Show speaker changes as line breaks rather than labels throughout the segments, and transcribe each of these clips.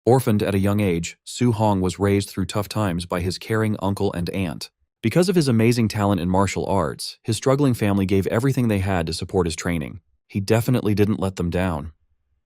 Orphaned at a young age, Su Hong was raised through tough times by his caring uncle and aunt. Because of his amazing talent in martial arts, his struggling family gave everything they had to support his training. He definitely didn't let them down.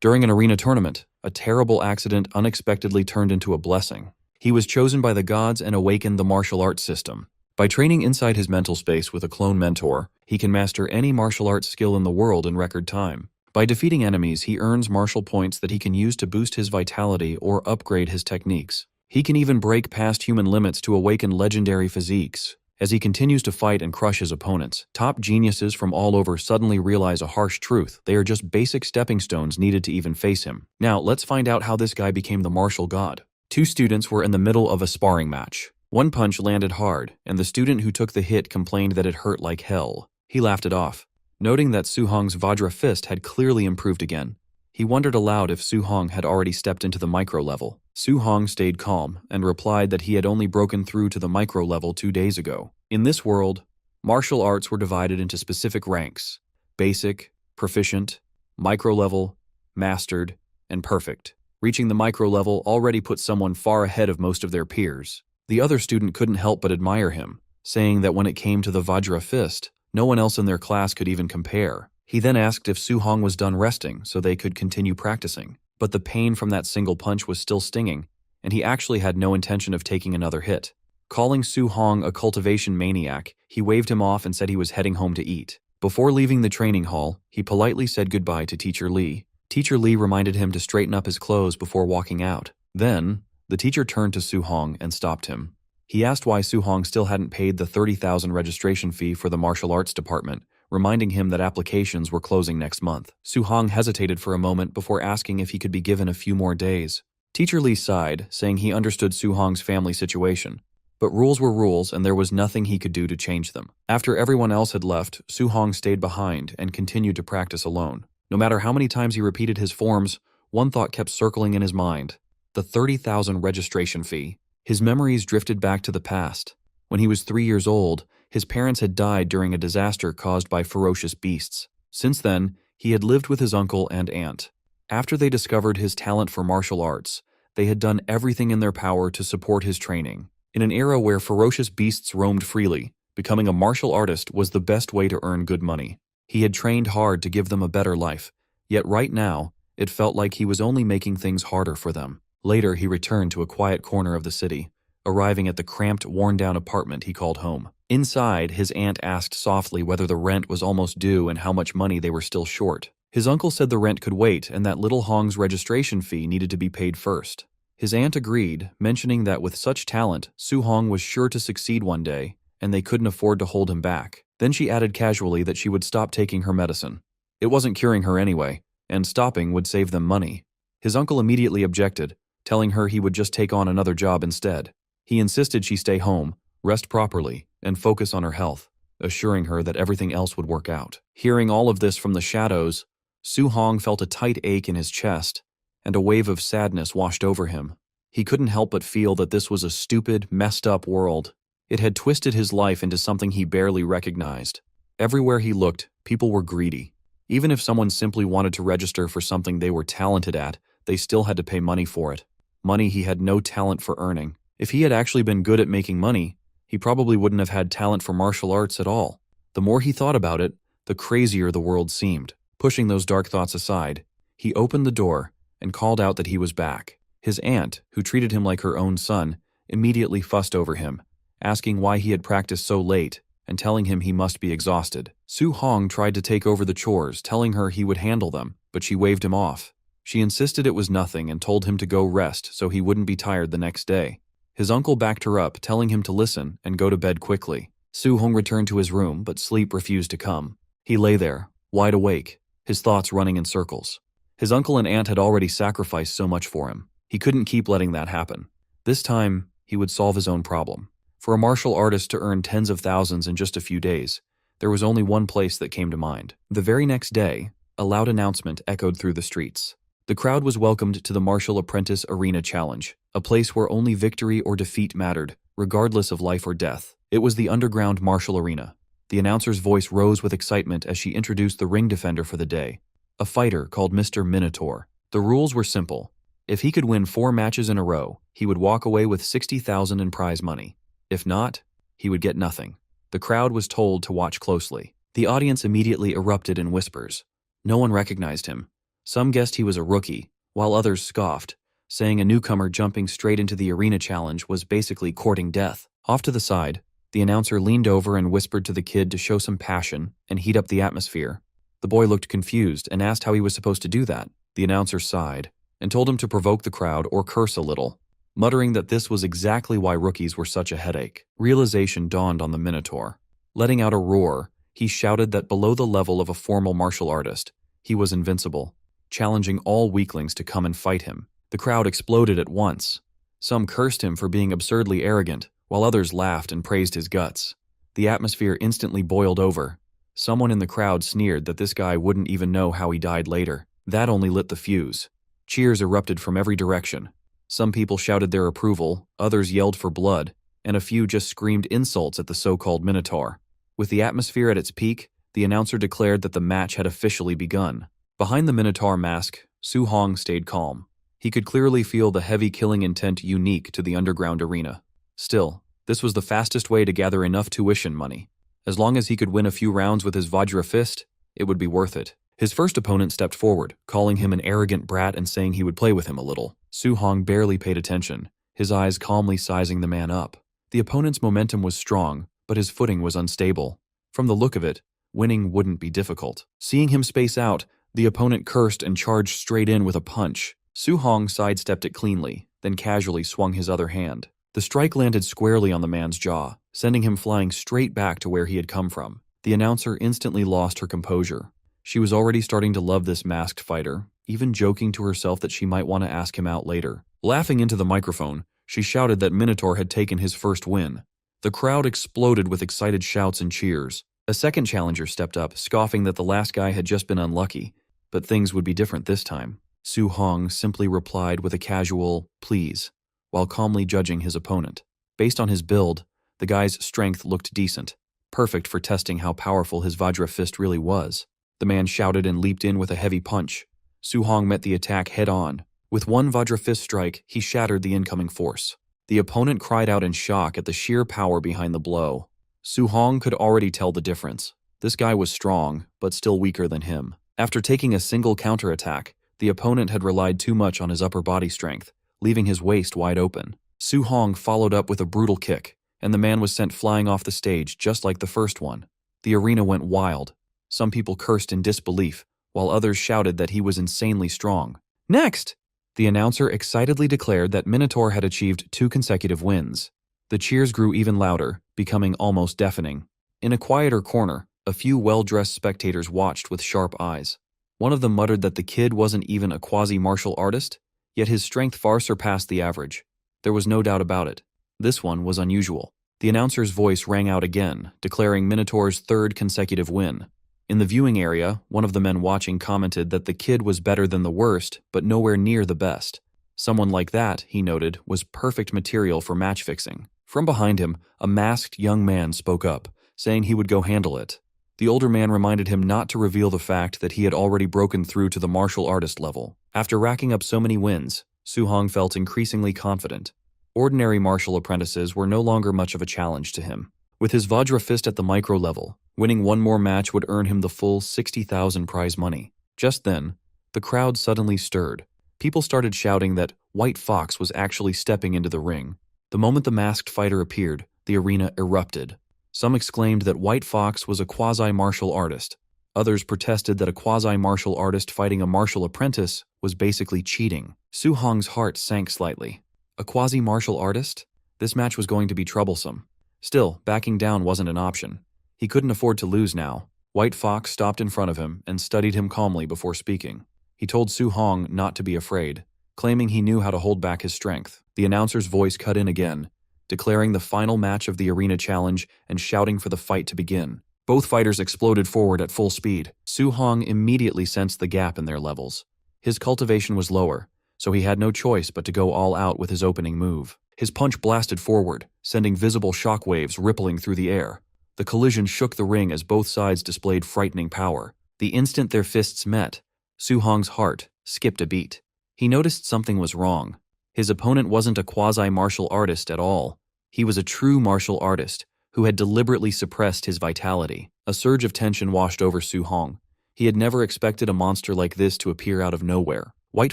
During an arena tournament, a terrible accident unexpectedly turned into a blessing. He was chosen by the gods and awakened the martial arts system. By training inside his mental space with a clone mentor, he can master any martial arts skill in the world in record time. By defeating enemies, he earns martial points that he can use to boost his vitality or upgrade his techniques. He can even break past human limits to awaken legendary physiques. As he continues to fight and crush his opponents, top geniuses from all over suddenly realize a harsh truth: they are just basic stepping stones needed to even face him. Now, let's find out how this guy became the martial god. Two students were in the middle of a sparring match. One punch landed hard, and the student who took the hit complained that it hurt like hell. He laughed it off, noting that Su Hong's Vajra fist had clearly improved again. He wondered aloud if Su Hong had already stepped into the micro level. Su Hong stayed calm and replied that he had only broken through to the micro level 2 days ago. In this world, martial arts were divided into specific ranks: basic, proficient, micro level, mastered, and perfect. Reaching the micro level already put someone far ahead of most of their peers. The other student couldn't help but admire him, saying that when it came to the Vajra fist, no one else in their class could even compare. He then asked if Su Hong was done resting so they could continue practicing. But the pain from that single punch was still stinging, and he actually had no intention of taking another hit. Calling Su Hong a cultivation maniac, he waved him off and said he was heading home to eat. Before leaving the training hall, he politely said goodbye to Teacher Lee. Teacher Lee reminded him to straighten up his clothes before walking out. Then, the teacher turned to Su Hong and stopped him. He asked why Su Hong still hadn't paid the 30,000 registration fee for the martial arts department, reminding him that applications were closing next month. Su Hong hesitated for a moment before asking if he could be given a few more days. Teacher Lee sighed, saying he understood Su Hong's family situation. But rules were rules, and there was nothing he could do to change them. After everyone else had left, Su Hong stayed behind and continued to practice alone. No matter how many times he repeated his forms, one thought kept circling in his mind: the 30,000 registration fee. His memories drifted back to the past. When he was 3 years old, his parents had died during a disaster caused by ferocious beasts. Since then, he had lived with his uncle and aunt. After they discovered his talent for martial arts, they had done everything in their power to support his training. In an era where ferocious beasts roamed freely, becoming a martial artist was the best way to earn good money. He had trained hard to give them a better life, yet right now, it felt like he was only making things harder for them. Later, he returned to a quiet corner of the city, arriving at the cramped, worn-down apartment he called home. Inside, his aunt asked softly whether the rent was almost due and how much money they were still short. His uncle said the rent could wait and that little Hong's registration fee needed to be paid first. His aunt agreed, mentioning that with such talent, Su Hong was sure to succeed one day, and they couldn't afford to hold him back. Then she added casually that she would stop taking her medicine. It wasn't curing her anyway, and stopping would save them money. His uncle immediately objected, telling her he would just take on another job instead. He insisted she stay home, rest properly, and focus on her health, assuring her that everything else would work out. Hearing all of this from the shadows, Su Hong felt a tight ache in his chest, and a wave of sadness washed over him. He couldn't help but feel that this was a stupid, messed up world. It had twisted his life into something he barely recognized. Everywhere he looked, people were greedy. Even if someone simply wanted to register for something they were talented at, they still had to pay money for it. Money he had no talent for earning. If he had actually been good at making money, he probably wouldn't have had talent for martial arts at all. The more he thought about it, the crazier the world seemed. Pushing those dark thoughts aside, he opened the door and called out that he was back. His aunt, who treated him like her own son, immediately fussed over him, asking why he had practiced so late and telling him he must be exhausted. Su Hong tried to take over the chores, telling her he would handle them, but she waved him off. She insisted it was nothing and told him to go rest so he wouldn't be tired the next day. His uncle backed her up, telling him to listen and go to bed quickly. Su Hong returned to his room, but sleep refused to come. He lay there, wide awake, his thoughts running in circles. His uncle and aunt had already sacrificed so much for him. He couldn't keep letting that happen. This time, he would solve his own problem. For a martial artist to earn tens of thousands in just a few days, there was only one place that came to mind. The very next day, a loud announcement echoed through the streets. The crowd was welcomed to the Martial Apprentice Arena Challenge, a place where only victory or defeat mattered, regardless of life or death. It was the underground martial arena. The announcer's voice rose with excitement as she introduced the ring defender for the day, a fighter called Mr. Minotaur. The rules were simple. If he could win 4 matches in a row, he would walk away with 60,000 in prize money. If not, he would get nothing. The crowd was told to watch closely. The audience immediately erupted in whispers. No one recognized him. Some guessed he was a rookie, while others scoffed, saying a newcomer jumping straight into the arena challenge was basically courting death. Off to the side, the announcer leaned over and whispered to the kid to show some passion and heat up the atmosphere. The boy looked confused and asked how he was supposed to do that. The announcer sighed and told him to provoke the crowd or curse a little, muttering that this was exactly why rookies were such a headache. Realization dawned on the Minotaur. Letting out a roar, he shouted that below the level of a formal martial artist, he was invincible, challenging all weaklings to come and fight him. The crowd exploded at once. Some cursed him for being absurdly arrogant, while others laughed and praised his guts. The atmosphere instantly boiled over. Someone in the crowd sneered that this guy wouldn't even know how he died later. That only lit the fuse. Cheers erupted from every direction. Some people shouted their approval, others yelled for blood, and a few just screamed insults at the so-called Minotaur. With the atmosphere at its peak, the announcer declared that the match had officially begun. Behind the Minotaur mask, Su Hong stayed calm. He could clearly feel the heavy killing intent unique to the underground arena. Still, this was the fastest way to gather enough tuition money. As long as he could win a few rounds with his Vajra fist, it would be worth it. His first opponent stepped forward, calling him an arrogant brat and saying he would play with him a little. Su Hong barely paid attention, his eyes calmly sizing the man up. The opponent's momentum was strong, but his footing was unstable. From the look of it, winning wouldn't be difficult. Seeing him space out, the opponent cursed and charged straight in with a punch. Su Hong sidestepped it cleanly, then casually swung his other hand. The strike landed squarely on the man's jaw, sending him flying straight back to where he had come from. The announcer instantly lost her composure. She was already starting to love this masked fighter, even joking to herself that she might want to ask him out later. Laughing into the microphone, she shouted that Minotaur had taken his first win. The crowd exploded with excited shouts and cheers. A second challenger stepped up, scoffing that the last guy had just been unlucky, but things would be different this time. Su Hong simply replied with a casual, "Please," while calmly judging his opponent. Based on his build, the guy's strength looked decent, perfect for testing how powerful his Vajra fist really was. The man shouted and leaped in with a heavy punch. Su Hong met the attack head-on. With one Vajra fist strike, he shattered the incoming force. The opponent cried out in shock at the sheer power behind the blow. Su Hong could already tell the difference. This guy was strong, but still weaker than him. After taking a single counterattack, the opponent had relied too much on his upper body strength, leaving his waist wide open. Su Hong followed up with a brutal kick, and the man was sent flying off the stage just like the first one. The arena went wild. Some people cursed in disbelief, while others shouted that he was insanely strong. Next! The announcer excitedly declared that Minotaur had achieved 2 consecutive wins. The cheers grew even louder, becoming almost deafening. In a quieter corner, a few well-dressed spectators watched with sharp eyes. One of them muttered that the kid wasn't even a quasi-martial artist, yet his strength far surpassed the average. There was no doubt about it. This one was unusual. The announcer's voice rang out again, declaring Minotaur's 3rd consecutive win. In the viewing area, one of the men watching commented that the kid was better than the worst, but nowhere near the best. Someone like that, he noted, was perfect material for match fixing. From behind him, a masked young man spoke up, saying he would go handle it. The older man reminded him not to reveal the fact that he had already broken through to the martial artist level. After racking up so many wins, Su Hong felt increasingly confident. Ordinary martial apprentices were no longer much of a challenge to him. With his Vajra fist at the micro level, winning one more match would earn him the full 60,000 prize money. Just then, the crowd suddenly stirred. People started shouting that White Fox was actually stepping into the ring. The moment the masked fighter appeared, the arena erupted. Some exclaimed that White Fox was a quasi-martial artist. Others protested that a quasi-martial artist fighting a martial apprentice was basically cheating. Su Hong's heart sank slightly. A quasi-martial artist? This match was going to be troublesome. Still, backing down wasn't an option. He couldn't afford to lose now. White Fox stopped in front of him and studied him calmly before speaking. He told Su Hong not to be afraid, claiming he knew how to hold back his strength. The announcer's voice cut in again, declaring the final match of the arena challenge and shouting for the fight to begin. Both fighters exploded forward at full speed. Su Hong immediately sensed the gap in their levels. His cultivation was lower, so he had no choice but to go all out with his opening move. His punch blasted forward, sending visible shockwaves rippling through the air. The collision shook the ring as both sides displayed frightening power. The instant their fists met, Su Hong's heart skipped a beat. He noticed something was wrong. His opponent wasn't a quasi-martial artist at all. He was a true martial artist who had deliberately suppressed his vitality. A surge of tension washed over Su Hong. He had never expected a monster like this to appear out of nowhere. White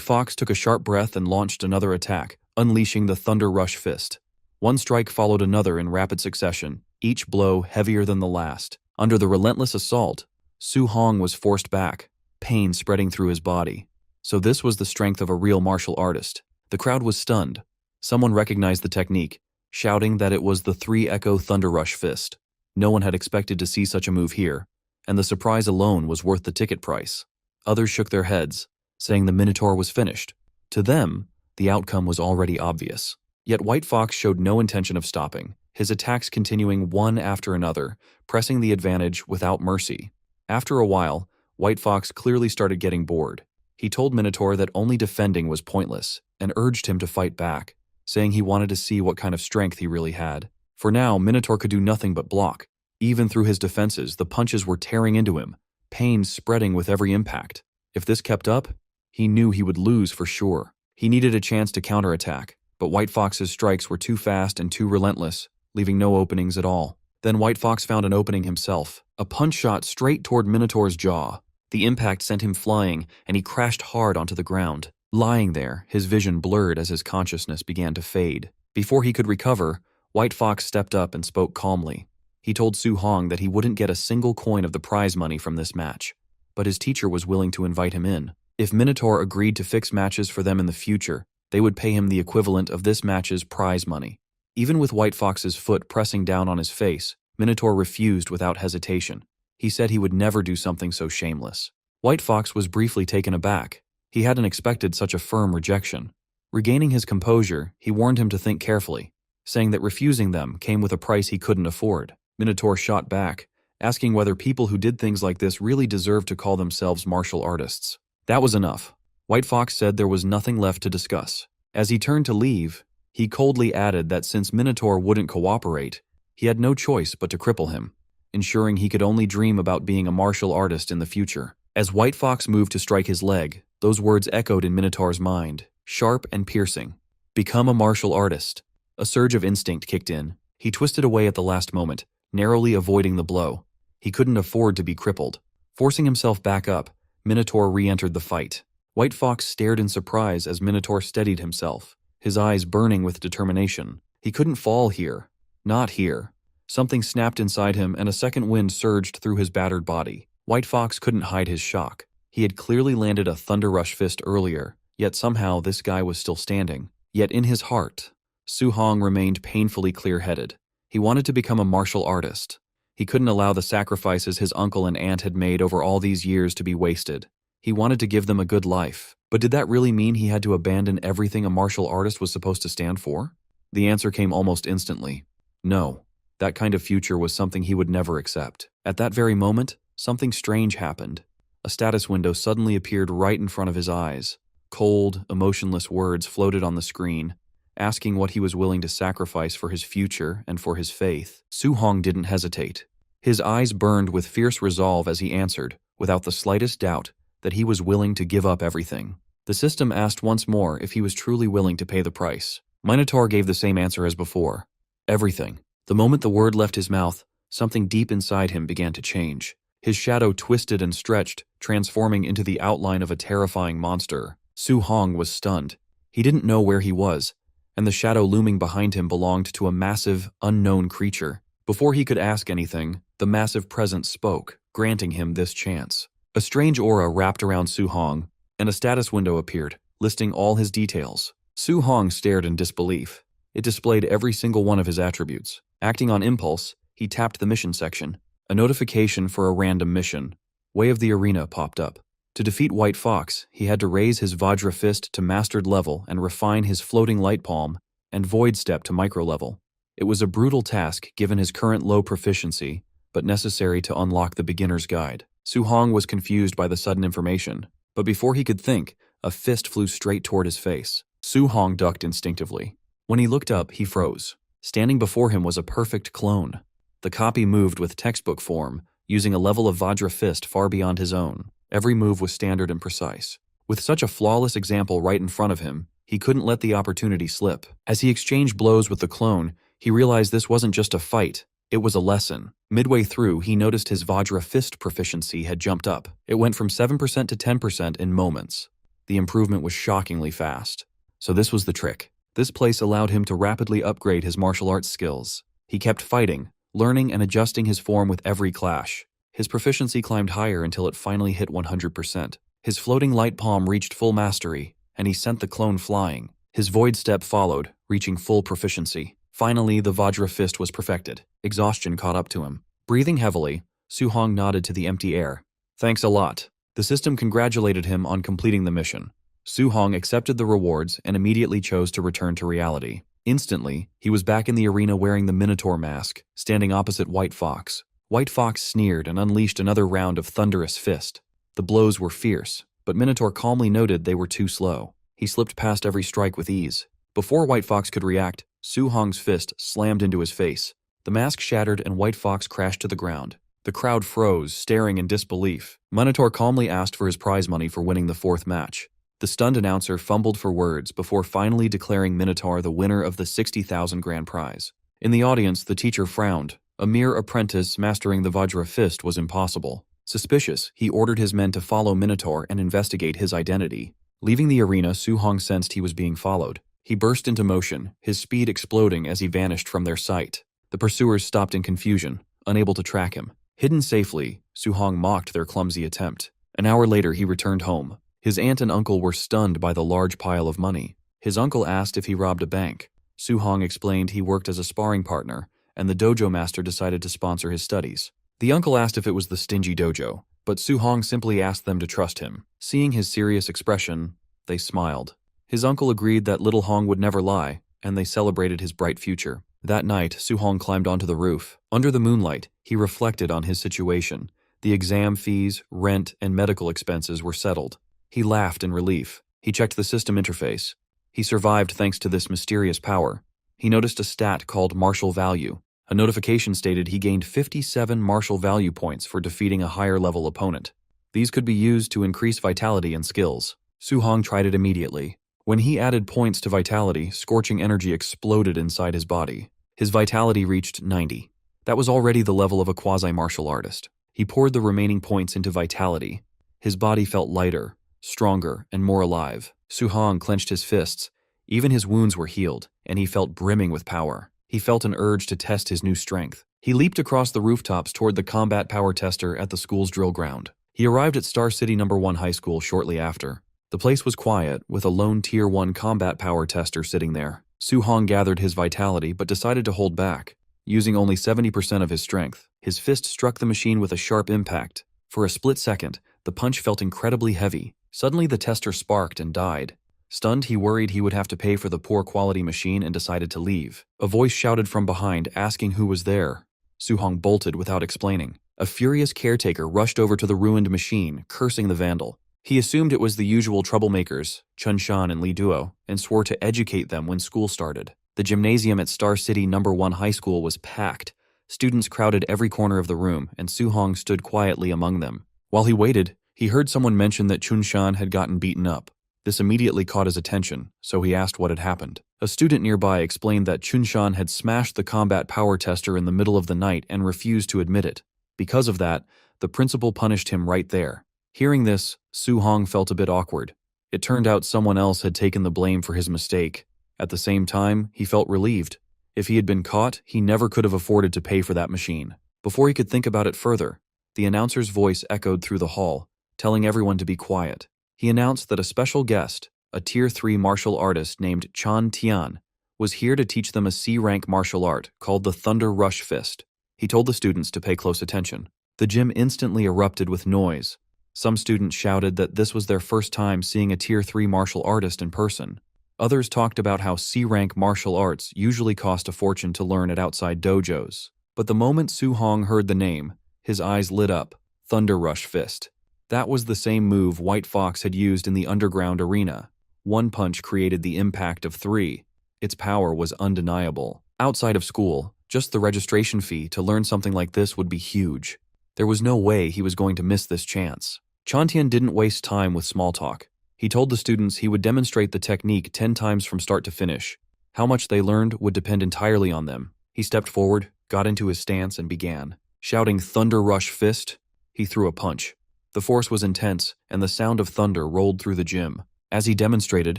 Fox took a sharp breath and launched another attack, unleashing the Thunder Rush Fist. One strike followed another in rapid succession, each blow heavier than the last. Under the relentless assault, Su Hong was forced back, pain spreading through his body. So this was the strength of a real martial artist. The crowd was stunned. Someone recognized the technique, shouting that it was the 3-Echo Thunder Rush Fist. No one had expected to see such a move here, and the surprise alone was worth the ticket price. Others shook their heads, saying the Minotaur was finished. To them, the outcome was already obvious. Yet White Fox showed no intention of stopping, his attacks continuing one after another, pressing the advantage without mercy. After a while, White Fox clearly started getting bored. He told Minotaur that only defending was pointless, and urged him to fight back, saying he wanted to see what kind of strength he really had. For now, Minotaur could do nothing but block. Even through his defenses, the punches were tearing into him, pain spreading with every impact. If this kept up, he knew he would lose for sure. He needed a chance to counterattack, but White Fox's strikes were too fast and too relentless, leaving no openings at all. Then White Fox found an opening himself, a punch shot straight toward Minotaur's jaw. The impact sent him flying, and he crashed hard onto the ground. Lying there, his vision blurred as his consciousness began to fade. Before he could recover, White Fox stepped up and spoke calmly. He told Su Hong that he wouldn't get a single coin of the prize money from this match, but his teacher was willing to invite him in. If Minotaur agreed to fix matches for them in the future, they would pay him the equivalent of this match's prize money. Even with White Fox's foot pressing down on his face, Minotaur refused without hesitation. He said he would never do something so shameless. White Fox was briefly taken aback. He hadn't expected such a firm rejection. Regaining his composure, he warned him to think carefully, saying that refusing them came with a price he couldn't afford. Minotaur shot back, asking whether people who did things like this really deserved to call themselves martial artists. That was enough. White Fox said there was nothing left to discuss. As he turned to leave, he coldly added that since Minotaur wouldn't cooperate, he had no choice but to cripple him, ensuring he could only dream about being a martial artist in the future. As White Fox moved to strike his leg, those words echoed in Minotaur's mind, sharp and piercing. Become a martial artist. A surge of instinct kicked in. He twisted away at the last moment, narrowly avoiding the blow. He couldn't afford to be crippled. Forcing himself back up, Minotaur re-entered the fight. White Fox stared in surprise as Minotaur steadied himself, his eyes burning with determination. He couldn't fall here. Not here. Something snapped inside him and a second wind surged through his battered body. White Fox couldn't hide his shock. He had clearly landed a Thunder Rush Fist earlier, yet somehow this guy was still standing. Yet in his heart, Su Hong remained painfully clear-headed. He wanted to become a martial artist. He couldn't allow the sacrifices his uncle and aunt had made over all these years to be wasted. He wanted to give them a good life. But did that really mean he had to abandon everything a martial artist was supposed to stand for? The answer came almost instantly. No. That kind of future was something he would never accept. At that very moment, something strange happened. A status window suddenly appeared right in front of his eyes. Cold, emotionless words floated on the screen, asking what he was willing to sacrifice for his future and for his faith. Su Hong didn't hesitate. His eyes burned with fierce resolve as he answered, without the slightest doubt, that he was willing to give up everything. The system asked once more if he was truly willing to pay the price. Minotaur gave the same answer as before. Everything. The moment the word left his mouth, something deep inside him began to change. His shadow twisted and stretched, transforming into the outline of a terrifying monster. Su Hong was stunned. He didn't know where he was, and the shadow looming behind him belonged to a massive, unknown creature. Before he could ask anything, the massive presence spoke, granting him this chance. A strange aura wrapped around Su Hong, and a status window appeared, listing all his details. Su Hong stared in disbelief. It displayed every single one of his attributes. Acting on impulse, he tapped the mission section. A notification for a random mission. Way of the Arena popped up. To defeat White Fox, he had to raise his Vajra Fist to mastered level and refine his floating light palm and void step to micro level. It was a brutal task given his current low proficiency, but necessary to unlock the beginner's guide. Su Hong was confused by the sudden information, but before he could think, a fist flew straight toward his face. Su Hong ducked instinctively. When he looked up, he froze. Standing before him was a perfect clone. The copy moved with textbook form, using a level of Vajra Fist far beyond his own. Every move was standard and precise. With such a flawless example right in front of him, he couldn't let the opportunity slip. As he exchanged blows with the clone, he realized this wasn't just a fight, it was a lesson. Midway through, he noticed his Vajra fist proficiency had jumped up. It went from 7% to 10% in moments. The improvement was shockingly fast. So this was the trick. This place allowed him to rapidly upgrade his martial arts skills. He kept fighting, learning and adjusting his form with every clash. His proficiency climbed higher until it finally hit 100%. His floating light palm reached full mastery, and he sent the clone flying. His void step followed, reaching full proficiency. Finally, the Vajra fist was perfected. Exhaustion caught up to him. Breathing heavily, Su-hong nodded to the empty air. Thanks a lot. The system congratulated him on completing the mission. Su-hong accepted the rewards and immediately chose to return to reality. Instantly, he was back in the arena wearing the Minotaur mask, standing opposite White Fox. White Fox sneered and unleashed another round of thunderous fist. The blows were fierce, but Minotaur calmly noted they were too slow. He slipped past every strike with ease. Before White Fox could react, Su-hong's fist slammed into his face. The mask shattered and White Fox crashed to the ground. The crowd froze, staring in disbelief. Minotaur calmly asked for his prize money for winning the fourth match. The stunned announcer fumbled for words before finally declaring Minotaur the winner of the 60,000 grand prize. In the audience, the teacher frowned. A mere apprentice mastering the Vajra fist was impossible. Suspicious, he ordered his men to follow Minotaur and investigate his identity. Leaving the arena, Su-hong sensed he was being followed. He burst into motion, his speed exploding as he vanished from their sight. The pursuers stopped in confusion, unable to track him. Hidden safely, Su-hong mocked their clumsy attempt. An hour later, he returned home. His aunt and uncle were stunned by the large pile of money. His uncle asked if he robbed a bank. Su-hong explained he worked as a sparring partner, and the dojo master decided to sponsor his studies. The uncle asked if it was the stingy dojo, but Su-hong simply asked them to trust him. Seeing his serious expression, they smiled. His uncle agreed that little Hong would never lie, and they celebrated his bright future. That night, Su-hong climbed onto the roof. Under the moonlight, he reflected on his situation. The exam fees, rent, and medical expenses were settled. He laughed in relief. He checked the system interface. He survived thanks to this mysterious power. He noticed a stat called martial value. A notification stated he gained 57 martial value points for defeating a higher-level opponent. These could be used to increase vitality and skills. Su-hong tried it immediately. When he added points to vitality, scorching energy exploded inside his body. His vitality reached 90. That was already the level of a quasi-martial artist. He poured the remaining points into vitality. His body felt lighter, stronger, and more alive. Su-hong clenched his fists. Even his wounds were healed, and he felt brimming with power. He felt an urge to test his new strength. He leaped across the rooftops toward the combat power tester at the school's drill ground. He arrived at Star City No. 1 High School shortly after. The place was quiet, with a lone Tier 1 combat power tester sitting there. Su-hong gathered his vitality but decided to hold back. Using only 70% of his strength, his fist struck the machine with a sharp impact. For a split second, the punch felt incredibly heavy. Suddenly the tester sparked and died. Stunned, he worried he would have to pay for the poor quality machine and decided to leave. A voice shouted from behind, asking who was there. Su-hong bolted without explaining. A furious caretaker rushed over to the ruined machine, cursing the vandal. He assumed it was the usual troublemakers, Chun Shan and Li Duo, and swore to educate them when school started. The gymnasium at Star City No. 1 High School was packed. Students crowded every corner of the room, and Su-hong stood quietly among them. While he waited, he heard someone mention that Chun Shan had gotten beaten up. This immediately caught his attention, so he asked what had happened. A student nearby explained that Chun Shan had smashed the combat power tester in the middle of the night and refused to admit it. Because of that, the principal punished him right there. Hearing this, Su-hong felt a bit awkward. It turned out someone else had taken the blame for his mistake. At the same time, he felt relieved. If he had been caught, he never could have afforded to pay for that machine. Before he could think about it further, the announcer's voice echoed through the hall, telling everyone to be quiet. He announced that a special guest, a Tier 3 martial artist named Chan Tian, was here to teach them a C-rank martial art called the Thunder Rush Fist. He told the students to pay close attention. The gym instantly erupted with noise. Some students shouted that this was their first time seeing a Tier 3 martial artist in person. Others talked about how C-rank martial arts usually cost a fortune to learn at outside dojos. But the moment Su-hong heard the name, his eyes lit up. Thunder Rush Fist. That was the same move White Fox had used in the underground arena. One punch created the impact of 3. Its power was undeniable. Outside of school, just the registration fee to learn something like this would be huge. There was no way he was going to miss this chance. Chantian didn't waste time with small talk. He told the students he would demonstrate the technique 10 times from start to finish. How much they learned would depend entirely on them. He stepped forward, got into his stance, and began. Shouting "Thunder Rush Fist," he threw a punch. The force was intense, and the sound of thunder rolled through the gym. As he demonstrated,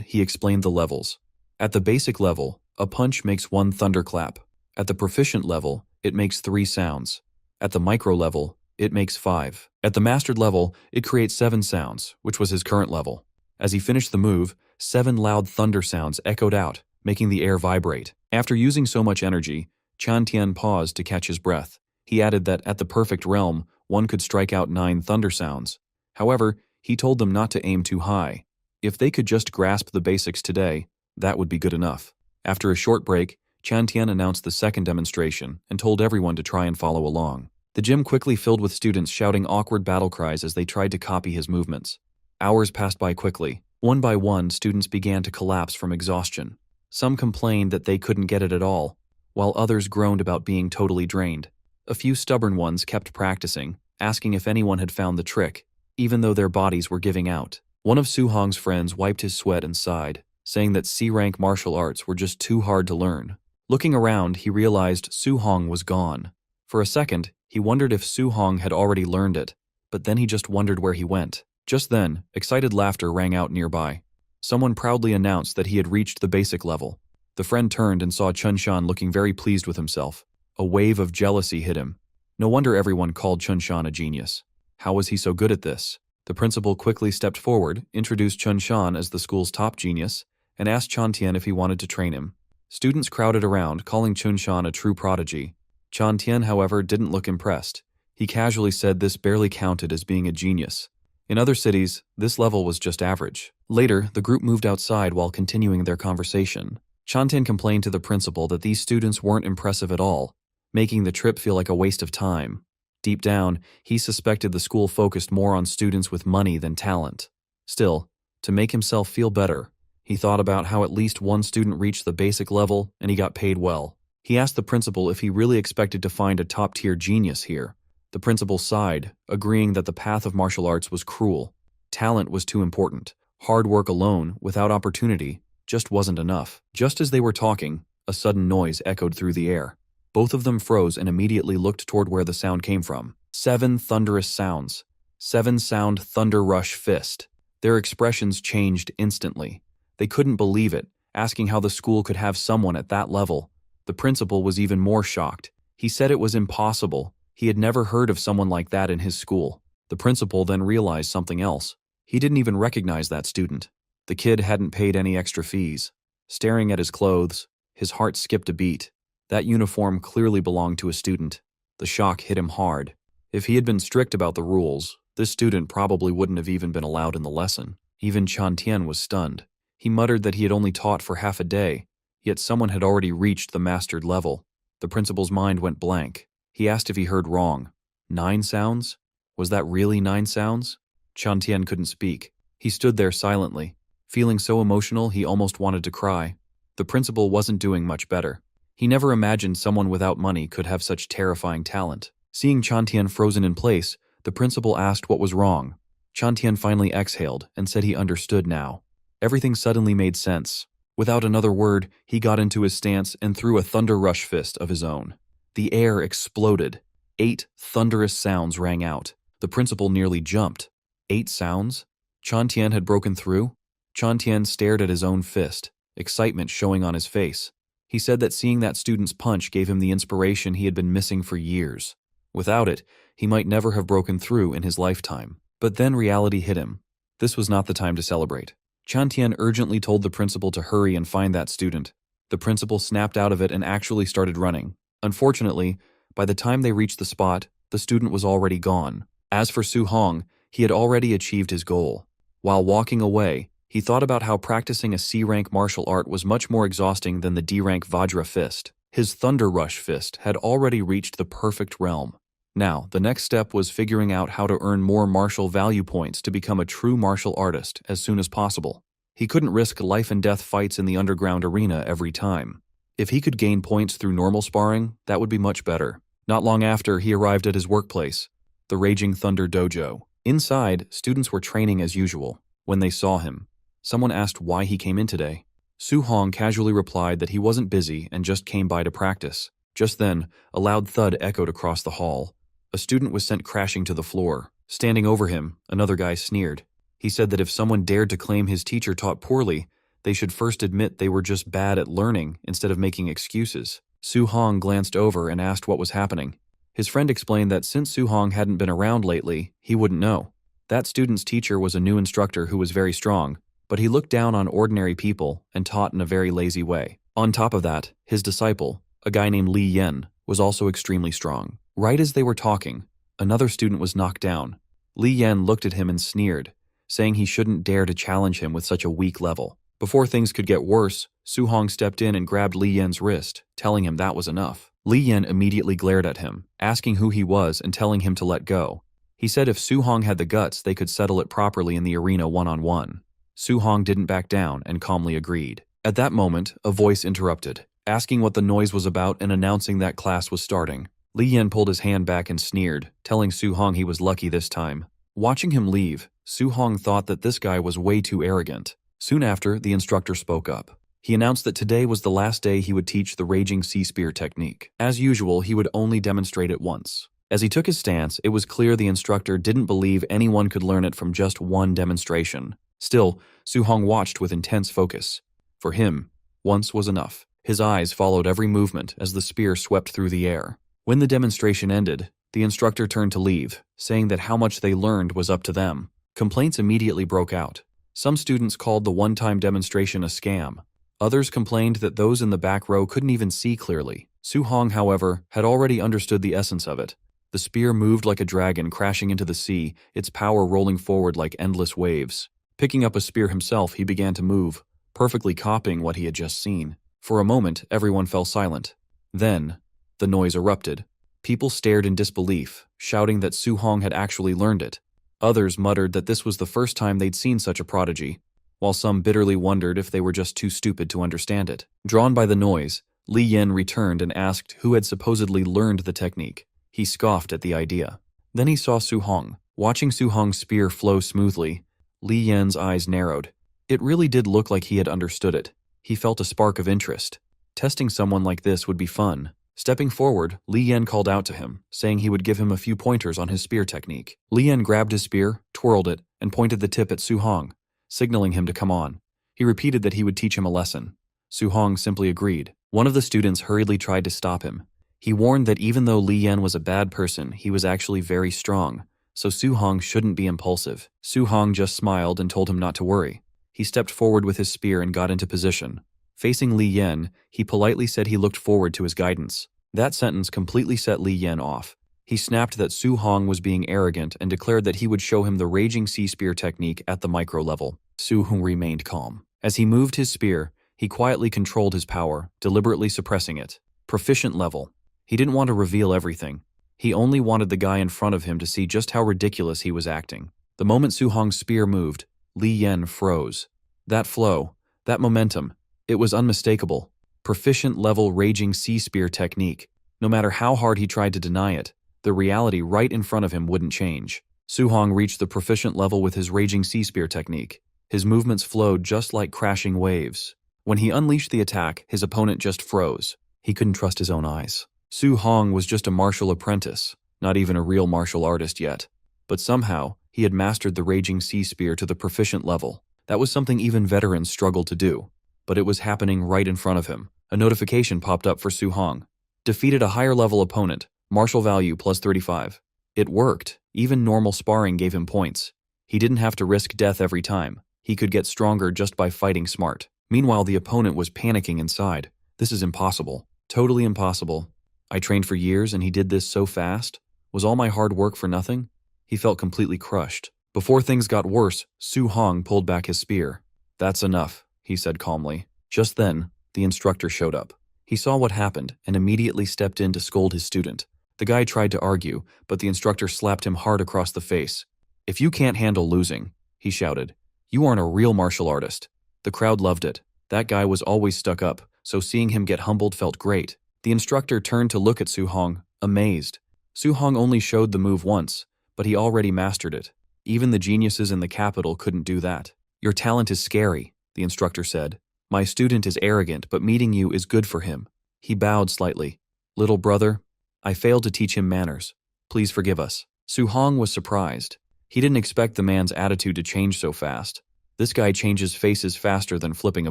he explained the levels. At the basic level, a punch makes 1 thunderclap. At the proficient level, it makes 3 sounds. At the micro level, it makes 5. At the mastered level, it creates 7 sounds, which was his current level. As he finished the move, 7 loud thunder sounds echoed out, making the air vibrate. After using so much energy, Chan Tian paused to catch his breath. He added that at the perfect realm, one could strike out 9 thunder sounds. However, he told them not to aim too high. If they could just grasp the basics today, that would be good enough. After a short break, Chan Tian announced the second demonstration and told everyone to try and follow along. The gym quickly filled with students shouting awkward battle cries as they tried to copy his movements. Hours passed by quickly. One by one, students began to collapse from exhaustion. Some complained that they couldn't get it at all, while others groaned about being totally drained. A few stubborn ones kept practicing, asking if anyone had found the trick, even though their bodies were giving out. One of Su Hong's friends wiped his sweat and sighed, saying that C-rank martial arts were just too hard to learn. Looking around, he realized Su Hong was gone. For a second, he wondered if Su Hong had already learned it, but then he just wondered where he went. Just then, excited laughter rang out nearby. Someone proudly announced that he had reached the basic level. The friend turned and saw Chun Shan looking very pleased with himself. A wave of jealousy hit him. No wonder everyone called Chun Shan a genius. How was he so good at this? The principal quickly stepped forward, introduced Chun Shan as the school's top genius, and asked Chan Tian if he wanted to train him. Students crowded around, calling Chun Shan a true prodigy. Chan Tian, however, didn't look impressed. He casually said this barely counted as being a genius. In other cities, this level was just average. Later, the group moved outside while continuing their conversation. Chan Tian complained to the principal that these students weren't impressive at all, making the trip feel like a waste of time. Deep down, he suspected the school focused more on students with money than talent. Still, to make himself feel better, he thought about how at least one student reached the basic level and he got paid well. He asked the principal if he really expected to find a top-tier genius here. The principal sighed, agreeing that the path of martial arts was cruel. Talent was too important. Hard work alone, without opportunity, just wasn't enough. Just as they were talking, a sudden noise echoed through the air. Both of them froze and immediately looked toward where the sound came from. 7 thunderous sounds. 7 sound thunder rush fist. Their expressions changed instantly. They couldn't believe it, asking how the school could have someone at that level. The principal was even more shocked. He said it was impossible. He had never heard of someone like that in his school. The principal then realized something else. He didn't even recognize that student. The kid hadn't paid any extra fees. Staring at his clothes, his heart skipped a beat. That uniform clearly belonged to a student. The shock hit him hard. If he had been strict about the rules, this student probably wouldn't have even been allowed in the lesson. Even Chan Tian was stunned. He muttered that he had only taught for half a day, yet someone had already reached the mastered level. The principal's mind went blank. He asked if he heard wrong. 9 sounds? Was that really 9 sounds? Chan Tian couldn't speak. He stood there silently, feeling so emotional he almost wanted to cry. The principal wasn't doing much better. He never imagined someone without money could have such terrifying talent. Seeing Chan Tian frozen in place, the principal asked what was wrong. Chan Tian finally exhaled and said he understood now. Everything suddenly made sense. Without another word, he got into his stance and threw a thunder rush fist of his own. The air exploded. 8 thunderous sounds rang out. The principal nearly jumped. 8 sounds? Chan Tian had broken through? Chan Tian stared at his own fist, excitement showing on his face. He said that seeing that student's punch gave him the inspiration he had been missing for years. Without it, he might never have broken through in his lifetime. But then reality hit him. This was not the time to celebrate. Chan Tian urgently told the principal to hurry and find that student. The principal snapped out of it and actually started running. Unfortunately, by the time they reached the spot, the student was already gone. As for Su Hong, he had already achieved his goal. While walking away, he thought about how practicing a C-rank martial art was much more exhausting than the D-rank Vajra fist. His Thunder Rush fist had already reached the perfect realm. Now, the next step was figuring out how to earn more martial value points to become a true martial artist as soon as possible. He couldn't risk life-and-death fights in the underground arena every time. If he could gain points through normal sparring, that would be much better. Not long after, he arrived at his workplace, the Raging Thunder Dojo. Inside, students were training as usual. When they saw him, Someone asked why he came in today. Su Hong casually replied that he wasn't busy and just came by to practice. Just then, a loud thud echoed across the hall. A student was sent crashing to the floor. Standing over him, another guy sneered. He said that if someone dared to claim his teacher taught poorly, they should first admit they were just bad at learning instead of making excuses. Su Hong glanced over and asked what was happening. His friend explained that since Su Hong hadn't been around lately, he wouldn't know. That student's teacher was a new instructor who was very strong, but he looked down on ordinary people and taught in a very lazy way. On top of that, his disciple, a guy named Li Yen, was also extremely strong. Right as they were talking, another student was knocked down. Li Yen looked at him and sneered, saying he shouldn't dare to challenge him with such a weak level. Before things could get worse, Su Hong stepped in and grabbed Li Yen's wrist, telling him that was enough. Li Yen immediately glared at him, asking who he was and telling him to let go. He said if Su Hong had the guts, they could settle it properly in the arena one-on-one. Su Hong didn't back down and calmly agreed. At that moment, a voice interrupted, asking what the noise was about and announcing that class was starting. Li Yen pulled his hand back and sneered, telling Su Hong he was lucky this time. Watching him leave, Su Hong thought that this guy was way too arrogant. Soon after, the instructor spoke up. He announced that today was the last day he would teach the Raging Sea Spear technique. As usual, he would only demonstrate it once. As he took his stance, it was clear the instructor didn't believe anyone could learn it from just one demonstration. Still, Su Hong watched with intense focus. For him, once was enough. His eyes followed every movement as the spear swept through the air. When the demonstration ended, the instructor turned to leave, saying that how much they learned was up to them. Complaints immediately broke out. Some students called the one-time demonstration a scam. Others complained that those in the back row couldn't even see clearly. Su Hong, however, had already understood the essence of it. The spear moved like a dragon crashing into the sea, its power rolling forward like endless waves. Picking up a spear himself, he began to move, perfectly copying what he had just seen. For a moment, everyone fell silent. Then, the noise erupted. People stared in disbelief, shouting that Su Hong had actually learned it. Others muttered that this was the first time they'd seen such a prodigy, while some bitterly wondered if they were just too stupid to understand it. Drawn by the noise, Li Yen returned and asked who had supposedly learned the technique. He scoffed at the idea. Then he saw Su Hong. Watching Su Hong's spear flow smoothly, Li Yen's eyes narrowed. It really did look like he had understood it. He felt a spark of interest. Testing someone like this would be fun. Stepping forward, Li Yen called out to him, saying he would give him a few pointers on his spear technique. Li Yen grabbed his spear, twirled it, and pointed the tip at Su Hong, signaling him to come on. He repeated that he would teach him a lesson. Su Hong simply agreed. One of the students hurriedly tried to stop him. He warned that even though Li Yen was a bad person, he was actually very strong, so Su Hong shouldn't be impulsive. Su Hong just smiled and told him not to worry. He stepped forward with his spear and got into position. Facing Li Yen, he politely said he looked forward to his guidance. That sentence completely set Li Yen off. He snapped that Su Hong was being arrogant and declared that he would show him the Raging Sea Spear technique at the micro level. Su Hong remained calm. As he moved his spear, he quietly controlled his power, deliberately suppressing it. Proficient level. He didn't want to reveal everything. He only wanted the guy in front of him to see just how ridiculous he was acting. The moment Su Hong's spear moved, Li Yen froze. That flow, that momentum, it was unmistakable. Proficient level Raging Sea Spear technique. No matter how hard he tried to deny it, the reality right in front of him wouldn't change. Su Hong reached the proficient level with his Raging Sea Spear technique. His movements flowed just like crashing waves. When he unleashed the attack, his opponent just froze. He couldn't trust his own eyes. Su Hong was just a martial apprentice, not even a real martial artist yet. But somehow, he had mastered the Raging Sea Spear to the proficient level. That was something even veterans struggled to do. But it was happening right in front of him. A notification popped up for Su Hong. Defeated a higher level opponent, martial value plus 35. It worked. Even normal sparring gave him points. He didn't have to risk death every time. He could get stronger just by fighting smart. Meanwhile, the opponent was panicking inside. This is impossible. Totally impossible. I trained for years and he did this so fast? Was all my hard work for nothing? He felt completely crushed. Before things got worse, Su Hong pulled back his spear. That's enough, he said calmly. Just then, the instructor showed up. He saw what happened and immediately stepped in to scold his student. The guy tried to argue, but the instructor slapped him hard across the face. If you can't handle losing, he shouted, you aren't a real martial artist. The crowd loved it. That guy was always stuck up, so seeing him get humbled felt great. The instructor turned to look at Su Hong, amazed. Su Hong only showed the move once, but he already mastered it. Even the geniuses in the capital couldn't do that. Your talent is scary, the instructor said. My student is arrogant, but meeting you is good for him. He bowed slightly. Little brother, I failed to teach him manners. Please forgive us. Su Hong was surprised. He didn't expect the man's attitude to change so fast. This guy changes faces faster than flipping a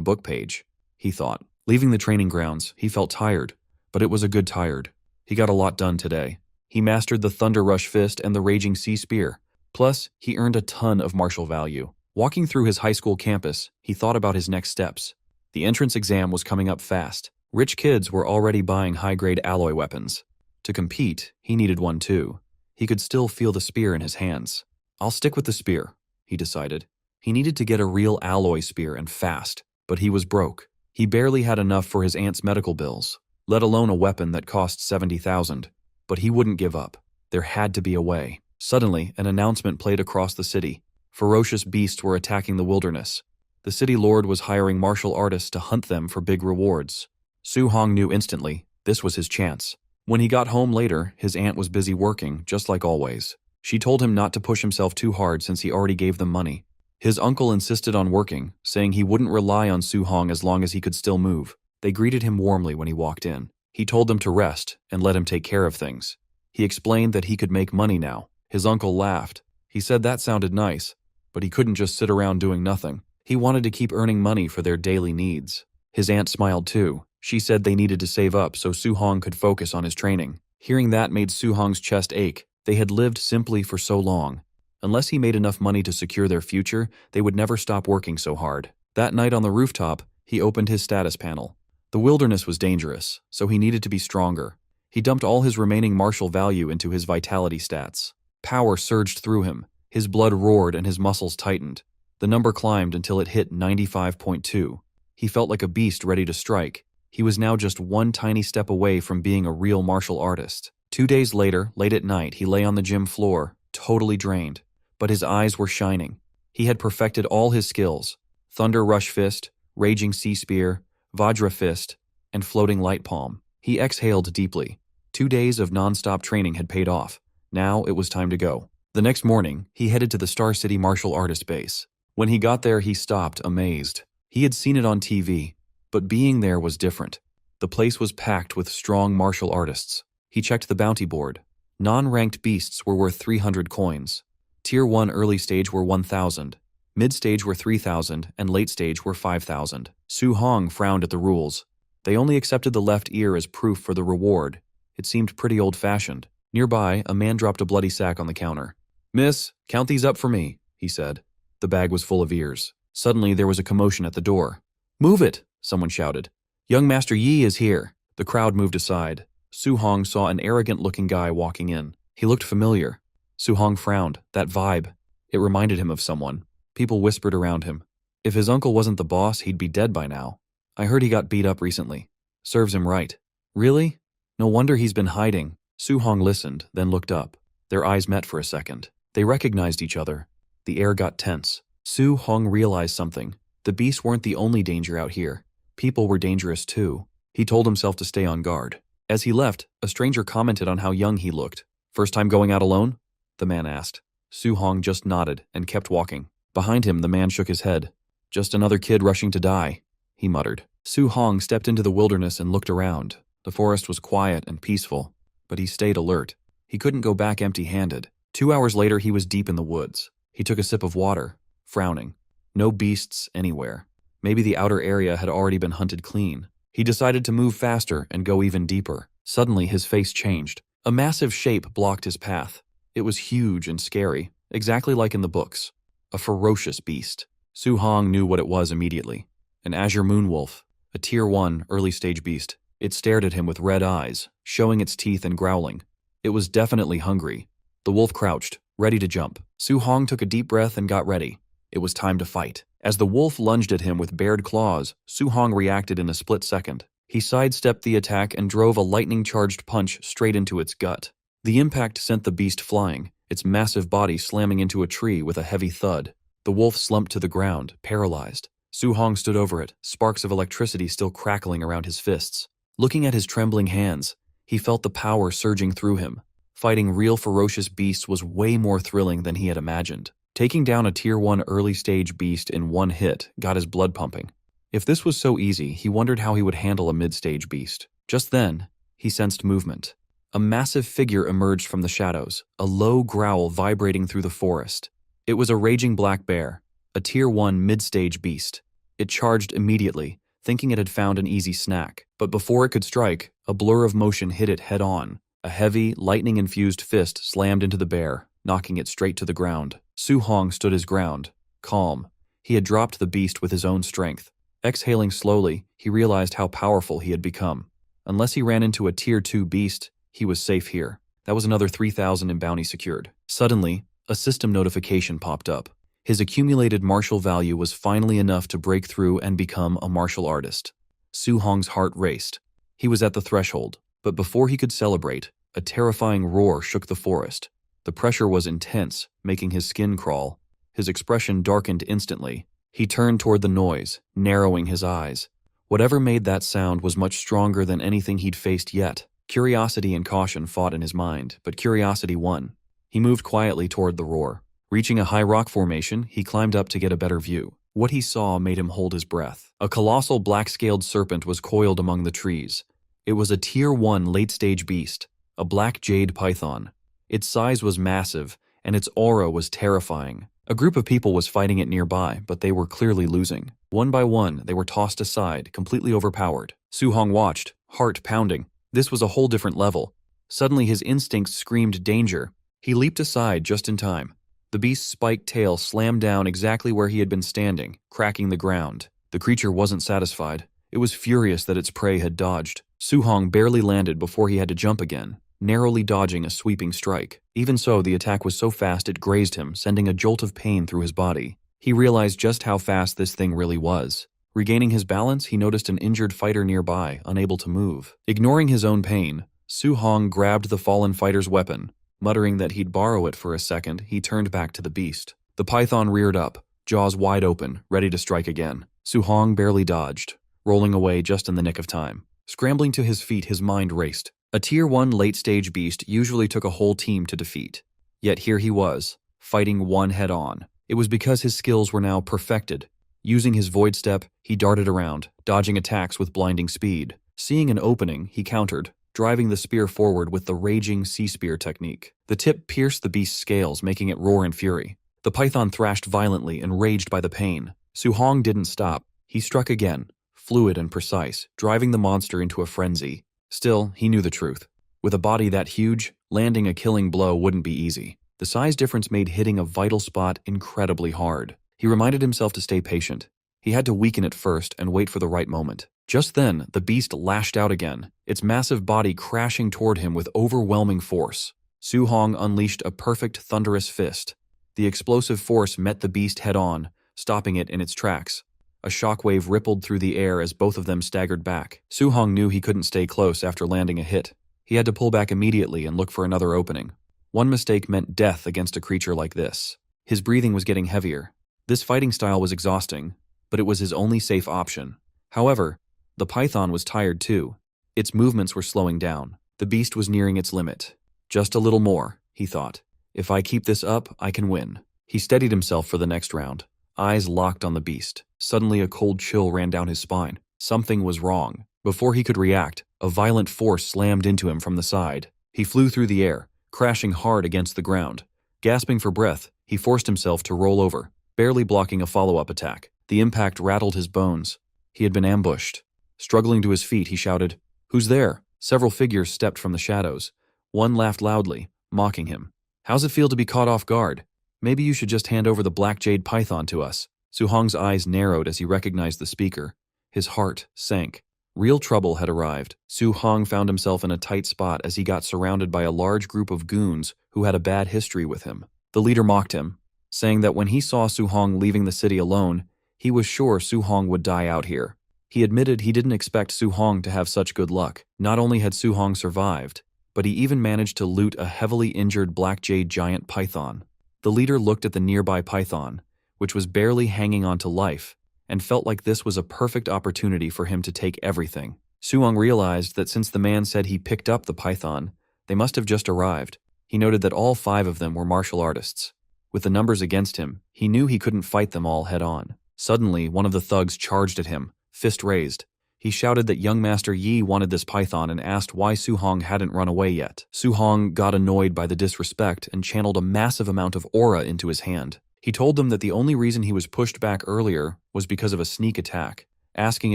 book page, he thought. Leaving the training grounds, he felt tired, but it was a good tired. He got a lot done today. He mastered the Thunder Rush Fist and the Raging Sea Spear. Plus, he earned a ton of martial value. Walking through his high school campus, he thought about his next steps. The entrance exam was coming up fast. Rich kids were already buying high-grade alloy weapons. To compete, he needed one too. He could still feel the spear in his hands. I'll stick with the spear, he decided. He needed to get a real alloy spear and fast, but he was broke. He barely had enough for his aunt's medical bills, let alone a weapon that cost $70,000. But he wouldn't give up. There had to be a way. Suddenly, an announcement played across the city. Ferocious beasts were attacking the wilderness. The city lord was hiring martial artists to hunt them for big rewards. Su Hong knew instantly this was his chance. When he got home later, his aunt was busy working, just like always. She told him not to push himself too hard since he already gave them money. His uncle insisted on working, saying he wouldn't rely on Su Hong as long as he could still move. They greeted him warmly when he walked in. He told them to rest and let him take care of things. He explained that he could make money now. His uncle laughed. He said that sounded nice, but he couldn't just sit around doing nothing. He wanted to keep earning money for their daily needs. His aunt smiled too. She said they needed to save up so Su Hong could focus on his training. Hearing that made Su Hong's chest ache. They had lived simply for so long. Unless he made enough money to secure their future, they would never stop working so hard. That night on the rooftop, he opened his status panel. The wilderness was dangerous, so he needed to be stronger. He dumped all his remaining martial value into his vitality stats. Power surged through him. His blood roared and his muscles tightened. The number climbed until it hit 95.2. He felt like a beast ready to strike. He was now just one tiny step away from being a real martial artist. 2 days later, late at night, he lay on the gym floor, totally drained. But his eyes were shining. He had perfected all his skills: Thunder Rush Fist, Raging Sea Spear, Vajra Fist, and Floating Light Palm. He exhaled deeply. 2 days of non-stop training had paid off. Now it was time to go. The next morning, he headed to the Star City martial artist base. When he got there, he stopped, amazed. He had seen it on TV, but being there was different. The place was packed with strong martial artists. He checked the bounty board. Non-ranked beasts were worth 300 coins. Tier 1 early stage were 1,000. Mid-stage were 3,000, and late stage were 5,000. Su Hong frowned at the rules. They only accepted the left ear as proof for the reward. It seemed pretty old-fashioned. Nearby, a man dropped a bloody sack on the counter. "Miss, count these up for me," he said. The bag was full of ears. Suddenly, there was a commotion at the door. "Move it!" someone shouted. "Young Master Yi is here." The crowd moved aside. Su Hong saw an arrogant-looking guy walking in. He looked familiar. Su Hong frowned. That vibe. It reminded him of someone. People whispered around him. If his uncle wasn't the boss, he'd be dead by now. I heard he got beat up recently. Serves him right. Really? No wonder he's been hiding. Su Hong listened, then looked up. Their eyes met for a second. They recognized each other. The air got tense. Su Hong realized something. The beasts weren't the only danger out here. People were dangerous too. He told himself to stay on guard. As he left, a stranger commented on how young he looked. "First time going out alone?" the man asked. Su Hong just nodded and kept walking. Behind him, the man shook his head. "Just another kid rushing to die," he muttered. Su Hong stepped into the wilderness and looked around. The forest was quiet and peaceful, but he stayed alert. He couldn't go back empty-handed. 2 hours later, he was deep in the woods. He took a sip of water, frowning. No beasts anywhere. Maybe the outer area had already been hunted clean. He decided to move faster and go even deeper. Suddenly, his face changed. A massive shape blocked his path. It was huge and scary, exactly like in the books. A ferocious beast. Su Hong knew what it was immediately. An azure moonwolf, a Tier 1 early-stage beast. It stared at him with red eyes, showing its teeth and growling. It was definitely hungry. The wolf crouched, ready to jump. Su Hong took a deep breath and got ready. It was time to fight. As the wolf lunged at him with bared claws, Su Hong reacted in a split second. He sidestepped the attack and drove a lightning-charged punch straight into its gut. The impact sent the beast flying, its massive body slamming into a tree with a heavy thud. The wolf slumped to the ground, paralyzed. Su Hong stood over it, sparks of electricity still crackling around his fists. Looking at his trembling hands, he felt the power surging through him. Fighting real ferocious beasts was way more thrilling than he had imagined. Taking down a Tier 1 early-stage beast in one hit got his blood pumping. If this was so easy, he wondered how he would handle a mid-stage beast. Just then, he sensed movement. A massive figure emerged from the shadows, a low growl vibrating through the forest. It was a raging black bear, a Tier 1 mid-stage beast. It charged immediately, thinking it had found an easy snack. But before it could strike, a blur of motion hit it head-on. A heavy, lightning-infused fist slammed into the bear, knocking it straight to the ground. Su Hong stood his ground, calm. He had dropped the beast with his own strength. Exhaling slowly, he realized how powerful he had become. Unless he ran into a Tier 2 beast, he was safe here. That was another 3,000 in bounty secured. Suddenly, a system notification popped up. His accumulated martial value was finally enough to break through and become a martial artist. Su Hong's heart raced. He was at the threshold, but before he could celebrate, a terrifying roar shook the forest. The pressure was intense, making his skin crawl. His expression darkened instantly. He turned toward the noise, narrowing his eyes. Whatever made that sound was much stronger than anything he'd faced yet. Curiosity and caution fought in his mind, but curiosity won. He moved quietly toward the roar. Reaching a high rock formation, he climbed up to get a better view. What he saw made him hold his breath. A colossal black-scaled serpent was coiled among the trees. It was a Tier 1 late-stage beast, a black jade python. Its size was massive, and its aura was terrifying. A group of people was fighting it nearby, but they were clearly losing. One by one, they were tossed aside, completely overpowered. Su Hong watched, heart pounding. This was a whole different level. Suddenly his instincts screamed danger. He leaped aside just in time. The beast's spiked tail slammed down exactly where he had been standing, cracking the ground. The creature wasn't satisfied. It was furious that its prey had dodged. Su Hong barely landed before he had to jump again, narrowly dodging a sweeping strike. Even so, the attack was so fast it grazed him, sending a jolt of pain through his body. He realized just how fast this thing really was. Regaining his balance, he noticed an injured fighter nearby, unable to move. Ignoring his own pain, Su Hong grabbed the fallen fighter's weapon. Muttering that he'd borrow it for a second, he turned back to the beast. The python reared up, jaws wide open, ready to strike again. Su Hong barely dodged, rolling away just in the nick of time. Scrambling to his feet, his mind raced. A Tier 1 late-stage beast usually took a whole team to defeat. Yet here he was, fighting one head-on. It was because his skills were now perfected. Using his void step, he darted around, dodging attacks with blinding speed. Seeing an opening, he countered, driving the spear forward with the raging sea spear technique. The tip pierced the beast's scales, making it roar in fury. The python thrashed violently, enraged by the pain. Su Hong didn't stop. He struck again, fluid and precise, driving the monster into a frenzy. Still, he knew the truth. With a body that huge, landing a killing blow wouldn't be easy. The size difference made hitting a vital spot incredibly hard. He reminded himself to stay patient. He had to weaken it first and wait for the right moment. Just then, the beast lashed out again, its massive body crashing toward him with overwhelming force. Su Hong unleashed a perfect thunderous fist. The explosive force met the beast head-on, stopping it in its tracks. A shockwave rippled through the air as both of them staggered back. Su Hong knew he couldn't stay close after landing a hit. He had to pull back immediately and look for another opening. One mistake meant death against a creature like this. His breathing was getting heavier. This fighting style was exhausting, but it was his only safe option. However, the python was tired too. Its movements were slowing down. The beast was nearing its limit. Just a little more, he thought. If I keep this up, I can win. He steadied himself for the next round, eyes locked on the beast. Suddenly a cold chill ran down his spine. Something was wrong. Before he could react, a violent force slammed into him from the side. He flew through the air, crashing hard against the ground. Gasping for breath, he forced himself to roll over, barely blocking a follow-up attack. The impact rattled his bones. He had been ambushed. Struggling to his feet, he shouted, "Who's there?" Several figures stepped from the shadows. One laughed loudly, mocking him. "How's it feel to be caught off guard? Maybe you should just hand over the black jade python to us." Su Hong's eyes narrowed as he recognized the speaker. His heart sank. Real trouble had arrived. Su Hong found himself in a tight spot as he got surrounded by a large group of goons who had a bad history with him. The leader mocked him, saying that when he saw Su Hong leaving the city alone, he was sure Su Hong would die out here. He admitted he didn't expect Su Hong to have such good luck. Not only had Su Hong survived, but he even managed to loot a heavily injured black jade giant python. The leader looked at the nearby python, which was barely hanging on to life, and felt like this was a perfect opportunity for him to take everything. Su Hong realized that since the man said he picked up the python, they must have just arrived. He noted that all 5 of them were martial artists. With the numbers against him, he knew he couldn't fight them all head-on. Suddenly, one of the thugs charged at him, fist raised. He shouted that young Master Yi wanted this python and asked why Su Hong hadn't run away yet. Su Hong got annoyed by the disrespect and channeled a massive amount of aura into his hand. He told them that the only reason he was pushed back earlier was because of a sneak attack, asking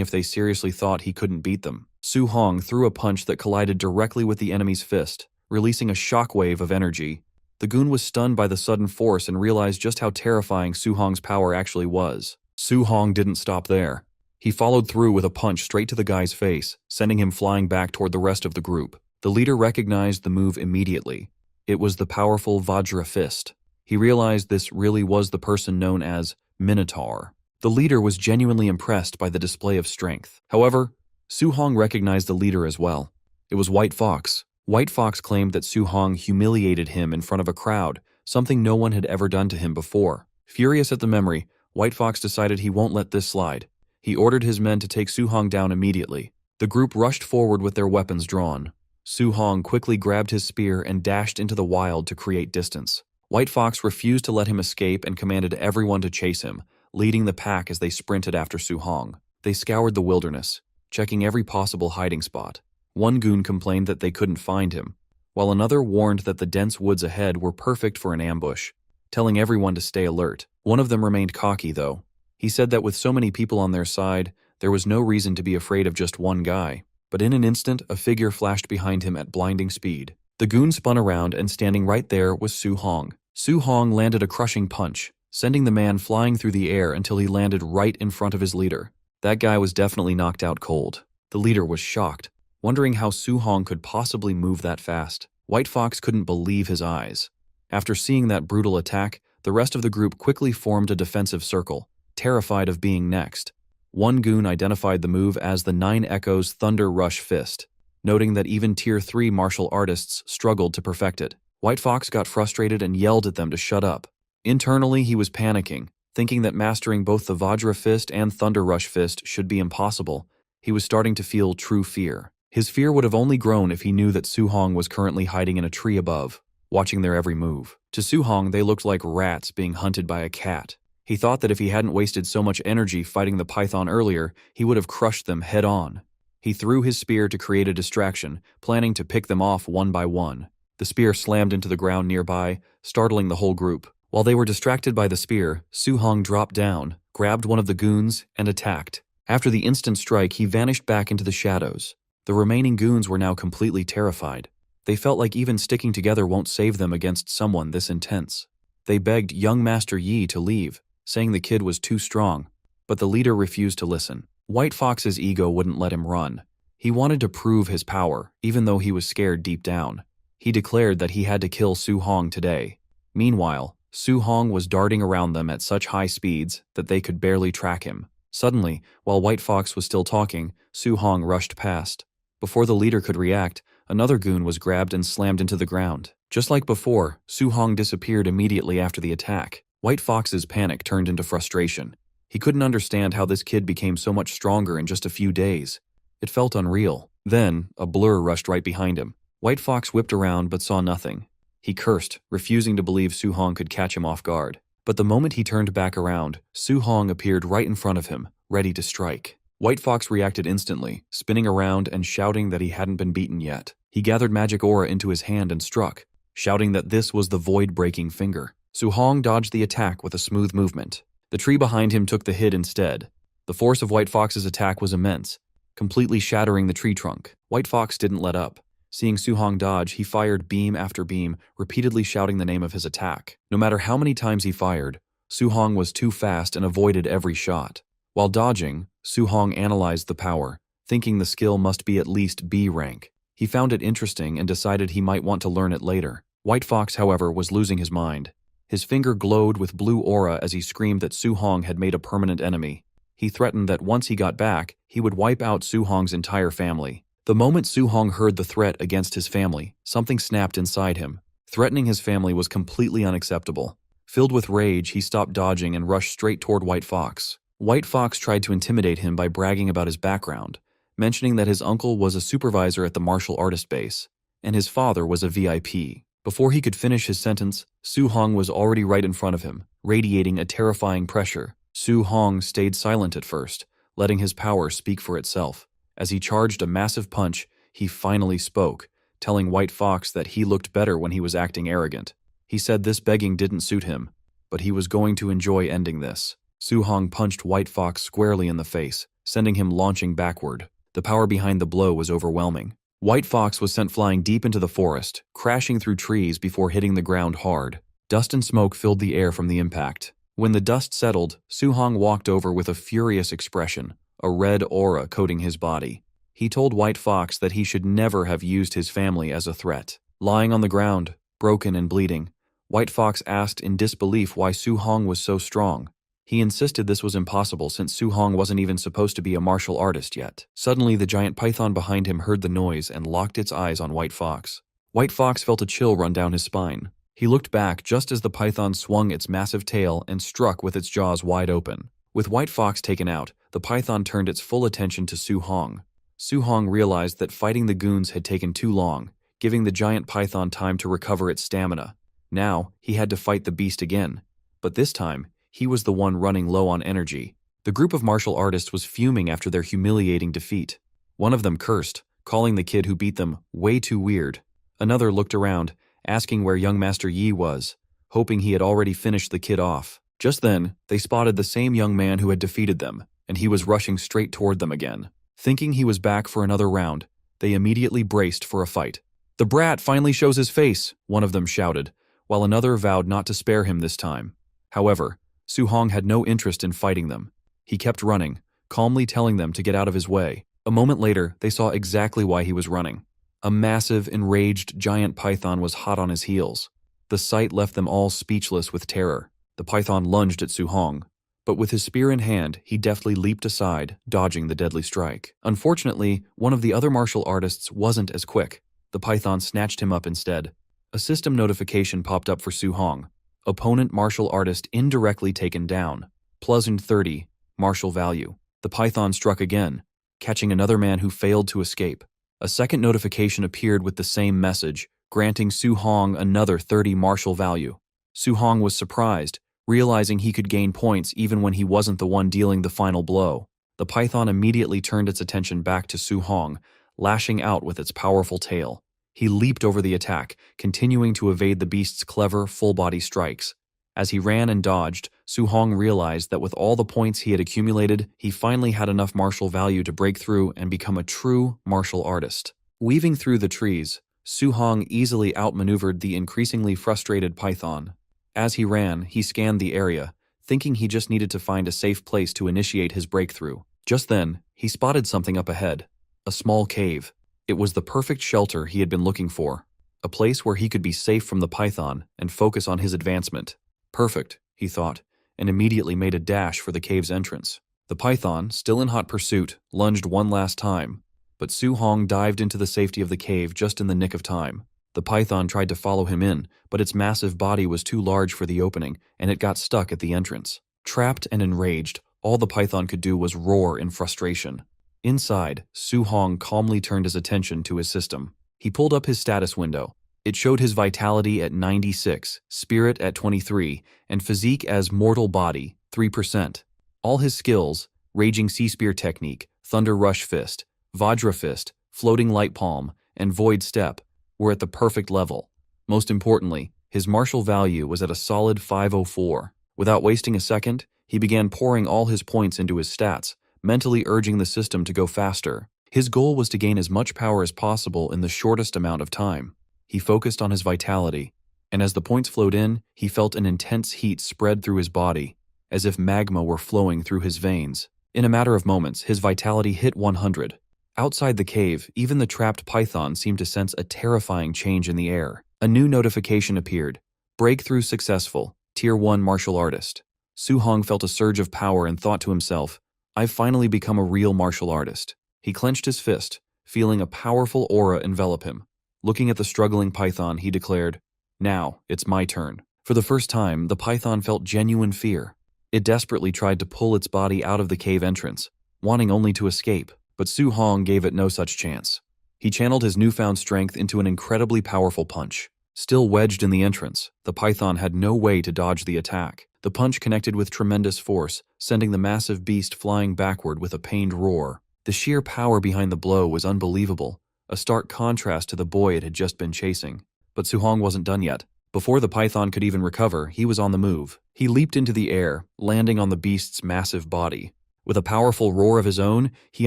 if they seriously thought he couldn't beat them. Su Hong threw a punch that collided directly with the enemy's fist, releasing a shockwave of energy. The goon was stunned by the sudden force and realized just how terrifying Su Hong's power actually was. Su Hong didn't stop there. He followed through with a punch straight to the guy's face, sending him flying back toward the rest of the group. The leader recognized the move immediately. It was the powerful Vajra fist. He realized this really was the person known as Minotaur. The leader was genuinely impressed by the display of strength. However, Su Hong recognized the leader as well. It was White Fox. White Fox claimed that Su Hong humiliated him in front of a crowd, something no one had ever done to him before. Furious at the memory, White Fox decided he won't let this slide. He ordered his men to take Su Hong down immediately. The group rushed forward with their weapons drawn. Su Hong quickly grabbed his spear and dashed into the wild to create distance. White Fox refused to let him escape and commanded everyone to chase him, leading the pack as they sprinted after Su Hong. They scoured the wilderness, checking every possible hiding spot. One goon complained that they couldn't find him, while another warned that the dense woods ahead were perfect for an ambush, telling everyone to stay alert. One of them remained cocky, though. He said that with so many people on their side, there was no reason to be afraid of just one guy. But in an instant, a figure flashed behind him at blinding speed. The goon spun around, and standing right there was Su Hong. Su Hong landed a crushing punch, sending the man flying through the air until he landed right in front of his leader. That guy was definitely knocked out cold. The leader was shocked, wondering how Su Hong could possibly move that fast. White Fox couldn't believe his eyes. After seeing that brutal attack, the rest of the group quickly formed a defensive circle, terrified of being next. One goon identified the move as the Nine Echoes Thunder Rush Fist, noting that even Tier 3 martial artists struggled to perfect it. White Fox got frustrated and yelled at them to shut up. Internally, he was panicking, thinking that mastering both the Vajra Fist and Thunder Rush Fist should be impossible. He was starting to feel true fear. His fear would have only grown if he knew that Su Hong was currently hiding in a tree above, watching their every move. To Su Hong, they looked like rats being hunted by a cat. He thought that if he hadn't wasted so much energy fighting the python earlier, he would have crushed them head-on. He threw his spear to create a distraction, planning to pick them off one by one. The spear slammed into the ground nearby, startling the whole group. While they were distracted by the spear, Su Hong dropped down, grabbed one of the goons, and attacked. After the instant strike, he vanished back into the shadows. The remaining goons were now completely terrified. They felt like even sticking together won't save them against someone this intense. They begged young Master Yi to leave, saying the kid was too strong, but the leader refused to listen. White Fox's ego wouldn't let him run. He wanted to prove his power, even though he was scared deep down. He declared that he had to kill Su Hong today. Meanwhile, Su Hong was darting around them at such high speeds that they could barely track him. Suddenly, while White Fox was still talking, Su Hong rushed past. Before the leader could react, another goon was grabbed and slammed into the ground. Just like before, Su Hong disappeared immediately after the attack. White Fox's panic turned into frustration. He couldn't understand how this kid became so much stronger in just a few days. It felt unreal. Then, a blur rushed right behind him. White Fox whipped around but saw nothing. He cursed, refusing to believe Su Hong could catch him off guard. But the moment he turned back around, Su Hong appeared right in front of him, ready to strike. White Fox reacted instantly, spinning around and shouting that he hadn't been beaten yet. He gathered magic aura into his hand and struck, shouting that this was the void-breaking finger. Su Hong dodged the attack with a smooth movement. The tree behind him took the hit instead. The force of White Fox's attack was immense, completely shattering the tree trunk. White Fox didn't let up. Seeing Su Hong dodge, he fired beam after beam, repeatedly shouting the name of his attack. No matter how many times he fired, Su Hong was too fast and avoided every shot. While dodging, Su Hong analyzed the power, thinking the skill must be at least B rank. He found it interesting and decided he might want to learn it later. White Fox, however, was losing his mind. His finger glowed with blue aura as he screamed that Su Hong had made a permanent enemy. He threatened that once he got back, he would wipe out Su Hong's entire family. The moment Su Hong heard the threat against his family, something snapped inside him. Threatening his family was completely unacceptable. Filled with rage, he stopped dodging and rushed straight toward White Fox. White Fox tried to intimidate him by bragging about his background, mentioning that his uncle was a supervisor at the martial artist base, and his father was a VIP. Before he could finish his sentence, Su Hong was already right in front of him, radiating a terrifying pressure. Su Hong stayed silent at first, letting his power speak for itself. As he charged a massive punch, he finally spoke, telling White Fox that he looked better when he was acting arrogant. He said this begging didn't suit him, but he was going to enjoy ending this. Su Hong punched White Fox squarely in the face, sending him launching backward. The power behind the blow was overwhelming. White Fox was sent flying deep into the forest, crashing through trees before hitting the ground hard. Dust and smoke filled the air from the impact. When the dust settled, Su Hong walked over with a furious expression, a red aura coating his body. He told White Fox that he should never have used his family as a threat. Lying on the ground, broken and bleeding, White Fox asked in disbelief why Su Hong was so strong. He insisted this was impossible since Su Hong wasn't even supposed to be a martial artist yet. Suddenly, the giant python behind him heard the noise and locked its eyes on White Fox. White Fox felt a chill run down his spine. He looked back just as the python swung its massive tail and struck with its jaws wide open. With White Fox taken out, the python turned its full attention to Su Hong. Su Hong realized that fighting the goons had taken too long, giving the giant python time to recover its stamina. Now, he had to fight the beast again. But this time, he was the one running low on energy. The group of martial artists was fuming after their humiliating defeat. One of them cursed, calling the kid who beat them way too weird. Another looked around, asking where young Master Yi was, hoping he had already finished the kid off. Just then, they spotted the same young man who had defeated them, and he was rushing straight toward them again. Thinking he was back for another round, they immediately braced for a fight. "The brat finally shows his face," one of them shouted, while another vowed not to spare him this time. However, Su Hong had no interest in fighting them. He kept running, calmly telling them to get out of his way. A moment later, they saw exactly why he was running. A massive, enraged giant python was hot on his heels. The sight left them all speechless with terror. The python lunged at Su Hong, but with his spear in hand, he deftly leaped aside, dodging the deadly strike. Unfortunately, one of the other martial artists wasn't as quick. The python snatched him up instead. A system notification popped up for Su Hong. Opponent martial artist indirectly taken down. +30, martial value. The python struck again, catching another man who failed to escape. A second notification appeared with the same message, granting Su Hong another 30 martial value. Su Hong was surprised, realizing he could gain points even when he wasn't the one dealing the final blow. The python immediately turned its attention back to Su Hong, lashing out with its powerful tail. He leaped over the attack, continuing to evade the beast's clever, full-body strikes. As he ran and dodged, Su Hong realized that with all the points he had accumulated, he finally had enough martial value to break through and become a true martial artist. Weaving through the trees, Su Hong easily outmaneuvered the increasingly frustrated python. As he ran, he scanned the area, thinking he just needed to find a safe place to initiate his breakthrough. Just then, he spotted something up ahead, a small cave. It was the perfect shelter he had been looking for, a place where he could be safe from the python and focus on his advancement. Perfect, he thought, and immediately made a dash for the cave's entrance. The python, still in hot pursuit, lunged one last time, but Su Hong dived into the safety of the cave just in the nick of time. The python tried to follow him in, but its massive body was too large for the opening, and it got stuck at the entrance. Trapped and enraged, all the python could do was roar in frustration. Inside, Su Hong calmly turned his attention to his system. He pulled up his status window. It showed his vitality at 96, spirit at 23, and physique as mortal body, 3%. All his skills, Raging Sea Spear Technique, Thunder Rush Fist, Vajra Fist, Floating Light Palm, and Void Step, were at the perfect level. Most importantly, his martial value was at a solid 504. Without wasting a second, he began pouring all his points into his stats, mentally urging the system to go faster. His goal was to gain as much power as possible in the shortest amount of time. He focused on his vitality, and as the points flowed in, he felt an intense heat spread through his body, as if magma were flowing through his veins. In a matter of moments, his vitality hit 100. Outside the cave, even the trapped python seemed to sense a terrifying change in the air. A new notification appeared. Breakthrough successful. Tier 1 martial artist. Su Hong felt a surge of power and thought to himself, "I've finally become a real martial artist." He clenched his fist, feeling a powerful aura envelop him. Looking at the struggling python, he declared, "Now, it's my turn." For the first time, the python felt genuine fear. It desperately tried to pull its body out of the cave entrance, wanting only to escape, but Su Hong gave it no such chance. He channeled his newfound strength into an incredibly powerful punch. Still wedged in the entrance, the python had no way to dodge the attack. The punch connected with tremendous force, sending the massive beast flying backward with a pained roar. The sheer power behind the blow was unbelievable, a stark contrast to the boy it had just been chasing. But Su-hong wasn't done yet. Before the python could even recover, he was on the move. He leaped into the air, landing on the beast's massive body. With a powerful roar of his own, he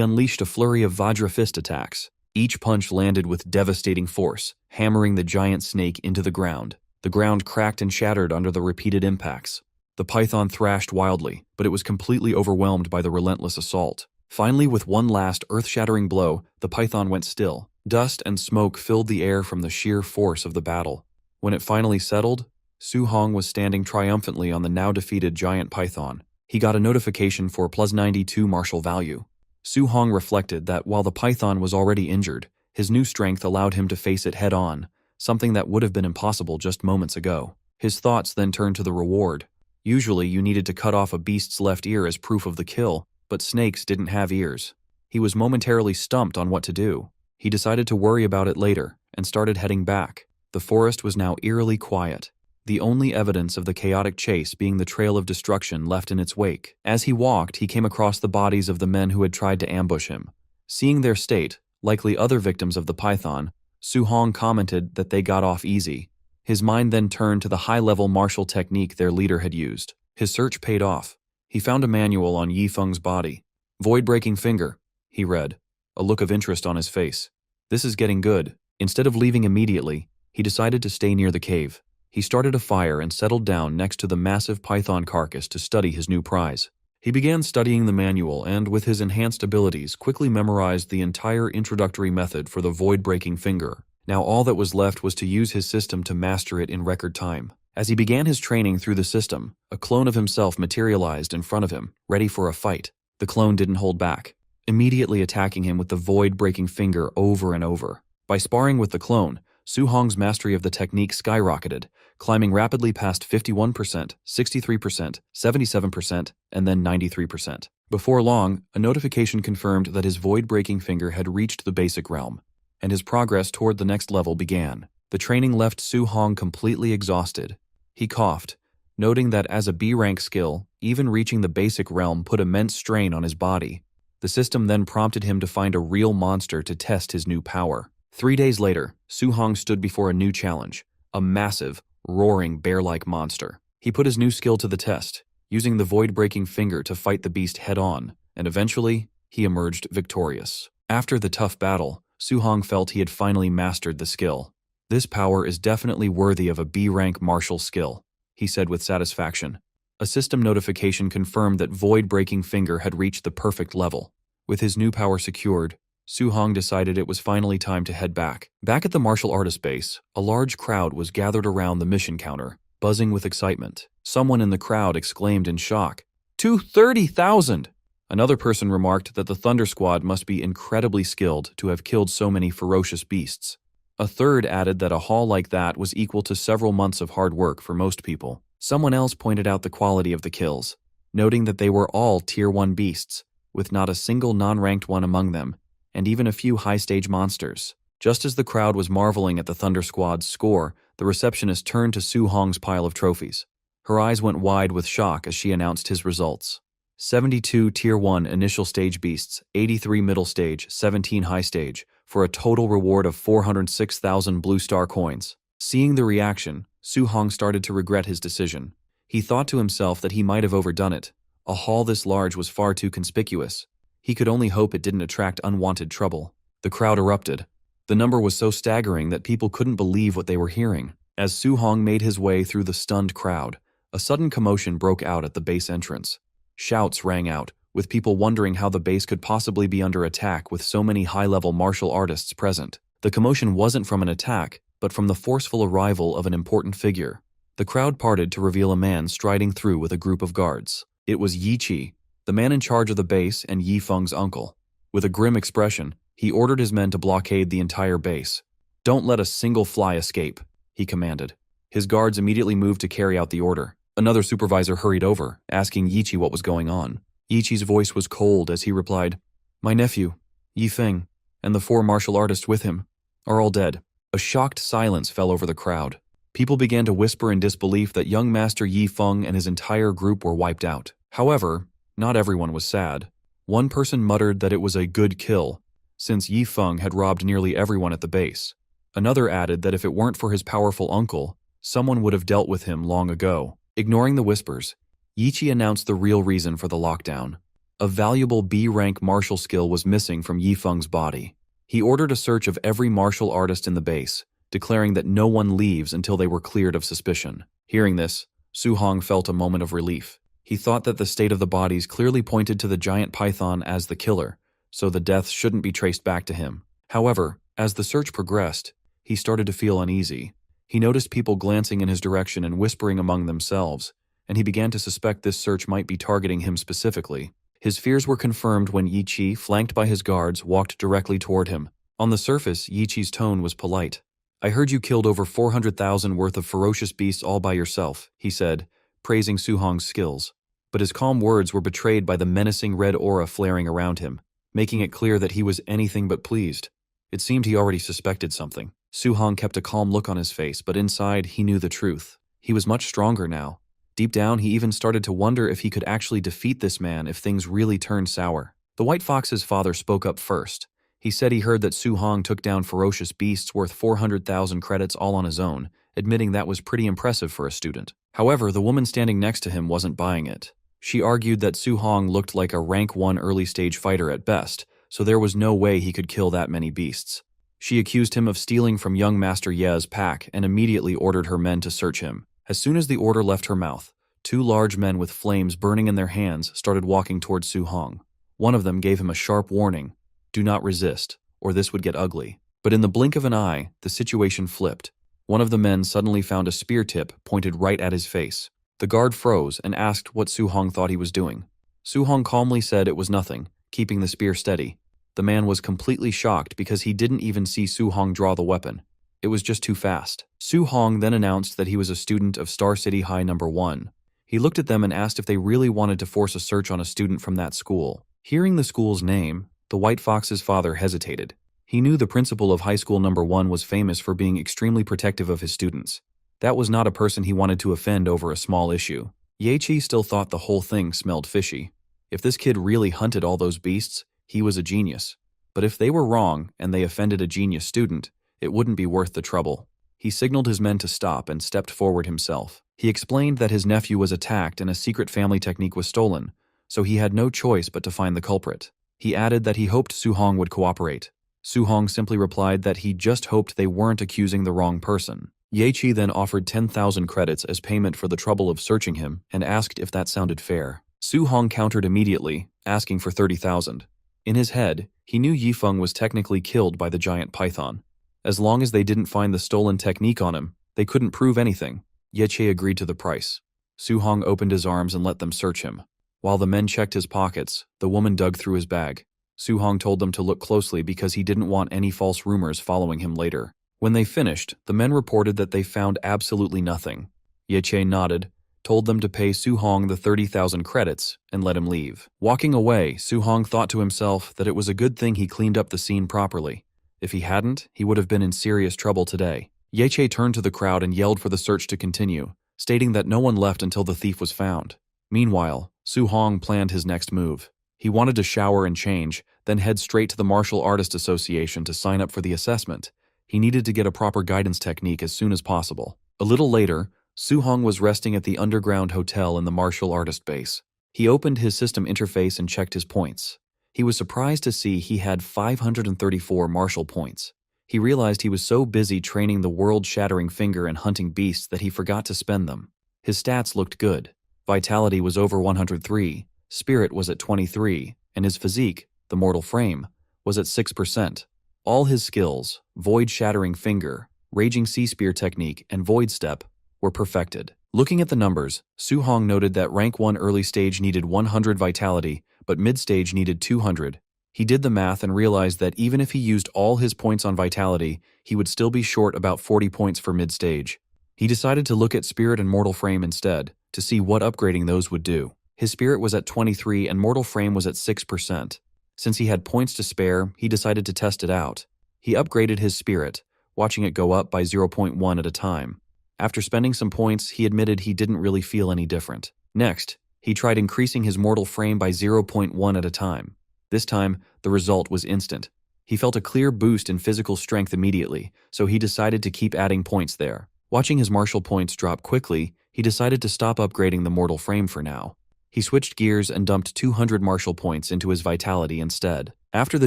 unleashed a flurry of Vajra fist attacks. Each punch landed with devastating force, hammering the giant snake into the ground. The ground cracked and shattered under the repeated impacts. The python thrashed wildly, but it was completely overwhelmed by the relentless assault. Finally, with one last earth-shattering blow, the python went still. Dust and smoke filled the air from the sheer force of the battle. When it finally settled, Su-hong was standing triumphantly on the now-defeated giant python. He got a notification for +92 martial value. Su-hong reflected that while the python was already injured, his new strength allowed him to face it head-on, something that would have been impossible just moments ago. His thoughts then turned to the reward. Usually, you needed to cut off a beast's left ear as proof of the kill, but snakes didn't have ears. He was momentarily stumped on what to do. He decided to worry about it later, and started heading back. The forest was now eerily quiet, the only evidence of the chaotic chase being the trail of destruction left in its wake. As he walked, he came across the bodies of the men who had tried to ambush him. Seeing their state, likely other victims of the python, Su-hong commented that they got off easy. His mind then turned to the high-level martial technique their leader had used. His search paid off. He found a manual on Yi Feng's body. "Void-breaking finger," he read, a look of interest on his face. "This is getting good." Instead of leaving immediately, he decided to stay near the cave. He started a fire and settled down next to the massive python carcass to study his new prize. He began studying the manual and, with his enhanced abilities, quickly memorized the entire introductory method for the void-breaking finger. Now all that was left was to use his system to master it in record time. As he began his training through the system, a clone of himself materialized in front of him, ready for a fight. The clone didn't hold back, immediately attacking him with the void-breaking finger over and over. By sparring with the clone, Su-hong's mastery of the technique skyrocketed, climbing rapidly past 51%, 63%, 77%, and then 93%. Before long, a notification confirmed that his void-breaking finger had reached the basic realm, and his progress toward the next level began. The training left Su-hong completely exhausted. He coughed, noting that as a B-rank skill, even reaching the basic realm put immense strain on his body. The system then prompted him to find a real monster to test his new power. 3 days later, Su-hong stood before a new challenge, a massive, roaring bear-like monster. He put his new skill to the test, using the void-breaking finger to fight the beast head-on, and eventually, he emerged victorious. After the tough battle, Su-hong felt he had finally mastered the skill. "This power is definitely worthy of a B-rank martial skill," he said with satisfaction. A system notification confirmed that void-breaking finger had reached the perfect level. With his new power secured, Su-hong decided it was finally time to head back. Back at the martial artist base, a large crowd was gathered around the mission counter, buzzing with excitement. Someone in the crowd exclaimed in shock, "230,000!" Another person remarked that the Thunder Squad must be incredibly skilled to have killed so many ferocious beasts. A third added that a haul like that was equal to several months of hard work for most people. Someone else pointed out the quality of the kills, noting that they were all Tier 1 beasts, with not a single non-ranked one among them, and even a few high-stage monsters. Just as the crowd was marveling at the Thunder Squad's score, the receptionist turned to Su-hong's pile of trophies. Her eyes went wide with shock as she announced his results. 72 Tier 1 initial stage beasts, 83 middle stage, 17 high stage, for a total reward of 406,000 Blue Star coins. Seeing the reaction, Su-hong started to regret his decision. He thought to himself that he might have overdone it. A haul this large was far too conspicuous. He could only hope it didn't attract unwanted trouble. The crowd erupted. The number was so staggering that people couldn't believe what they were hearing. As Su-hong made his way through the stunned crowd, a sudden commotion broke out at the base entrance. Shouts rang out, with people wondering how the base could possibly be under attack with so many high-level martial artists present. The commotion wasn't from an attack, but from the forceful arrival of an important figure. The crowd parted to reveal a man striding through with a group of guards. It was Yi Chi, the man in charge of the base and Yi Feng's uncle. With a grim expression, he ordered his men to blockade the entire base. "Don't let a single fly escape," he commanded. His guards immediately moved to carry out the order. Another supervisor hurried over, asking Yi Chi what was going on. Yi Chi's voice was cold as he replied, "My nephew, Yi Feng, and the 4 martial artists with him are all dead." A shocked silence fell over the crowd. People began to whisper in disbelief that young Master Yi Feng and his entire group were wiped out. However, not everyone was sad. One person muttered that it was a good kill, since Yi Feng had robbed nearly everyone at the base. Another added that if it weren't for his powerful uncle, someone would have dealt with him long ago. Ignoring the whispers, Yiqi announced the real reason for the lockdown. A valuable B-rank martial skill was missing from Yi Feng's body. He ordered a search of every martial artist in the base, declaring that no one leaves until they were cleared of suspicion. Hearing this, Su Hong felt a moment of relief. He thought that the state of the bodies clearly pointed to the giant python as the killer, so the deaths shouldn't be traced back to him. However, as the search progressed, he started to feel uneasy. He noticed people glancing in his direction and whispering among themselves, and he began to suspect this search might be targeting him specifically. His fears were confirmed when Yi Qi, flanked by his guards, walked directly toward him. On the surface, Yi Qi's tone was polite. "I heard you killed over 400,000 worth of ferocious beasts all by yourself," he said, praising Su Hong's skills. But his calm words were betrayed by the menacing red aura flaring around him, making it clear that he was anything but pleased. It seemed he already suspected something. Su Hong kept a calm look on his face, but inside he knew the truth. He was much stronger now. Deep down, he even started to wonder if he could actually defeat this man if things really turned sour. The White Fox's father spoke up first. He said he heard that Su Hong took down ferocious beasts worth 400,000 credits all on his own, admitting that was pretty impressive for a student. However, the woman standing next to him wasn't buying it. She argued that Su Hong looked like a rank 1 early-stage fighter at best, so there was no way he could kill that many beasts. She accused him of stealing from young Master Ye's pack and immediately ordered her men to search him. As soon as the order left her mouth, 2 large men with flames burning in their hands started walking towards Su Hong. One of them gave him a sharp warning: "Do not resist, or this would get ugly." But in the blink of an eye, the situation flipped. One of the men suddenly found a spear tip pointed right at his face. The guard froze and asked what Su Hong thought he was doing. Su Hong calmly said it was nothing, keeping the spear steady. The man was completely shocked because he didn't even see Su Hong draw the weapon. It was just too fast. Su Hong then announced that he was a student of Star City High No. 1. He looked at them and asked if they really wanted to force a search on a student from that school. Hearing the school's name, the White Fox's father hesitated. He knew the principal of High School No. 1 was famous for being extremely protective of his students. That was not a person he wanted to offend over a small issue. Ye Qi still thought the whole thing smelled fishy. If this kid really hunted all those beasts, he was a genius. But if they were wrong and they offended a genius student, it wouldn't be worth the trouble. He signaled his men to stop and stepped forward himself. He explained that his nephew was attacked and a secret family technique was stolen, so he had no choice but to find the culprit. He added that he hoped Su Hong would cooperate. Su Hong simply replied that he just hoped they weren't accusing the wrong person. Ye Qi then offered 10,000 credits as payment for the trouble of searching him and asked if that sounded fair. Su Hong countered immediately, asking for 30,000. In his head, he knew Yi Feng was technically killed by the giant python. As long as they didn't find the stolen technique on him, they couldn't prove anything. Ye Qi agreed to the price. Su Hong opened his arms and let them search him. While the men checked his pockets, the woman dug through his bag. Su Hong told them to look closely because he didn't want any false rumors following him later. When they finished, the men reported that they found absolutely nothing. Ye Qi nodded, told them to pay Su Hong the 30,000 credits, and let him leave. Walking away, Su Hong thought to himself that it was a good thing he cleaned up the scene properly. If he hadn't, he would have been in serious trouble today. Ye Qi turned to the crowd and yelled for the search to continue, stating that no one left until the thief was found. Meanwhile, Su Hong planned his next move. He wanted to shower and change, then head straight to the Martial Artist Association to sign up for the assessment. He needed to get a proper guidance technique as soon as possible. A little later, Su Hong was resting at the underground hotel in the martial artist base. He opened his system interface and checked his points. He was surprised to see he had 534 martial points. He realized he was so busy training the world-shattering finger and hunting beasts that he forgot to spend them. His stats looked good. Vitality was over 103, Spirit was at 23, and his physique, the mortal frame, was at 6%. All his skills, Void-Shattering Finger, Raging Sea Spear Technique, and Void Step, were perfected. Looking at the numbers, Su Hong noted that Rank 1 early stage needed 100 Vitality, but mid-stage needed 200. He did the math and realized that even if he used all his points on Vitality, he would still be short about 40 points for mid-stage. He decided to look at Spirit and Mortal Frame instead, to see what upgrading those would do. His Spirit was at 23 and Mortal Frame was at 6%. Since he had points to spare, he decided to test it out. He upgraded his Spirit, watching it go up by zero point 0.1 at a time. After spending some points, he admitted he didn't really feel any different. Next, he tried increasing his mortal frame by zero point 0.1 at a time. This time, the result was instant. He felt a clear boost in physical strength immediately, so he decided to keep adding points there. Watching his martial points drop quickly, he decided to stop upgrading the mortal frame for now. He switched gears and dumped 200 martial points into his vitality instead. After the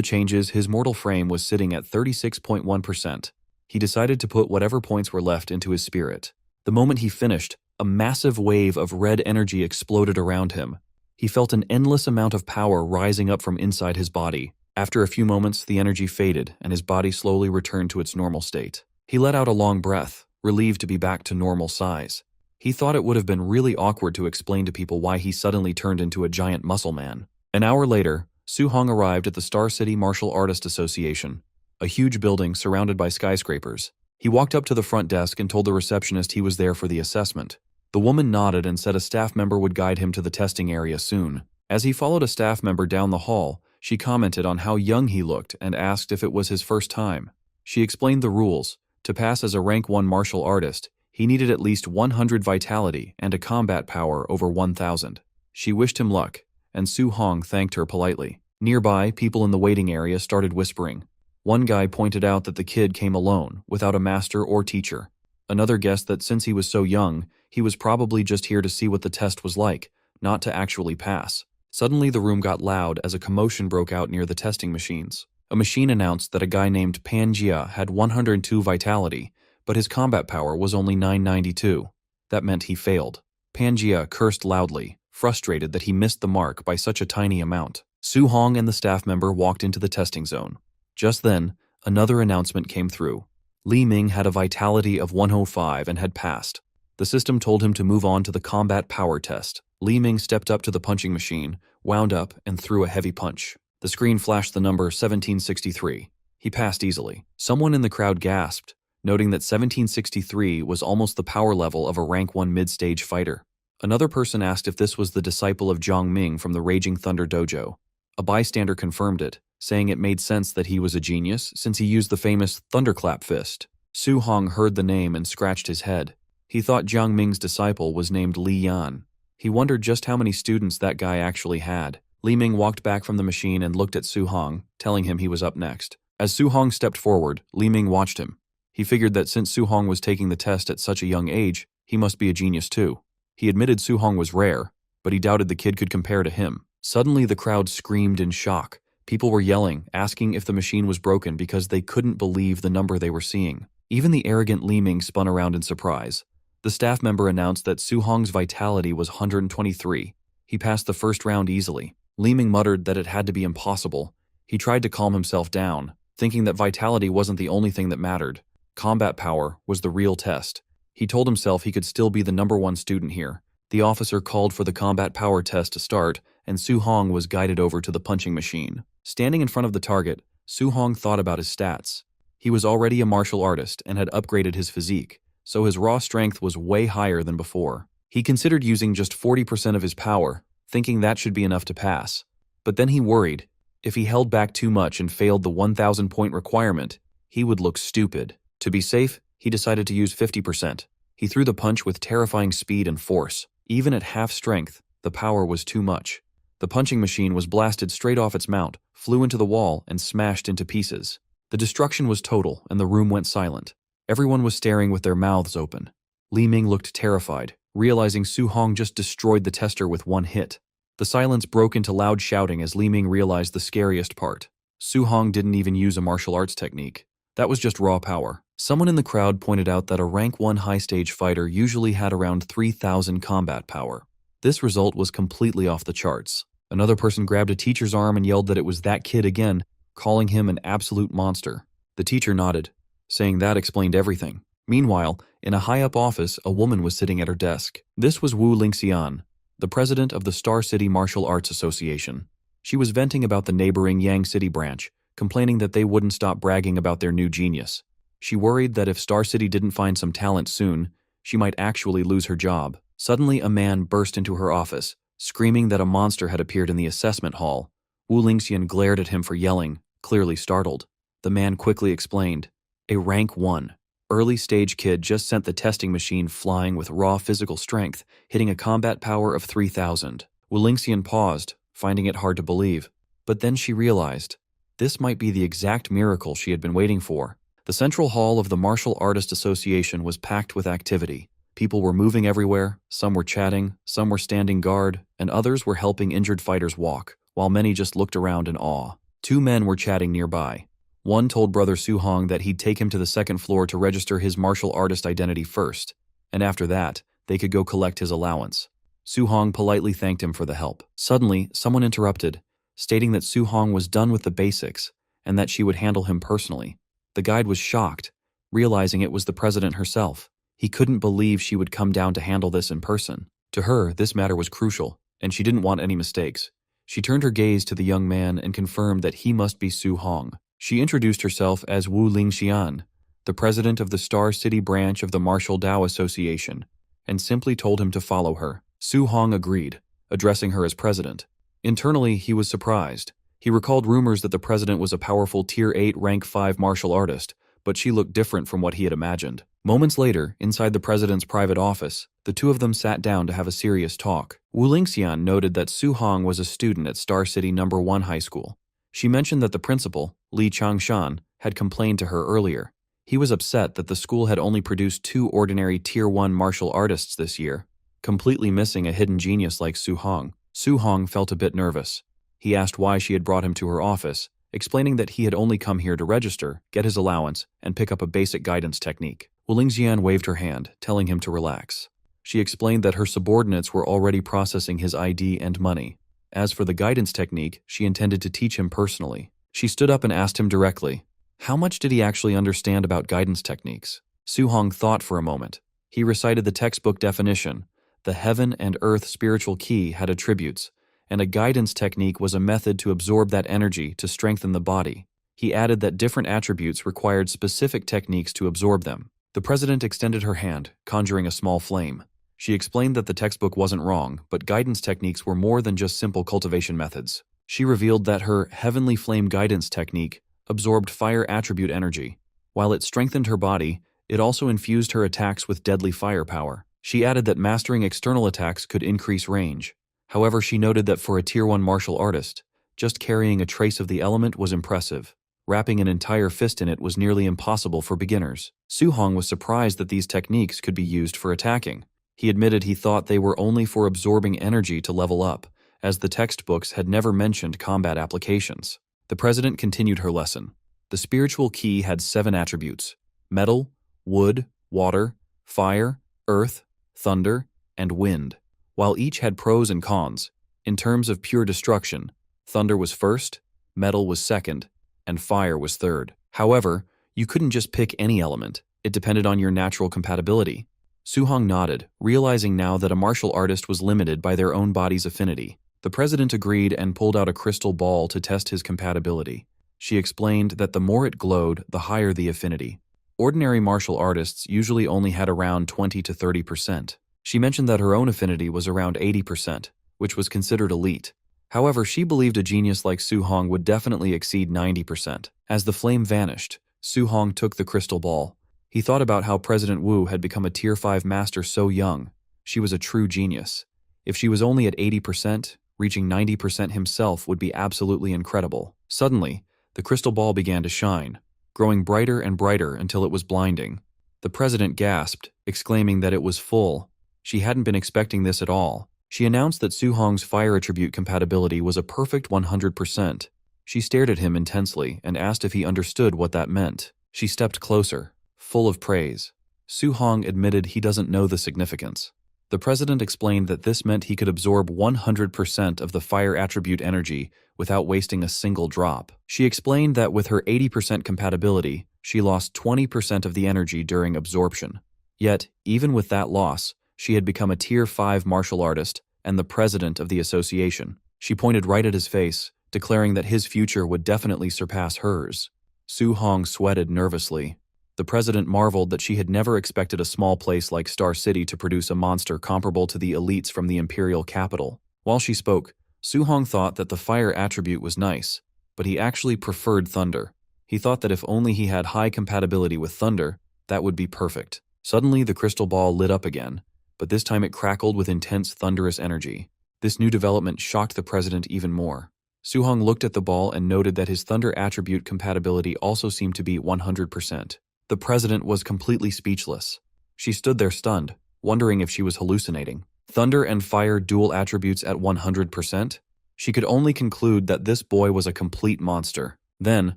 changes, his mortal frame was sitting at 36.1%. He decided to put whatever points were left into his spirit. The moment he finished, a massive wave of red energy exploded around him. He felt an endless amount of power rising up from inside his body. After a few moments, the energy faded and his body slowly returned to its normal state. He let out a long breath, relieved to be back to normal size. He thought it would have been really awkward to explain to people why he suddenly turned into a giant muscle man. An hour later, Su Hong arrived at the Star City Martial Artist Association, a huge building surrounded by skyscrapers. He walked up to the front desk and told the receptionist he was there for the assessment. The woman nodded and said a staff member would guide him to the testing area soon. As he followed a staff member down the hall, she commented on how young he looked and asked if it was his first time. She explained the rules. To pass as a rank 1 martial artist, he needed at least 100 vitality and a combat power over 1,000. She wished him luck, and Su Hong thanked her politely. Nearby, people in the waiting area started whispering. One guy pointed out that the kid came alone, without a master or teacher. Another guessed that since he was so young, he was probably just here to see what the test was like, not to actually pass. Suddenly the room got loud as a commotion broke out near the testing machines. A machine announced that a guy named Panjia had 102 vitality, but his combat power was only 992. That meant he failed. Panjia cursed loudly, frustrated that he missed the mark by such a tiny amount. Su Hong and the staff member walked into the testing zone. Just then, another announcement came through. Li Ming had a vitality of 105 and had passed. The system told him to move on to the combat power test. Li Ming stepped up to the punching machine, wound up, and threw a heavy punch. The screen flashed the number 1763. He passed easily. Someone in the crowd gasped, noting that 1763 was almost the power level of a rank 1 mid-stage fighter. Another person asked if this was the disciple of Zhang Ming from the Raging Thunder Dojo. A bystander confirmed it, saying it made sense that he was a genius since he used the famous thunderclap fist. Su Hong heard the name and scratched his head. He thought Zhang Ming's disciple was named Li Yan. He wondered just how many students that guy actually had. Li Ming walked back from the machine and looked at Su Hong, telling him he was up next. As Su Hong stepped forward, Li Ming watched him. He figured that since Su Hong was taking the test at such a young age, he must be a genius too. He admitted Su Hong was rare, but he doubted the kid could compare to him. Suddenly the crowd screamed in shock. People were yelling, asking if the machine was broken because they couldn't believe the number they were seeing. Even the arrogant Li Ming spun around in surprise. The staff member announced that Su Hong's vitality was 123. He passed the first round easily. Li Ming muttered that it had to be impossible. He tried to calm himself down, thinking that vitality wasn't the only thing that mattered. Combat power was the real test. He told himself he could still be the #1 student here. The officer called for the combat power test to start, and Su Hong was guided over to the punching machine. Standing in front of the target, Su Hong thought about his stats. He was already a martial artist and had upgraded his physique, so his raw strength was way higher than before. He considered using just 40% of his power, thinking that should be enough to pass. But then he worried. If he held back too much and failed the 1,000-point requirement, he would look stupid. To be safe, he decided to use 50%. He threw the punch with terrifying speed and force. Even at half strength, the power was too much. The punching machine was blasted straight off its mount, flew into the wall, and smashed into pieces. The destruction was total, and the room went silent. Everyone was staring with their mouths open. Li Ming looked terrified, realizing Su Hong just destroyed the tester with one hit. The silence broke into loud shouting as Li Ming realized the scariest part. Su Hong didn't even use a martial arts technique. That was just raw power. Someone in the crowd pointed out that a rank 1 high-stage fighter usually had around 3,000 combat power. This result was completely off the charts. Another person grabbed a teacher's arm and yelled that it was that kid again, calling him an absolute monster. The teacher nodded, saying that explained everything. Meanwhile, in a high-up office, a woman was sitting at her desk. This was Wu Lingxian, the president of the Star City Martial Arts Association. She was venting about the neighboring Yang City branch, complaining that they wouldn't stop bragging about their new genius. She worried that if Star City didn't find some talent soon, she might actually lose her job. Suddenly, a man burst into her office, screaming that a monster had appeared in the assessment hall. Wu Lingxian glared at him for yelling, clearly startled. The man quickly explained, A rank 1. Early stage kid just sent the testing machine flying with raw physical strength, hitting a combat power of 3,000. Wu Lingxian paused, finding it hard to believe. But then she realized, this might be the exact miracle she had been waiting for. The central hall of the Martial Artist Association was packed with activity. People were moving everywhere, some were chatting, some were standing guard, and others were helping injured fighters walk, while many just looked around in awe. 2 men were chatting nearby. One told Brother Su Hong that he'd take him to the second floor to register his martial artist identity first, and after that, they could go collect his allowance. Su Hong politely thanked him for the help. Suddenly, someone interrupted, stating that Su Hong was done with the basics, and that she would handle him personally. The guide was shocked, realizing it was the president herself. He couldn't believe she would come down to handle this in person. To her, this matter was crucial, and she didn't want any mistakes. She turned her gaze to the young man and confirmed that he must be Su Hong. She introduced herself as Wu Lingxian, the president of the Star City branch of the Martial Dao Association, and simply told him to follow her. Su Hong agreed, addressing her as president. Internally, he was surprised. He recalled rumors that the president was a powerful Tier 8 Rank 5 martial artist, but she looked different from what he had imagined. Moments later, inside the president's private office, the two of them sat down to have a serious talk. Wu Lingxian noted that Su Hong was a student at Star City No. 1 High School. She mentioned that the principal, Li Changshan, had complained to her earlier. He was upset that the school had only produced 2 ordinary Tier 1 martial artists this year, completely missing a hidden genius like Su Hong. Su Hong felt a bit nervous. He asked why she had brought him to her office, explaining that he had only come here to register, get his allowance, and pick up a basic guidance technique. Wu Lingxian waved her hand, telling him to relax. She explained that her subordinates were already processing his ID and money. As for the guidance technique, she intended to teach him personally. She stood up and asked him directly, how much did he actually understand about guidance techniques? Su Hong thought for a moment. He recited the textbook definition. The heaven and earth spiritual key had attributes, and a guidance technique was a method to absorb that energy to strengthen the body. He added that different attributes required specific techniques to absorb them. The president extended her hand, conjuring a small flame. She explained that the textbook wasn't wrong, but guidance techniques were more than just simple cultivation methods. She revealed that her heavenly flame guidance technique absorbed fire attribute energy. While it strengthened her body, it also infused her attacks with deadly firepower. She added that mastering external attacks could increase range. However, she noted that for a Tier 1 martial artist, just carrying a trace of the element was impressive. Wrapping an entire fist in it was nearly impossible for beginners. Su Hong was surprised that these techniques could be used for attacking. He admitted he thought they were only for absorbing energy to level up, as the textbooks had never mentioned combat applications. The president continued her lesson. The spiritual key had 7 attributes: metal, wood, water, fire, earth, thunder, and wind. While each had pros and cons, in terms of pure destruction, thunder was first, metal was second, and fire was third. However, you couldn't just pick any element. It depended on your natural compatibility. Su Hong nodded, realizing now that a martial artist was limited by their own body's affinity. The president agreed and pulled out a crystal ball to test his compatibility. She explained that the more it glowed, the higher the affinity. Ordinary martial artists usually only had around 20 to 30%. She mentioned that her own affinity was around 80%, which was considered elite. However, she believed a genius like Su Hong would definitely exceed 90%. As the flame vanished, Su Hong took the crystal ball. He thought about how President Wu had become a Tier 5 master so young. She was a true genius. If she was only at 80%, reaching 90% himself would be absolutely incredible. Suddenly, the crystal ball began to shine, growing brighter and brighter until it was blinding. The president gasped, exclaiming that it was full. She hadn't been expecting this at all. She announced that Su Hong's fire attribute compatibility was a perfect 100%. She stared at him intensely and asked if he understood what that meant. She stepped closer, full of praise. Su Hong admitted he doesn't know the significance. The president explained that this meant he could absorb 100% of the fire attribute energy without wasting a single drop. She explained that with her 80% compatibility, she lost 20% of the energy during absorption. Yet, even with that loss, she had become a Tier 5 martial artist and the president of the association. She pointed right at his face, declaring that his future would definitely surpass hers. Su Hong sweated nervously. The president marveled that she had never expected a small place like Star City to produce a monster comparable to the elites from the imperial capital. While she spoke, Su Hong thought that the fire attribute was nice, but he actually preferred thunder. He thought that if only he had high compatibility with thunder, that would be perfect. Suddenly, the crystal ball lit up again, but this time it crackled with intense thunderous energy. This new development shocked the president even more. Su-hong looked at the ball and noted that his thunder attribute compatibility also seemed to be 100%. The president was completely speechless. She stood there stunned, wondering if she was hallucinating. Thunder and fire dual attributes at 100%? She could only conclude that this boy was a complete monster. Then,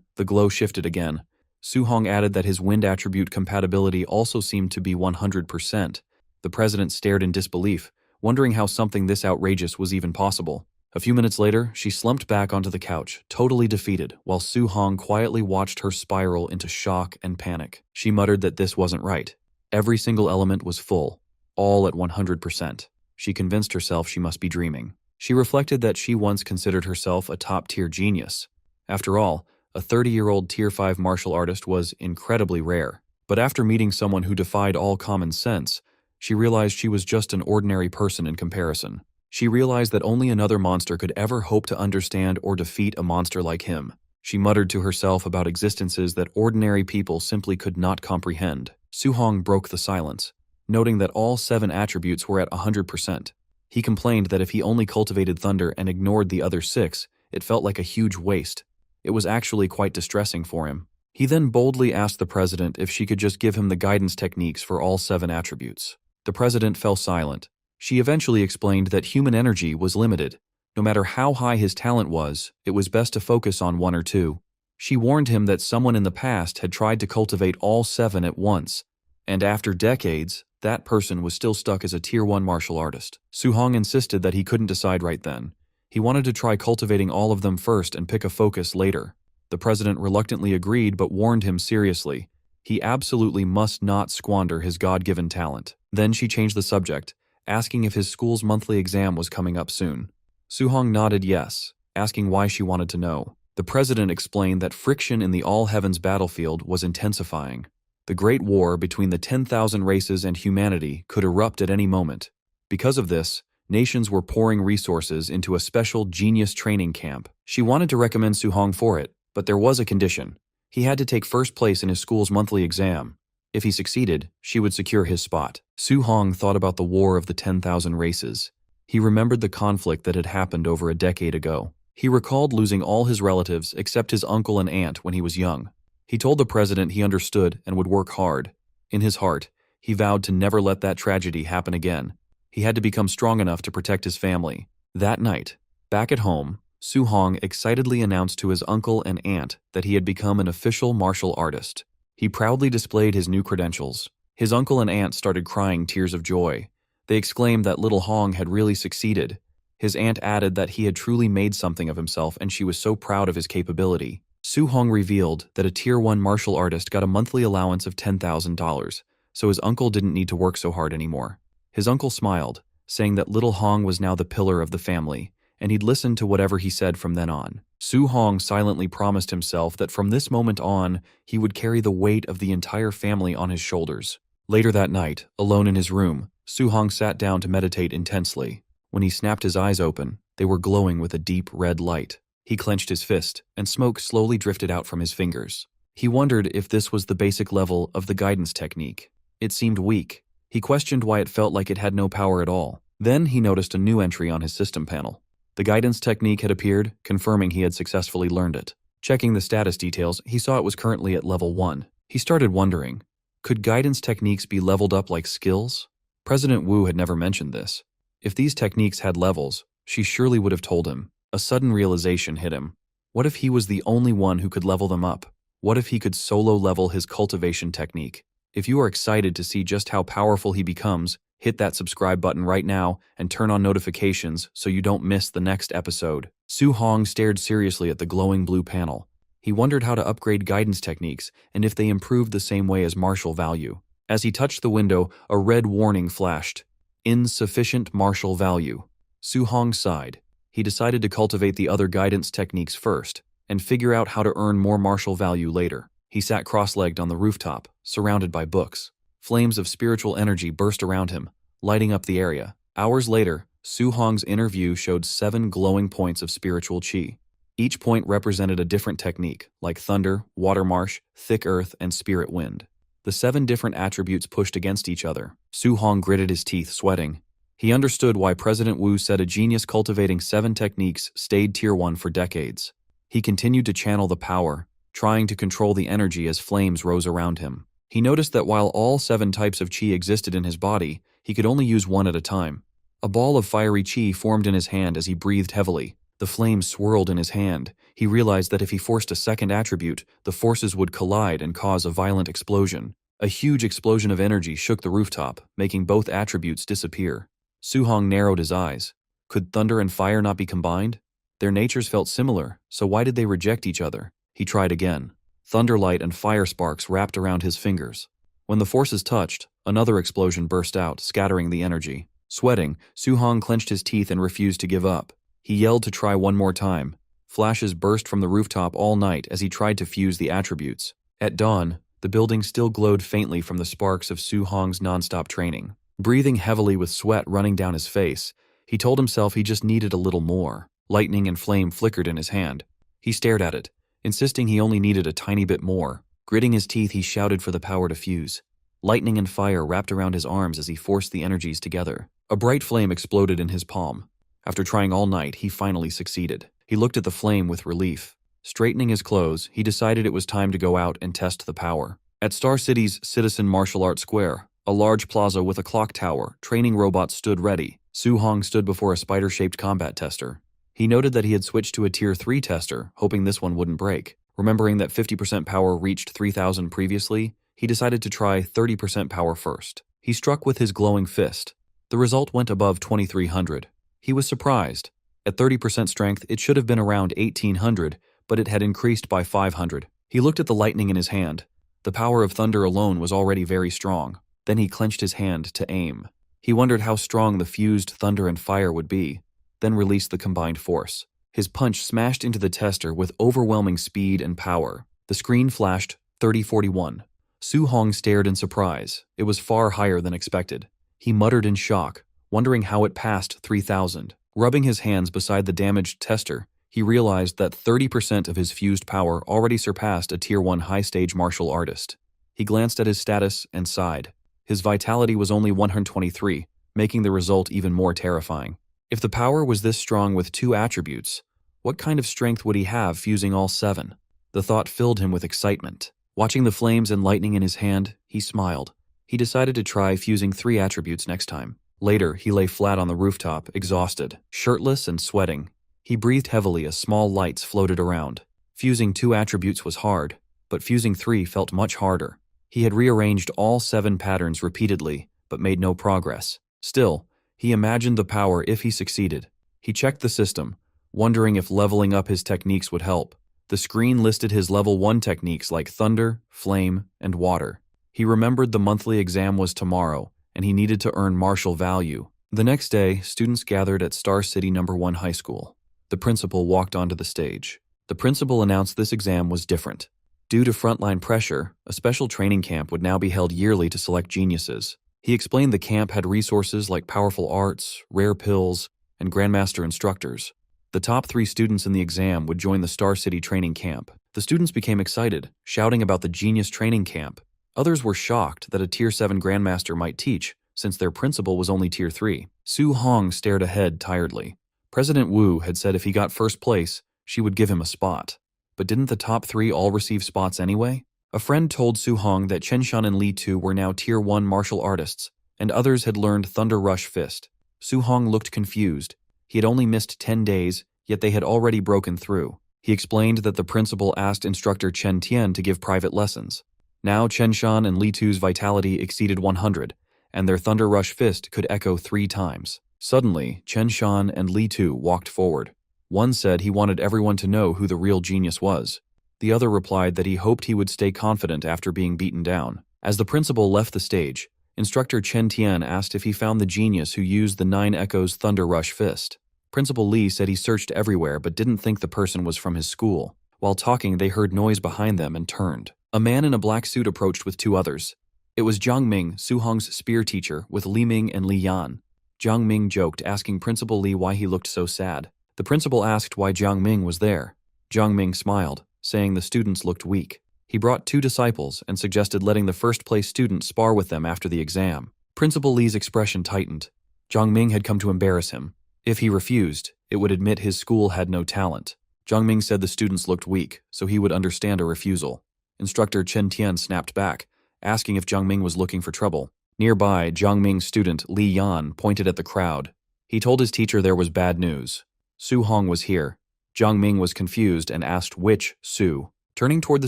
the glow shifted again. Su-hong added that his wind attribute compatibility also seemed to be 100%. The president stared in disbelief, wondering how something this outrageous was even possible. A few minutes later, she slumped back onto the couch, totally defeated, while Su-hong quietly watched her spiral into shock and panic. She muttered that this wasn't right. Every single element was full, all at 100%. She convinced herself she must be dreaming. She reflected that she once considered herself a top-tier genius. After all, a 30-year-old Tier 5 martial artist was incredibly rare. But after meeting someone who defied all common sense, she realized she was just an ordinary person in comparison. She realized that only another monster could ever hope to understand or defeat a monster like him. She muttered to herself about existences that ordinary people simply could not comprehend. Su-hong broke the silence, noting that all 7 attributes were at 100%. He complained that if he only cultivated thunder and ignored the other 6, it felt like a huge waste. It was actually quite distressing for him. He then boldly asked the president if she could just give him the guidance techniques for all 7 attributes. The president fell silent. She eventually explained that human energy was limited. No matter how high his talent was, it was best to focus on 1 or 2. She warned him that someone in the past had tried to cultivate all 7 at once, and after decades, that person was still stuck as a Tier 1 martial artist. Su-hong insisted that he couldn't decide right then. He wanted to try cultivating all of them first and pick a focus later. The president reluctantly agreed but warned him seriously. He absolutely must not squander his God-given talent. Then she changed the subject, asking if his school's monthly exam was coming up soon. Su-hong nodded yes, asking why she wanted to know. The president explained that friction in the all-heavens battlefield was intensifying. The Great War between the 10,000 races and humanity could erupt at any moment. Because of this, nations were pouring resources into a special genius training camp. She wanted to recommend Su-hong for it, but there was a condition. He had to take first place in his school's monthly exam. If he succeeded, she would secure his spot. Su-hong thought about the War of the 10,000 Races. He remembered the conflict that had happened over a decade ago. He recalled losing all his relatives except his uncle and aunt when he was young. He told the president he understood and would work hard. In his heart, he vowed to never let that tragedy happen again. He had to become strong enough to protect his family. That night, back at home, Su-hong excitedly announced to his uncle and aunt that he had become an official martial artist. He proudly displayed his new credentials. His uncle and aunt started crying tears of joy. They exclaimed that little Hong had really succeeded. His aunt added that he had truly made something of himself and she was so proud of his capability. Su-hong revealed that a Tier 1 martial artist got a monthly allowance of $10,000, so his uncle didn't need to work so hard anymore. His uncle smiled, saying that little Hong was now the pillar of the family, and he'd listen to whatever he said from then on. Su-hong silently promised himself that from this moment on, he would carry the weight of the entire family on his shoulders. Later that night, alone in his room, Su-hong sat down to meditate intensely. When he snapped his eyes open, they were glowing with a deep red light. He clenched his fist, and smoke slowly drifted out from his fingers. He wondered if this was the basic level of the guidance technique. It seemed weak. He questioned why it felt like it had no power at all. Then he noticed a new entry on his system panel. The guidance technique had appeared, confirming he had successfully learned it. Checking the status details, he saw it was currently at level 1. He started wondering, could guidance techniques be leveled up like skills? President Wu had never mentioned this. If these techniques had levels, she surely would have told him. A sudden realization hit him. What if he was the only one who could level them up? What if he could solo level his cultivation technique? If you are excited to see just how powerful he becomes, hit that subscribe button right now and turn on notifications so you don't miss the next episode. Su-hong stared seriously at the glowing blue panel. He wondered how to upgrade guidance techniques and if they improved the same way as martial value. As he touched the window, a red warning flashed. Insufficient martial value. Su-hong sighed. He decided to cultivate the other guidance techniques first and figure out how to earn more martial value later. He sat cross-legged on the rooftop, surrounded by books. Flames of spiritual energy burst around him, lighting up the area. Hours later, Su-hong's inner view showed 7 glowing points of spiritual qi. Each point represented a different technique, like thunder, water marsh, thick earth, and spirit wind. The 7 different attributes pushed against each other. Su Hong gritted his teeth, sweating. He understood why President Wu said a genius cultivating 7 techniques stayed Tier 1 for decades. He continued to channel the power, trying to control the energy as flames rose around him. He noticed that while all 7 types of qi existed in his body, he could only use one at a time. A ball of fiery qi formed in his hand as he breathed heavily. The flames swirled in his hand. He realized that if he forced a second attribute, the forces would collide and cause a violent explosion. A huge explosion of energy shook the rooftop, making both attributes disappear. Su Hong narrowed his eyes. Could thunder and fire not be combined? Their natures felt similar, so why did they reject each other? He tried again. Thunderlight and fire sparks wrapped around his fingers. When the forces touched, another explosion burst out, scattering the energy. Sweating, Su Hong clenched his teeth and refused to give up. He yelled to try one more time. Flashes burst from the rooftop all night as he tried to fuse the attributes. At dawn, the building still glowed faintly from the sparks of Su Hong's nonstop training. Breathing heavily with sweat running down his face, he told himself he just needed a little more. Lightning and flame flickered in his hand. He stared at it, insisting he only needed a tiny bit more. Gritting his teeth, he shouted for the power to fuse. Lightning and fire wrapped around his arms as he forced the energies together. A bright flame exploded in his palm. After trying all night, he finally succeeded. He looked at the flame with relief. Straightening his clothes, he decided it was time to go out and test the power. At Star City's Citizen Martial Arts Square, a large plaza with a clock tower, training robots stood ready. Su Hong stood before a spider-shaped combat tester. He noted that he had switched to a Tier 3 tester, hoping this one wouldn't break. Remembering that 50% power reached 3,000 previously, he decided to try 30% power first. He struck with his glowing fist. The result went above 2,300. He was surprised. At 30% strength, it should have been around 1,800, but it had increased by 500. He looked at the lightning in his hand. The power of thunder alone was already very strong. Then he clenched his hand to aim. He wondered how strong the fused thunder and fire would be, then released the combined force. His punch smashed into the tester with overwhelming speed and power. The screen flashed 3041. Su Hong stared in surprise. It was far higher than expected. He muttered in shock, wondering how it passed 3,000. Rubbing his hands beside the damaged tester, he realized that 30% of his fused power already surpassed a Tier 1 high-stage martial artist. He glanced at his status and sighed. His vitality was only 123, making the result even more terrifying. If the power was this strong with 2 attributes, what kind of strength would he have fusing all 7? The thought filled him with excitement. Watching the flames and lightning in his hand, he smiled. He decided to try fusing 3 attributes next time. Later, he lay flat on the rooftop, exhausted, shirtless and sweating. He breathed heavily as small lights floated around. Fusing 2 attributes was hard, but fusing 3 felt much harder. He had rearranged all 7 patterns repeatedly, but made no progress. Still, he imagined the power if he succeeded. He checked the system, wondering if leveling up his techniques would help. The screen listed his level 1 techniques like thunder, flame, and water. He remembered the monthly exam was tomorrow, and he needed to earn martial value. The next day, students gathered at Star City No. 1 High School. The principal walked onto the stage. The principal announced this exam was different. Due to frontline pressure, a special training camp would now be held yearly to select geniuses. He explained the camp had resources like powerful arts, rare pills, and grandmaster instructors. The top 3 students in the exam would join the Star City training camp. The students became excited, shouting about the genius training camp. Others were shocked that a Tier 7 grandmaster might teach, since their principal was only Tier 3. Su Hong stared ahead tiredly. President Wu had said if he got first place, she would give him a spot. But didn't the top 3 all receive spots anyway? A friend told Su Hong that Chen Shan and Li Tu were now Tier 1 martial artists, and others had learned Thunder Rush Fist. Su Hong looked confused. He had only missed 10 days, yet they had already broken through. He explained that the principal asked instructor Chen Tian to give private lessons. Now Chen Shan and Li Tu's vitality exceeded 100, and their Thunder Rush Fist could echo 3 times. Suddenly, Chen Shan and Li Tu walked forward. One said he wanted everyone to know who the real genius was. The other replied that he hoped he would stay confident after being beaten down. As the principal left the stage, instructor Chen Tian asked if he found the genius who used the 9 Echoes Thunder Rush Fist. Principal Li said he searched everywhere but didn't think the person was from his school. While talking, they heard noise behind them and turned. A man in a black suit approached with 2 others. It was Jiang Ming, Su Hong's spear teacher, with Li Ming and Li Yan. Jiang Ming joked, asking Principal Li why he looked so sad. The principal asked why Jiang Ming was there. Jiang Ming smiled, saying the students looked weak. He brought 2 disciples and suggested letting the first-place student spar with them after the exam. Principal Li's expression tightened. Jiang Ming had come to embarrass him. If he refused, it would admit his school had no talent. Jiang Ming said the students looked weak, so he would understand a refusal. Instructor Chen Tian snapped back, asking if Jiang Ming was looking for trouble. Nearby, Jiang Ming's student Li Yan pointed at the crowd. He told his teacher there was bad news. Su Hong was here. Jiang Ming was confused and asked which Su. Turning toward the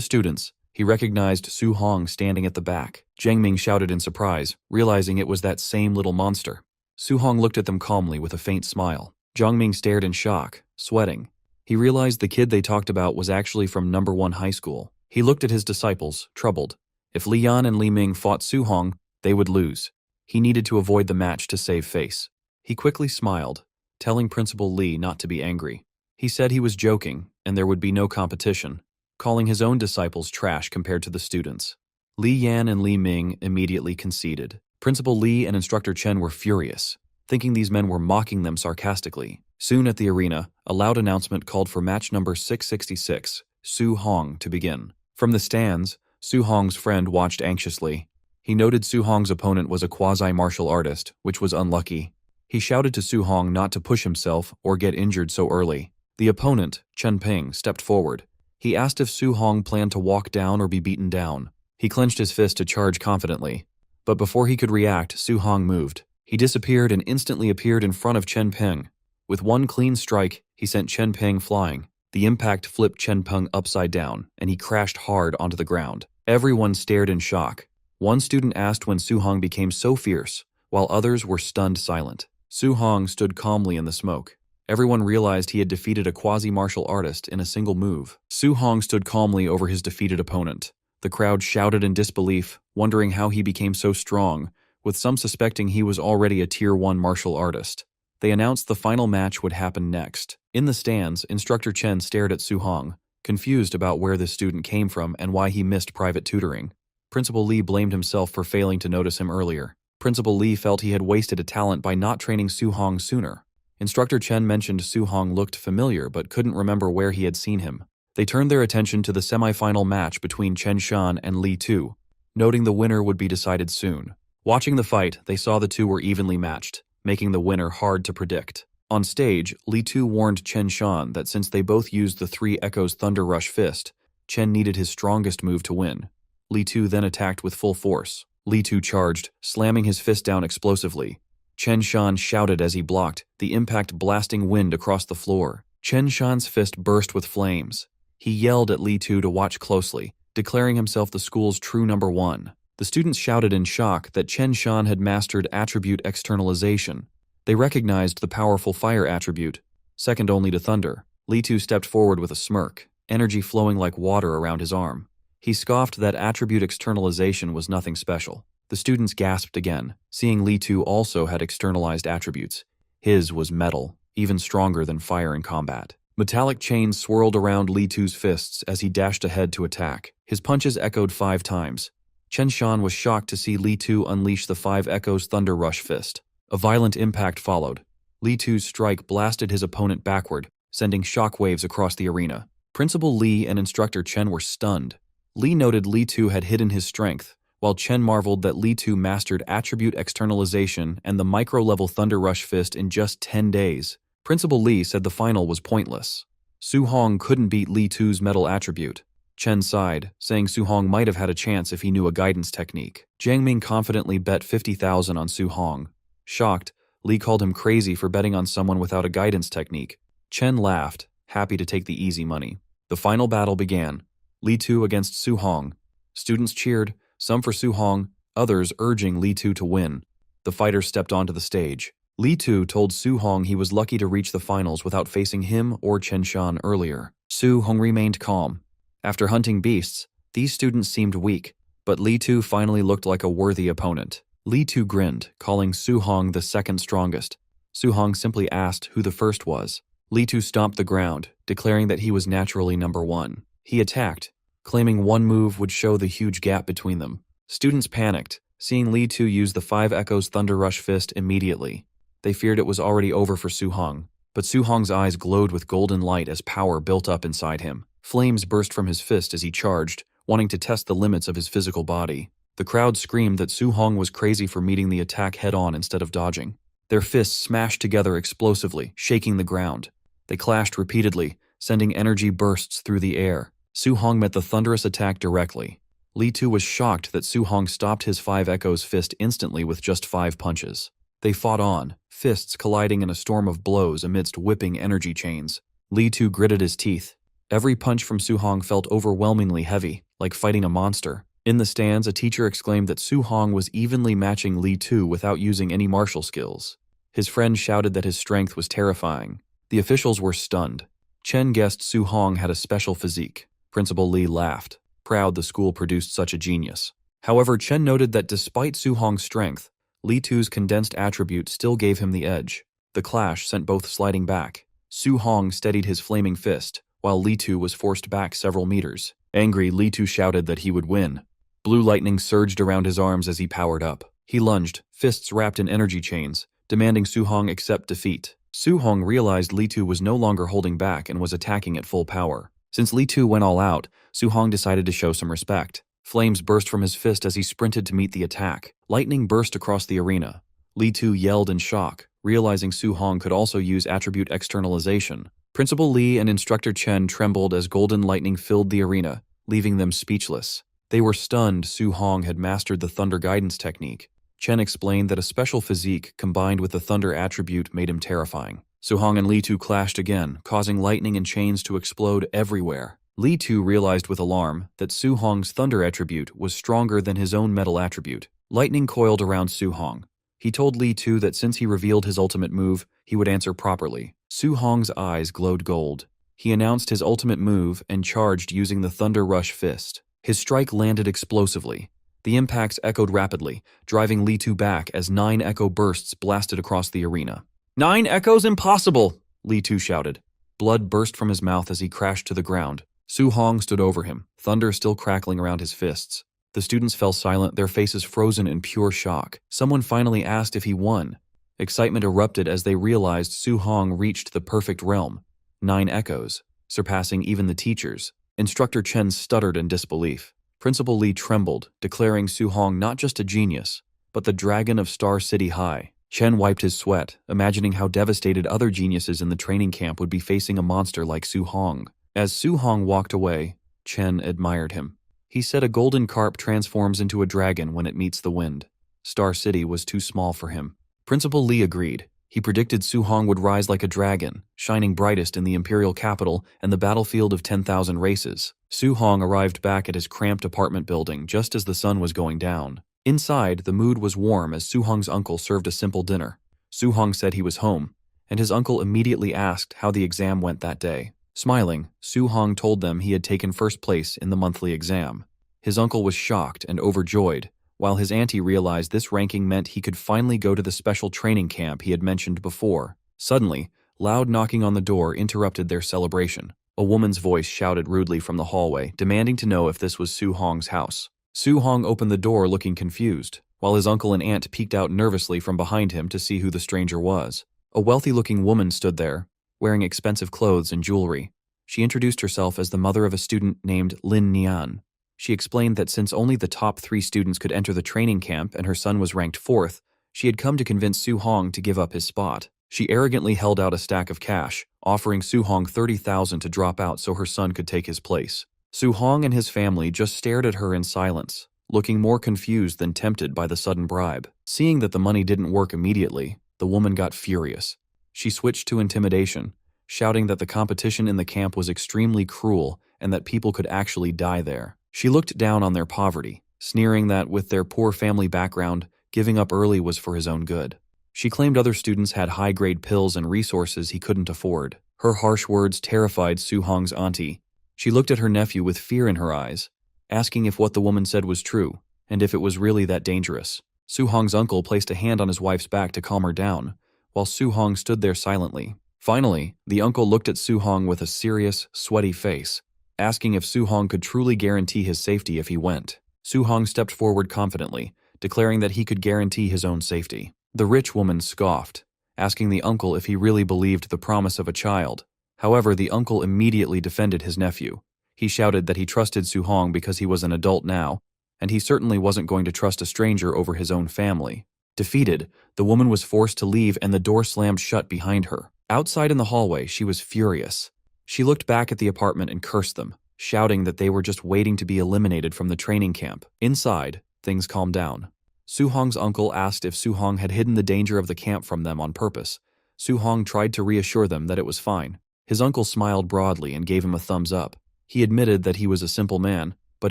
students, he recognized Su Hong standing at the back. Jiang Ming shouted in surprise, realizing it was that same little monster. Su Hong looked at them calmly with a faint smile. Jiang Ming stared in shock, sweating. He realized the kid they talked about was actually from No. 1 high school. He looked at his disciples, troubled. If Li Yan and Li Ming fought Su Hong, they would lose. He needed to avoid the match to save face. He quickly smiled, telling Principal Li not to be angry. He said he was joking, and there would be no competition, calling his own disciples trash compared to the students. Li Yan and Li Ming immediately conceded. Principal Li and Instructor Chen were furious, thinking these men were mocking them sarcastically. Soon at the arena, a loud announcement called for match number 666, Su Hong, to begin. From the stands, Su Hong's friend watched anxiously. He noted Su Hong's opponent was a quasi-martial artist, which was unlucky. He shouted to Su Hong not to push himself or get injured so early. The opponent, Chen Ping, stepped forward. He asked if Su Hong planned to walk down or be beaten down. He clenched his fist to charge confidently. But before he could react, Su Hong moved. He disappeared and instantly appeared in front of Chen Ping. With one clean strike, he sent Chen Ping flying. The impact flipped Chen Ping upside down, and he crashed hard onto the ground. Everyone stared in shock. One student asked when Su Hong became so fierce, while others were stunned silent. Su Hong stood calmly in the smoke. Everyone realized he had defeated a quasi-martial artist in a single move. Su Hong stood calmly over his defeated opponent. The crowd shouted in disbelief, wondering how he became so strong, with some suspecting he was already a Tier 1 martial artist. They announced the final match would happen next. In the stands, Instructor Chen stared at Su Hong, confused about where this student came from and why he missed private tutoring. Principal Li blamed himself for failing to notice him earlier. Principal Li felt he had wasted a talent by not training Su Hong sooner. Instructor Chen mentioned Su Hong looked familiar but couldn't remember where he had seen him. They turned their attention to the semi-final match between Chen Shan and Li Tu, noting the winner would be decided soon. Watching the fight, they saw the two were evenly matched, making the winner hard to predict. On stage, Li Tu warned Chen Shan that since they both used the 3 Echoes Thunder Rush Fist, Chen needed his strongest move to win. Li Tu then attacked with full force. Li Tu charged, slamming his fist down explosively. Chen Shan shouted as he blocked, the impact blasting wind across the floor. Chen Shan's fist burst with flames. He yelled at Li Tu to watch closely, declaring himself the school's true number 1. The students shouted in shock that Chen Shan had mastered attribute externalization. They recognized the powerful fire attribute, second only to thunder. Li Tu stepped forward with a smirk, energy flowing like water around his arm. He scoffed that attribute externalization was nothing special. The students gasped again, seeing Li Tu also had externalized attributes. His was metal, even stronger than fire in combat. Metallic chains swirled around Li Tu's fists as he dashed ahead to attack. His punches echoed 5 times. Chen Shan was shocked to see Li Tu unleash the 5 Echoes Thunder Rush Fist. A violent impact followed. Li Tu's strike blasted his opponent backward, sending shockwaves across the arena. Principal Li and Instructor Chen were stunned. Li noted Li Tu had hidden his strength, while Chen marveled that Li Tu mastered attribute externalization and the micro-level Thunder Rush Fist in just 10 days. Principal Li said the final was pointless. Su Hong couldn't beat Li Tu's metal attribute. Chen sighed, saying Su Hong might have had a chance if he knew a guidance technique. Jiang Ming confidently bet 50,000 on Su Hong. Shocked, Li called him crazy for betting on someone without a guidance technique. Chen laughed, happy to take the easy money. The final battle began. Li Tu against Su Hong. Students cheered, some for Su Hong, others urging Li Tu to win. The fighters stepped onto the stage. Li Tu told Su Hong he was lucky to reach the finals without facing him or Chen Shan earlier. Su Hong remained calm. After hunting beasts, these students seemed weak, but Li Tu finally looked like a worthy opponent. Li Tu grinned, calling Su Hong the second strongest. Su Hong simply asked who the first was. Li Tu stomped the ground, declaring that he was naturally number 1. He attacked, claiming one move would show the huge gap between them. Students panicked, seeing Li Tu use the 5 Echoes Thunder Rush Fist immediately. They feared it was already over for Su Hong. But Su Hong's eyes glowed with golden light as power built up inside him. Flames burst from his fist as he charged, wanting to test the limits of his physical body. The crowd screamed that Su Hong was crazy for meeting the attack head-on instead of dodging. Their fists smashed together explosively, shaking the ground. They clashed repeatedly, sending energy bursts through the air. Su Hong met the thunderous attack directly. Li Tu was shocked that Su Hong stopped his 5 Echoes fist instantly with just 5 punches. They fought on, fists colliding in a storm of blows amidst whipping energy chains. Li Tu gritted his teeth. Every punch from Su Hong felt overwhelmingly heavy, like fighting a monster. In the stands, a teacher exclaimed that Su Hong was evenly matching Li Tu without using any martial skills. His friend shouted that his strength was terrifying. The officials were stunned. Chen guessed Su Hong had a special physique. Principal Li laughed, proud the school produced such a genius. However, Chen noted that despite Su Hong's strength, Li Tu's condensed attribute still gave him the edge. The clash sent both sliding back. Su Hong steadied his flaming fist, while Li Tu was forced back several meters. Angry, Li Tu shouted that he would win. Blue lightning surged around his arms as he powered up. He lunged, fists wrapped in energy chains, demanding Su Hong accept defeat. Su Hong realized Li Tu was no longer holding back and was attacking at full power. Since Li Tu went all out, Su Hong decided to show some respect. Flames burst from his fist as he sprinted to meet the attack. Lightning burst across the arena. Li Tu yelled in shock, realizing Su Hong could also use attribute externalization. Principal Li and Instructor Chen trembled as golden lightning filled the arena, leaving them speechless. They were stunned Su Hong had mastered the Thunder Guidance technique. Chen explained that a special physique combined with the Thunder attribute made him terrifying. Su Hong and Li Tu clashed again, causing lightning and chains to explode everywhere. Li Tu realized with alarm that Su Hong's Thunder attribute was stronger than his own metal attribute. Lightning coiled around Su Hong. He told Li Tu that since he revealed his ultimate move, he would answer properly. Su Hong's eyes glowed gold. He announced his ultimate move and charged using the Thunder Rush Fist. His strike landed explosively. The impacts echoed rapidly, driving Li Tu back as 9 echo bursts blasted across the arena. 9 echoes? Impossible! Li Tu shouted. Blood burst from his mouth as he crashed to the ground. Su Hong stood over him, thunder still crackling around his fists. The students fell silent, their faces frozen in pure shock. Someone finally asked if he won. Excitement erupted as they realized Su Hong reached the perfect realm. 9 echoes, surpassing even the teachers. Instructor Chen stuttered in disbelief. Principal Li trembled, declaring Su Hong not just a genius, but the dragon of Star City High. Chen wiped his sweat, imagining how devastated other geniuses in the training camp would be facing a monster like Su Hong. As Su Hong walked away, Chen admired him. He said a golden carp transforms into a dragon when it meets the wind. Star City was too small for him. Principal Li agreed. He predicted Su Hong would rise like a dragon, shining brightest in the imperial capital and the battlefield of 10,000 races. Su Hong arrived back at his cramped apartment building just as the sun was going down. Inside, the mood was warm as Su Hong's uncle served a simple dinner. Su Hong said he was home, and his uncle immediately asked how the exam went that day. Smiling, Su Hong told them he had taken first place in the monthly exam. His uncle was shocked and overjoyed, while his auntie realized this ranking meant he could finally go to the special training camp he had mentioned before. Suddenly, loud knocking on the door interrupted their celebration. A woman's voice shouted rudely from the hallway, demanding to know if this was Su Hong's house. Su Hong opened the door looking confused, while his uncle and aunt peeked out nervously from behind him to see who the stranger was. A wealthy-looking woman stood there, wearing expensive clothes and jewelry. She introduced herself as the mother of a student named Lin Nian. She explained that since only the top 3 students could enter the training camp and her son was ranked 4th, she had come to convince Su Hong to give up his spot. She arrogantly held out a stack of cash, offering Su Hong 30,000 to drop out so her son could take his place. Su Hong and his family just stared at her in silence, looking more confused than tempted by the sudden bribe. Seeing that the money didn't work immediately, the woman got furious. She switched to intimidation, shouting that the competition in the camp was extremely cruel and that people could actually die there. She looked down on their poverty, sneering that with their poor family background, giving up early was for his own good. She claimed other students had high-grade pills and resources he couldn't afford. Her harsh words terrified Su Hong's auntie. She looked at her nephew with fear in her eyes, asking if what the woman said was true, and if it was really that dangerous. Su Hong's uncle placed a hand on his wife's back to calm her down, while Su Hong stood there silently. Finally, the uncle looked at Su Hong with a serious, sweaty face, asking if Su Hong could truly guarantee his safety if he went. Su Hong stepped forward confidently, declaring that he could guarantee his own safety. The rich woman scoffed, asking the uncle if he really believed the promise of a child. However, the uncle immediately defended his nephew. He shouted that he trusted Su-hong because he was an adult now, and he certainly wasn't going to trust a stranger over his own family. Defeated, the woman was forced to leave and the door slammed shut behind her. Outside in the hallway, she was furious. She looked back at the apartment and cursed them, shouting that they were just waiting to be eliminated from the training camp. Inside, things calmed down. Su-hong's uncle asked if Su-hong had hidden the danger of the camp from them on purpose. Su-hong tried to reassure them that it was fine. His uncle smiled broadly and gave him a thumbs up. He admitted that he was a simple man, but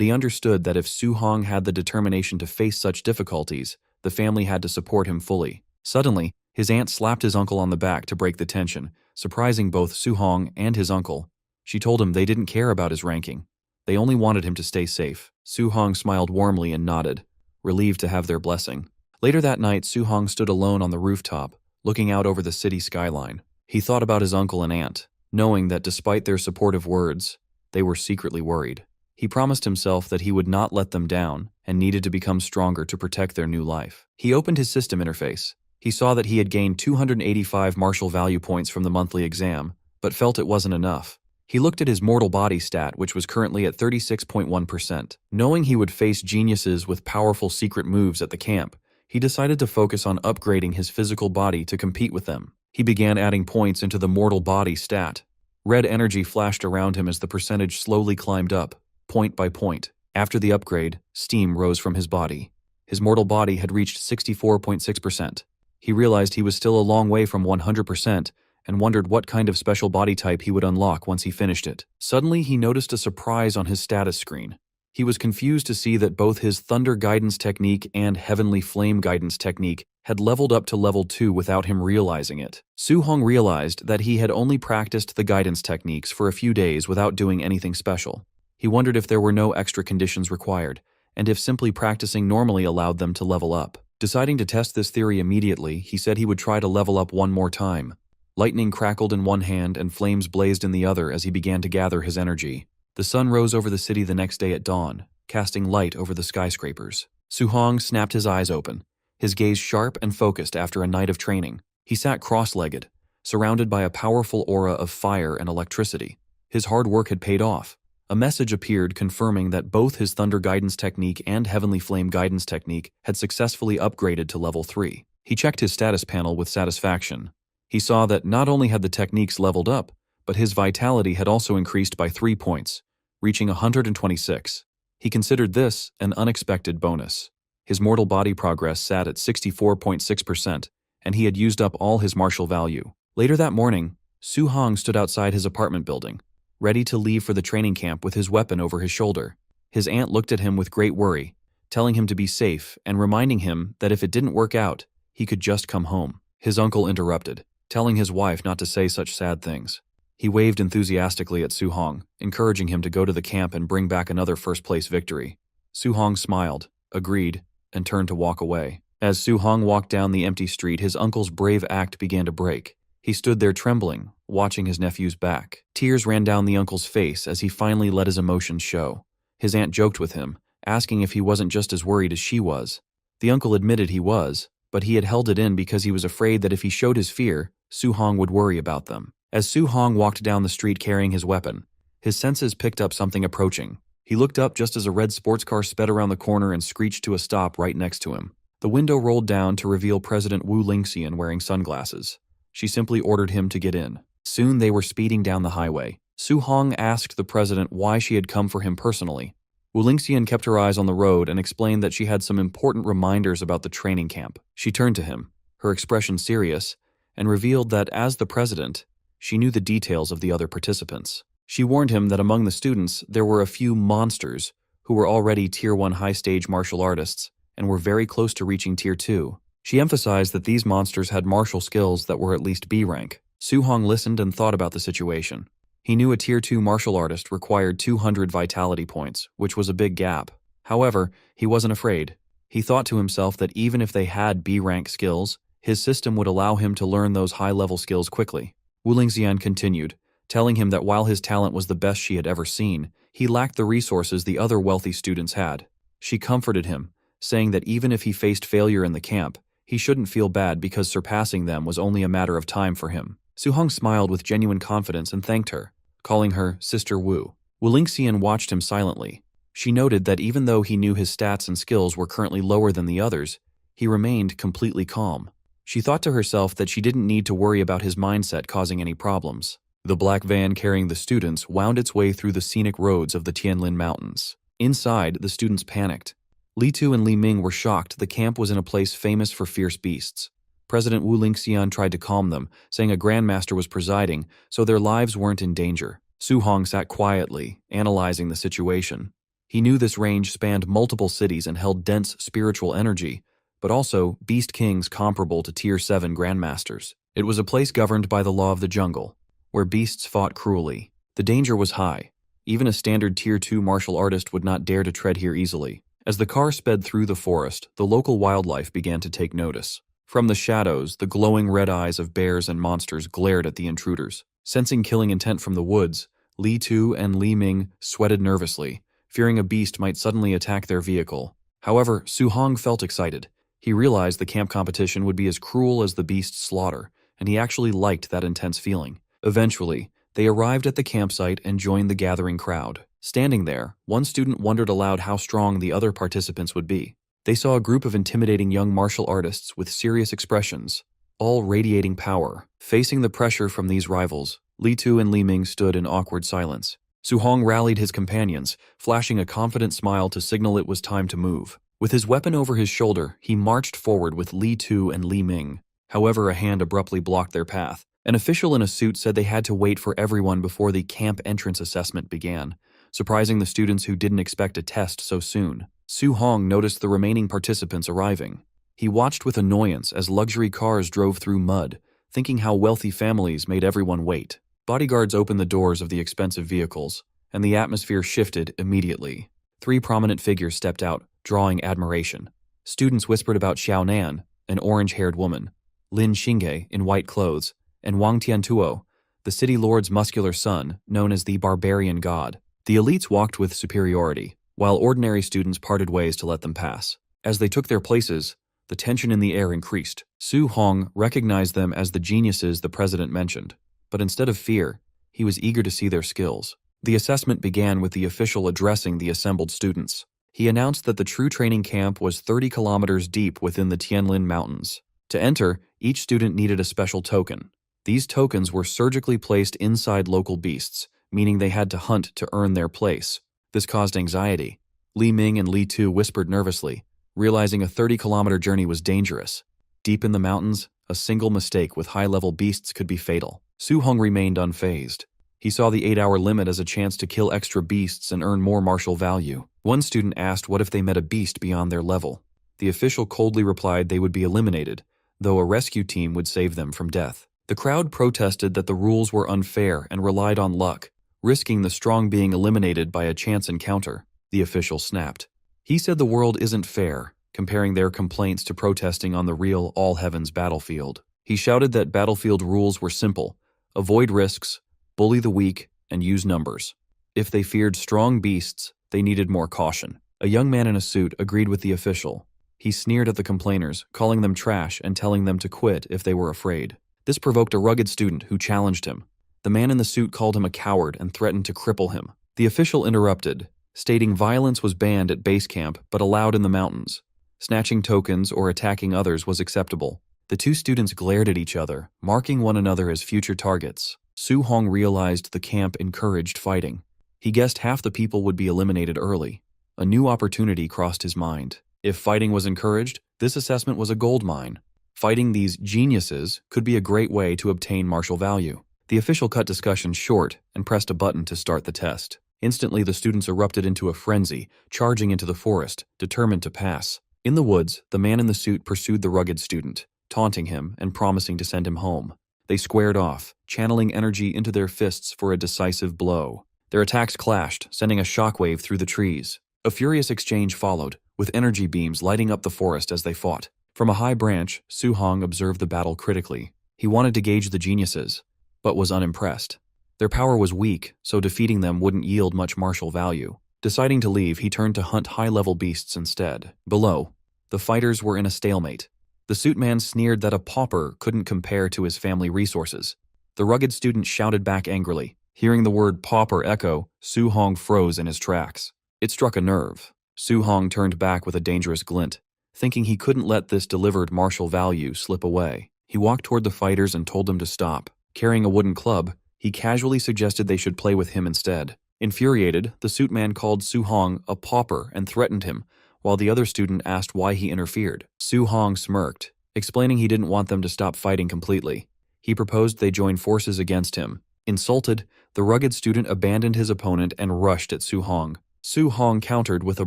he understood that if Su-hong had the determination to face such difficulties, the family had to support him fully. Suddenly, his aunt slapped his uncle on the back to break the tension, surprising both Su-hong and his uncle. She told him they didn't care about his ranking. They only wanted him to stay safe. Su-hong smiled warmly and nodded, relieved to have their blessing. Later that night, Su-hong stood alone on the rooftop, looking out over the city skyline. He thought about his uncle and aunt, knowing that despite their supportive words, they were secretly worried. He promised himself that he would not let them down and needed to become stronger to protect their new life. He opened his system interface. He saw that he had gained 285 martial value points from the monthly exam, but felt it wasn't enough. He looked at his mortal body stat, which was currently at 36.1%. Knowing he would face geniuses with powerful secret moves at the camp, he decided to focus on upgrading his physical body to compete with them. He began adding points into the mortal body stat. Red energy flashed around him as the percentage slowly climbed up, point by point. After the upgrade, steam rose from his body. His mortal body had reached 64.6%. He realized he was still a long way from 100% and wondered what kind of special body type he would unlock once he finished it. Suddenly, he noticed a surprise on his status screen. He was confused to see that both his Thunder Guidance Technique and Heavenly Flame Guidance Technique had leveled up to level 2 without him realizing it. Su-hong realized that he had only practiced the guidance techniques for a few days without doing anything special. He wondered if there were no extra conditions required, and if simply practicing normally allowed them to level up. Deciding to test this theory immediately, he said he would try to level up one more time. Lightning crackled in one hand and flames blazed in the other as he began to gather his energy. The sun rose over the city the next day at dawn, casting light over the skyscrapers. Su-hong snapped his eyes open, his gaze sharp and focused after a night of training. He sat cross-legged, surrounded by a powerful aura of fire and electricity. His hard work had paid off. A message appeared confirming that both his Thunder Guidance Technique and Heavenly Flame Guidance Technique had successfully upgraded to level 3. He checked his status panel with satisfaction. He saw that not only had the techniques leveled up, but his vitality had also increased by 3 points, reaching 126. He considered this an unexpected bonus. His mortal body progress sat at 64.6%, and he had used up all his martial value. Later that morning, Su-hong stood outside his apartment building, ready to leave for the training camp with his weapon over his shoulder. His aunt looked at him with great worry, telling him to be safe and reminding him that if it didn't work out, he could just come home. His uncle interrupted, telling his wife not to say such sad things. He waved enthusiastically at Su-hong, encouraging him to go to the camp and bring back another first-place victory. Su-hong smiled, agreed, and turned to walk away. As Su-hong walked down the empty street, his uncle's brave act began to break. He stood there trembling, watching his nephew's back. Tears ran down the uncle's face as he finally let his emotions show. His aunt joked with him, asking if he wasn't just as worried as she was. The uncle admitted he was, but he had held it in because he was afraid that if he showed his fear, Su-hong would worry about them. As Su-hong walked down the street carrying his weapon, his senses picked up something approaching. He looked up just as a red sports car sped around the corner and screeched to a stop right next to him. The window rolled down to reveal President Wu Lingxian wearing sunglasses. She simply ordered him to get in. Soon they were speeding down the highway. Su-hong asked the president why she had come for him personally. Wu Lingxian kept her eyes on the road and explained that she had some important reminders about the training camp. She turned to him, her expression serious, and revealed that as the president, she knew the details of the other participants. She warned him that among the students there were a few monsters who were already Tier 1 high-stage martial artists and were very close to reaching Tier 2. She emphasized that these monsters had martial skills that were at least B rank. Su-hong listened and thought about the situation. He knew a Tier 2 martial artist required 200 vitality points, which was a big gap. However, he wasn't afraid. He thought to himself that even if they had B rank skills, his system would allow him to learn those high-level skills quickly. Wu Lingxian continued, telling him that while his talent was the best she had ever seen, he lacked the resources the other wealthy students had. She comforted him, saying that even if he faced failure in the camp, He shouldn't feel bad because surpassing them was only a matter of time for him. Su-hong smiled with genuine confidence and thanked her, calling her Sister Wu. Wu Lingxian watched him silently. She noted that even though he knew his stats and skills were currently lower than the others, he remained completely calm. She thought to herself that she didn't need to worry about his mindset causing any problems. The black van carrying the students wound its way through the scenic roads of the Tianlin Mountains. Inside, the students panicked. Li Tu and Li Ming were shocked the camp was in a place famous for fierce beasts. President Wu Lingxian tried to calm them, saying a grandmaster was presiding, so their lives weren't in danger. Su-hong sat quietly, analyzing the situation. He knew this range spanned multiple cities and held dense spiritual energy, but also beast kings comparable to Tier 7 grandmasters. It was a place governed by the law of the jungle, where beasts fought cruelly. The danger was high. Even a standard Tier 2 martial artist would not dare to tread here easily. As the car sped through the forest, the local wildlife began to take notice. From the shadows, the glowing red eyes of bears and monsters glared at the intruders. Sensing killing intent from the woods, Li Tu and Li Ming sweated nervously, fearing a beast might suddenly attack their vehicle. However, Su-hong felt excited. He realized the camp competition would be as cruel as the beast's slaughter, and he actually liked that intense feeling. Eventually, they arrived at the campsite and joined the gathering crowd. Standing there, one student wondered aloud how strong the other participants would be. They saw a group of intimidating young martial artists with serious expressions, all radiating power. Facing the pressure from these rivals, Li Tu and Li Ming stood in awkward silence. Su-hong rallied his companions, flashing a confident smile to signal it was time to move. With his weapon over his shoulder, he marched forward with Li Tu and Li Ming. However, a hand abruptly blocked their path. An official in a suit said they had to wait for everyone before the camp entrance assessment began, surprising the students who didn't expect a test so soon. Su-hong noticed the remaining participants arriving. He watched with annoyance as luxury cars drove through mud, thinking how wealthy families made everyone wait. Bodyguards opened the doors of the expensive vehicles, and the atmosphere shifted immediately. 3 prominent figures stepped out, drawing admiration. Students whispered about Xiao Nan, an orange-haired woman, Lin Xingge in white clothes, and Wang Tiantuo, the city lord's muscular son, known as the barbarian god. The elites walked with superiority, while ordinary students parted ways to let them pass. As they took their places, the tension in the air increased. Su-hong recognized them as the geniuses the president mentioned, but instead of fear, he was eager to see their skills. The assessment began with the official addressing the assembled students. He announced that the true training camp was 30 kilometers deep within the Tianlin Mountains. To enter, each student needed a special token. These tokens were surgically placed inside local beasts, meaning they had to hunt to earn their place. This caused anxiety. Li Ming and Li Tu whispered nervously, realizing a 30-kilometer journey was dangerous. Deep in the mountains, a single mistake with high-level beasts could be fatal. Su-hong remained unfazed. He saw the 8-hour limit as a chance to kill extra beasts and earn more martial value. One student asked what if they met a beast beyond their level. The official coldly replied they would be eliminated, though a rescue team would save them from death. The crowd protested that the rules were unfair and relied on luck, risking the strong being eliminated by a chance encounter. The official snapped. He said the world isn't fair, comparing their complaints to protesting on the real all-heavens battlefield. He shouted that battlefield rules were simple: avoid risks, bully the weak, and use numbers. If they feared strong beasts, they needed more caution. A young man in a suit agreed with the official. He sneered at the complainers, calling them trash and telling them to quit if they were afraid. This provoked a rugged student who challenged him. The man in the suit called him a coward and threatened to cripple him. The official interrupted, stating violence was banned at base camp but allowed in the mountains. Snatching tokens or attacking others was acceptable. The 2 students glared at each other, marking one another as future targets. Su-hong realized the camp encouraged fighting. He guessed half the people would be eliminated early. A new opportunity crossed his mind. If fighting was encouraged, this assessment was a gold mine. Fighting these geniuses could be a great way to obtain martial value. The official cut discussion short and pressed a button to start the test. Instantly, the students erupted into a frenzy, charging into the forest, determined to pass. In the woods, the man in the suit pursued the rugged student, taunting him and promising to send him home. They squared off, channeling energy into their fists for a decisive blow. Their attacks clashed, sending a shockwave through the trees. A furious exchange followed, with energy beams lighting up the forest as they fought. From a high branch, Su-hong observed the battle critically. He wanted to gauge the geniuses, but was unimpressed. Their power was weak, so defeating them wouldn't yield much martial value. Deciding to leave, he turned to hunt high-level beasts instead. Below, the fighters were in a stalemate. The suit man sneered that a pauper couldn't compare to his family resources. The rugged student shouted back angrily. Hearing the word pauper echo, Su Hong froze in his tracks. It struck a nerve. Su Hong turned back with a dangerous glint, thinking he couldn't let this delivered martial value slip away. He walked toward the fighters and told them to stop. Carrying a wooden club, he casually suggested they should play with him instead. Infuriated, the suit man called Su Hong a pauper and threatened him, while the other student asked why he interfered. Su Hong smirked, explaining he didn't want them to stop fighting completely. He proposed they join forces against him. Insulted, the rugged student abandoned his opponent and rushed at Su Hong. Su Hong countered with a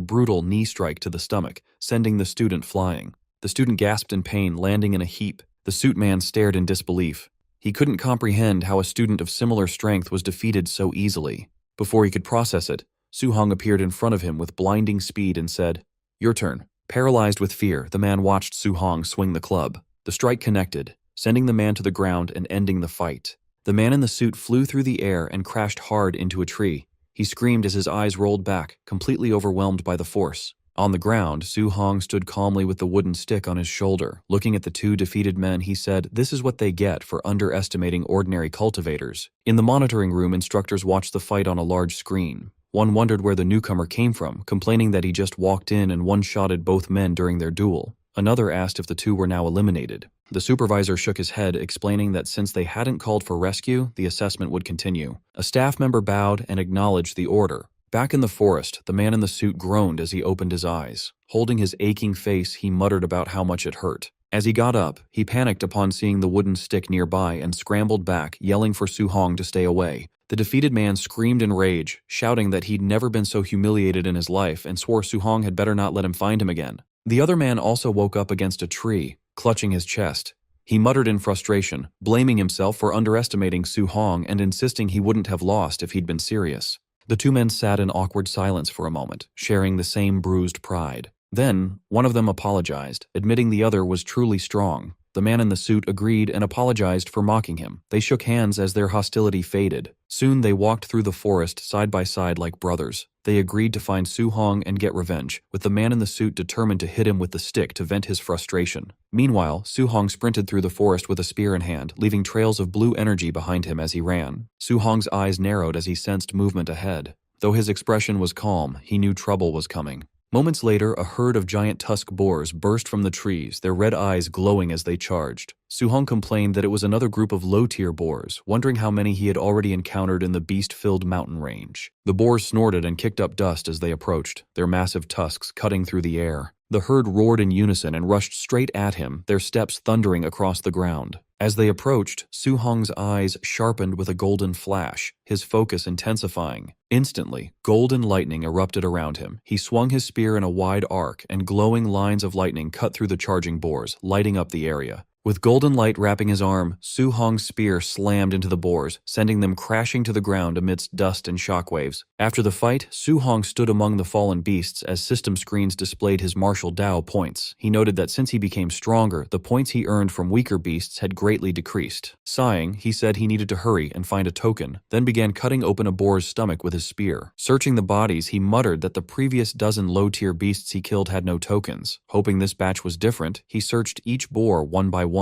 brutal knee strike to the stomach, sending the student flying. The student gasped in pain, landing in a heap. The suit man stared in disbelief. He couldn't comprehend how a student of similar strength was defeated so easily. Before he could process it, Su Hong appeared in front of him with blinding speed and said, "Your turn." Paralyzed with fear, the man watched Su Hong swing the club. The strike connected, sending the man to the ground and ending the fight. The man in the suit flew through the air and crashed hard into a tree. He screamed as his eyes rolled back, completely overwhelmed by the force. On the ground, Su Hong stood calmly with the wooden stick on his shoulder. Looking at the two defeated men, he said, "This is what they get for underestimating ordinary cultivators." In the monitoring room, instructors watched the fight on a large screen. One wondered where the newcomer came from, complaining that he just walked in and one-shotted both men during their duel. Another asked if the two were now eliminated. The supervisor shook his head, explaining that since they hadn't called for rescue, the assessment would continue. A staff member bowed and acknowledged the order. Back in the forest, the man in the suit groaned as he opened his eyes. Holding his aching face, he muttered about how much it hurt. As he got up, he panicked upon seeing the wooden stick nearby and scrambled back, yelling for Su Hong to stay away. The defeated man screamed in rage, shouting that he'd never been so humiliated in his life and swore Su Hong had better not let him find him again. The other man also woke up against a tree, clutching his chest. He muttered in frustration, blaming himself for underestimating Su Hong and insisting he wouldn't have lost if he'd been serious. The two men sat in awkward silence for a moment, sharing the same bruised pride. Then, one of them apologized, admitting the other was truly strong. The man in the suit agreed and apologized for mocking him. They shook hands as their hostility faded. Soon they walked through the forest side by side like brothers. They agreed to find Su Hong and get revenge, with the man in the suit determined to hit him with the stick to vent his frustration. Meanwhile, Su Hong sprinted through the forest with a spear in hand, leaving trails of blue energy behind him as he ran. Su Hong's eyes narrowed as he sensed movement ahead. Though his expression was calm, he knew trouble was coming. Moments later, a herd of giant tusk boars burst from the trees, their red eyes glowing as they charged. Su Hong complained that it was another group of low-tier boars, wondering how many he had already encountered in the beast-filled mountain range. The boars snorted and kicked up dust as they approached, their massive tusks cutting through the air. The herd roared in unison and rushed straight at him, their steps thundering across the ground. As they approached, Su Hong's eyes sharpened with a golden flash, his focus intensifying. Instantly, golden lightning erupted around him. He swung his spear in a wide arc, and glowing lines of lightning cut through the charging boars, lighting up the area. With golden light wrapping his arm, Su Hong's spear slammed into the boars, sending them crashing to the ground amidst dust and shockwaves. After the fight, Su Hong stood among the fallen beasts as system screens displayed his martial Dao points. He noted that since he became stronger, the points he earned from weaker beasts had greatly decreased. Sighing, he said he needed to hurry and find a token, then began cutting open a boar's stomach with his spear. Searching the bodies, he muttered that the previous dozen low-tier beasts he killed had no tokens. Hoping this batch was different, he searched each boar one by one.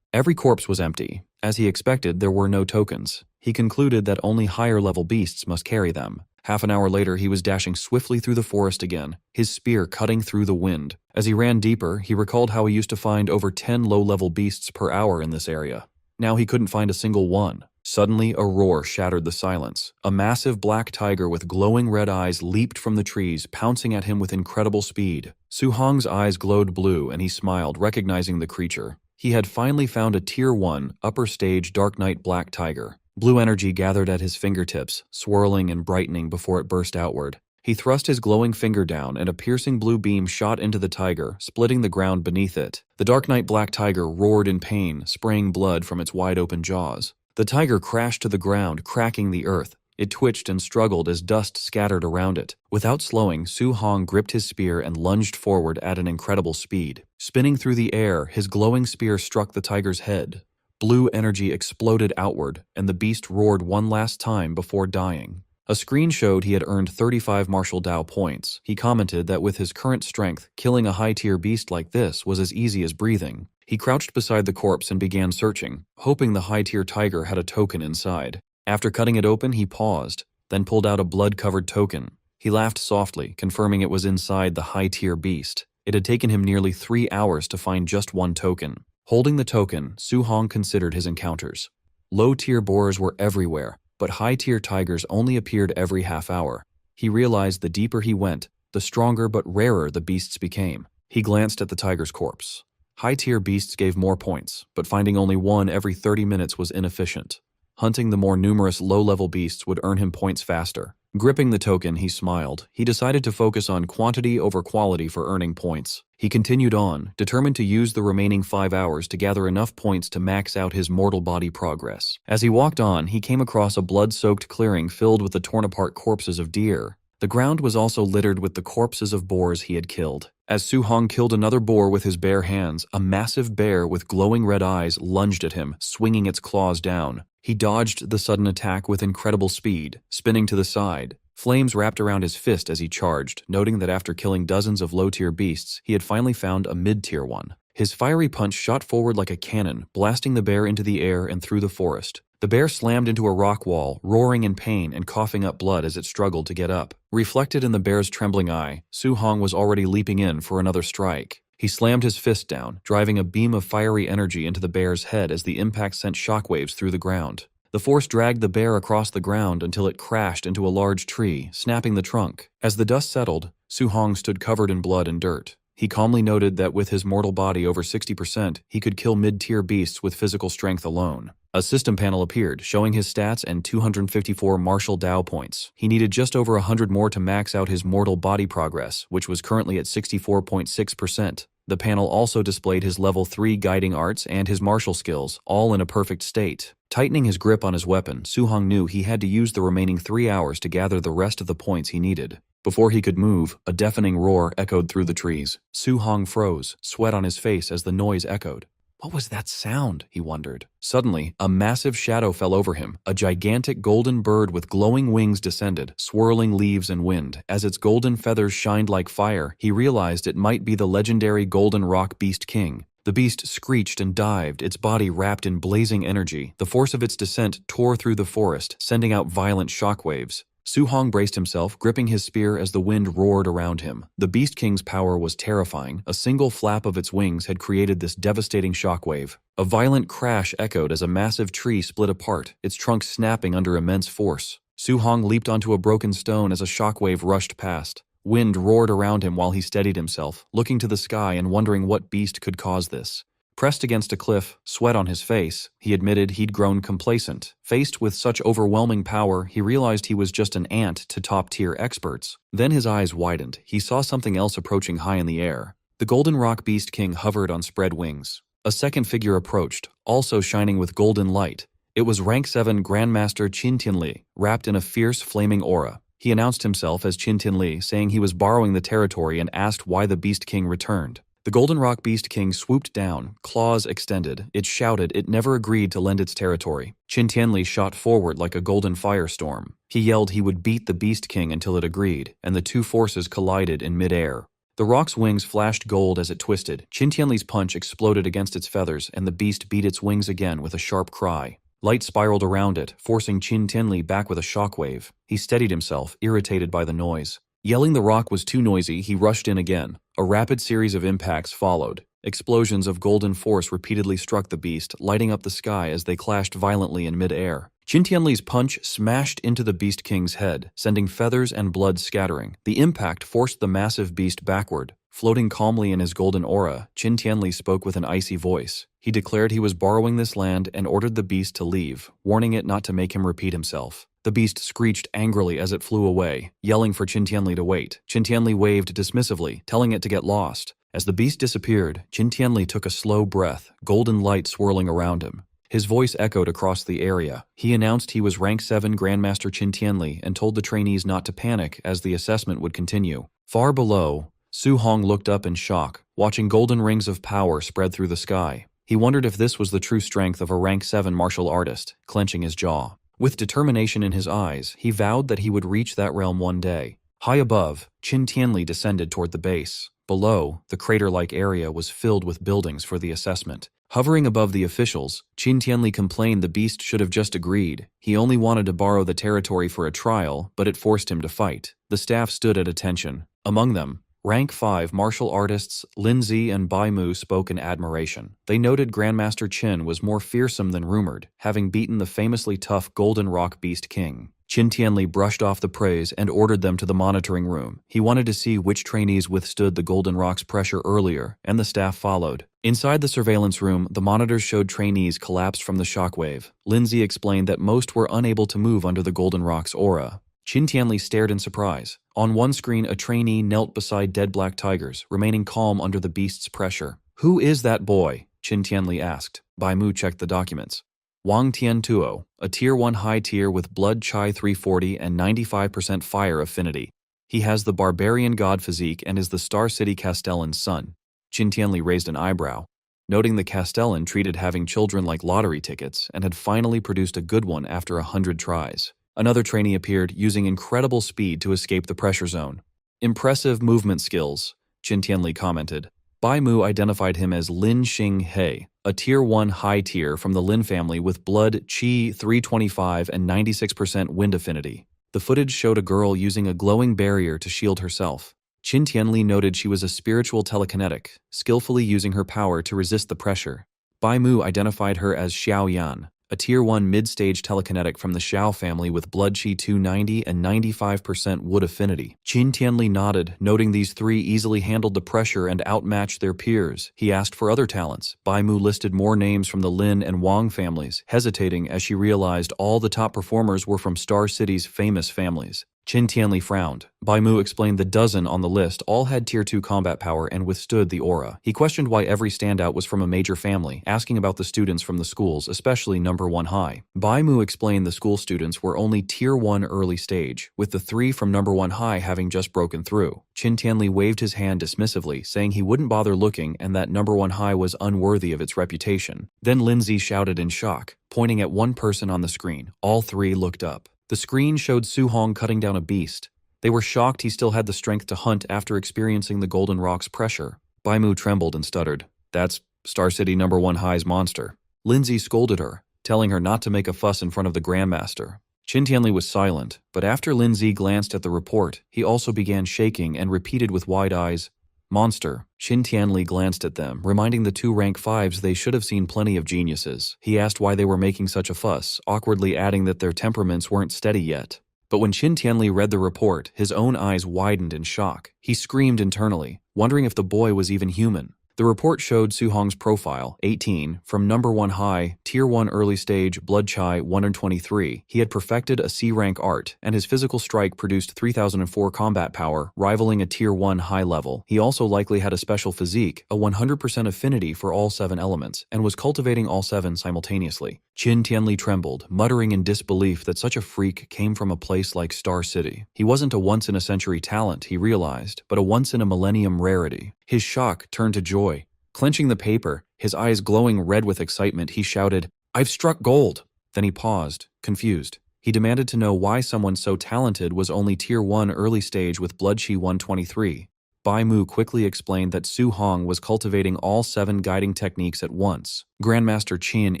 Every corpse was empty. As he expected, there were no tokens. He concluded that only higher-level beasts must carry them. Half an hour later, he was dashing swiftly through the forest again, his spear cutting through the wind. As he ran deeper, he recalled how he used to find over 10 low-level beasts per hour in this area. Now he couldn't find a single one. Suddenly, a roar shattered the silence. A massive black tiger with glowing red eyes leaped from the trees, pouncing at him with incredible speed. Su Hong's eyes glowed blue, and he smiled, recognizing the creature. He had finally found a Tier 1, upper stage Dark Knight black tiger. Blue energy gathered at his fingertips, swirling and brightening before it burst outward. He thrust his glowing finger down, and a piercing blue beam shot into the tiger, splitting the ground beneath it. The Dark Knight black tiger roared in pain, spraying blood from its wide-open jaws. The tiger crashed to the ground, cracking the earth. It twitched and struggled as dust scattered around it. Without slowing, Su Hong gripped his spear and lunged forward at an incredible speed. Spinning through the air, his glowing spear struck the tiger's head. Blue energy exploded outward, and the beast roared one last time before dying. A screen showed he had earned 35 martial Dao points. He commented that with his current strength, killing a high-tier beast like this was as easy as breathing. He crouched beside the corpse and began searching, hoping the high-tier tiger had a token inside. After cutting it open, he paused, then pulled out a blood-covered token. He laughed softly, confirming it was inside the high-tier beast. It had taken him nearly 3 hours to find just one token. Holding the token, Su Hong considered his encounters. Low-tier boars were everywhere, but high-tier tigers only appeared every half hour. He realized the deeper he went, the stronger but rarer the beasts became. He glanced at the tiger's corpse. High-tier beasts gave more points, but finding only one every 30 minutes was inefficient. Hunting the more numerous low-level beasts would earn him points faster. Gripping the token, he smiled. He decided to focus on quantity over quality for earning points. He continued on, determined to use the remaining 5 hours to gather enough points to max out his mortal body progress. As he walked on, he came across a blood-soaked clearing filled with the torn-apart corpses of deer. The ground was also littered with the corpses of boars he had killed. As Su Hong killed another boar with his bare hands, a massive bear with glowing red eyes lunged at him, swinging its claws down. He dodged the sudden attack with incredible speed, spinning to the side. Flames wrapped around his fist as he charged, noting that after killing dozens of low-tier beasts, he had finally found a mid-tier one. His fiery punch shot forward like a cannon, blasting the bear into the air and through the forest. The bear slammed into a rock wall, roaring in pain and coughing up blood as it struggled to get up. Reflected in the bear's trembling eye, Su Hong was already leaping in for another strike. He slammed his fist down, driving a beam of fiery energy into the bear's head as the impact sent shockwaves through the ground. The force dragged the bear across the ground until it crashed into a large tree, snapping the trunk. As the dust settled, Su Hong stood covered in blood and dirt. He calmly noted that with his mortal body over 60%, he could kill mid-tier beasts with physical strength alone. A system panel appeared, showing his stats and 254 martial Dao points. He needed just over 100 more to max out his mortal body progress, which was currently at 64.6%. The panel also displayed his level 3 guiding arts and his martial skills, all in a perfect state. Tightening his grip on his weapon, Su Hong knew he had to use the remaining 3 hours to gather the rest of the points he needed. Before he could move, a deafening roar echoed through the trees. Su Hong froze, sweat on his face as the noise echoed. What was that sound? He wondered. Suddenly, a massive shadow fell over him. A gigantic golden bird with glowing wings descended, swirling leaves and wind. As its golden feathers shined like fire, he realized it might be the legendary Golden Rock Beast King. The beast screeched and dived, its body wrapped in blazing energy. The force of its descent tore through the forest, sending out violent shockwaves. Su Hong braced himself, gripping his spear as the wind roared around him. The Beast King's power was terrifying. A single flap of its wings had created this devastating shockwave. A violent crash echoed as a massive tree split apart, its trunk snapping under immense force. Su Hong leaped onto a broken stone as a shockwave rushed past. Wind roared around him while he steadied himself, looking to the sky and wondering what beast could cause this. Pressed against a cliff, sweat on his face, he admitted he'd grown complacent. Faced with such overwhelming power, he realized he was just an ant to top-tier experts. Then his eyes widened. He saw something else approaching high in the air. The Golden Rock Beast King hovered on spread wings. A second figure approached, also shining with golden light. It was Rank 7 Grandmaster Qin Tianli, wrapped in a fierce, flaming aura. He announced himself as Qin Tianli, saying he was borrowing the territory and asked why the Beast King returned. The Golden Rock Beast King swooped down, claws extended. It shouted it never agreed to lend its territory. Qin Tianli shot forward like a golden firestorm. He yelled he would beat the Beast King until it agreed, and the two forces collided in midair. The rock's wings flashed gold as it twisted. Qin Tianli's punch exploded against its feathers, and the beast beat its wings again with a sharp cry. Light spiraled around it, forcing Qin Tianli back with a shockwave. He steadied himself, irritated by the noise. Yelling the rock was too noisy, he rushed in again. A rapid series of impacts followed. Explosions of golden force repeatedly struck the beast, lighting up the sky as they clashed violently in mid-air. Qin Tianli's punch smashed into the Beast King's head, sending feathers and blood scattering. The impact forced the massive beast backward. Floating calmly in his golden aura, Qin Tianli spoke with an icy voice. He declared he was borrowing this land and ordered the beast to leave, warning it not to make him repeat himself. The beast screeched angrily as it flew away, yelling for Qin Tianli to wait. Qin Tianli waved dismissively, telling it to get lost. As the beast disappeared, Qin Tianli took a slow breath, golden light swirling around him. His voice echoed across the area. He announced he was Rank 7 Grandmaster Qin Tianli and told the trainees not to panic as the assessment would continue. Far below, Su Hong looked up in shock, watching golden rings of power spread through the sky. He wondered if this was the true strength of a Rank 7 martial artist, clenching his jaw. With determination in his eyes, he vowed that he would reach that realm one day. High above, Qin Tianli descended toward the base. Below, the crater-like area was filled with buildings for the assessment. Hovering above the officials, Qin Tianli complained the beast should have just agreed. He only wanted to borrow the territory for a trial, but it forced him to fight. The staff stood at attention. Among them, Rank 5 martial artists Lin Zi and Bai Mu spoke in admiration. They noted Grandmaster Qin was more fearsome than rumored, having beaten the famously tough Golden Rock Beast King. Qin Tianli brushed off the praise and ordered them to the monitoring room. He wanted to see which trainees withstood the Golden Rock's pressure earlier, and the staff followed. Inside the surveillance room, the monitors showed trainees collapse from the shockwave. Lin Zi explained that most were unable to move under the Golden Rock's aura. Qin Tianli stared in surprise. On one screen, a trainee knelt beside dead black tigers, remaining calm under the beast's pressure. "Who is that boy?" Qin Tianli asked. Bai Mu checked the documents. Wang Tiantuo, a Tier 1 high tier with Blood Chai 340 and 95% fire affinity. He has the barbarian god physique and is the Star City Castellan's son. Qin Tianli raised an eyebrow, noting the Castellan treated having children like lottery tickets and had finally produced a good one after 100 tries. Another trainee appeared, using incredible speed to escape the pressure zone. "Impressive movement skills," Qin Tianli commented. Bai Mu identified him as Lin Xing He, a Tier 1 high tier from the Lin family with Blood Qi 325 and 96% wind affinity. The footage showed a girl using a glowing barrier to shield herself. Qin Tianli noted she was a spiritual telekinetic, skillfully using her power to resist the pressure. Bai Mu identified her as Xiao Yan, a Tier 1 mid-stage telekinetic from the Xiao family with Blood Qi 290 and 95% wood affinity. Qin Tianli nodded, noting these three easily handled the pressure and outmatched their peers. He asked for other talents. Bai Mu listed more names from the Lin and Wang families, hesitating as she realized all the top performers were from Star City's famous families. Qin Tianli frowned. Bai Mu explained the dozen on the list all had Tier 2 combat power and withstood the aura. He questioned why every standout was from a major family, asking about the students from the schools, especially number 1 high. Bai Mu explained the school students were only Tier 1 early stage, with the 3 from number 1 high having just broken through. Qin Tianli waved his hand dismissively, saying he wouldn't bother looking and that number 1 high was unworthy of its reputation. Then Lin Zi shouted in shock, pointing at one person on the screen. All three looked up. The screen showed Su Hong cutting down a beast. They were shocked he still had the strength to hunt after experiencing the Golden Rock's pressure. Bai Mu trembled and stuttered. "That's Star City number 1 high's monster." Lin Zi scolded her, telling her not to make a fuss in front of the Grandmaster. Qin Tianli was silent, but after Lin Zi glanced at the report, he also began shaking and repeated with wide eyes, "Monster." Qin Tianli glanced at them, reminding the two rank 5s they should have seen plenty of geniuses. He asked why they were making such a fuss, awkwardly adding that their temperaments weren't steady yet. But when Qin Tianli read the report, his own eyes widened in shock. He screamed internally, wondering if the boy was even human. The report showed Su Hong's profile, 18, from number 1 high, Tier 1 early stage, Blood Chai 123. He had perfected a C-rank art, and his physical strike produced 3004 combat power, rivaling a Tier 1 high level. He also likely had a special physique, a 100% affinity for all 7 elements, and was cultivating all 7 simultaneously. Qin Tianli trembled, muttering in disbelief that such a freak came from a place like Star City. He wasn't a once-in-a-century talent, he realized, but a once-in-a-millennium rarity. His shock turned to joy. Clenching the paper, his eyes glowing red with excitement, he shouted, "I've struck gold!" Then he paused, confused. He demanded to know why someone so talented was only Tier 1 early stage with Blood Qi 123. Bai Mu quickly explained that Su Hong was cultivating all 7 guiding techniques at once. Grandmaster Qin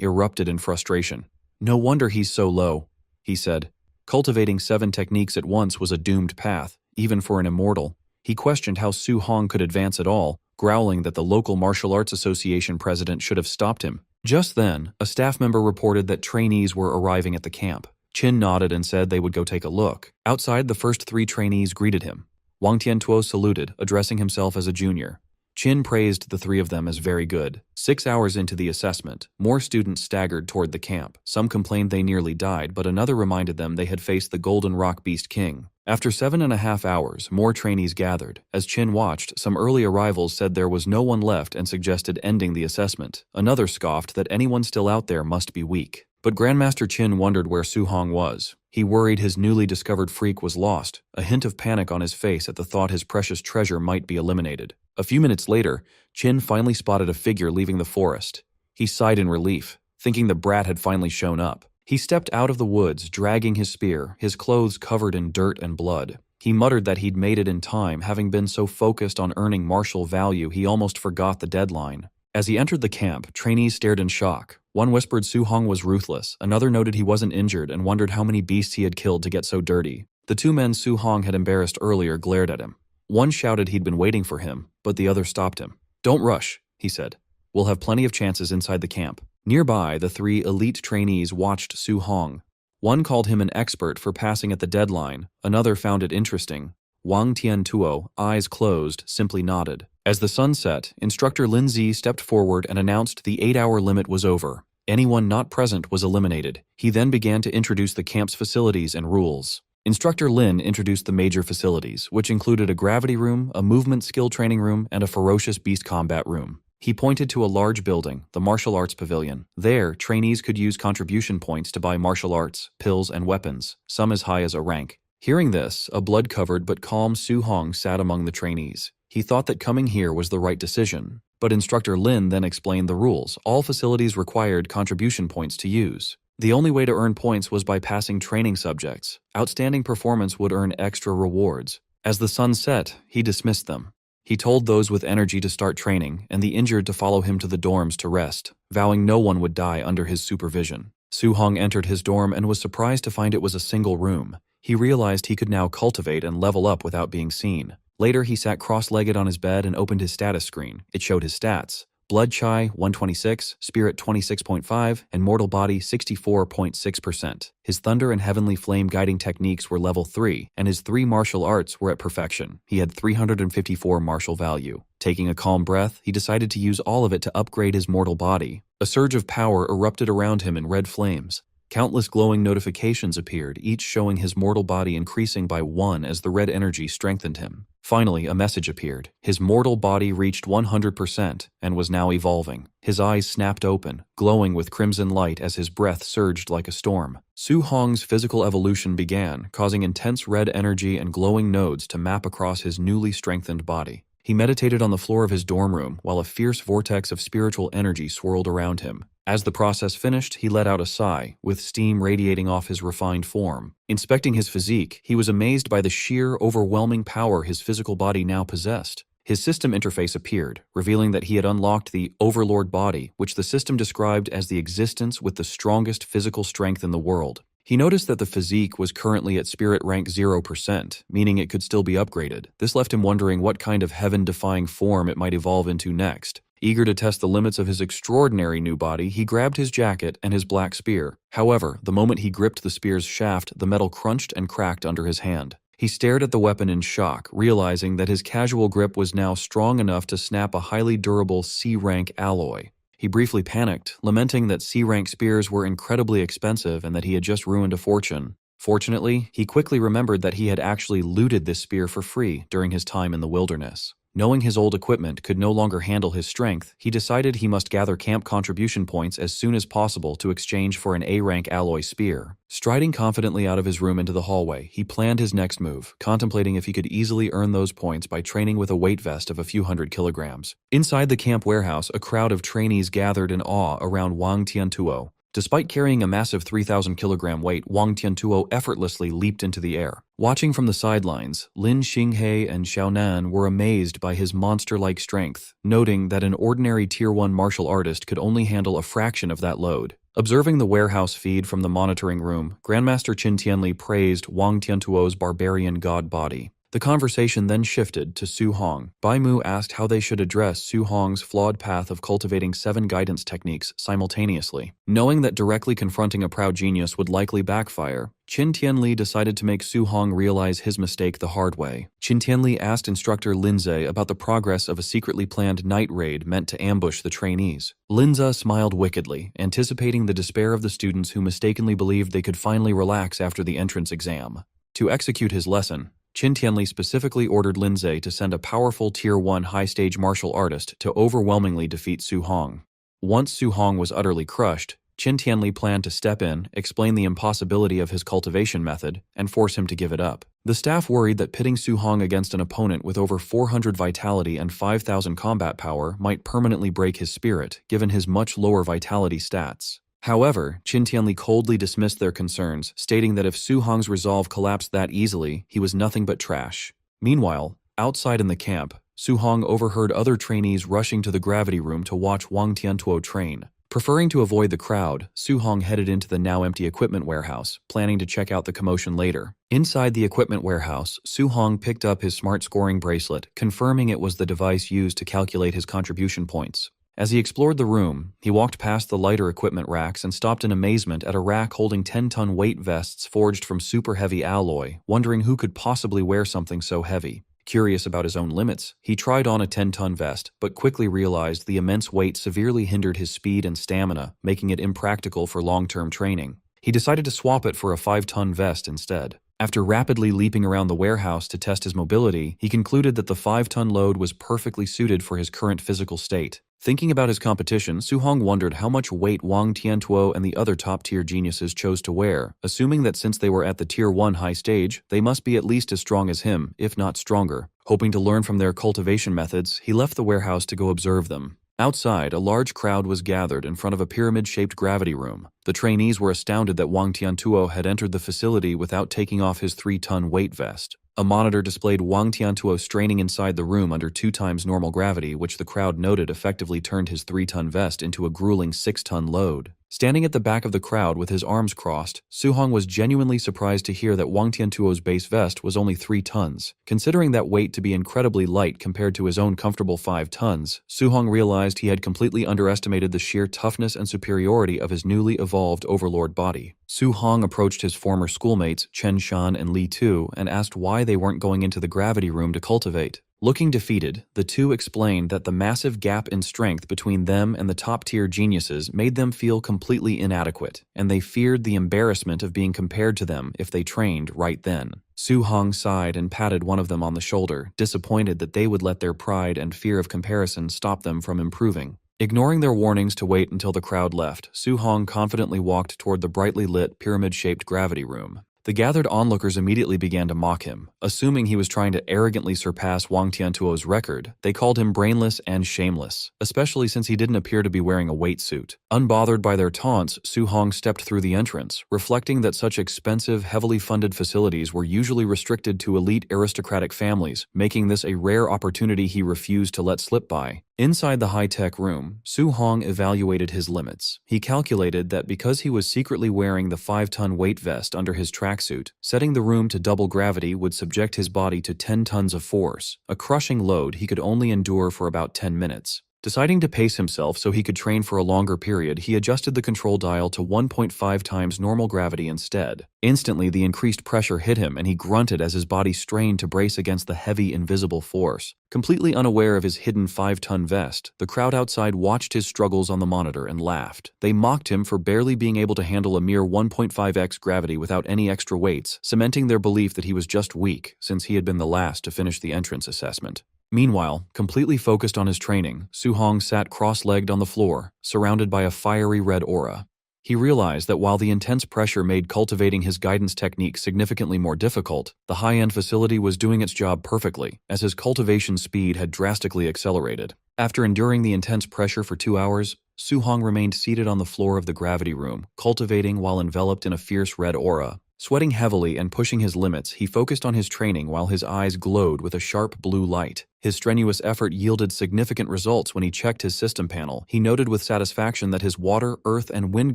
erupted in frustration. "No wonder he's so low," he said. Cultivating 7 techniques at once was a doomed path, even for an immortal. He questioned how Su Hong could advance at all, growling that the local martial arts association president should have stopped him. Just then, a staff member reported that trainees were arriving at the camp. Qin nodded and said they would go take a look. Outside, the first 3 trainees greeted him. Wang Tiantuo saluted, addressing himself as a junior. Qin praised the 3 of them as very good. 6 hours into the assessment, more students staggered toward the camp. Some complained they nearly died, but another reminded them they had faced the Golden Rock Beast King. After 7.5 hours, more trainees gathered. As Qin watched, some early arrivals said there was no one left and suggested ending the assessment. Another scoffed that anyone still out there must be weak. But Grandmaster Qin wondered where Su Hong was. He worried his newly discovered freak was lost, a hint of panic on his face at the thought his precious treasure might be eliminated. A few minutes later, Qin finally spotted a figure leaving the forest. He sighed in relief, thinking the brat had finally shown up. He stepped out of the woods, dragging his spear, his clothes covered in dirt and blood. He muttered that he'd made it in time, having been so focused on earning martial value he almost forgot the deadline. As he entered the camp, trainees stared in shock. One whispered Su Hong was ruthless, another noted he wasn't injured and wondered how many beasts he had killed to get so dirty. The two men Su Hong had embarrassed earlier glared at him. One shouted he'd been waiting for him, but the other stopped him. "Don't rush," he said. "We'll have plenty of chances inside the camp." Nearby, the three elite trainees watched Su Hong. One called him an expert for passing at the deadline, another found it interesting. Wang Tiantuo, eyes closed, simply nodded. As the sun set, Instructor Lin Zi stepped forward and announced the 8-hour limit was over. Anyone not present was eliminated. He then began to introduce the camp's facilities and rules. Instructor Lin introduced the major facilities, which included a gravity room, a movement skill training room, and a ferocious beast combat room. He pointed to a large building, the Martial Arts Pavilion. There, trainees could use contribution points to buy martial arts, pills, and weapons, some as high as a rank. Hearing this, a blood-covered but calm Su Hong sat among the trainees. He thought that coming here was the right decision. But Instructor Lin then explained the rules. All facilities required contribution points to use. The only way to earn points was by passing training subjects. Outstanding performance would earn extra rewards. As the sun set, he dismissed them. He told those with energy to start training, and the injured to follow him to the dorms to rest, vowing no one would die under his supervision. Su Hong entered his dorm and was surprised to find it was a single room. He realized he could now cultivate and level up without being seen. Later, he sat cross-legged on his bed and opened his status screen. It showed his stats. Blood Chi 126, Spirit 26.5, and Mortal Body 64.6%. His Thunder and Heavenly Flame guiding techniques were level 3, and his 3 martial arts were at perfection. He had 354 martial value. Taking a calm breath, he decided to use all of it to upgrade his mortal body. A surge of power erupted around him in red flames. Countless glowing notifications appeared, each showing his mortal body increasing by 1 as the red energy strengthened him. Finally, a message appeared. His mortal body reached 100% and was now evolving. His eyes snapped open, glowing with crimson light as his breath surged like a storm. Su Hong's physical evolution began, causing intense red energy and glowing nodes to map across his newly strengthened body. He meditated on the floor of his dorm room while a fierce vortex of spiritual energy swirled around him. As the process finished, he let out a sigh, with steam radiating off his refined form. Inspecting his physique, he was amazed by the sheer, overwhelming power his physical body now possessed. His system interface appeared, revealing that he had unlocked the Overlord body, which the system described as the existence with the strongest physical strength in the world. He noticed that the physique was currently at spirit rank 0%, meaning it could still be upgraded. This left him wondering what kind of heaven-defying form it might evolve into next. Eager to test the limits of his extraordinary new body, he grabbed his jacket and his black spear. However, the moment he gripped the spear's shaft, the metal crunched and cracked under his hand. He stared at the weapon in shock, realizing that his casual grip was now strong enough to snap a highly durable C-rank alloy. He briefly panicked, lamenting that C-rank spears were incredibly expensive and that he had just ruined a fortune. Fortunately, he quickly remembered that he had actually looted this spear for free during his time in the wilderness. Knowing his old equipment could no longer handle his strength, he decided he must gather camp contribution points as soon as possible to exchange for an A-rank alloy spear. Striding confidently out of his room into the hallway, he planned his next move, contemplating if he could easily earn those points by training with a weight vest of a few hundred kilograms. Inside the camp warehouse, a crowd of trainees gathered in awe around Wang Tiantuo. Despite carrying a massive 3,000-kilogram weight, Wang Tiantuo effortlessly leaped into the air. Watching from the sidelines, Lin Xinghe and Xiaonan were amazed by his monster-like strength, noting that an ordinary Tier 1 martial artist could only handle a fraction of that load. Observing the warehouse feed from the monitoring room, Grandmaster Qin Tianli praised Wang Tiantuo's barbarian god body. The conversation then shifted to Su Hong. Bai Mu asked how they should address Su Hong's flawed path of cultivating 7 guidance techniques simultaneously. Knowing that directly confronting a proud genius would likely backfire, Qin Tianli decided to make Su Hong realize his mistake the hard way. Qin Tianli asked instructor Linze about the progress of a secretly planned night raid meant to ambush the trainees. Linze smiled wickedly, anticipating the despair of the students who mistakenly believed they could finally relax after the entrance exam. To execute his lesson, Qin Tianli specifically ordered Linze to send a powerful Tier 1 high-stage martial artist to overwhelmingly defeat Su Hong. Once Su Hong was utterly crushed, Qin Tianli planned to step in, explain the impossibility of his cultivation method, and force him to give it up. The staff worried that pitting Su Hong against an opponent with over 400 vitality and 5,000 combat power might permanently break his spirit, given his much lower vitality stats. However, Qin Tianli coldly dismissed their concerns, stating that if Su Hong's resolve collapsed that easily, he was nothing but trash. Meanwhile, outside in the camp, Su Hong overheard other trainees rushing to the gravity room to watch Wang Tiantuo train. Preferring to avoid the crowd, Su Hong headed into the now-empty equipment warehouse, planning to check out the commotion later. Inside the equipment warehouse, Su Hong picked up his smart scoring bracelet, confirming it was the device used to calculate his contribution points. As he explored the room, he walked past the lighter equipment racks and stopped in amazement at a rack holding 10-ton weight vests forged from super heavy alloy, wondering who could possibly wear something so heavy. Curious about his own limits, he tried on a 10-ton vest, but quickly realized the immense weight severely hindered his speed and stamina, making it impractical for long-term training. He decided to swap it for a 5-ton vest instead. After rapidly leaping around the warehouse to test his mobility, he concluded that the 5-ton load was perfectly suited for his current physical state. Thinking about his competition, Su Hong wondered how much weight Wang Tiantuo and the other top-tier geniuses chose to wear, assuming that since they were at the Tier 1 high stage, they must be at least as strong as him, if not stronger. Hoping to learn from their cultivation methods, he left the warehouse to go observe them. Outside, a large crowd was gathered in front of a pyramid-shaped gravity room. The trainees were astounded that Wang Tiantuo had entered the facility without taking off his 3-ton weight vest. A monitor displayed Wang Tiantuo straining inside the room under 2 times normal gravity, which the crowd noted effectively turned his 3-ton vest into a grueling 6-ton load. Standing at the back of the crowd with his arms crossed, Su Hong was genuinely surprised to hear that Wang Tiantuo's base vest was only 3 tons. Considering that weight to be incredibly light compared to his own comfortable 5 tons, Su Hong realized he had completely underestimated the sheer toughness and superiority of his newly evolved overlord body. Su Hong approached his former schoolmates, Chen Shan and Li Tu, and asked why they weren't going into the gravity room to cultivate. Looking defeated, the two explained that the massive gap in strength between them and the top-tier geniuses made them feel completely inadequate, and they feared the embarrassment of being compared to them if they trained right then. Su Hong sighed and patted one of them on the shoulder, disappointed that they would let their pride and fear of comparison stop them from improving. Ignoring their warnings to wait until the crowd left, Su Hong confidently walked toward the brightly lit, pyramid-shaped gravity room. The gathered onlookers immediately began to mock him. Assuming he was trying to arrogantly surpass Wang Tiantuo's record, they called him brainless and shameless, especially since he didn't appear to be wearing a weight suit. Unbothered by their taunts, Su Hong stepped through the entrance, reflecting that such expensive, heavily funded facilities were usually restricted to elite aristocratic families, making this a rare opportunity he refused to let slip by. Inside the high-tech room, Su Hong evaluated his limits. He calculated that because he was secretly wearing the 5-ton weight vest under his tracksuit, setting the room to double gravity would subject his body to 10 tons of force, a crushing load he could only endure for about 10 minutes. Deciding to pace himself so he could train for a longer period, he adjusted the control dial to 1.5 times normal gravity instead. Instantly, the increased pressure hit him and he grunted as his body strained to brace against the heavy, invisible force. Completely unaware of his hidden 5-ton vest, the crowd outside watched his struggles on the monitor and laughed. They mocked him for barely being able to handle a mere 1.5x gravity without any extra weights, cementing their belief that he was just weak, since he had been the last to finish the entrance assessment. Meanwhile, completely focused on his training, Su Hong sat cross-legged on the floor, surrounded by a fiery red aura. He realized that while the intense pressure made cultivating his guidance technique significantly more difficult, the high-end facility was doing its job perfectly, as his cultivation speed had drastically accelerated. After enduring the intense pressure for 2 hours, Su Hong remained seated on the floor of the gravity room, cultivating while enveloped in a fierce red aura. Sweating heavily and pushing his limits, he focused on his training while his eyes glowed with a sharp blue light. His strenuous effort yielded significant results when he checked his system panel. He noted with satisfaction that his water, earth, and wind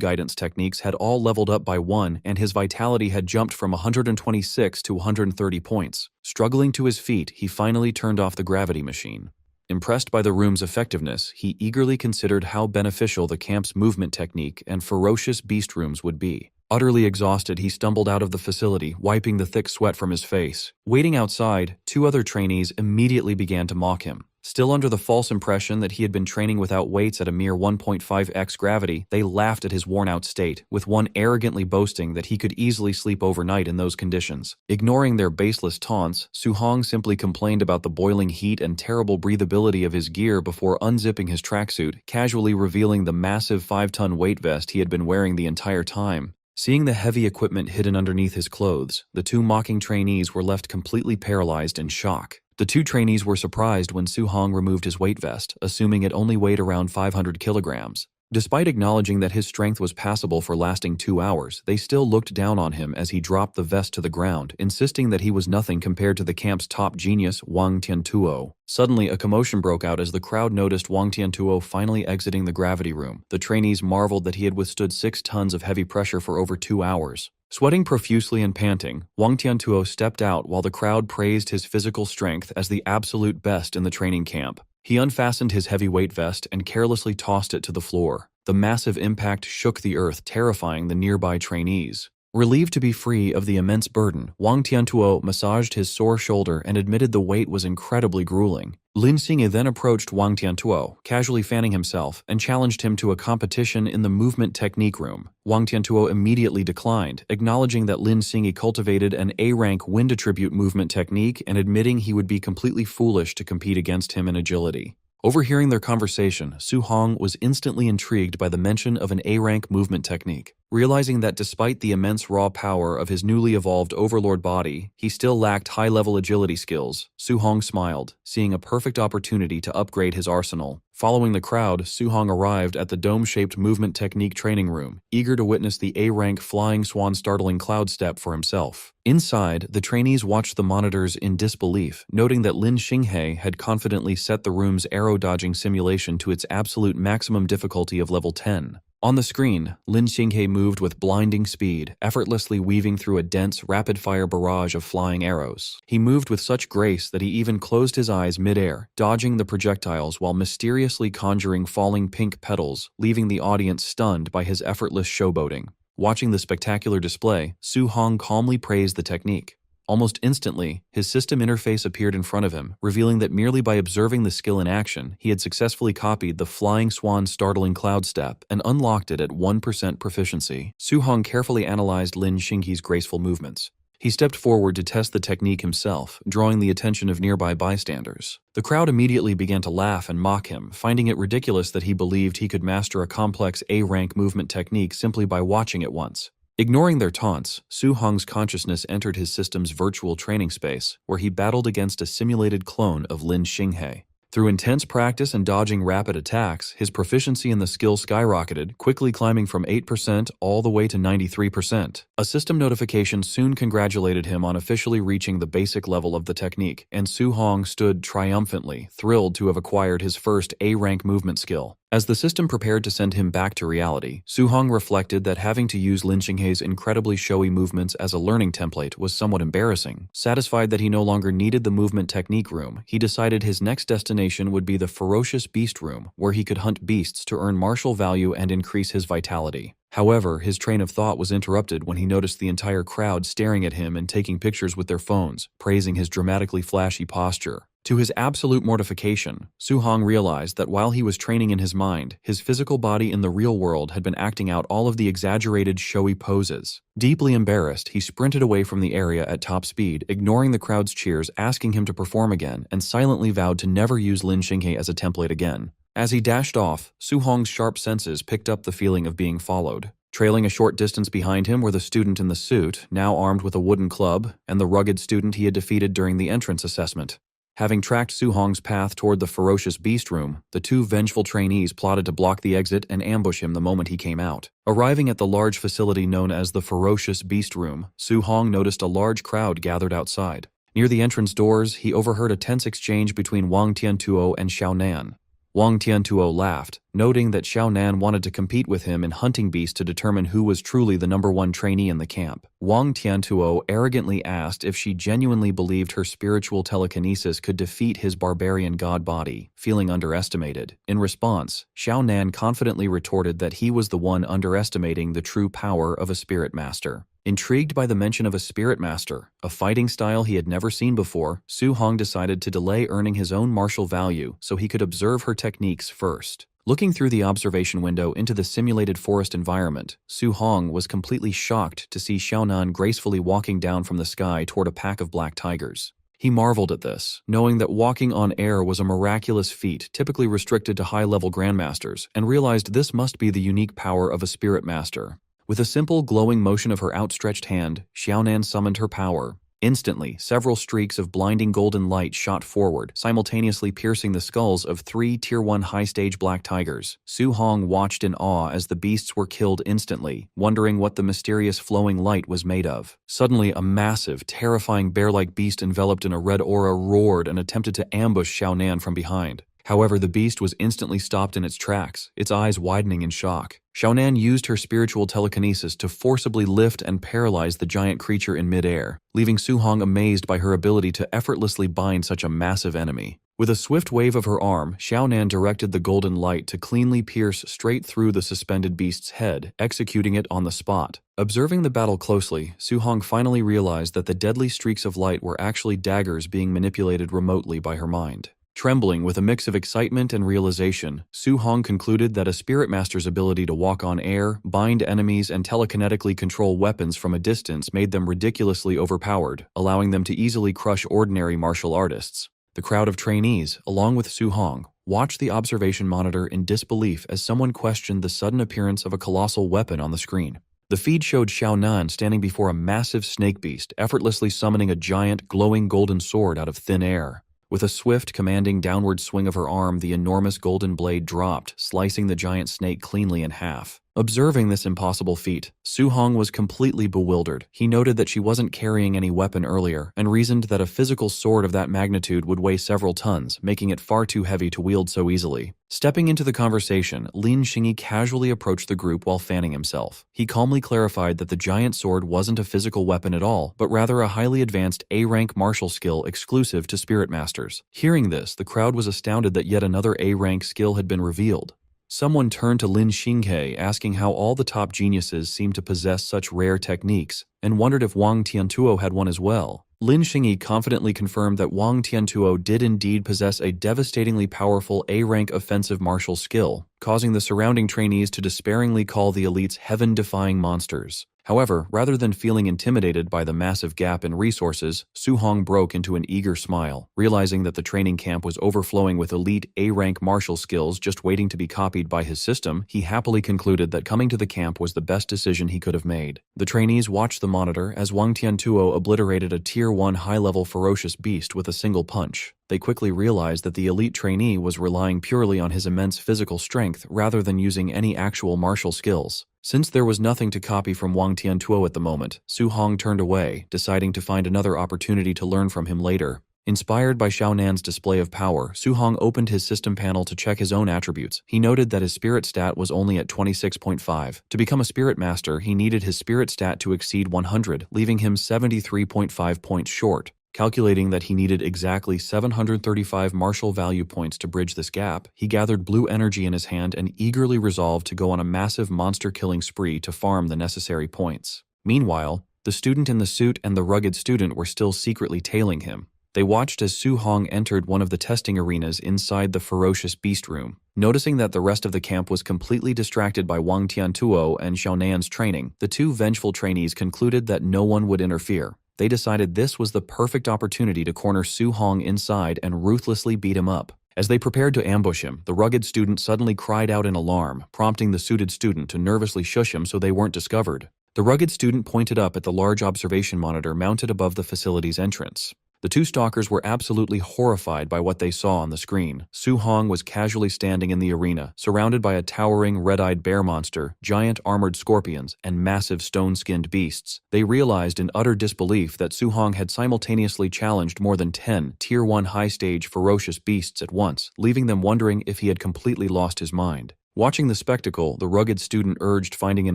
guidance techniques had all leveled up by 1, and his vitality had jumped from 126 to 130 points. Struggling to his feet, he finally turned off the gravity machine. Impressed by the room's effectiveness, he eagerly considered how beneficial the camp's movement technique and ferocious beast rooms would be. Utterly exhausted, he stumbled out of the facility, wiping the thick sweat from his face. Waiting outside, 2 other trainees immediately began to mock him. Still under the false impression that he had been training without weights at a mere 1.5x gravity, they laughed at his worn-out state, with one arrogantly boasting that he could easily sleep overnight in those conditions. Ignoring their baseless taunts, Su Hong simply complained about the boiling heat and terrible breathability of his gear before unzipping his tracksuit, casually revealing the massive 5-ton weight vest he had been wearing the entire time. Seeing the heavy equipment hidden underneath his clothes, the 2 mocking trainees were left completely paralyzed in shock. The 2 trainees were surprised when Su Hong removed his weight vest, assuming it only weighed around 500 kilograms. Despite acknowledging that his strength was passable for lasting 2 hours, they still looked down on him as he dropped the vest to the ground, insisting that he was nothing compared to the camp's top genius, Wang Tiantuo. Suddenly, a commotion broke out as the crowd noticed Wang Tiantuo finally exiting the gravity room. The trainees marveled that he had withstood 6 tons of heavy pressure for over 2 hours. Sweating profusely and panting, Wang Tiantuo stepped out while the crowd praised his physical strength as the absolute best in the training camp. He unfastened his heavy-weight vest and carelessly tossed it to the floor. The massive impact shook the earth, terrifying the nearby trainees. Relieved to be free of the immense burden, Wang Tiantuo massaged his sore shoulder and admitted the weight was incredibly grueling. Lin Xingye then approached Wang Tiantuo, casually fanning himself, and challenged him to a competition in the movement technique room. Wang Tiantuo immediately declined, acknowledging that Lin Xingye cultivated an A-rank wind attribute movement technique and admitting he would be completely foolish to compete against him in agility. Overhearing their conversation, Su Hong was instantly intrigued by the mention of an A-rank movement technique. Realizing that despite the immense raw power of his newly evolved overlord body, he still lacked high-level agility skills, Su Hong smiled, seeing a perfect opportunity to upgrade his arsenal. Following the crowd, Su Hong arrived at the dome-shaped movement technique training room, eager to witness the A-rank flying swan startling cloud step for himself. Inside, the trainees watched the monitors in disbelief, noting that Lin Xinghe had confidently set the room's arrow-dodging simulation to its absolute maximum difficulty of level 10. On the screen, Lin Xinghe moved with blinding speed, effortlessly weaving through a dense, rapid-fire barrage of flying arrows. He moved with such grace that he even closed his eyes mid-air, dodging the projectiles while mysteriously conjuring falling pink petals, leaving the audience stunned by his effortless showboating. Watching the spectacular display, Su Hong calmly praised the technique. Almost instantly, his system interface appeared in front of him, revealing that merely by observing the skill in action, he had successfully copied the flying swan startling cloud step and unlocked it at 1% proficiency. Su Hong carefully analyzed Lin Xinghe's graceful movements. He stepped forward to test the technique himself, drawing the attention of nearby bystanders. The crowd immediately began to laugh and mock him, finding it ridiculous that he believed he could master a complex A-rank movement technique simply by watching it once. Ignoring their taunts, Su Hong's consciousness entered his system's virtual training space, where he battled against a simulated clone of Lin Xinghe. Through intense practice and dodging rapid attacks, his proficiency in the skill skyrocketed, quickly climbing from 8% all the way to 93%. A system notification soon congratulated him on officially reaching the basic level of the technique, and Su Hong stood triumphantly, thrilled to have acquired his first A-rank movement skill. As the system prepared to send him back to reality, Su Hong reflected that having to use Lin Xinghe's incredibly showy movements as a learning template was somewhat embarrassing. Satisfied that he no longer needed the movement technique room, he decided his next destination would be the ferocious beast room, where he could hunt beasts to earn martial value and increase his vitality. However, his train of thought was interrupted when he noticed the entire crowd staring at him and taking pictures with their phones, praising his dramatically flashy posture. To his absolute mortification, Su Hong realized that while he was training in his mind, his physical body in the real world had been acting out all of the exaggerated, showy poses. Deeply embarrassed, he sprinted away from the area at top speed, ignoring the crowd's cheers asking him to perform again, and silently vowed to never use Lin Xinghe as a template again. As he dashed off, Su Hong's sharp senses picked up the feeling of being followed. Trailing a short distance behind him were the student in the suit, now armed with a wooden club, and the rugged student he had defeated during the entrance assessment. Having tracked Su Hong's path toward the ferocious beast room, the two vengeful trainees plotted to block the exit and ambush him the moment he came out. Arriving at the large facility known as the ferocious beast room, Su Hong noticed a large crowd gathered outside. Near the entrance doors, he overheard a tense exchange between Wang Tiantuo and Xiao Nan. Wang Tiantuo laughed, noting that Xiao Nan wanted to compete with him in hunting beasts to determine who was truly the #1 trainee in the camp. Wang Tiantuo arrogantly asked if she genuinely believed her spiritual telekinesis could defeat his barbarian god body, feeling underestimated. In response, Xiao Nan confidently retorted that he was the one underestimating the true power of a spirit master. Intrigued by the mention of a spirit master, a fighting style he had never seen before, Su Hong decided to delay earning his own martial value so he could observe her techniques first. Looking through the observation window into the simulated forest environment, Su Hong was completely shocked to see Xiaonan gracefully walking down from the sky toward a pack of black tigers. He marveled at this, knowing that walking on air was a miraculous feat typically restricted to high-level grandmasters, and realized this must be the unique power of a spirit master. With a simple, glowing motion of her outstretched hand, Xiaonan summoned her power. Instantly, several streaks of blinding golden light shot forward, simultaneously piercing the skulls of 3 Tier 1 high-stage black tigers. Su Hong watched in awe as the beasts were killed instantly, wondering what the mysterious flowing light was made of. Suddenly, a massive, terrifying bear-like beast enveloped in a red aura roared and attempted to ambush Xiaonan from behind. However, the beast was instantly stopped in its tracks, its eyes widening in shock. Xiaonan used her spiritual telekinesis to forcibly lift and paralyze the giant creature in midair, leaving Su Hong amazed by her ability to effortlessly bind such a massive enemy. With a swift wave of her arm, Xiaonan directed the golden light to cleanly pierce straight through the suspended beast's head, executing it on the spot. Observing the battle closely, Su Hong finally realized that the deadly streaks of light were actually daggers being manipulated remotely by her mind. Trembling with a mix of excitement and realization, Su Hong concluded that a spirit master's ability to walk on air, bind enemies, and telekinetically control weapons from a distance made them ridiculously overpowered, allowing them to easily crush ordinary martial artists. The crowd of trainees, along with Su Hong, watched the observation monitor in disbelief as someone questioned the sudden appearance of a colossal weapon on the screen. The feed showed Xiaonan standing before a massive snake beast, effortlessly summoning a giant, glowing golden sword out of thin air. With a swift, commanding downward swing of her arm, the enormous golden blade dropped, slicing the giant snake cleanly in half. Observing this impossible feat, Su Hong was completely bewildered. He noted that she wasn't carrying any weapon earlier, and reasoned that a physical sword of that magnitude would weigh several tons, making it far too heavy to wield so easily. Stepping into the conversation, Lin Xingyi casually approached the group while fanning himself. He calmly clarified that the giant sword wasn't a physical weapon at all, but rather a highly advanced A-rank martial skill exclusive to spirit masters. Hearing this, the crowd was astounded that yet another A-rank skill had been revealed. Someone turned to Lin Xinghe asking how all the top geniuses seemed to possess such rare techniques, and wondered if Wang Tiantuo had one as well. Lin Xingyi confidently confirmed that Wang Tiantuo did indeed possess a devastatingly powerful A-rank offensive martial skill, causing the surrounding trainees to despairingly call the elites heaven-defying monsters. However, rather than feeling intimidated by the massive gap in resources, Su Hong broke into an eager smile, realizing that the training camp was overflowing with elite A-rank martial skills just waiting to be copied by his system. He happily concluded that coming to the camp was the best decision he could have made. The trainees watched the monitor as Wang Tiantuo obliterated a Tier 1 high-level ferocious beast with a single punch. They quickly realized that the elite trainee was relying purely on his immense physical strength rather than using any actual martial skills. Since there was nothing to copy from Wang Tiantuo at the moment, Su Hong turned away, deciding to find another opportunity to learn from him later. Inspired by Xiaonan's display of power, Su Hong opened his system panel to check his own attributes. He noted that his spirit stat was only at 26.5. To become a spirit master, he needed his spirit stat to exceed 100, leaving him 73.5 points short. Calculating that he needed exactly 735 martial value points to bridge this gap, he gathered blue energy in his hand and eagerly resolved to go on a massive monster-killing spree to farm the necessary points. Meanwhile, the student in the suit and the rugged student were still secretly tailing him. They watched as Su Hong entered one of the testing arenas inside the ferocious beast room. Noticing that the rest of the camp was completely distracted by Wang Tiantuo and Xiaonan's training, the two vengeful trainees concluded that no one would interfere. They decided this was the perfect opportunity to corner Su Hong inside and ruthlessly beat him up. As they prepared to ambush him, the rugged student suddenly cried out in alarm, prompting the suited student to nervously shush him so they weren't discovered. The rugged student pointed up at the large observation monitor mounted above the facility's entrance. The two stalkers were absolutely horrified by what they saw on the screen. Su Hong was casually standing in the arena, surrounded by a towering red-eyed bear monster, giant armored scorpions, and massive stone-skinned beasts. They realized in utter disbelief that Su Hong had simultaneously challenged more than 10 Tier 1 high-stage ferocious beasts at once, leaving them wondering if he had completely lost his mind. Watching the spectacle, the rugged student urged finding an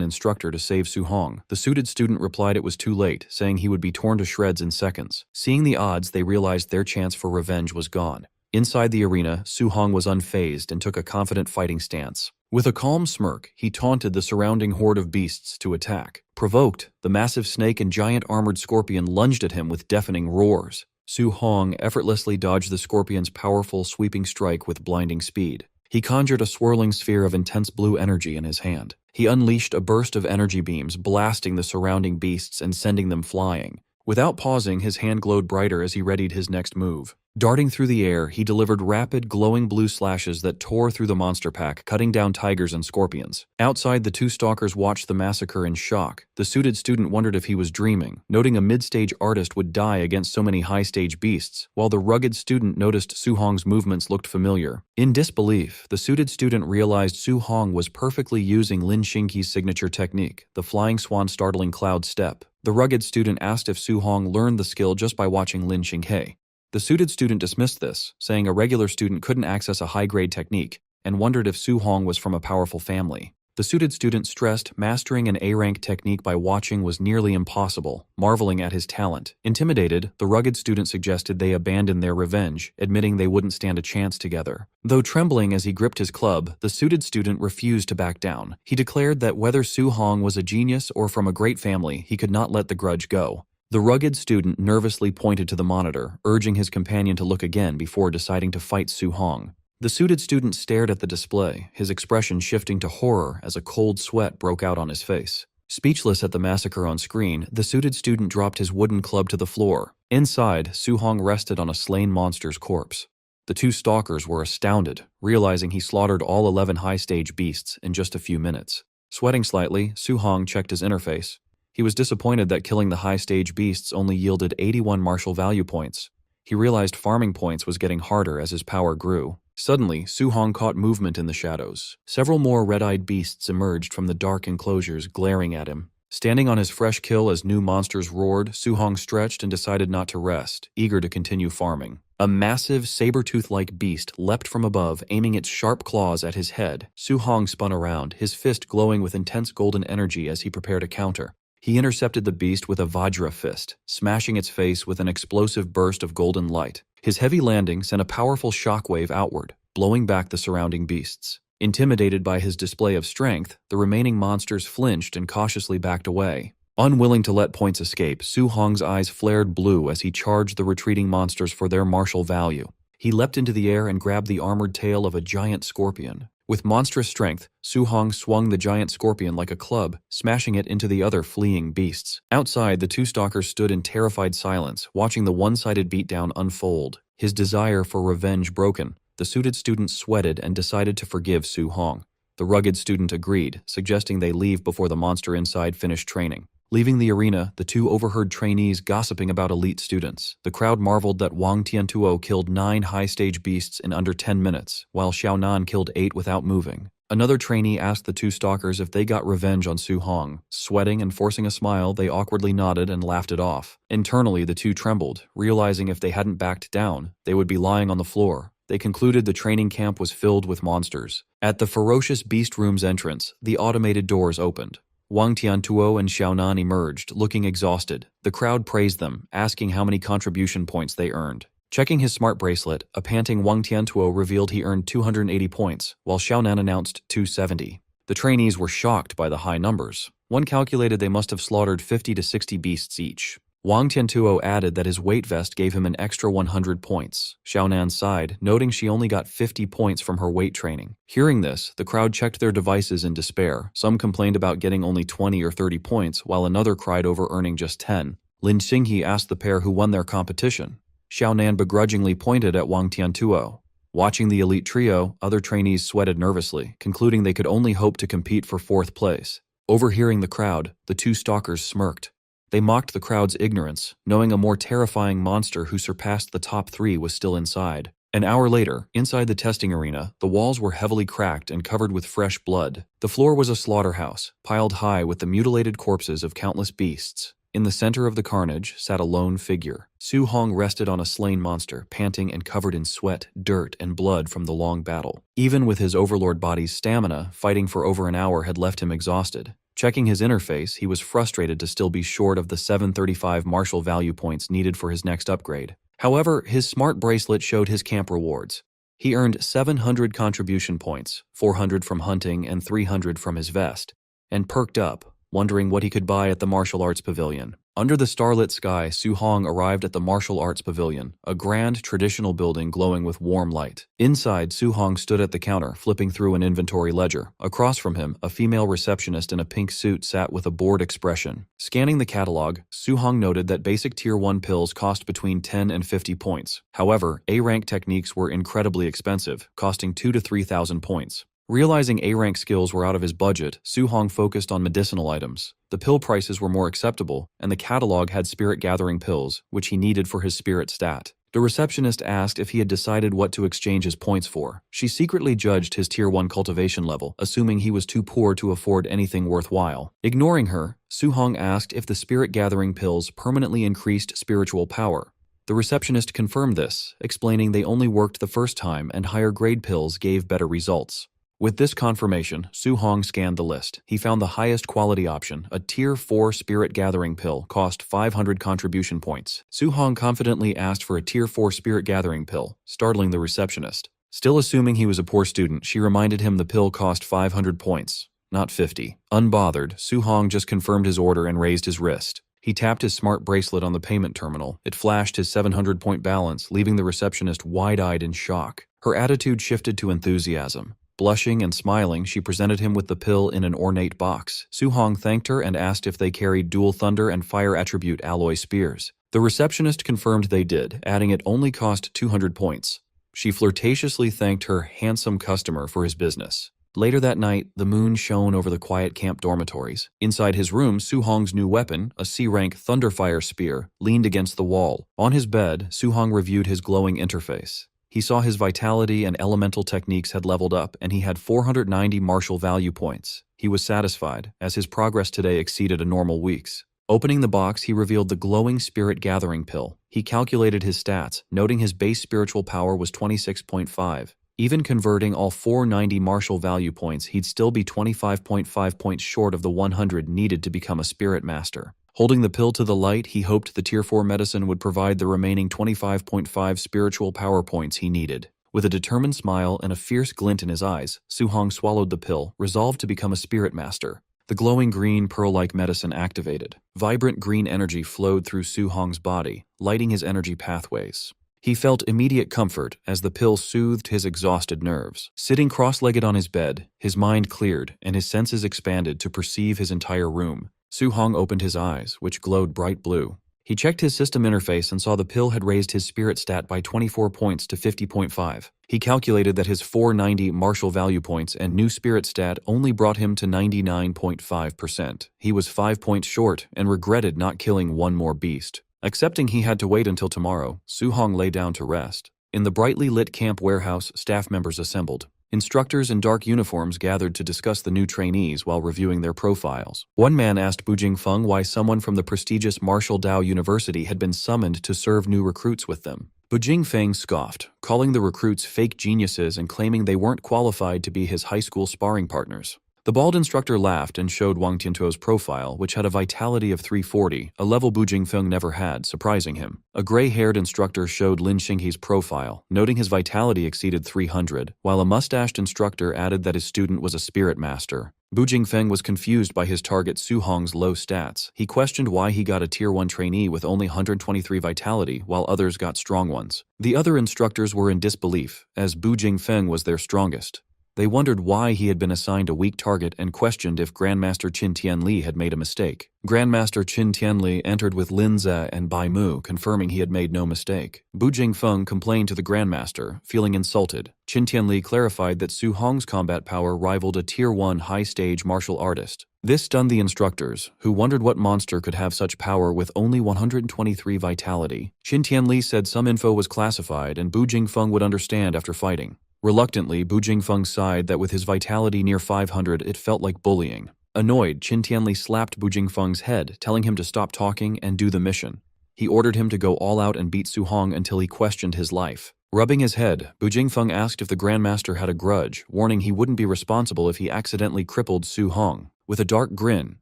instructor to save Su Hong. The suited student replied it was too late, saying he would be torn to shreds in seconds. Seeing the odds, they realized their chance for revenge was gone. Inside the arena, Su Hong was unfazed and took a confident fighting stance. With a calm smirk, he taunted the surrounding horde of beasts to attack. Provoked, the massive snake and giant armored scorpion lunged at him with deafening roars. Su Hong effortlessly dodged the scorpion's powerful, sweeping strike with blinding speed. He conjured a swirling sphere of intense blue energy in his hand. He unleashed a burst of energy beams, blasting the surrounding beasts and sending them flying. Without pausing, his hand glowed brighter as he readied his next move. Darting through the air, he delivered rapid, glowing blue slashes that tore through the monster pack, cutting down tigers and scorpions. Outside, the two stalkers watched the massacre in shock. The suited student wondered if he was dreaming, noting a mid-stage artist would die against so many high-stage beasts, while the rugged student noticed Su Hong's movements looked familiar. In disbelief, the suited student realized Su Hong was perfectly using Lin Xingqi's signature technique, the flying swan startling cloud step. The rugged student asked if Su Hong learned the skill just by watching Lin Xinghe. The suited student dismissed this, saying a regular student couldn't access a high-grade technique, and wondered if Su Hong was from a powerful family. The suited student stressed mastering an A-rank technique by watching was nearly impossible, marveling at his talent. Intimidated, the rugged student suggested they abandon their revenge, admitting they wouldn't stand a chance together. Though trembling as he gripped his club, the suited student refused to back down. He declared that whether Su Hong was a genius or from a great family, he could not let the grudge go. The rugged student nervously pointed to the monitor, urging his companion to look again before deciding to fight Su Hong. The suited student stared at the display, his expression shifting to horror as a cold sweat broke out on his face. Speechless at the massacre on screen, the suited student dropped his wooden club to the floor. Inside, Su Hong rested on a slain monster's corpse. The two stalkers were astounded, realizing he slaughtered all 11 high-stage beasts in just a few minutes. Sweating slightly, Su Hong checked his interface. He was disappointed that killing the high-stage beasts only yielded 81 martial value points. He realized farming points was getting harder as his power grew. Suddenly, Su Hong caught movement in the shadows. Several more red-eyed beasts emerged from the dark enclosures, glaring at him. Standing on his fresh kill as new monsters roared, Su Hong stretched and decided not to rest, eager to continue farming. A massive, saber-tooth-like beast leapt from above, aiming its sharp claws at his head. Su Hong spun around, his fist glowing with intense golden energy as he prepared to counter. He intercepted the beast with a Vajra fist, smashing its face with an explosive burst of golden light. His heavy landing sent a powerful shockwave outward, blowing back the surrounding beasts. Intimidated by his display of strength, the remaining monsters flinched and cautiously backed away. Unwilling to let points escape, Su Hong's eyes flared blue as he charged the retreating monsters for their martial value. He leapt into the air and grabbed the armored tail of a giant scorpion. With monstrous strength, Su Hong swung the giant scorpion like a club, smashing it into the other fleeing beasts. Outside, the two stalkers stood in terrified silence, watching the one-sided beatdown unfold. His desire for revenge broken, the suited student sweated and decided to forgive Su Hong. The rugged student agreed, suggesting they leave before the monster inside finished training. Leaving the arena, the two overheard trainees gossiping about elite students. The crowd marveled that Wang Tiantuo killed 9 high-stage beasts in under 10 minutes, while Xiaonan killed 8 without moving. Another trainee asked the two stalkers if they got revenge on Su Hong. Sweating and forcing a smile, they awkwardly nodded and laughed it off. Internally, the two trembled, realizing if they hadn't backed down, they would be lying on the floor. They concluded the training camp was filled with monsters. At the ferocious beast room's entrance, the automated doors opened. Wang Tiantuo and Xiaonan emerged, looking exhausted. The crowd praised them, asking how many contribution points they earned. Checking his smart bracelet, a panting Wang Tiantuo revealed he earned 280 points, while Xiaonan announced 270. The trainees were shocked by the high numbers. One calculated they must have slaughtered 50 to 60 beasts each. Wang Tiantuo added that his weight vest gave him an extra 100 points. Xiaonan sighed, noting she only got 50 points from her weight training. Hearing this, the crowd checked their devices in despair. Some complained about getting only 20 or 30 points, while another cried over earning just 10. Lin Xinghe asked the pair who won their competition. Xiaonan begrudgingly pointed at Wang Tiantuo. Watching the elite trio, other trainees sweated nervously, concluding they could only hope to compete for 4th place. Overhearing the crowd, the two stalkers smirked. They mocked the crowd's ignorance, knowing a more terrifying monster who surpassed the top 3 was still inside. An hour later, inside the testing arena, the walls were heavily cracked and covered with fresh blood. The floor was a slaughterhouse, piled high with the mutilated corpses of countless beasts. In the center of the carnage sat a lone figure. Su Hong rested on a slain monster, panting and covered in sweat, dirt, and blood from the long battle. Even with his overlord body's stamina, fighting for over an hour had left him exhausted. Checking his interface, he was frustrated to still be short of the 735 martial value points needed for his next upgrade. However, his smart bracelet showed his camp rewards. He earned 700 contribution points, 400 from hunting and 300 from his vest, and perked up, wondering what he could buy at the martial arts pavilion. Under the starlit sky, Su Hong arrived at the martial arts pavilion, a grand traditional building glowing with warm light. Inside, Su Hong stood at the counter, flipping through an inventory ledger. Across from him, a female receptionist in a pink suit sat with a bored expression. Scanning the catalog, Su Hong noted that basic Tier 1 pills cost between 10 and 50 points. However, A-rank techniques were incredibly expensive, costing 2 to 3,000 points. Realizing A-rank skills were out of his budget, Su Hong focused on medicinal items. The pill prices were more acceptable, and the catalog had spirit-gathering pills, which he needed for his spirit stat. The receptionist asked if he had decided what to exchange his points for. She secretly judged his Tier 1 cultivation level, assuming he was too poor to afford anything worthwhile. Ignoring her, Su Hong asked if the spirit-gathering pills permanently increased spiritual power. The receptionist confirmed this, explaining they only worked the first time and higher-grade pills gave better results. With this confirmation, Su Hong scanned the list. He found the highest quality option, a Tier 4 Spirit Gathering pill, cost 500 contribution points. Su Hong confidently asked for a Tier 4 Spirit Gathering pill, startling the receptionist. Still assuming he was a poor student, she reminded him the pill cost 500 points, not 50. Unbothered, Su Hong just confirmed his order and raised his wrist. He tapped his smart bracelet on the payment terminal. It flashed his 700-point balance, leaving the receptionist wide-eyed in shock. Her attitude shifted to enthusiasm. Blushing and smiling, she presented him with the pill in an ornate box. Su Hong thanked her and asked if they carried dual thunder and fire attribute alloy spears. The receptionist confirmed they did, adding it only cost 200 points. She flirtatiously thanked her handsome customer for his business. Later that night, the moon shone over the quiet camp dormitories. Inside his room, Su Hong's new weapon, a C-rank Thunderfire spear, leaned against the wall. On his bed, Su Hong reviewed his glowing interface. He saw his vitality and elemental techniques had leveled up, and he had 490 martial value points. He was satisfied, as his progress today exceeded a normal week's. Opening the box, he revealed the glowing spirit gathering pill. He calculated his stats, noting his base spiritual power was 26.5. Even converting all 490 martial value points, he'd still be 25.5 points short of the 100 needed to become a spirit master. Holding the pill to the light, he hoped the Tier 4 medicine would provide the remaining 25.5 spiritual power points he needed. With a determined smile and a fierce glint in his eyes, Su Hong swallowed the pill, resolved to become a spirit master. The glowing green, pearl-like medicine activated. Vibrant green energy flowed through Su Hong's body, lighting his energy pathways. He felt immediate comfort as the pill soothed his exhausted nerves. Sitting cross-legged on his bed, his mind cleared and his senses expanded to perceive his entire room. Su Hong opened his eyes, which glowed bright blue. He checked his system interface and saw the pill had raised his spirit stat by 24 points to 50.5. He calculated that his 490 martial value points and new spirit stat only brought him to 99.5%. He was 5 points short and regretted not killing one more beast. Accepting he had to wait until tomorrow, Su Hong lay down to rest. In the brightly lit camp warehouse, staff members assembled. Instructors in dark uniforms gathered to discuss the new trainees while reviewing their profiles. One man asked Bu Jingfeng why someone from the prestigious Martial Dao University had been summoned to serve new recruits with them. Bu Jingfeng scoffed, calling the recruits fake geniuses and claiming they weren't qualified to be his high school sparring partners. The bald instructor laughed and showed Wang Tiantuo's profile, which had a vitality of 340, a level Bu Jingfeng never had, surprising him. A gray-haired instructor showed Lin Xinghe's profile, noting his vitality exceeded 300, while a mustached instructor added that his student was a spirit master. Bu Jingfeng was confused by his target Su Hong's low stats. He questioned why he got a Tier 1 trainee with only 123 vitality, while others got strong ones. The other instructors were in disbelief, as Bu Jingfeng was their strongest. They wondered why he had been assigned a weak target and questioned if Grandmaster Qin Tianli had made a mistake. Grandmaster Qin Tianli entered with Lin Ze and Bai Mu, confirming he had made no mistake. Bu Jingfeng complained to the Grandmaster, feeling insulted. Qin Tianli clarified that Su Hong's combat power rivaled a Tier 1 high-stage martial artist. This stunned the instructors, who wondered what monster could have such power with only 123 vitality. Qin Tianli said some info was classified and Bu Jingfeng would understand after fighting. Reluctantly, Bu Jingfeng sighed that with his vitality near 500, it felt like bullying. Annoyed, Qin Tianli slapped Bu Jingfeng's head, telling him to stop talking and do the mission. He ordered him to go all out and beat Su Hong until he questioned his life. Rubbing his head, Bu Jingfeng asked if the Grandmaster had a grudge, warning he wouldn't be responsible if he accidentally crippled Su Hong. With a dark grin,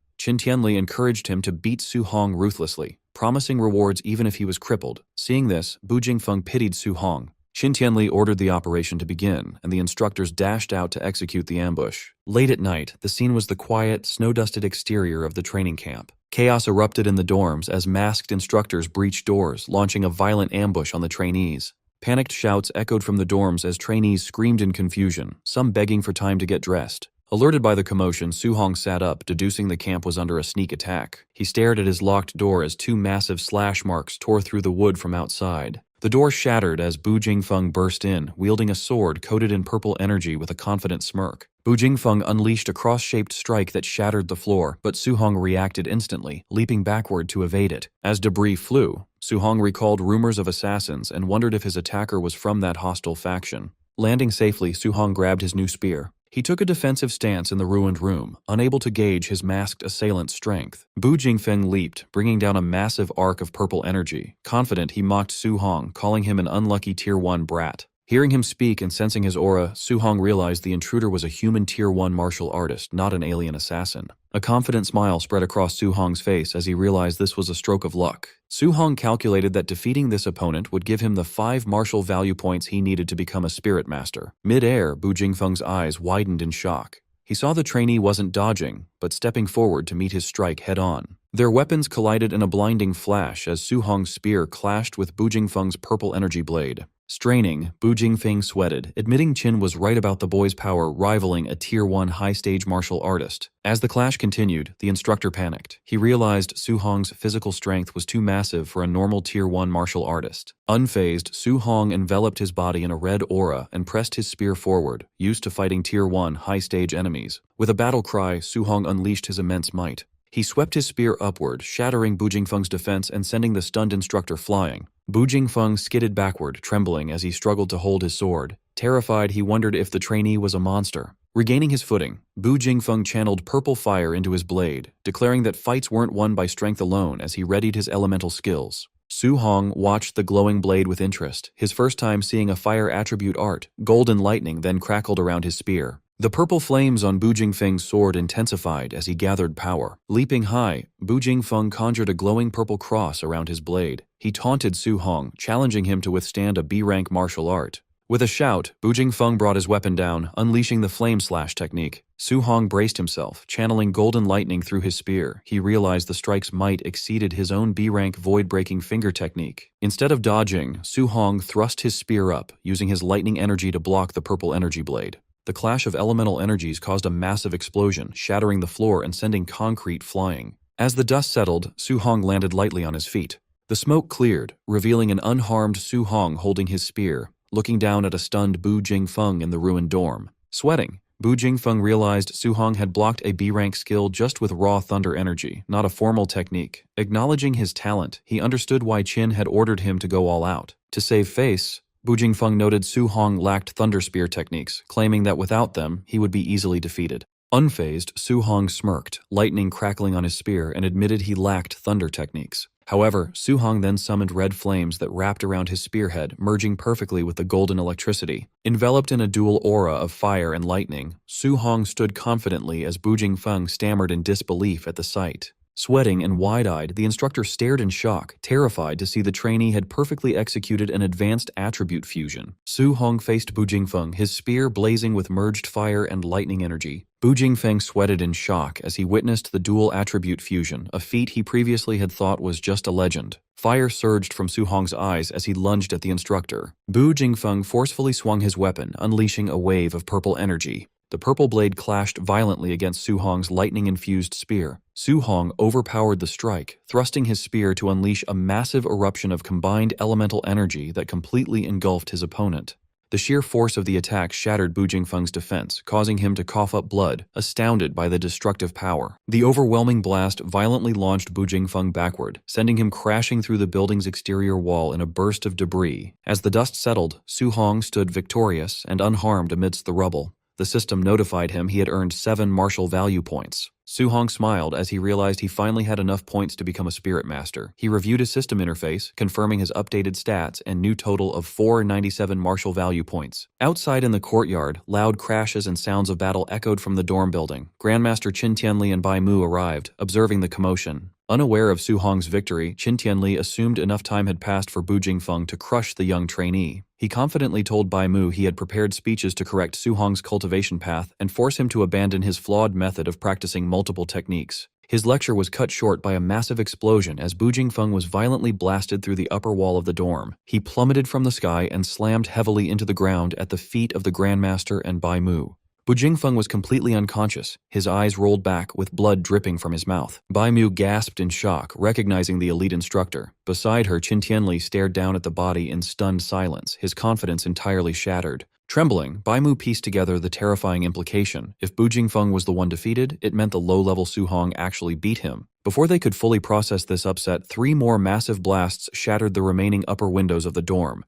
Qin Tianli encouraged him to beat Su Hong ruthlessly, promising rewards even if he was crippled. Seeing this, Bu Jingfeng pitied Su Hong. Qin Tianli ordered the operation to begin, and the instructors dashed out to execute the ambush. Late at night, the scene was the quiet, snow-dusted exterior of the training camp. Chaos erupted in the dorms as masked instructors breached doors, launching a violent ambush on the trainees. Panicked shouts echoed from the dorms as trainees screamed in confusion, some begging for time to get dressed. Alerted by the commotion, Su Hong sat up, deducing the camp was under a sneak attack. He stared at his locked door as two massive slash marks tore through the wood from outside. The door shattered as Bu Jingfeng burst in, wielding a sword coated in purple energy with a confident smirk. Bu Jingfeng unleashed a cross-shaped strike that shattered the floor, but Su Hong reacted instantly, leaping backward to evade it. As debris flew, Su Hong recalled rumors of assassins and wondered if his attacker was from that hostile faction. Landing safely, Su Hong grabbed his new spear. He took a defensive stance in the ruined room, unable to gauge his masked assailant's strength. Bu Jingfeng leaped, bringing down a massive arc of purple energy. Confident, he mocked Su Hong, calling him an unlucky Tier 1 brat. Hearing him speak and sensing his aura, Su Hong realized the intruder was a human Tier 1 martial artist, not an alien assassin. A confident smile spread across Su Hong's face as he realized this was a stroke of luck. Su Hong calculated that defeating this opponent would give him the 5 martial value points he needed to become a spirit master. Mid-air, Bu Jingfeng's eyes widened in shock. He saw the trainee wasn't dodging, but stepping forward to meet his strike head-on. Their weapons collided in a blinding flash as Su Hong's spear clashed with Bu Jingfeng's purple energy blade. Straining, Bu Jingfeng sweated, admitting Qin was right about the boy's power rivaling a Tier 1 high-stage martial artist. As the clash continued, the instructor panicked. He realized Su Hong's physical strength was too massive for a normal Tier 1 martial artist. Unfazed, Su Hong enveloped his body in a red aura and pressed his spear forward, used to fighting Tier 1 high-stage enemies. With a battle cry, Su Hong unleashed his immense might. He swept his spear upward, shattering Bu Jingfeng's defense and sending the stunned instructor flying. Bu Jingfeng skidded backward, trembling as he struggled to hold his sword. Terrified, he wondered if the trainee was a monster. Regaining his footing, Bu Jingfeng channeled purple fire into his blade, declaring that fights weren't won by strength alone as he readied his elemental skills. Su Hong watched the glowing blade with interest, his first time seeing a fire attribute art. Golden lightning then crackled around his spear. The purple flames on Bu Jingfeng's sword intensified as he gathered power. Leaping high, Bu Jingfeng conjured a glowing purple cross around his blade. He taunted Su Hong, challenging him to withstand a B-rank martial art. With a shout, Bu Jingfeng brought his weapon down, unleashing the flame slash technique. Su Hong braced himself, channeling golden lightning through his spear. He realized the strike's might exceeded his own B-rank void-breaking finger technique. Instead of dodging, Su Hong thrust his spear up, using his lightning energy to block the purple energy blade. The clash of elemental energies caused a massive explosion, shattering the floor and sending concrete flying. As the dust settled, Su Hong landed lightly on his feet. The smoke cleared, revealing an unharmed Su Hong holding his spear, looking down at a stunned Bu Jingfeng in the ruined dorm. Sweating, Bu Jingfeng realized Su Hong had blocked a B-rank skill just with raw thunder energy, not a formal technique. Acknowledging his talent, he understood why Qin had ordered him to go all out. To save face, Bu Jingfeng noted Su Hong lacked thunder spear techniques, claiming that without them, he would be easily defeated. Unfazed, Su Hong smirked, lightning crackling on his spear, and admitted he lacked thunder techniques. However, Su Hong then summoned red flames that wrapped around his spearhead, merging perfectly with the golden electricity. Enveloped in a dual aura of fire and lightning, Su Hong stood confidently as Bu Jingfeng stammered in disbelief at the sight. Sweating and wide-eyed, the instructor stared in shock, terrified to see the trainee had perfectly executed an advanced attribute fusion. Su Hong faced Bu Jingfeng, his spear blazing with merged fire and lightning energy. Bu Jingfeng sweated in shock as he witnessed the dual attribute fusion, a feat he previously had thought was just a legend. Fire surged from Su Hong's eyes as he lunged at the instructor. Bu Jingfeng forcefully swung his weapon, unleashing a wave of purple energy. The purple blade clashed violently against Su Hong's lightning-infused spear. Su Hong overpowered the strike, thrusting his spear to unleash a massive eruption of combined elemental energy that completely engulfed his opponent. The sheer force of the attack shattered Bu Jingfeng's defense, causing him to cough up blood, astounded by the destructive power. The overwhelming blast violently launched Bu Jingfeng backward, sending him crashing through the building's exterior wall in a burst of debris. As the dust settled, Su Hong stood victorious and unharmed amidst the rubble. The system notified him he had earned 7 martial value points. Su Hong smiled as he realized he finally had enough points to become a spirit master. He reviewed his system interface, confirming his updated stats and new total of 497 martial value points. Outside in the courtyard, loud crashes and sounds of battle echoed from the dorm building. Grandmaster Qin Tianli and Bai Mu arrived, observing the commotion. Unaware of Su Hong's victory, Qin Tianli assumed enough time had passed for Bu Jingfeng to crush the young trainee. He confidently told Bai Mu he had prepared speeches to correct Su Hong's cultivation path and force him to abandon his flawed method of practicing multiple techniques. His lecture was cut short by a massive explosion as Bu Jingfeng was violently blasted through the upper wall of the dorm. He plummeted from the sky and slammed heavily into the ground at the feet of the Grandmaster and Bai Mu. Bu Jingfeng was completely unconscious, his eyes rolled back with blood dripping from his mouth. Bai Mu gasped in shock, recognizing the elite instructor. Beside her, Qin Tianli stared down at the body in stunned silence, his confidence entirely shattered. Trembling, Bai Mu pieced together the terrifying implication. If Bu Jingfeng was the one defeated, it meant the low-level Su Hong actually beat him. Before they could fully process this upset, 3 more massive blasts shattered the remaining upper windows of the dorm.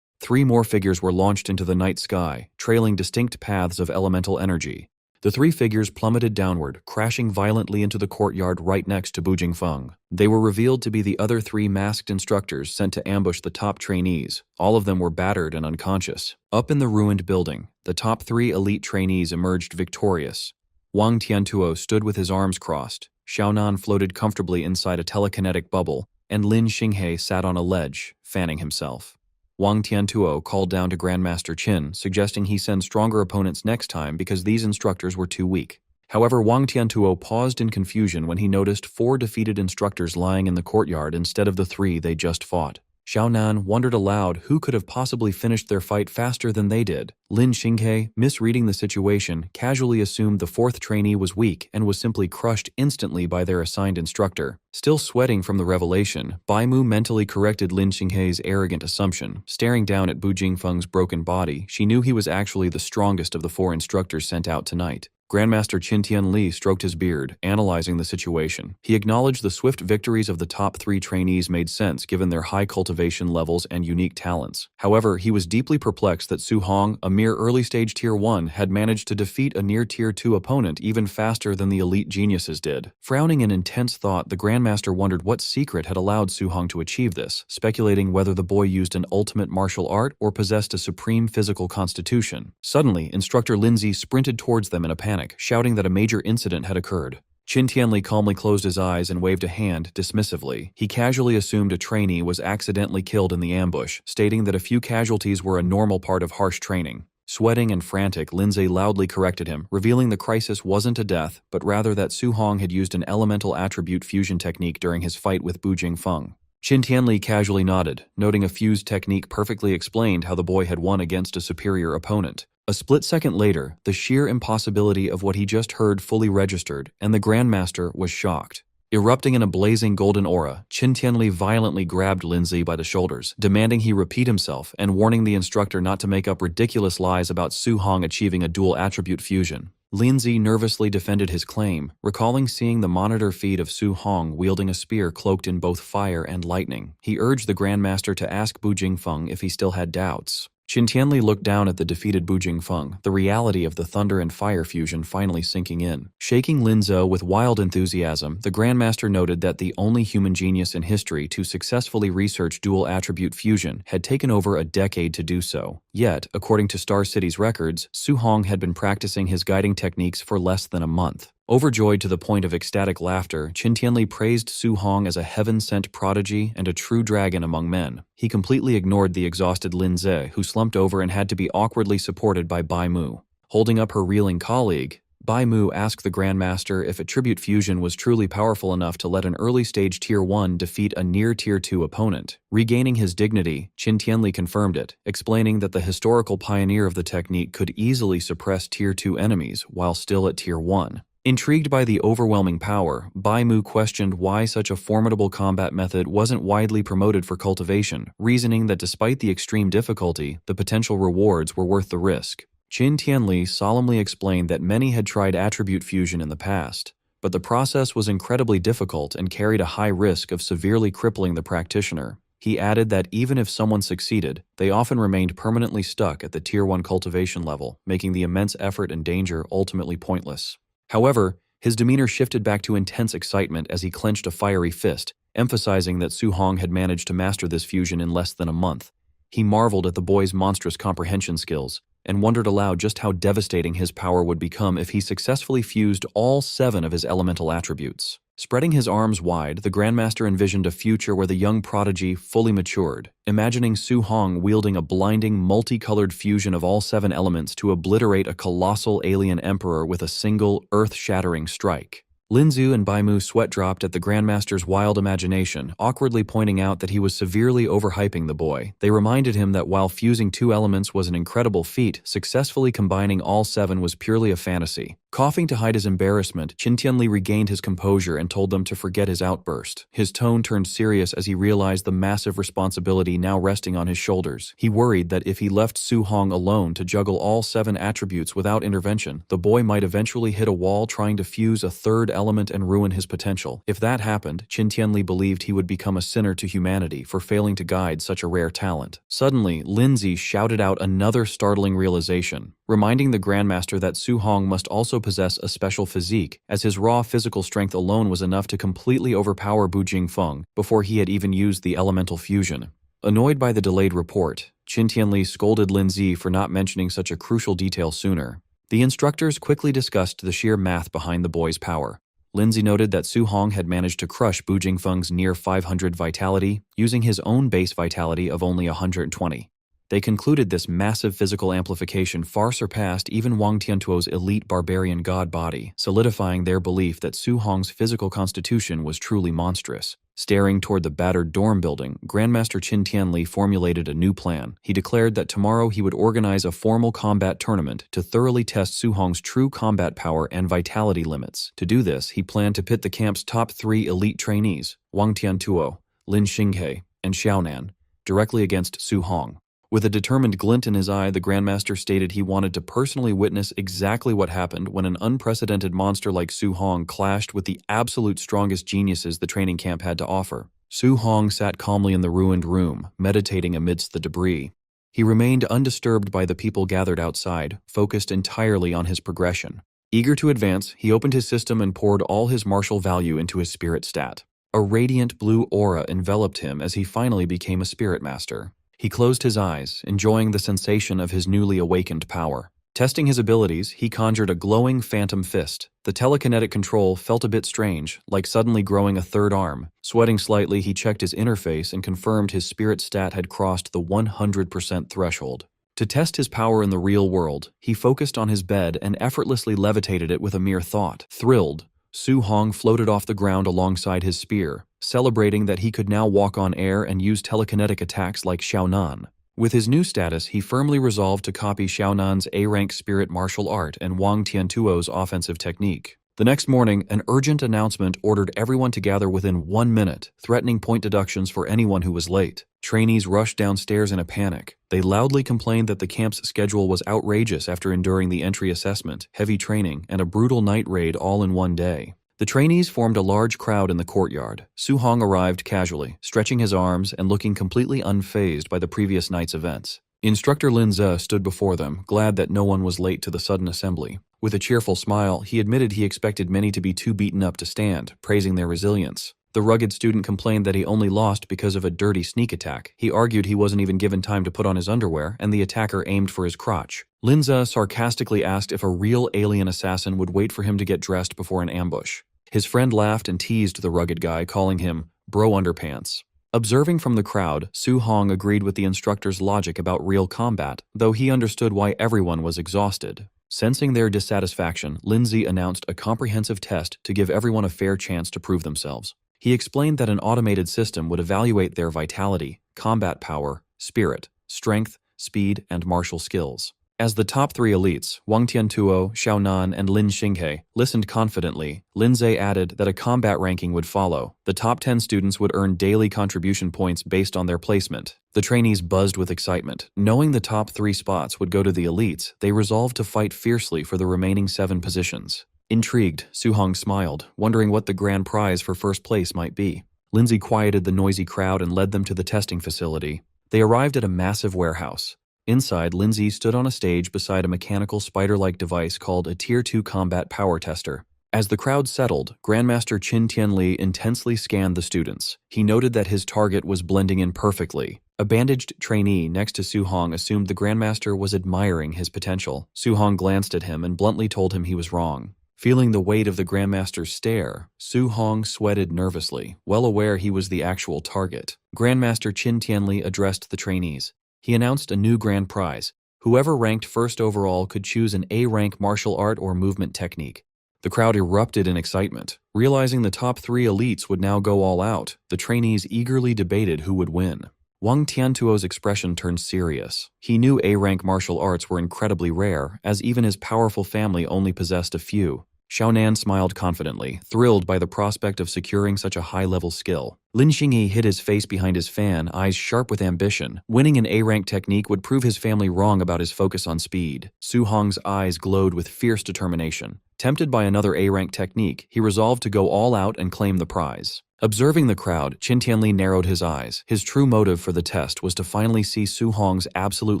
3 more figures were launched into the night sky, trailing distinct paths of elemental energy. The 3 figures plummeted downward, crashing violently into the courtyard right next to Bu Jingfeng. They were revealed to be the other 3 masked instructors sent to ambush the top trainees. All of them were battered and unconscious. Up in the ruined building, the top 3 elite trainees emerged victorious. Wang Tiantuo stood with his arms crossed, Xiaonan floated comfortably inside a telekinetic bubble, and Lin Xinghe sat on a ledge, fanning himself. Wang Tiantuo called down to Grandmaster Qin, suggesting he send stronger opponents next time because these instructors were too weak. However, Wang Tiantuo paused in confusion when he noticed 4 defeated instructors lying in the courtyard instead of the 3 they just fought. Xiaonan wondered aloud who could have possibly finished their fight faster than they did. Lin Xinghe, misreading the situation, casually assumed the 4th trainee was weak and was simply crushed instantly by their assigned instructor. Still sweating from the revelation, Bai Mu mentally corrected Lin Xinghe's arrogant assumption. Staring down at Bu Jingfeng's broken body, she knew he was actually the strongest of the 4 instructors sent out tonight. Grandmaster Qin Tianli stroked his beard, analyzing the situation. He acknowledged the swift victories of the top 3 trainees made sense given their high cultivation levels and unique talents. However, he was deeply perplexed that Su Hong, a mere early-stage Tier 1, had managed to defeat a near Tier 2 opponent even faster than the elite geniuses did. Frowning in intense thought, the Grandmaster wondered what secret had allowed Su Hong to achieve this, speculating whether the boy used an ultimate martial art or possessed a supreme physical constitution. Suddenly, Instructor Lindsay sprinted towards them in a panic, shouting that a major incident had occurred. Qin Tianli calmly closed his eyes and waved a hand dismissively. He casually assumed a trainee was accidentally killed in the ambush, stating that a few casualties were a normal part of harsh training. Sweating and frantic, Lindsay loudly corrected him, revealing the crisis wasn't a death, but rather that Su Hong had used an elemental attribute fusion technique during his fight with Bu Jingfeng. Qin Tianli casually nodded, noting a fused technique perfectly explained how the boy had won against a superior opponent. A split second later, the sheer impossibility of what he just heard fully registered, and the Grandmaster was shocked. Erupting in a blazing golden aura, Qin Tianli violently grabbed Lindsay by the shoulders, demanding he repeat himself and warning the instructor not to make up ridiculous lies about Su Hong achieving a dual attribute fusion. Lindsay nervously defended his claim, recalling seeing the monitor feed of Su Hong wielding a spear cloaked in both fire and lightning. He urged the Grandmaster to ask Bu Jingfeng if he still had doubts. Qin Tianli looked down at the defeated Bu Jingfeng, the reality of the thunder and fire fusion finally sinking in. Shaking Linzhou with wild enthusiasm, the Grandmaster noted that the only human genius in history to successfully research dual attribute fusion had taken over a decade to do so. Yet, according to Star City's records, Su Hong had been practicing his guiding techniques for less than a month. Overjoyed to the point of ecstatic laughter, Qin Tianli praised Su Hong as a heaven-sent prodigy and a true dragon among men. He completely ignored the exhausted Lin Ze, who slumped over and had to be awkwardly supported by Bai Mu. Holding up her reeling colleague, Bai Mu asked the Grandmaster if attribute fusion was truly powerful enough to let an early-stage Tier 1 defeat a near Tier 2 opponent. Regaining his dignity, Qin Tianli confirmed it, explaining that the historical pioneer of the technique could easily suppress Tier 2 enemies while still at Tier 1. Intrigued by the overwhelming power, Bai Mu questioned why such a formidable combat method wasn't widely promoted for cultivation, reasoning that despite the extreme difficulty, the potential rewards were worth the risk. Qin Tianli solemnly explained that many had tried attribute fusion in the past, but the process was incredibly difficult and carried a high risk of severely crippling the practitioner. He added that even if someone succeeded, they often remained permanently stuck at the Tier 1 cultivation level, making the immense effort and danger ultimately pointless. However, his demeanor shifted back to intense excitement as he clenched a fiery fist, emphasizing that Su Hong had managed to master this fusion in less than a month. He marveled at the boy's monstrous comprehension skills, and wondered aloud just how devastating his power would become if he successfully fused all 7 of his elemental attributes. Spreading his arms wide, the Grandmaster envisioned a future where the young prodigy fully matured, imagining Su Hong wielding a blinding, multicolored fusion of all 7 elements to obliterate a colossal alien emperor with a single, earth-shattering strike. Lin Zu and Bai Mu sweat-dropped at the Grandmaster's wild imagination, awkwardly pointing out that he was severely overhyping the boy. They reminded him that while fusing 2 elements was an incredible feat, successfully combining all 7 was purely a fantasy. Coughing to hide his embarrassment, Qin Tianli regained his composure and told them to forget his outburst. His tone turned serious as he realized the massive responsibility now resting on his shoulders. He worried that if he left Su Hong alone to juggle all 7 attributes without intervention, the boy might eventually hit a wall trying to fuse a 3rd element and ruin his potential. If that happened, Qin Tianli believed he would become a sinner to humanity for failing to guide such a rare talent. Suddenly, Lindsay shouted out another startling realization, reminding the Grandmaster that Su Hong must also possess a special physique, as his raw physical strength alone was enough to completely overpower Bu Jingfeng before he had even used the elemental fusion. Annoyed by the delayed report, Qin Tianli scolded Lin Zi for not mentioning such a crucial detail sooner. The instructors quickly discussed the sheer math behind the boy's power. Lindsay noted that Su Hong had managed to crush Bu Jingfeng's near 500 vitality, using his own base vitality of only 120. They concluded this massive physical amplification far surpassed even Wang Tiantuo's elite barbarian god body, solidifying their belief that Su Hong's physical constitution was truly monstrous. Staring toward the battered dorm building, Grandmaster Qin Tianli formulated a new plan. He declared that tomorrow he would organize a formal combat tournament to thoroughly test Su Hong's true combat power and vitality limits. To do this, he planned to pit the camp's top 3 elite trainees, Wang Tiantuo, Lin Xinghe, and Xiaonan, directly against Su Hong. With a determined glint in his eye, the Grandmaster stated he wanted to personally witness exactly what happened when an unprecedented monster like Su Hong clashed with the absolute strongest geniuses the training camp had to offer. Su Hong sat calmly in the ruined room, meditating amidst the debris. He remained undisturbed by the people gathered outside, focused entirely on his progression. Eager to advance, he opened his system and poured all his martial value into his spirit stat. A radiant blue aura enveloped him as he finally became a spirit master. He closed his eyes, enjoying the sensation of his newly awakened power. Testing his abilities, he conjured a glowing phantom fist. The telekinetic control felt a bit strange, like suddenly growing a 3rd arm. Sweating slightly, he checked his interface and confirmed his spirit stat had crossed the 100% threshold. To test his power in the real world, he focused on his bed and effortlessly levitated it with a mere thought. Thrilled, Su Hong floated off the ground alongside his spear, celebrating that he could now walk on air and use telekinetic attacks like Xiaonan. With his new status, he firmly resolved to copy Xiaonan's A-rank spirit martial art and Wang Tiantuo's offensive technique. The next morning, an urgent announcement ordered everyone to gather within 1 minute, threatening point deductions for anyone who was late. Trainees rushed downstairs in a panic. They loudly complained that the camp's schedule was outrageous after enduring the entry assessment, heavy training, and a brutal night raid all in one day. The trainees formed a large crowd in the courtyard. Su Hong arrived casually, stretching his arms and looking completely unfazed by the previous night's events. Instructor Lin Ze stood before them, glad that no one was late to the sudden assembly. With a cheerful smile, he admitted he expected many to be too beaten up to stand, praising their resilience. The rugged student complained that he only lost because of a dirty sneak attack. He argued he wasn't even given time to put on his underwear, and the attacker aimed for his crotch. Lin Ze sarcastically asked if a real alien assassin would wait for him to get dressed before an ambush. His friend laughed and teased the rugged guy, calling him Bro Underpants. Observing from the crowd, Su Hong agreed with the instructor's logic about real combat, though he understood why everyone was exhausted. Sensing their dissatisfaction, Lindsay announced a comprehensive test to give everyone a fair chance to prove themselves. He explained that an automated system would evaluate their vitality, combat power, spirit, strength, speed, and martial skills. As the top 3 elites, Wang Tiantuo, Xiaonan, and Lin Xinghe, listened confidently, Lindsay added that a combat ranking would follow. The top 10 students would earn daily contribution points based on their placement. The trainees buzzed with excitement. Knowing the top 3 spots would go to the elites, they resolved to fight fiercely for the remaining 7 positions. Intrigued, Su Hong smiled, wondering what the grand prize for first place might be. Lindsay quieted the noisy crowd and led them to the testing facility. They arrived at a massive warehouse. Inside, Lindsay stood on a stage beside a mechanical spider-like device called a Tier 2 combat power tester. As the crowd settled, Grandmaster Qin Tianli intensely scanned the students. He noted that his target was blending in perfectly. A bandaged trainee next to Su Hong assumed the Grandmaster was admiring his potential. Su Hong glanced at him and bluntly told him he was wrong. Feeling the weight of the Grandmaster's stare, Su Hong sweated nervously, well aware he was the actual target. Grandmaster Qin Tianli addressed the trainees. He announced a new grand prize. Whoever ranked first overall could choose an A-rank martial art or movement technique. The crowd erupted in excitement. Realizing the top 3 elites would now go all out, the trainees eagerly debated who would win. Wang Tiantuo's expression turned serious. He knew A-rank martial arts were incredibly rare, as even his powerful family only possessed a few. Xiaonan smiled confidently, thrilled by the prospect of securing such a high-level skill. Lin Xinghe hid his face behind his fan, eyes sharp with ambition. Winning an A-rank technique would prove his family wrong about his focus on speed. Su Hong's eyes glowed with fierce determination. Tempted by another A-rank technique, he resolved to go all out and claim the prize. Observing the crowd, Qin Tianli narrowed his eyes. His true motive for the test was to finally see Su Hong's absolute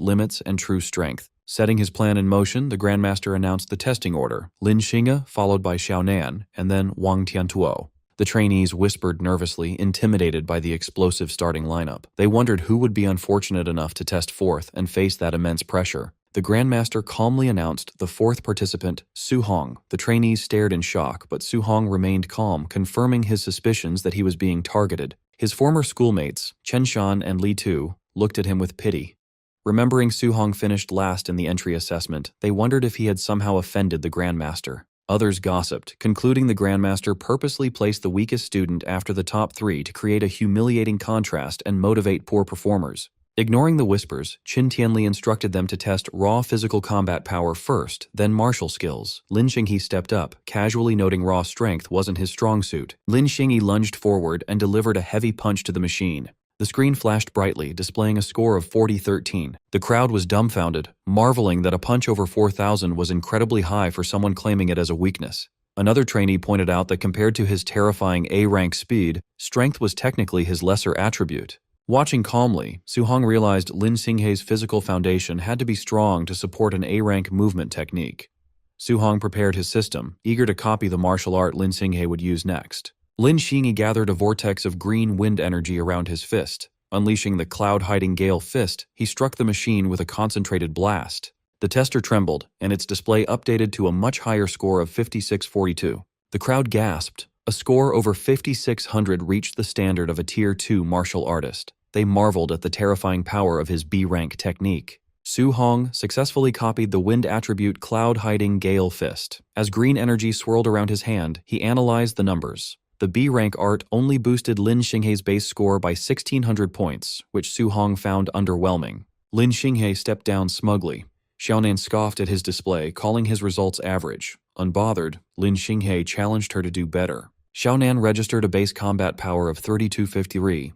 limits and true strength. Setting his plan in motion, the Grandmaster announced the testing order: Lin Xinghe, followed by Xiaonan, and then Wang Tiantuo. The trainees whispered nervously, intimidated by the explosive starting lineup. They wondered who would be unfortunate enough to test fourth and face that immense pressure. The Grandmaster calmly announced the 4th participant, Su Hong. The trainees stared in shock, but Su Hong remained calm, confirming his suspicions that he was being targeted. His former schoolmates, Chen Shan and Li Tu, looked at him with pity. Remembering Su Hong finished last in the entry assessment, they wondered if he had somehow offended the Grandmaster. Others gossiped, concluding the Grandmaster purposely placed the weakest student after the top 3 to create a humiliating contrast and motivate poor performers. Ignoring the whispers, Qin Tianli instructed them to test raw physical combat power first, then martial skills. Lin Xinghe stepped up, casually noting raw strength wasn't his strong suit. Lin Xinghe lunged forward and delivered a heavy punch to the machine. The screen flashed brightly, displaying a score of 40-13. The crowd was dumbfounded, marveling that a punch over 4,000 was incredibly high for someone claiming it as a weakness. Another trainee pointed out that compared to his terrifying A-rank speed, strength was technically his lesser attribute. Watching calmly, Su Hong realized Lin Xinghe's physical foundation had to be strong to support an A-rank movement technique. Su Hong prepared his system, eager to copy the martial art Lin Xinghe would use next. Lin Xinghe gathered a vortex of green wind energy around his fist. Unleashing the cloud-hiding gale fist, he struck the machine with a concentrated blast. The tester trembled, and its display updated to a much higher score of 56-42. The crowd gasped. A score over 5,600 reached the standard of a Tier 2 martial artist. They marveled at the terrifying power of his B-rank technique. Su Hong successfully copied the wind attribute cloud-hiding gale fist. As green energy swirled around his hand, he analyzed the numbers. The B-rank art only boosted Lin Xinghe's base score by 1,600 points, which Su Hong found underwhelming. Lin Xinghe stepped down smugly. Xiaonan scoffed at his display, calling his results average. Unbothered, Lin Xinghe challenged her to do better. Xiaonan registered a base combat power of 3253.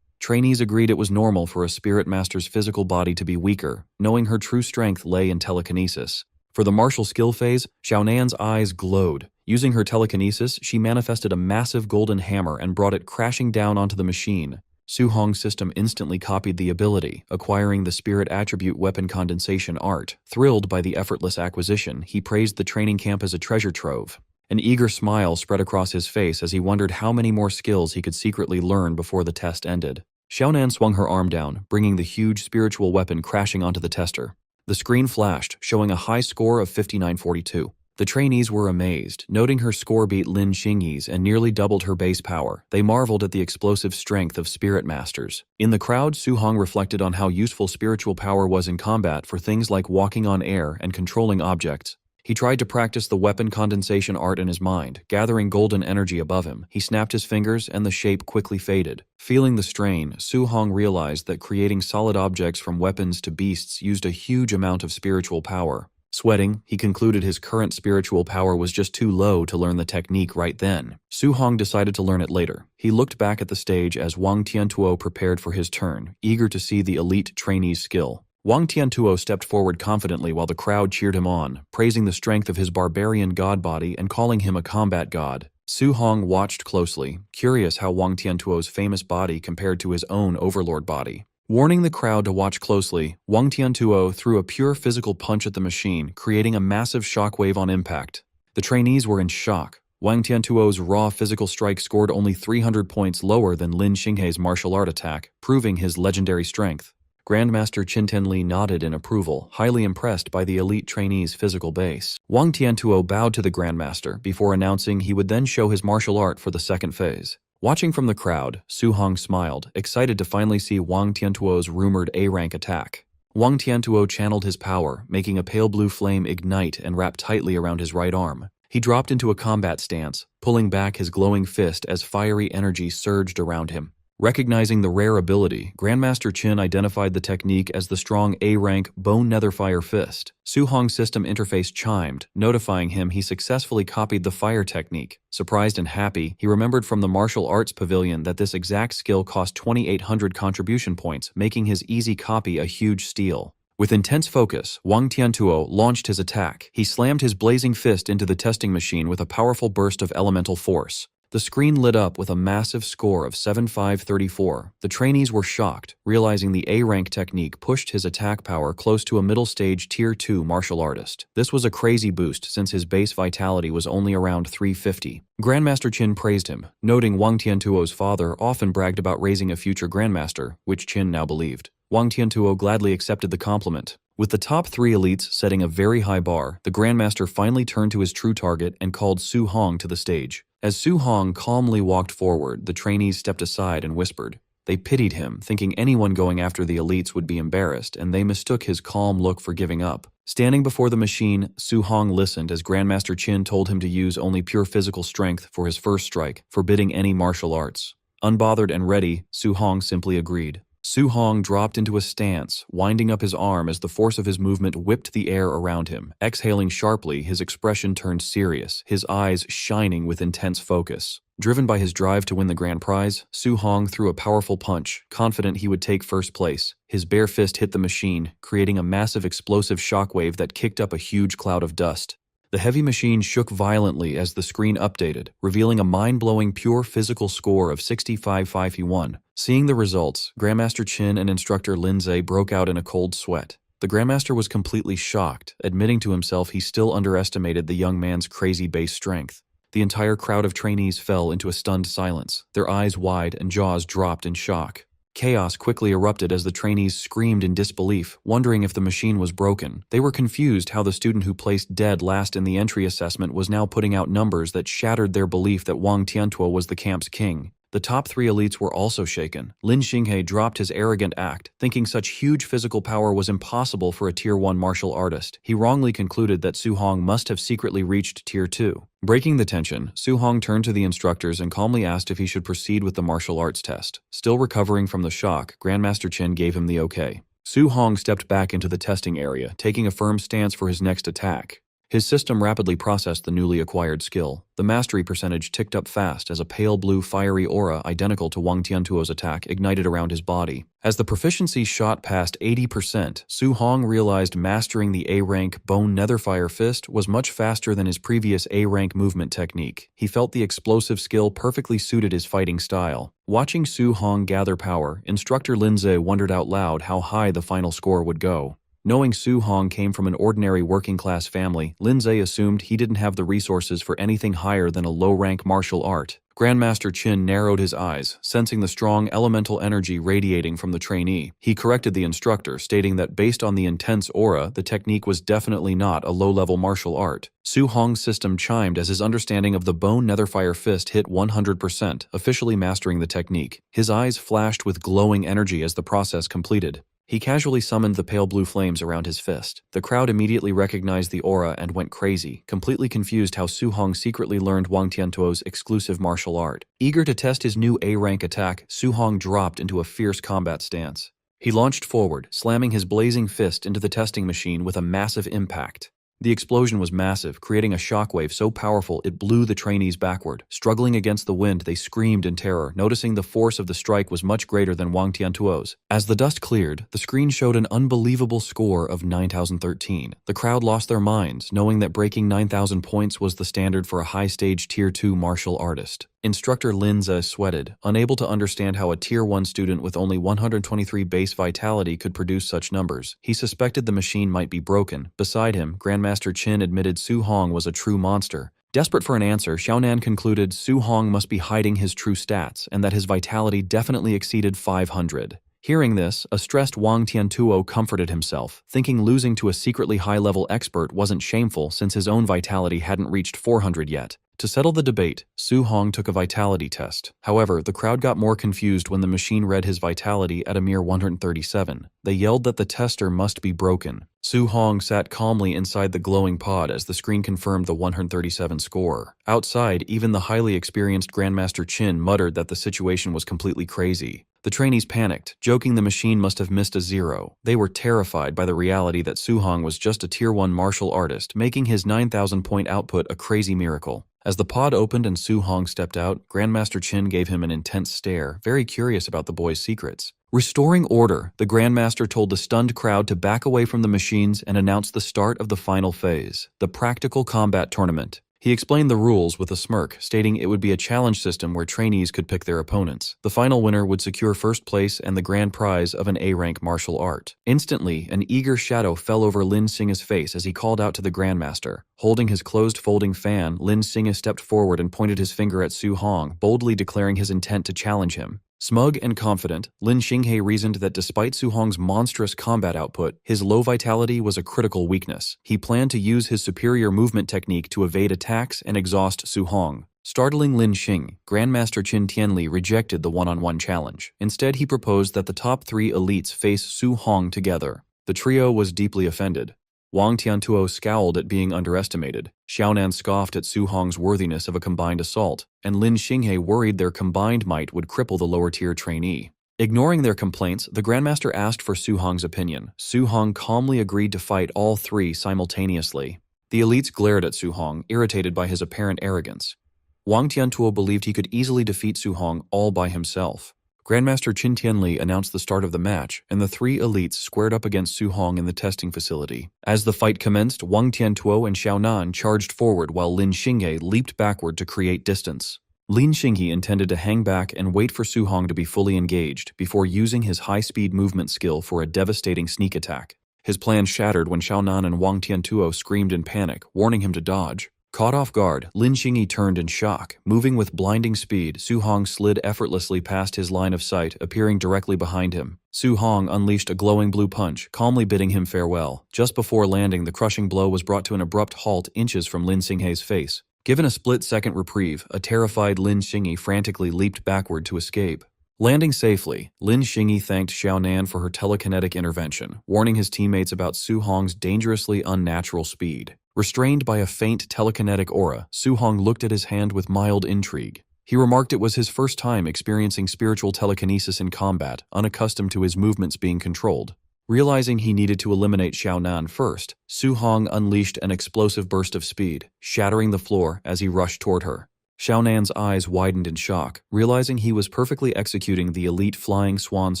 Trainees agreed it was normal for a spirit master's physical body to be weaker, knowing her true strength lay in telekinesis. For the martial skill phase, Xiaonan's eyes glowed. Using her telekinesis, she manifested a massive golden hammer and brought it crashing down onto the machine. Su Hong's system instantly copied the ability, acquiring the spirit attribute weapon condensation art. Thrilled by the effortless acquisition, he praised the training camp as a treasure trove. An eager smile spread across his face as he wondered how many more skills he could secretly learn before the test ended. Xiaonan swung her arm down, bringing the huge spiritual weapon crashing onto the tester. The screen flashed, showing a high score of 59-42. The trainees were amazed, noting her score beat Lin Xinghe's and nearly doubled her base power. They marveled at the explosive strength of spirit masters. In the crowd, Su Hong reflected on how useful spiritual power was in combat for things like walking on air and controlling objects. He tried to practice the weapon condensation art in his mind, gathering golden energy above him. He snapped his fingers and the shape quickly faded. Feeling the strain, Su Hong realized that creating solid objects from weapons to beasts used a huge amount of spiritual power. Sweating, he concluded his current spiritual power was just too low to learn the technique right then. Su Hong decided to learn it later. He looked back at the stage as Wang Tiantuo prepared for his turn, eager to see the elite trainee's skill. Wang Tiantuo stepped forward confidently while the crowd cheered him on, praising the strength of his barbarian god body and calling him a combat god. Su Hong watched closely, curious how Wang Tiantuo's famous body compared to his own overlord body. Warning the crowd to watch closely, Wang Tiantuo threw a pure physical punch at the machine, creating a massive shockwave on impact. The trainees were in shock. Wang Tiantuo's raw physical strike scored only 300 points lower than Lin Xinghe's martial art attack, proving his legendary strength. Grandmaster Qin Tenli nodded in approval, highly impressed by the elite trainee's physical base. Wang Tiantuo bowed to the Grandmaster before announcing he would then show his martial art for the second phase. Watching from the crowd, Su Hong smiled, excited to finally see Wang Tiantuo's rumored A-rank attack. Wang Tiantuo channeled his power, making a pale blue flame ignite and wrap tightly around his right arm. He dropped into a combat stance, pulling back his glowing fist as fiery energy surged around him. Recognizing the rare ability, Grandmaster Qin identified the technique as the strong A-rank Bone Netherfire Fist. Su Hong's system interface chimed, notifying him he successfully copied the fire technique. Surprised and happy, he remembered from the martial arts pavilion that this exact skill cost 2,800 contribution points, making his easy copy a huge steal. With intense focus, Wang Tiantuo launched his attack. He slammed his blazing fist into the testing machine with a powerful burst of elemental force. The screen lit up with a massive score of 7534. The trainees were shocked, realizing the A-rank technique pushed his attack power close to a middle-stage Tier 2 martial artist. This was a crazy boost since his base vitality was only around 350. Grandmaster Qin praised him, noting Wang Tiantuo's father often bragged about raising a future grandmaster, which Qin now believed. Wang Tiantuo gladly accepted the compliment. With the top 3 elites setting a very high bar, the Grandmaster finally turned to his true target and called Su Hong to the stage. As Su Hong calmly walked forward, the trainees stepped aside and whispered. They pitied him, thinking anyone going after the elites would be embarrassed, and they mistook his calm look for giving up. Standing before the machine, Su Hong listened as Grandmaster Qin told him to use only pure physical strength for his first strike, forbidding any martial arts. Unbothered and ready, Su Hong simply agreed. Su Hong dropped into a stance, winding up his arm as the force of his movement whipped the air around him. Exhaling sharply, his expression turned serious, his eyes shining with intense focus. Driven by his drive to win the grand prize, Su Hong threw a powerful punch, confident he would take first place. His bare fist hit the machine, creating a massive explosive shockwave that kicked up a huge cloud of dust. The heavy machine shook violently as the screen updated, revealing a mind-blowing pure physical score of 65-51. Seeing the results, Grandmaster Qin and instructor Lindsay broke out in a cold sweat. The Grandmaster was completely shocked, admitting to himself he still underestimated the young man's crazy base strength. The entire crowd of trainees fell into a stunned silence, their eyes wide and jaws dropped in shock. Chaos quickly erupted as the trainees screamed in disbelief, wondering if the machine was broken. They were confused how the student who placed dead last in the entry assessment was now putting out numbers that shattered their belief that Wang Tiantuo was the camp's king. The top 3 elites were also shaken. Lin Xinghe dropped his arrogant act, thinking such huge physical power was impossible for a Tier 1 martial artist. He wrongly concluded that Su Hong must have secretly reached Tier 2. Breaking the tension, Su Hong turned to the instructors and calmly asked if he should proceed with the martial arts test. Still recovering from the shock, Grandmaster Qin gave him the okay. Su Hong stepped back into the testing area, taking a firm stance for his next attack. His system rapidly processed the newly acquired skill. The mastery percentage ticked up fast as a pale blue fiery aura identical to Wang Tiantuo's attack ignited around his body. As the proficiency shot past 80%, Su Hong realized mastering the A-rank Bone Netherfire Fist was much faster than his previous A-rank movement technique. He felt the explosive skill perfectly suited his fighting style. Watching Su Hong gather power, instructor Lindsay wondered out loud how high the final score would go. Knowing Su Hong came from an ordinary working-class family, Lindsay assumed he didn't have the resources for anything higher than a low-rank martial art. Grandmaster Qin narrowed his eyes, sensing the strong elemental energy radiating from the trainee. He corrected the instructor, stating that based on the intense aura, the technique was definitely not a low-level martial art. Su Hong's system chimed as his understanding of the Bone Netherfire Fist hit 100%, officially mastering the technique. His eyes flashed with glowing energy as the process completed. He casually summoned the pale blue flames around his fist. The crowd immediately recognized the aura and went crazy, completely confused how Su Hong secretly learned Wang Tiantuo's exclusive martial art. Eager to test his new A-rank attack, Su Hong dropped into a fierce combat stance. He launched forward, slamming his blazing fist into the testing machine with a massive impact. The explosion was massive, creating a shockwave so powerful it blew the trainees backward. Struggling against the wind, they screamed in terror, noticing the force of the strike was much greater than Wang Tiantuo's. As the dust cleared, the screen showed an unbelievable score of 9,013. The crowd lost their minds, knowing that breaking 9,000 points was the standard for a high-stage Tier 2 martial artist. Instructor Linza sweated, unable to understand how a Tier 1 student with only 123 base vitality could produce such numbers. He suspected the machine might be broken. Beside him, Grandmaster Qin admitted Su Hong was a true monster. Desperate for an answer, Xiaonan concluded Su Hong must be hiding his true stats and that his vitality definitely exceeded 500. Hearing this, a stressed Wang Tiantuo comforted himself, thinking losing to a secretly high-level expert wasn't shameful since his own vitality hadn't reached 400 yet. To settle the debate, Su Hong took a vitality test. However, the crowd got more confused when the machine read his vitality at a mere 137. They yelled that the tester must be broken. Su Hong sat calmly inside the glowing pod as the screen confirmed the 137 score. Outside, even the highly experienced Grandmaster Qin muttered that the situation was completely crazy. The trainees panicked, joking the machine must have missed a zero. They were terrified by the reality that Su Hong was just a Tier 1 martial artist, making his 9,000-point output a crazy miracle. As the pod opened and Su Hong stepped out, Grandmaster Qin gave him an intense stare, very curious about the boy's secrets. Restoring order, the Grandmaster told the stunned crowd to back away from the machines and announced the start of the final phase, the Practical Combat Tournament. He explained the rules with a smirk, stating it would be a challenge system where trainees could pick their opponents. The final winner would secure first place and the grand prize of an A-rank martial art. Instantly, an eager shadow fell over Lin Xinghe's face as he called out to the Grandmaster. Holding his closed folding fan, Lin Xinghe stepped forward and pointed his finger at Su Hong, boldly declaring his intent to challenge him. Smug and confident, Lin Xinghe reasoned that despite Su Hong's monstrous combat output, his low vitality was a critical weakness. He planned to use his superior movement technique to evade attacks and exhaust Su Hong. Startling Lin Xinghe, Grandmaster Qin Tianli rejected the one-on-one challenge. Instead, he proposed that the top 3 elites face Su Hong together. The trio was deeply offended. Wang Tiantuo scowled at being underestimated, Xiaonan scoffed at Su Hong's worthiness of a combined assault, and Lin Xinghe worried their combined might would cripple the lower-tier trainee. Ignoring their complaints, the Grandmaster asked for Su Hong's opinion. Su Hong calmly agreed to fight all 3 simultaneously. The elites glared at Su Hong, irritated by his apparent arrogance. Wang Tiantuo believed he could easily defeat Su Hong all by himself. Grandmaster Qin Tianli announced the start of the match, and the 3 elites squared up against Su Hong in the testing facility. As the fight commenced, Wang Tiantuo and Xiaonan charged forward while Lin Xinghe leaped backward to create distance. Lin Xinghe intended to hang back and wait for Su Hong to be fully engaged before using his high-speed movement skill for a devastating sneak attack. His plan shattered when Xiaonan and Wang Tiantuo screamed in panic, warning him to dodge. Caught off guard, Lin Xinghe turned in shock. Moving with blinding speed, Su Hong slid effortlessly past his line of sight, appearing directly behind him. Su Hong unleashed a glowing blue punch, calmly bidding him farewell. Just before landing, the crushing blow was brought to an abrupt halt inches from Lin Xinghe's face. Given a split-second reprieve, a terrified Lin Xinghe frantically leaped backward to escape. Landing safely, Lin Xinghe thanked Xiaonan for her telekinetic intervention, warning his teammates about Su Hong's dangerously unnatural speed. Restrained by a faint telekinetic aura, Su Hong looked at his hand with mild intrigue. He remarked it was his first time experiencing spiritual telekinesis in combat, unaccustomed to his movements being controlled. Realizing he needed to eliminate Xiaonan first, Su Hong unleashed an explosive burst of speed, shattering the floor as he rushed toward her. Xiaonan's eyes widened in shock, realizing he was perfectly executing the elite flying swan's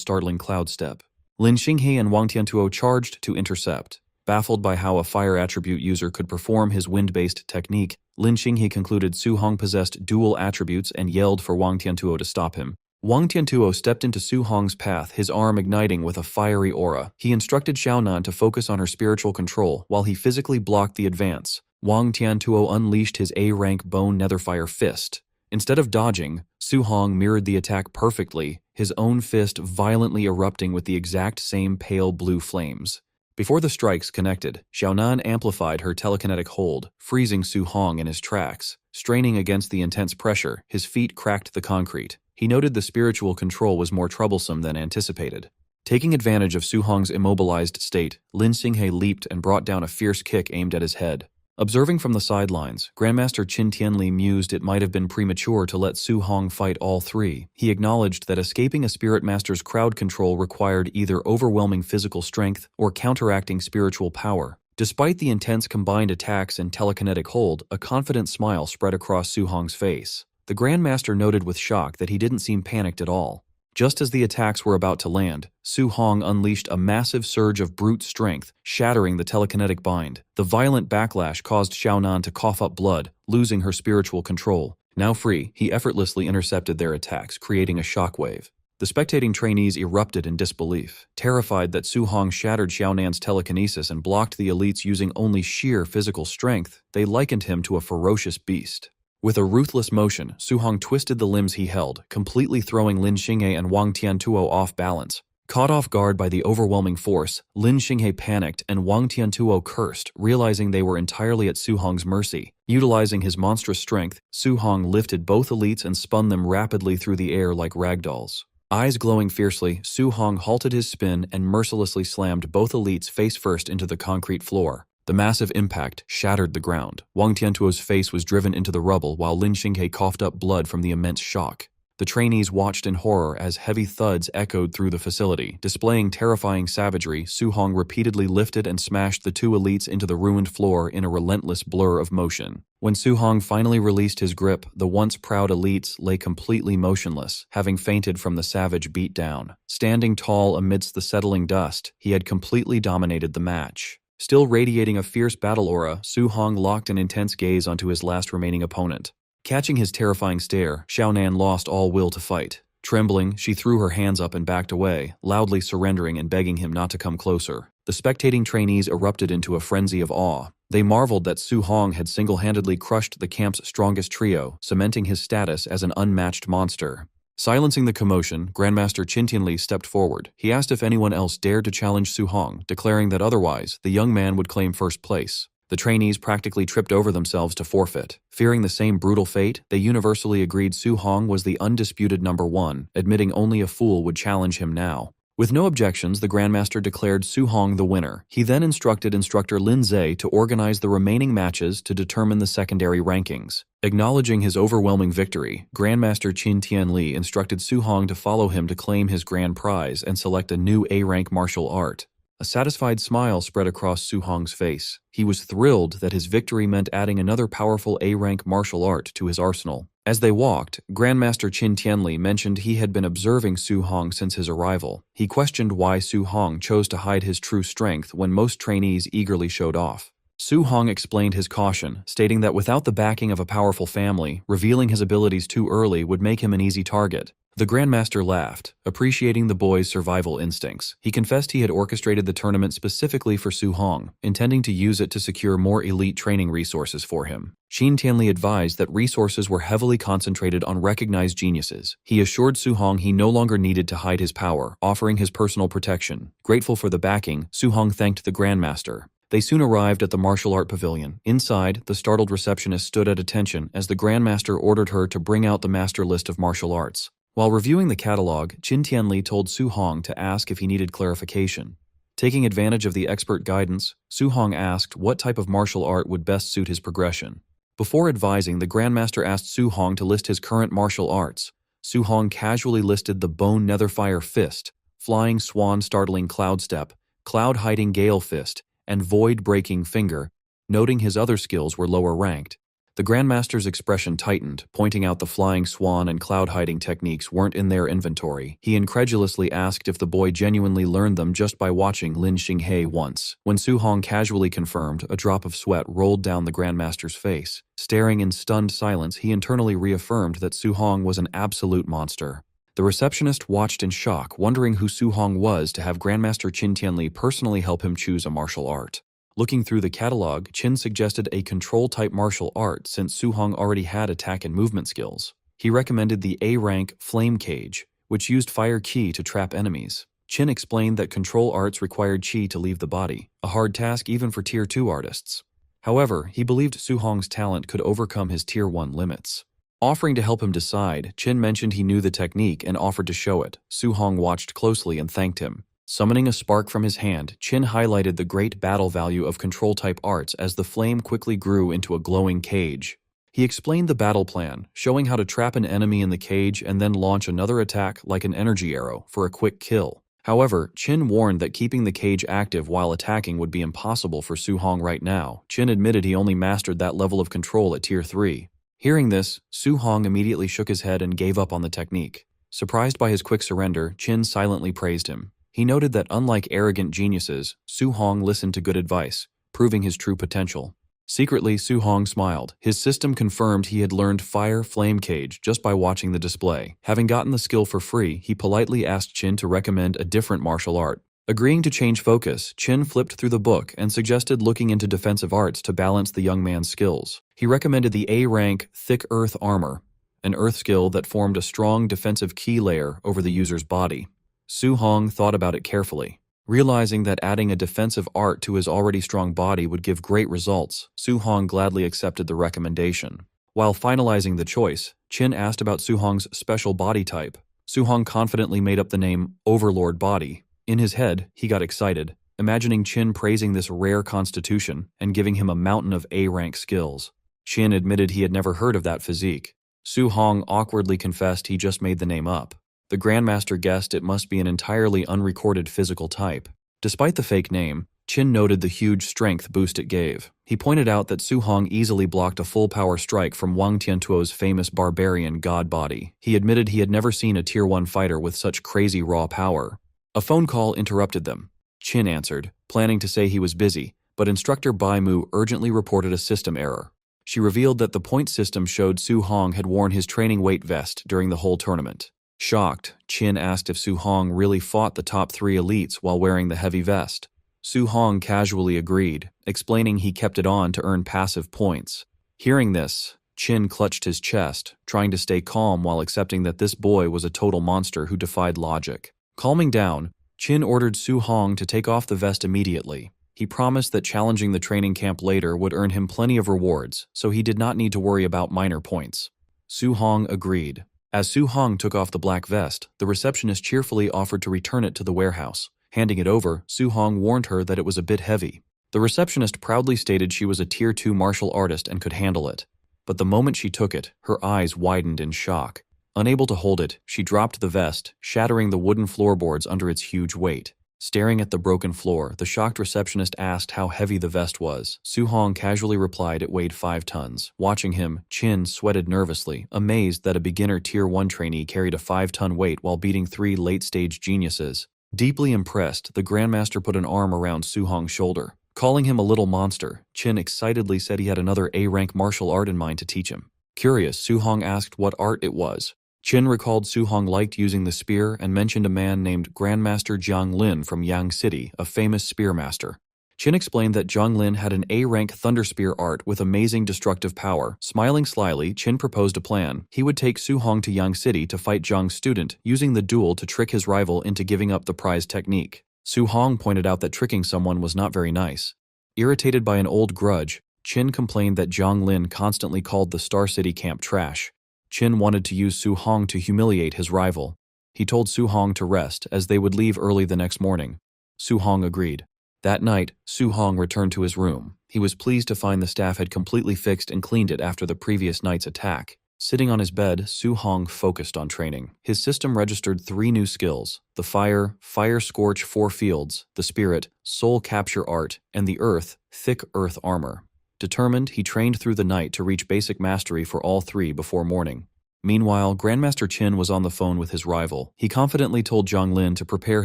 startling cloud step. Lin Xinghe and Wang Tiantuo charged to intercept. Baffled by how a fire attribute user could perform his wind-based technique, Lin Xinghe concluded Su Hong possessed dual attributes and yelled for Wang Tiantuo to stop him. Wang Tiantuo stepped into Su Hong's path, his arm igniting with a fiery aura. He instructed Xiaonan to focus on her spiritual control while he physically blocked the advance. Wang Tiantuo unleashed his A-rank bone netherfire fist. Instead of dodging, Su Hong mirrored the attack perfectly, his own fist violently erupting with the exact same pale blue flames. Before the strikes connected, Xiaonan amplified her telekinetic hold, freezing Su Hong in his tracks. Straining against the intense pressure, his feet cracked the concrete. He noted the spiritual control was more troublesome than anticipated. Taking advantage of Su Hong's immobilized state, Lin Xinghe leaped and brought down a fierce kick aimed at his head. Observing from the sidelines, Grandmaster Qin Tianli mused it might have been premature to let Su Hong fight all 3. He acknowledged that escaping a spirit master's crowd control required either overwhelming physical strength or counteracting spiritual power. Despite the intense combined attacks and telekinetic hold, a confident smile spread across Su Hong's face. The Grandmaster noted with shock that he didn't seem panicked at all. Just as the attacks were about to land, Su Hong unleashed a massive surge of brute strength, shattering the telekinetic bind. The violent backlash caused Xiaonan to cough up blood, losing her spiritual control. Now free, he effortlessly intercepted their attacks, creating a shockwave. The spectating trainees erupted in disbelief. Terrified that Su Hong shattered Xiaonan's telekinesis and blocked the elites using only sheer physical strength, they likened him to a ferocious beast. With a ruthless motion, Su Hong twisted the limbs he held, completely throwing Lin Xinghe and Wang Tiantuo off balance. Caught off guard by the overwhelming force, Lin Xinghe panicked and Wang Tiantuo cursed, realizing they were entirely at Su Hong's mercy. Utilizing his monstrous strength, Su Hong lifted both elites and spun them rapidly through the air like ragdolls. Eyes glowing fiercely, Su Hong halted his spin and mercilessly slammed both elites face first into the concrete floor. The massive impact shattered the ground. Wang Tiantuo's face was driven into the rubble while Lin Xinghe coughed up blood from the immense shock. The trainees watched in horror as heavy thuds echoed through the facility. Displaying terrifying savagery, Su Hong repeatedly lifted and smashed the two elites into the ruined floor in a relentless blur of motion. When Su Hong finally released his grip, the once proud elites lay completely motionless, having fainted from the savage beatdown. Standing tall amidst the settling dust, he had completely dominated the match. Still radiating a fierce battle aura, Su Hong locked an intense gaze onto his last remaining opponent. Catching his terrifying stare, Xiaonan lost all will to fight. Trembling, she threw her hands up and backed away, loudly surrendering and begging him not to come closer. The spectating trainees erupted into a frenzy of awe. They marveled that Su Hong had single-handedly crushed the camp's strongest trio, cementing his status as an unmatched monster. Silencing the commotion, Grandmaster Qin Tianli stepped forward. He asked if anyone else dared to challenge Su Hong, declaring that otherwise, the young man would claim first place. The trainees practically tripped over themselves to forfeit. Fearing the same brutal fate, they universally agreed Su Hong was the undisputed number one, admitting only a fool would challenge him now. With no objections, the Grandmaster declared Su Hong the winner. He then instructed instructor Lin Zhe to organize the remaining matches to determine the secondary rankings. Acknowledging his overwhelming victory, Grandmaster Qin Tianli instructed Su Hong to follow him to claim his grand prize and select a new A-rank martial art. A satisfied smile spread across Su Hong's face. He was thrilled that his victory meant adding another powerful A-rank martial art to his arsenal. As they walked, Grandmaster Qin Tianli mentioned he had been observing Su Hong since his arrival. He questioned why Su Hong chose to hide his true strength when most trainees eagerly showed off. Su Hong explained his caution, stating that without the backing of a powerful family, revealing his abilities too early would make him an easy target. The Grandmaster laughed, appreciating the boy's survival instincts. He confessed he had orchestrated the tournament specifically for Su Hong, intending to use it to secure more elite training resources for him. Qin Tianli advised that resources were heavily concentrated on recognized geniuses. He assured Su Hong he no longer needed to hide his power, offering his personal protection. Grateful for the backing, Su Hong thanked the Grandmaster. They soon arrived at the martial art pavilion. Inside, the startled receptionist stood at attention as the Grandmaster ordered her to bring out the master list of martial arts. While reviewing the catalog, Qin Tianli told Su Hong to ask if he needed clarification. Taking advantage of the expert guidance, Su Hong asked what type of martial art would best suit his progression. Before advising, the Grandmaster asked Su Hong to list his current martial arts. Su Hong casually listed the Bone Netherfire Fist, Flying Swan Startling Cloud Step, Cloud Hiding Gale Fist, and Void Breaking Finger, noting his other skills were lower ranked. The Grandmaster's expression tightened, pointing out the Flying Swan and Cloud Hiding techniques weren't in their inventory. He incredulously asked if the boy genuinely learned them just by watching Lin Xinghe once. When Su Hong casually confirmed, a drop of sweat rolled down the Grandmaster's face. Staring in stunned silence, he internally reaffirmed that Su Hong was an absolute monster. The receptionist watched in shock, wondering who Su Hong was to have Grandmaster Qin Tianli personally help him choose a martial art. Looking through the catalog, Qin suggested a control-type martial art since Su Hong already had attack and movement skills. He recommended the A-rank Flame Cage, which used fire qi to trap enemies. Qin explained that control arts required qi to leave the body, a hard task even for Tier 2 artists. However, he believed Su Hong's talent could overcome his Tier 1 limits. Offering to help him decide, Qin mentioned he knew the technique and offered to show it. Su Hong watched closely and thanked him. Summoning a spark from his hand, Qin highlighted the great battle value of control-type arts as the flame quickly grew into a glowing cage. He explained the battle plan, showing how to trap an enemy in the cage and then launch another attack like an energy arrow for a quick kill. However, Qin warned that keeping the cage active while attacking would be impossible for Su Hong right now. Qin admitted he only mastered that level of control at Tier 3. Hearing this, Su Hong immediately shook his head and gave up on the technique. Surprised by his quick surrender, Qin silently praised him. He noted that unlike arrogant geniuses, Su Hong listened to good advice, proving his true potential. Secretly, Su Hong smiled. His system confirmed he had learned Fire Flame Cage just by watching the display. Having gotten the skill for free, he politely asked Qin to recommend a different martial art. Agreeing to change focus, Qin flipped through the book and suggested looking into defensive arts to balance the young man's skills. He recommended the A-rank Thick Earth Armor, an earth skill that formed a strong defensive key layer over the user's body. Su Hong thought about it carefully. Realizing that adding a defensive art to his already strong body would give great results, Su Hong gladly accepted the recommendation. While finalizing the choice, Qin asked about Su Hong's special body type. Su Hong confidently made up the name Overlord Body. In his head, he got excited, imagining Qin praising this rare constitution and giving him a mountain of A-rank skills. Qin admitted he had never heard of that physique. Su Hong awkwardly confessed he just made the name up. The Grandmaster guessed it must be an entirely unrecorded physical type. Despite the fake name, Qin noted the huge strength boost it gave. He pointed out that Su Hong easily blocked a full-power strike from Wang Tiantuo's famous barbarian god body. He admitted he had never seen a Tier 1 fighter with such crazy raw power. A phone call interrupted them. Qin answered, planning to say he was busy, but instructor Bai Mu urgently reported a system error. She revealed that the point system showed Su Hong had worn his training weight vest during the whole tournament. Shocked, Qin asked if Su Hong really fought the top 3 elites while wearing the heavy vest. Su Hong casually agreed, explaining he kept it on to earn passive points. Hearing this, Qin clutched his chest, trying to stay calm while accepting that this boy was a total monster who defied logic. Calming down, Qin ordered Su Hong to take off the vest immediately. He promised that challenging the training camp later would earn him plenty of rewards, so he did not need to worry about minor points. Su Hong agreed. As Su Hong took off the black vest, the receptionist cheerfully offered to return it to the warehouse. Handing it over, Su Hong warned her that it was a bit heavy. The receptionist proudly stated she was a Tier 2 martial artist and could handle it. But the moment she took it, her eyes widened in shock. Unable to hold it, she dropped the vest, shattering the wooden floorboards under its huge weight. Staring at the broken floor, the shocked receptionist asked how heavy the vest was. Su Hong casually replied it weighed 5 tons. Watching him, Qin sweated nervously, amazed that a beginner Tier 1 trainee carried a 5-ton weight while beating 3 late-stage geniuses. Deeply impressed, the Grandmaster put an arm around Su Hong's shoulder. Calling him a little monster, Qin excitedly said he had another A-rank martial art in mind to teach him. Curious, Su Hong asked what art it was. Qin recalled Su Hong liked using the spear and mentioned a man named Grandmaster Jiang Lin from Yang City, a famous spearmaster. Qin explained that Jiang Lin had an A-rank thunder spear art with amazing destructive power. Smiling slyly, Qin proposed a plan. He would take Su Hong to Yang City to fight Jiang's student, using the duel to trick his rival into giving up the prize technique. Su Hong pointed out that tricking someone was not very nice. Irritated by an old grudge, Qin complained that Jiang Lin constantly called the Star City camp trash. Qin wanted to use Su Hong to humiliate his rival. He told Su Hong to rest, as they would leave early the next morning. Su Hong agreed. That night, Su Hong returned to his room. He was pleased to find the staff had completely fixed and cleaned it after the previous night's attack. Sitting on his bed, Su Hong focused on training. His system registered 3 new skills: the Fire Scorch 4 Fields, the Spirit, Soul Capture Art, and the Earth, Thick Earth Armor. Determined, he trained through the night to reach basic mastery for all 3 before morning. Meanwhile, Grandmaster Qin was on the phone with his rival. He confidently told Jiang Lin to prepare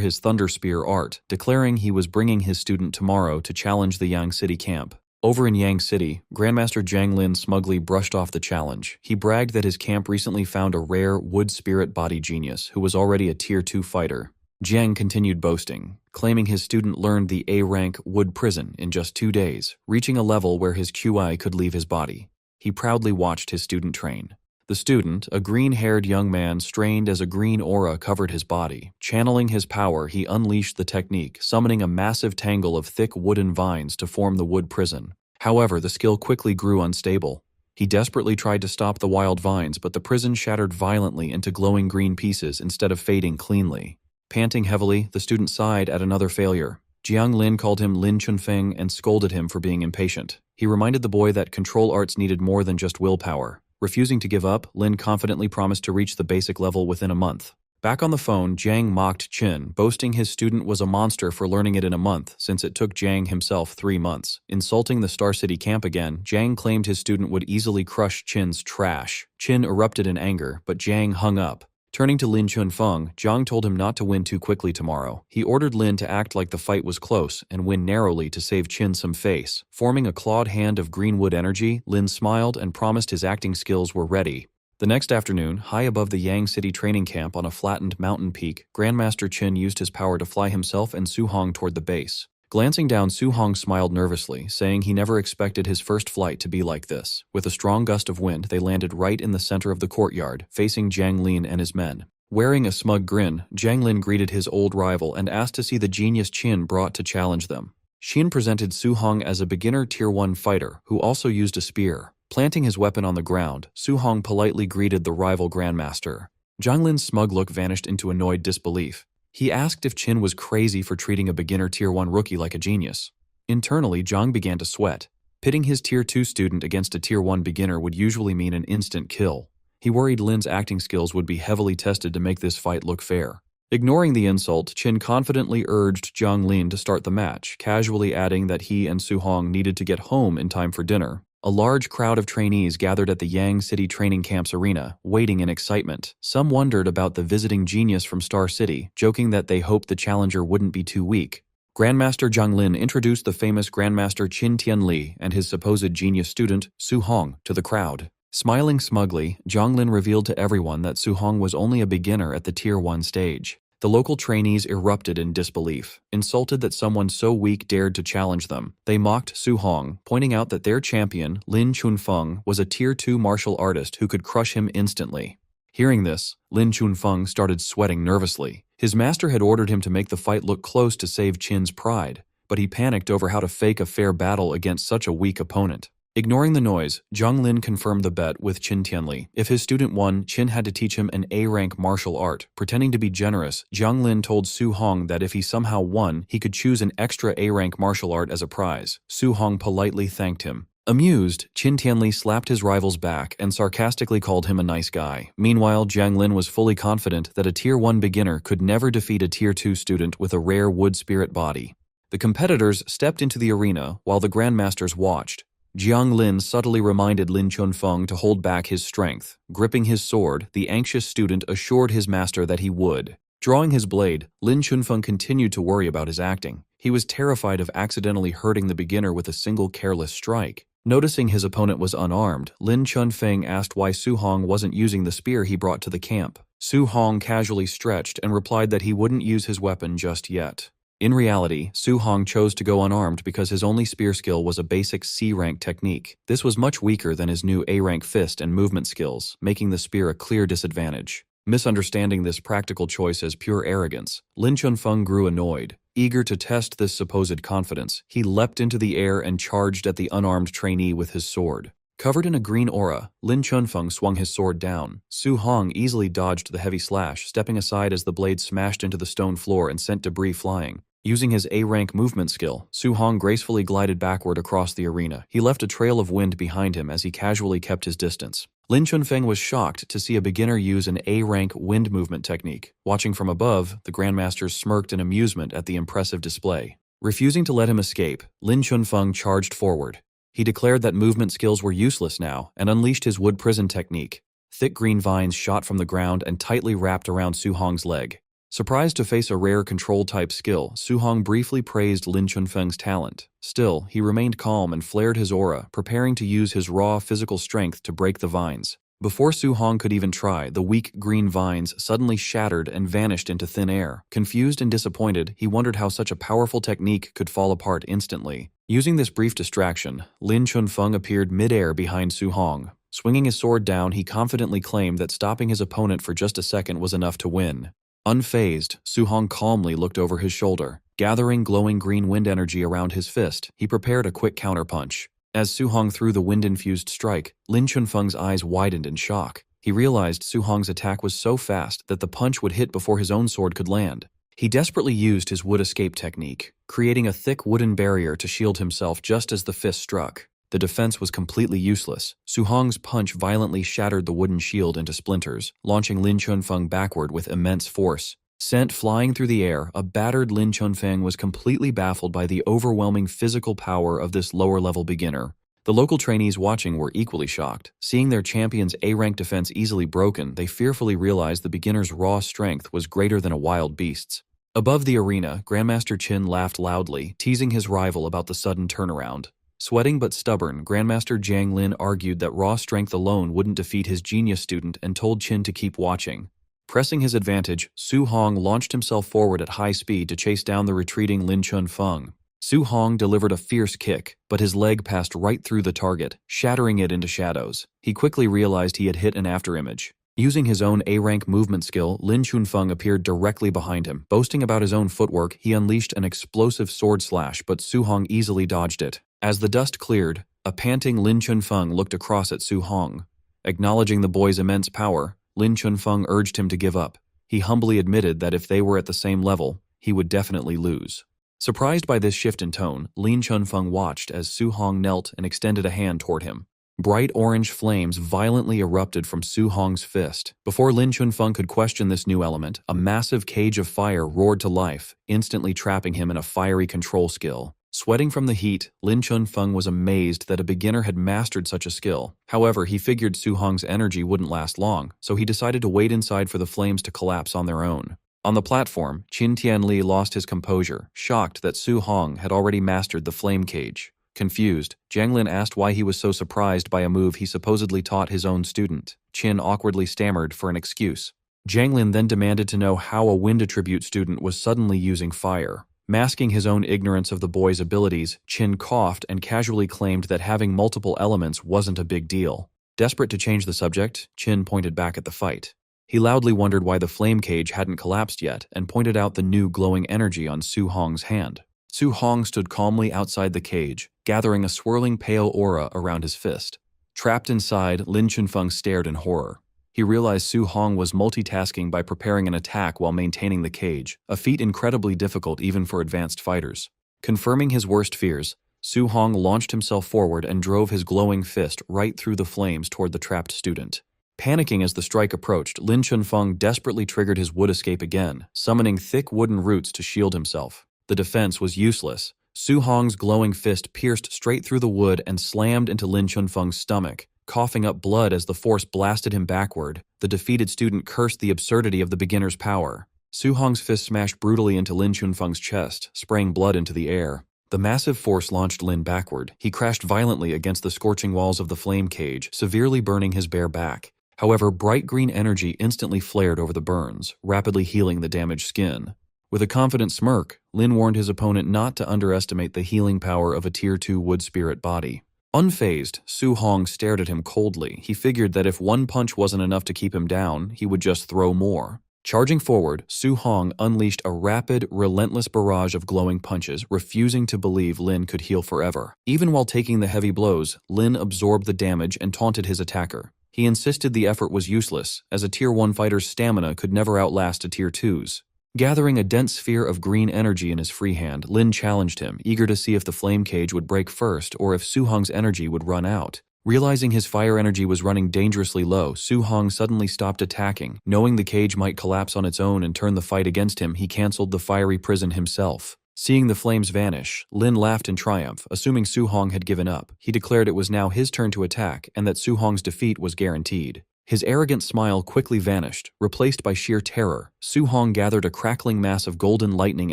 his Thunder Spear art, declaring he was bringing his student tomorrow to challenge the Yang City camp. Over in Yang City, Grandmaster Jiang Lin smugly brushed off the challenge. He bragged that his camp recently found a rare wood spirit body genius who was already a Tier 2 fighter. Jiang continued boasting, claiming his student learned the A-rank wood prison in just 2 days, reaching a level where his QI could leave his body. He proudly watched his student train. The student, a green-haired young man, strained as a green aura covered his body. Channeling his power, he unleashed the technique, summoning a massive tangle of thick wooden vines to form the wood prison. However, the skill quickly grew unstable. He desperately tried to stop the wild vines, but the prison shattered violently into glowing green pieces instead of fading cleanly. Panting heavily, the student sighed at another failure. Jiang Lin called him Lin Chunfeng and scolded him for being impatient. He reminded the boy that control arts needed more than just willpower. Refusing to give up, Lin confidently promised to reach the basic level within a month. Back on the phone, Jiang mocked Qin, boasting his student was a monster for learning it in a month, since it took Jiang himself 3 months. Insulting the Star City camp again, Jiang claimed his student would easily crush Qin's trash. Qin erupted in anger, but Jiang hung up. Turning to Lin Chunfeng, Jiang told him not to win too quickly tomorrow. He ordered Lin to act like the fight was close and win narrowly to save Qin some face. Forming a clawed hand of greenwood energy, Lin smiled and promised his acting skills were ready. The next afternoon, high above the Yang City training camp on a flattened mountain peak, Grandmaster Qin used his power to fly himself and Su Hong toward the base. Glancing down, Su Hong smiled nervously, saying he never expected his first flight to be like this. With a strong gust of wind, they landed right in the center of the courtyard, facing Jiang Lin and his men. Wearing a smug grin, Jiang Lin greeted his old rival and asked to see the genius Qin brought to challenge them. Qin presented Su Hong as a beginner Tier 1 fighter who also used a spear. Planting his weapon on the ground, Su Hong politely greeted the rival grandmaster. Jiang Lin's smug look vanished into annoyed disbelief. He asked if Qin was crazy for treating a beginner Tier 1 rookie like a genius. Internally, Jiang began to sweat. Pitting his Tier 2 student against a Tier 1 beginner would usually mean an instant kill. He worried Lin's acting skills would be heavily tested to make this fight look fair. Ignoring the insult, Qin confidently urged Jiang Lin to start the match, casually adding that he and Su Hong needed to get home in time for dinner. A large crowd of trainees gathered at the Yang City Training Camp's arena, waiting in excitement. Some wondered about the visiting genius from Star City, joking that they hoped the challenger wouldn't be too weak. Grandmaster Jiang Lin introduced the famous Grandmaster Qin Tianli and his supposed genius student, Su Hong, to the crowd. Smiling smugly, Jiang Lin revealed to everyone that Su Hong was only a beginner at the Tier 1 stage. The local trainees erupted in disbelief, insulted that someone so weak dared to challenge them. They mocked Su Hong, pointing out that their champion, Lin Chunfeng, was a Tier 2 martial artist who could crush him instantly. Hearing this, Lin Chunfeng started sweating nervously. His master had ordered him to make the fight look close to save Qin's pride, but he panicked over how to fake a fair battle against such a weak opponent. Ignoring the noise, Jiang Lin confirmed the bet with Qin Tianli. If his student won, Qin had to teach him an A-rank martial art. Pretending to be generous, Jiang Lin told Su Hong that if he somehow won, he could choose an extra A-rank martial art as a prize. Su Hong politely thanked him. Amused, Qin Tianli slapped his rival's back and sarcastically called him a nice guy. Meanwhile, Jiang Lin was fully confident that a Tier 1 beginner could never defeat a Tier 2 student with a rare wood spirit body. The competitors stepped into the arena while the grandmasters watched. Jiang Lin subtly reminded Lin Chunfeng to hold back his strength. Gripping his sword, the anxious student assured his master that he would. Drawing his blade, Lin Chunfeng continued to worry about his acting. He was terrified of accidentally hurting the beginner with a single careless strike. Noticing his opponent was unarmed, Lin Chunfeng asked why Su Hong wasn't using the spear he brought to the camp. Su Hong casually stretched and replied that he wouldn't use his weapon just yet. In reality, Su Hong chose to go unarmed because his only spear skill was a basic C-rank technique. This was much weaker than his new A-rank fist and movement skills, making the spear a clear disadvantage. Misunderstanding this practical choice as pure arrogance, Lin Chunfeng grew annoyed. Eager to test this supposed confidence, he leapt into the air and charged at the unarmed trainee with his sword. Covered in a green aura, Lin Chunfeng swung his sword down. Su Hong easily dodged the heavy slash, stepping aside as the blade smashed into the stone floor and sent debris flying. Using his A-rank movement skill, Su Hong gracefully glided backward across the arena. He left a trail of wind behind him as he casually kept his distance. Lin Chunfeng was shocked to see a beginner use an A-rank wind movement technique. Watching from above, the grandmasters smirked in amusement at the impressive display. Refusing to let him escape, Lin Chunfeng charged forward. He declared that movement skills were useless now and unleashed his wood prison technique. Thick green vines shot from the ground and tightly wrapped around Su Hong's leg. Surprised to face a rare control-type skill, Su Hong briefly praised Lin Chunfeng's talent. Still, he remained calm and flared his aura, preparing to use his raw physical strength to break the vines. Before Su Hong could even try, the weak green vines suddenly shattered and vanished into thin air. Confused and disappointed, he wondered how such a powerful technique could fall apart instantly. Using this brief distraction, Lin Chunfeng appeared mid-air behind Su Hong. Swinging his sword down, he confidently claimed that stopping his opponent for just a second was enough to win. Unfazed, Su Hong calmly looked over his shoulder. Gathering glowing green wind energy around his fist, he prepared a quick counterpunch. As Su Hong threw the wind-infused strike, Lin Chunfeng's eyes widened in shock. He realized Su Hong's attack was so fast that the punch would hit before his own sword could land. He desperately used his wood escape technique, creating a thick wooden barrier to shield himself just as the fist struck. The defense was completely useless. Su Hong's punch violently shattered the wooden shield into splinters, launching Lin Chunfeng backward with immense force. Sent flying through the air, a battered Lin Chunfeng was completely baffled by the overwhelming physical power of this lower-level beginner. The local trainees watching were equally shocked. Seeing their champion's A-rank defense easily broken, they fearfully realized the beginner's raw strength was greater than a wild beast's. Above the arena, Grandmaster Qin laughed loudly, teasing his rival about the sudden turnaround. Sweating but stubborn, Grandmaster Jiang Lin argued that raw strength alone wouldn't defeat his genius student and told Qin to keep watching. Pressing his advantage, Su Hong launched himself forward at high speed to chase down the retreating Lin Chunfeng. Su Hong delivered a fierce kick, but his leg passed right through the target, shattering it into shadows. He quickly realized he had hit an afterimage. Using his own A-rank movement skill, Lin Chunfeng appeared directly behind him. Boasting about his own footwork, he unleashed an explosive sword slash, but Su Hong easily dodged it. As the dust cleared, a panting Lin Chunfeng looked across at Su Hong. Acknowledging the boy's immense power, Lin Chunfeng urged him to give up. He humbly admitted that if they were at the same level, he would definitely lose. Surprised by this shift in tone, Lin Chunfeng watched as Su Hong knelt and extended a hand toward him. Bright orange flames violently erupted from Su Hong's fist. Before Lin Chunfeng could question this new element, a massive cage of fire roared to life, instantly trapping him in a fiery control skill. Sweating from the heat, Lin Chunfeng was amazed that a beginner had mastered such a skill. However, he figured Su Hong's energy wouldn't last long, so he decided to wait inside for the flames to collapse on their own. On the platform, Qin Tianli lost his composure, shocked that Su Hong had already mastered the flame cage. Confused, Jiang Lin asked why he was so surprised by a move he supposedly taught his own student. Qin awkwardly stammered for an excuse. Jiang Lin then demanded to know how a wind attribute student was suddenly using fire. Masking his own ignorance of the boy's abilities, Qin coughed and casually claimed that having multiple elements wasn't a big deal. Desperate to change the subject, Qin pointed back at the fight. He loudly wondered why the flame cage hadn't collapsed yet and pointed out the new glowing energy on Su Hong's hand. Su Hong stood calmly outside the cage, gathering a swirling pale aura around his fist. Trapped inside, Lin Chunfeng stared in horror. He realized Su Hong was multitasking by preparing an attack while maintaining the cage, a feat incredibly difficult even for advanced fighters. Confirming his worst fears, Su Hong launched himself forward and drove his glowing fist right through the flames toward the trapped student. Panicking as the strike approached, Lin Chunfeng desperately triggered his wood escape again, summoning thick wooden roots to shield himself. The defense was useless. Su Hong's glowing fist pierced straight through the wood and slammed into Lin Chunfeng's stomach. Coughing up blood as the force blasted him backward, the defeated student cursed the absurdity of the beginner's power. Su Hong's fist smashed brutally into Lin Chunfeng's chest, spraying blood into the air. The massive force launched Lin backward. He crashed violently against the scorching walls of the flame cage, severely burning his bare back. However, bright green energy instantly flared over the burns, rapidly healing the damaged skin. With a confident smirk, Lin warned his opponent not to underestimate the healing power of a Tier 2 wood spirit body. Unfazed, Su Hong stared at him coldly. He figured that if one punch wasn't enough to keep him down, he would just throw more. Charging forward, Su Hong unleashed a rapid, relentless barrage of glowing punches, refusing to believe Lin could heal forever. Even while taking the heavy blows, Lin absorbed the damage and taunted his attacker. He insisted the effort was useless, as a Tier 1 fighter's stamina could never outlast a Tier 2's. Gathering a dense sphere of green energy in his free hand, Lin challenged him, eager to see if the flame cage would break first or if Su Hong's energy would run out. Realizing his fire energy was running dangerously low, Su Hong suddenly stopped attacking. Knowing the cage might collapse on its own and turn the fight against him, he cancelled the fiery prison himself. Seeing the flames vanish, Lin laughed in triumph, assuming Su Hong had given up. He declared it was now his turn to attack and that Su Hong's defeat was guaranteed. His arrogant smile quickly vanished, replaced by sheer terror. Su Hong gathered a crackling mass of golden lightning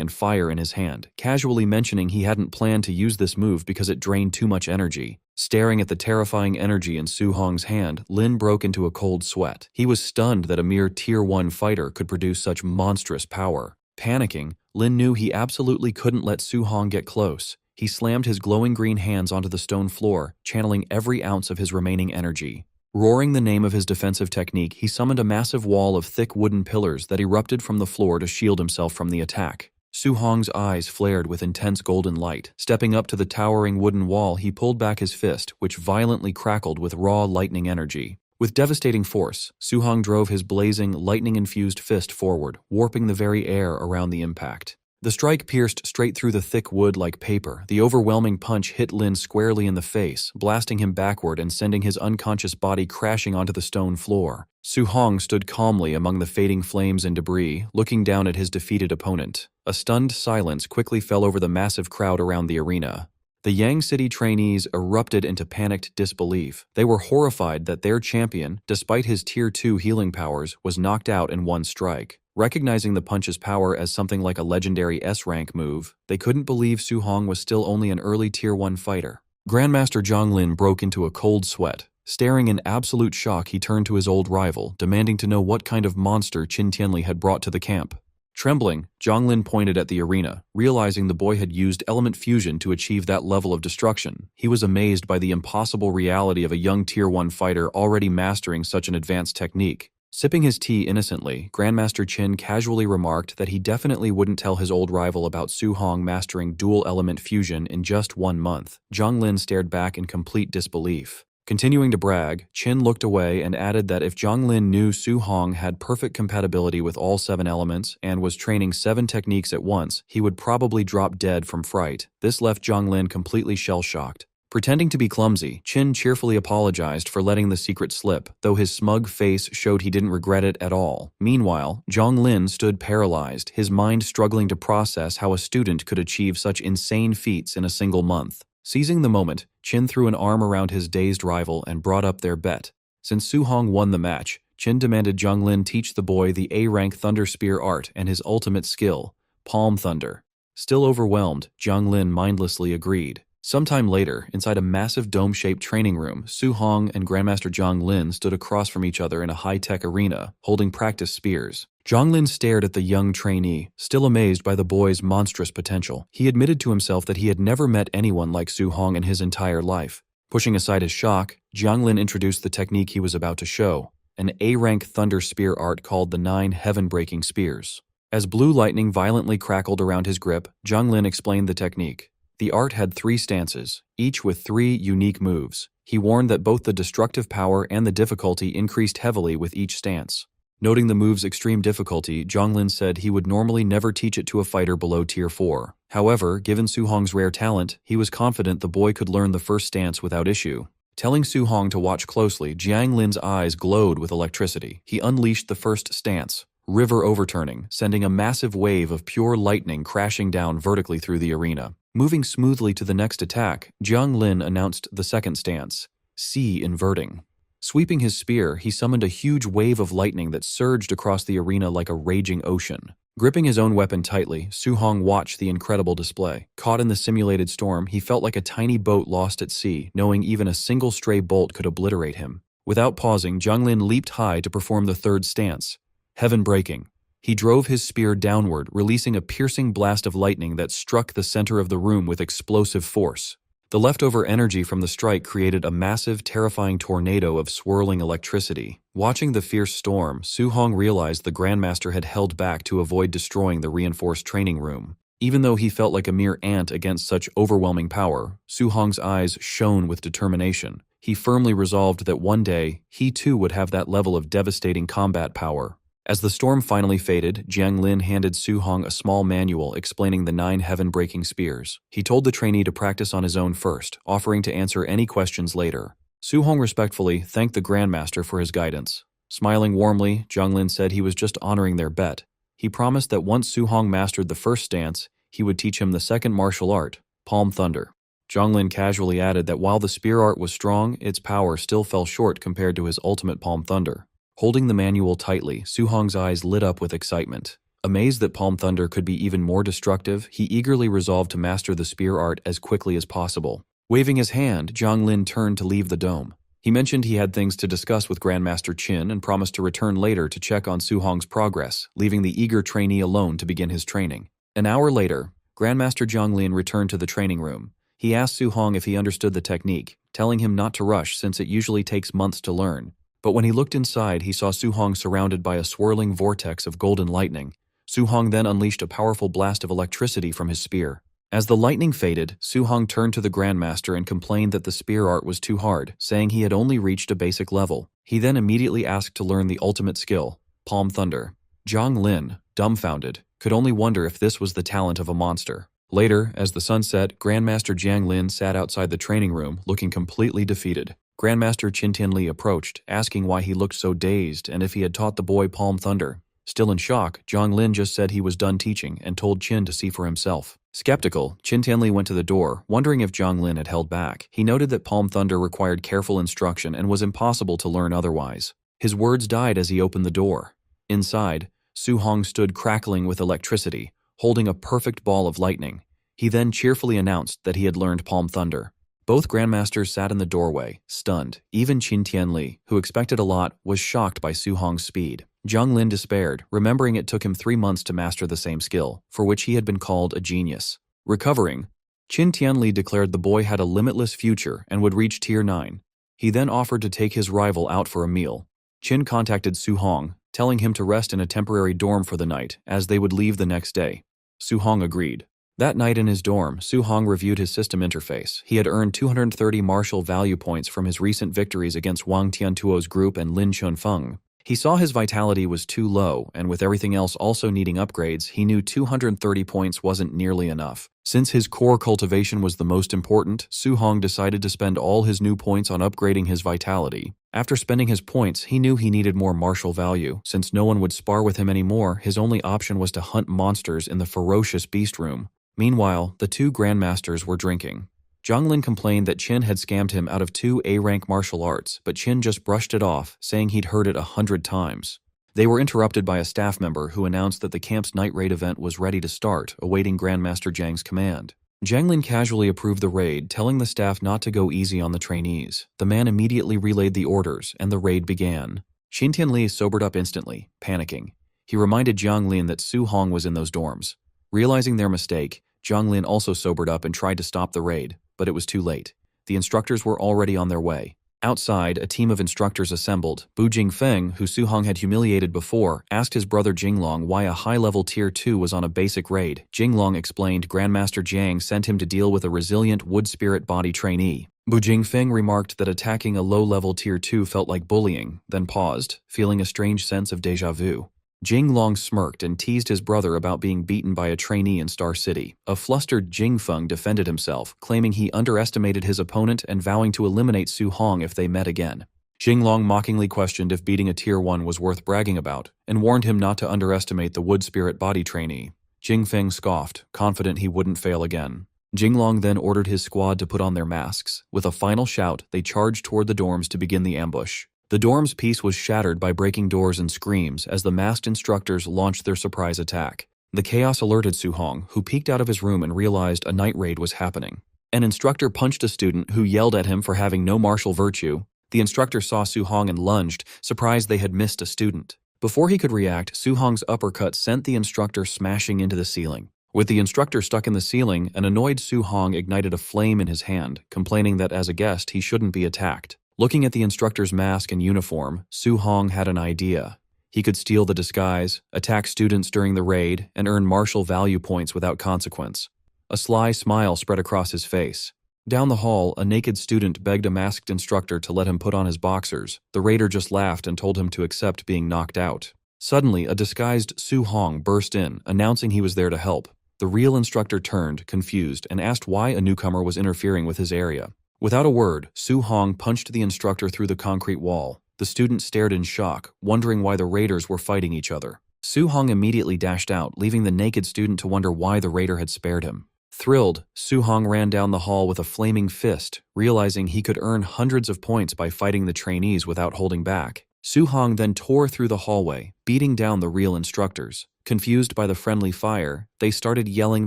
and fire in his hand, casually mentioning he hadn't planned to use this move because it drained too much energy. Staring at the terrifying energy in Su Hong's hand, Lin broke into a cold sweat. He was stunned that a mere Tier 1 fighter could produce such monstrous power. Panicking, Lin knew he absolutely couldn't let Su Hong get close. He slammed his glowing green hands onto the stone floor, channeling every ounce of his remaining energy. Roaring the name of his defensive technique, he summoned a massive wall of thick wooden pillars that erupted from the floor to shield himself from the attack. Su Hong's eyes flared with intense golden light. Stepping up to the towering wooden wall, he pulled back his fist, which violently crackled with raw lightning energy. With devastating force, Su Hong drove his blazing, lightning-infused fist forward, warping the very air around the impact. The strike pierced straight through the thick wood like paper. The overwhelming punch hit Lin squarely in the face, blasting him backward and sending his unconscious body crashing onto the stone floor. Su Hong stood calmly among the fading flames and debris, looking down at his defeated opponent. A stunned silence quickly fell over the massive crowd around the arena. The Yang City trainees erupted into panicked disbelief. They were horrified that their champion, despite his Tier 2 healing powers, was knocked out in one strike. Recognizing the punch's power as something like a legendary S-rank move, they couldn't believe Su Hong was still only an early Tier 1 fighter. Grandmaster Zhang Lin broke into a cold sweat. Staring in absolute shock, he turned to his old rival, demanding to know what kind of monster Qin Tianli had brought to the camp. Trembling, Zhang Lin pointed at the arena, realizing the boy had used element fusion to achieve that level of destruction. He was amazed by the impossible reality of a young Tier 1 fighter already mastering such an advanced technique. Sipping his tea innocently, Grandmaster Qin casually remarked that he definitely wouldn't tell his old rival about Su Hong mastering dual-element fusion in just 1 month. Zhang Lin stared back in complete disbelief. Continuing to brag, Qin looked away and added that if Zhang Lin knew Su Hong had perfect compatibility with all 7 elements and was training 7 techniques at once, he would probably drop dead from fright. This left Zhang Lin completely shell-shocked. Pretending to be clumsy, Qin cheerfully apologized for letting the secret slip, though his smug face showed he didn't regret it at all. Meanwhile, Zhang Lin stood paralyzed, his mind struggling to process how a student could achieve such insane feats in a single month. Seizing the moment, Qin threw an arm around his dazed rival and brought up their bet. Since Su Hong won the match, Qin demanded Zhang Lin teach the boy the A-rank Thunder Spear art and his ultimate skill, Palm Thunder. Still overwhelmed, Zhang Lin mindlessly agreed. Sometime later, inside a massive dome-shaped training room, Su Hong and Grandmaster Zhang Lin stood across from each other in a high-tech arena, holding practice spears. Zhang Lin stared at the young trainee, still amazed by the boy's monstrous potential. He admitted to himself that he had never met anyone like Su Hong in his entire life. Pushing aside his shock, Zhang Lin introduced the technique he was about to show, an A-rank Thunder Spear art called the 9 Heaven-Breaking Spears. As blue lightning violently crackled around his grip, Zhang Lin explained the technique. The art had 3 stances, each with 3 unique moves. He warned that both the destructive power and the difficulty increased heavily with each stance. Noting the move's extreme difficulty, Zhang Lin said he would normally never teach it to a fighter below Tier 4. However, given Su Hong's rare talent, he was confident the boy could learn the first stance without issue. Telling Su Hong to watch closely, Zhang Lin's eyes glowed with electricity. He unleashed the first stance, River Overturning, sending a massive wave of pure lightning crashing down vertically through the arena. Moving smoothly to the next attack, Zhang Lin announced the second stance, Sea Inverting. Sweeping his spear, he summoned a huge wave of lightning that surged across the arena like a raging ocean. Gripping his own weapon tightly, Su Hong watched the incredible display. Caught in the simulated storm, he felt like a tiny boat lost at sea, knowing even a single stray bolt could obliterate him. Without pausing, Zhang Lin leaped high to perform the third stance, Heaven Breaking. He drove his spear downward, releasing a piercing blast of lightning that struck the center of the room with explosive force. The leftover energy from the strike created a massive, terrifying tornado of swirling electricity. Watching the fierce storm, Su Hong realized the Grandmaster had held back to avoid destroying the reinforced training room. Even though he felt like a mere ant against such overwhelming power, Su Hong's eyes shone with determination. He firmly resolved that one day, he too would have that level of devastating combat power. As the storm finally faded, Zhang Lin handed Su Hong a small manual explaining the 9 heaven-breaking spears. He told the trainee to practice on his own first, offering to answer any questions later. Su Hong respectfully thanked the Grandmaster for his guidance. Smiling warmly, Zhang Lin said he was just honoring their bet. He promised that once Su Hong mastered the first stance, he would teach him the second martial art, Palm Thunder. Zhang Lin casually added that while the spear art was strong, its power still fell short compared to his ultimate Palm Thunder. Holding the manual tightly, Su Hong's eyes lit up with excitement. Amazed that Palm Thunder could be even more destructive, he eagerly resolved to master the spear art as quickly as possible. Waving his hand, Zhang Lin turned to leave the dome. He mentioned he had things to discuss with Grandmaster Qin and promised to return later to check on Su Hong's progress, leaving the eager trainee alone to begin his training. An hour later, Grandmaster Zhang Lin returned to the training room. He asked Su Hong if he understood the technique, telling him not to rush since it usually takes months to learn. But when he looked inside, he saw Su Hong surrounded by a swirling vortex of golden lightning. Su Hong then unleashed a powerful blast of electricity from his spear. As the lightning faded, Su Hong turned to the Grandmaster and complained that the spear art was too hard, saying he had only reached a basic level. He then immediately asked to learn the ultimate skill, Palm Thunder. Zhang Lin, dumbfounded, could only wonder if this was the talent of a monster. Later, as the sun set, Grandmaster Zhang Lin sat outside the training room, looking completely defeated. Grandmaster Qin Tianli approached, asking why he looked so dazed and if he had taught the boy Palm Thunder. Still in shock, Zhang Lin just said he was done teaching and told Qin to see for himself. Skeptical, Qin Tianli went to the door, wondering if Zhang Lin had held back. He noted that Palm Thunder required careful instruction and was impossible to learn otherwise. His words died as he opened the door. Inside, Su Hong stood crackling with electricity, holding a perfect ball of lightning. He then cheerfully announced that he had learned Palm Thunder. Both Grandmasters sat in the doorway, stunned. Even Qin Tianli, who expected a lot, was shocked by Su Hong's speed. Zhang Lin despaired, remembering it took him 3 months to master the same skill, for which he had been called a genius. Recovering, Qin Tianli declared the boy had a limitless future and would reach Tier 9. He then offered to take his rival out for a meal. Qin contacted Su Hong, telling him to rest in a temporary dorm for the night, as they would leave the next day. Su Hong agreed. That night in his dorm, Su Hong reviewed his system interface. He had earned 230 martial value points from his recent victories against Wang Tiantuo's group and Lin Chunfeng. He saw his vitality was too low, and with everything else also needing upgrades, he knew 230 points wasn't nearly enough. Since his core cultivation was the most important, Su Hong decided to spend all his new points on upgrading his vitality. After spending his points, he knew he needed more martial value. Since no one would spar with him anymore, his only option was to hunt monsters in the ferocious beast room. Meanwhile, the two grandmasters were drinking. Zhang Lin complained that Qin had scammed him out of 2 A-rank martial arts, but Qin just brushed it off, saying he'd heard it 100 times. They were interrupted by a staff member who announced that the camp's night raid event was ready to start, awaiting Grandmaster Zhang's command. Zhang Lin casually approved the raid, telling the staff not to go easy on the trainees. The man immediately relayed the orders, and the raid began. Xin Tianli sobered up instantly, panicking. He reminded Zhang Lin that Su Hong was in those dorms. Realizing their mistake, Zhang Lin also sobered up and tried to stop the raid, but it was too late. The instructors were already on their way. Outside, a team of instructors assembled. Bu Jingfeng, who Su Hong had humiliated before, asked his brother Jinglong why a high-level Tier 2 was on a basic raid. Jinglong explained Grandmaster Jiang sent him to deal with a resilient wood spirit body trainee. Bu Jingfeng remarked that attacking a low-level Tier 2 felt like bullying, then paused, feeling a strange sense of déjà vu. Jinglong smirked and teased his brother about being beaten by a trainee in Star City. A flustered Jingfeng defended himself, claiming he underestimated his opponent and vowing to eliminate Su Hong if they met again. Jinglong mockingly questioned if beating a Tier 1 was worth bragging about, and warned him not to underestimate the wood spirit body trainee. Jingfeng scoffed, confident he wouldn't fail again. Jinglong then ordered his squad to put on their masks. With a final shout, they charged toward the dorms to begin the ambush. The dorm's peace was shattered by breaking doors and screams as the masked instructors launched their surprise attack. The chaos alerted Su Hong, who peeked out of his room and realized a night raid was happening. An instructor punched a student who yelled at him for having no martial virtue. The instructor saw Su Hong and lunged, surprised they had missed a student. Before he could react, Su Hong's uppercut sent the instructor smashing into the ceiling. With the instructor stuck in the ceiling, an annoyed Su Hong ignited a flame in his hand, complaining that as a guest he shouldn't be attacked. Looking at the instructor's mask and uniform, Su Hong had an idea. He could steal the disguise, attack students during the raid, and earn martial value points without consequence. A sly smile spread across his face. Down the hall, a naked student begged a masked instructor to let him put on his boxers. The raider just laughed and told him to accept being knocked out. Suddenly, a disguised Su Hong burst in, announcing he was there to help. The real instructor turned, confused, and asked why a newcomer was interfering with his area. Without a word, Su Hong punched the instructor through the concrete wall. The student stared in shock, wondering why the raiders were fighting each other. Su Hong immediately dashed out, leaving the naked student to wonder why the raider had spared him. Thrilled, Su Hong ran down the hall with a flaming fist, realizing he could earn hundreds of points by fighting the trainees without holding back. Su Hong then tore through the hallway, beating down the real instructors. Confused by the friendly fire, they started yelling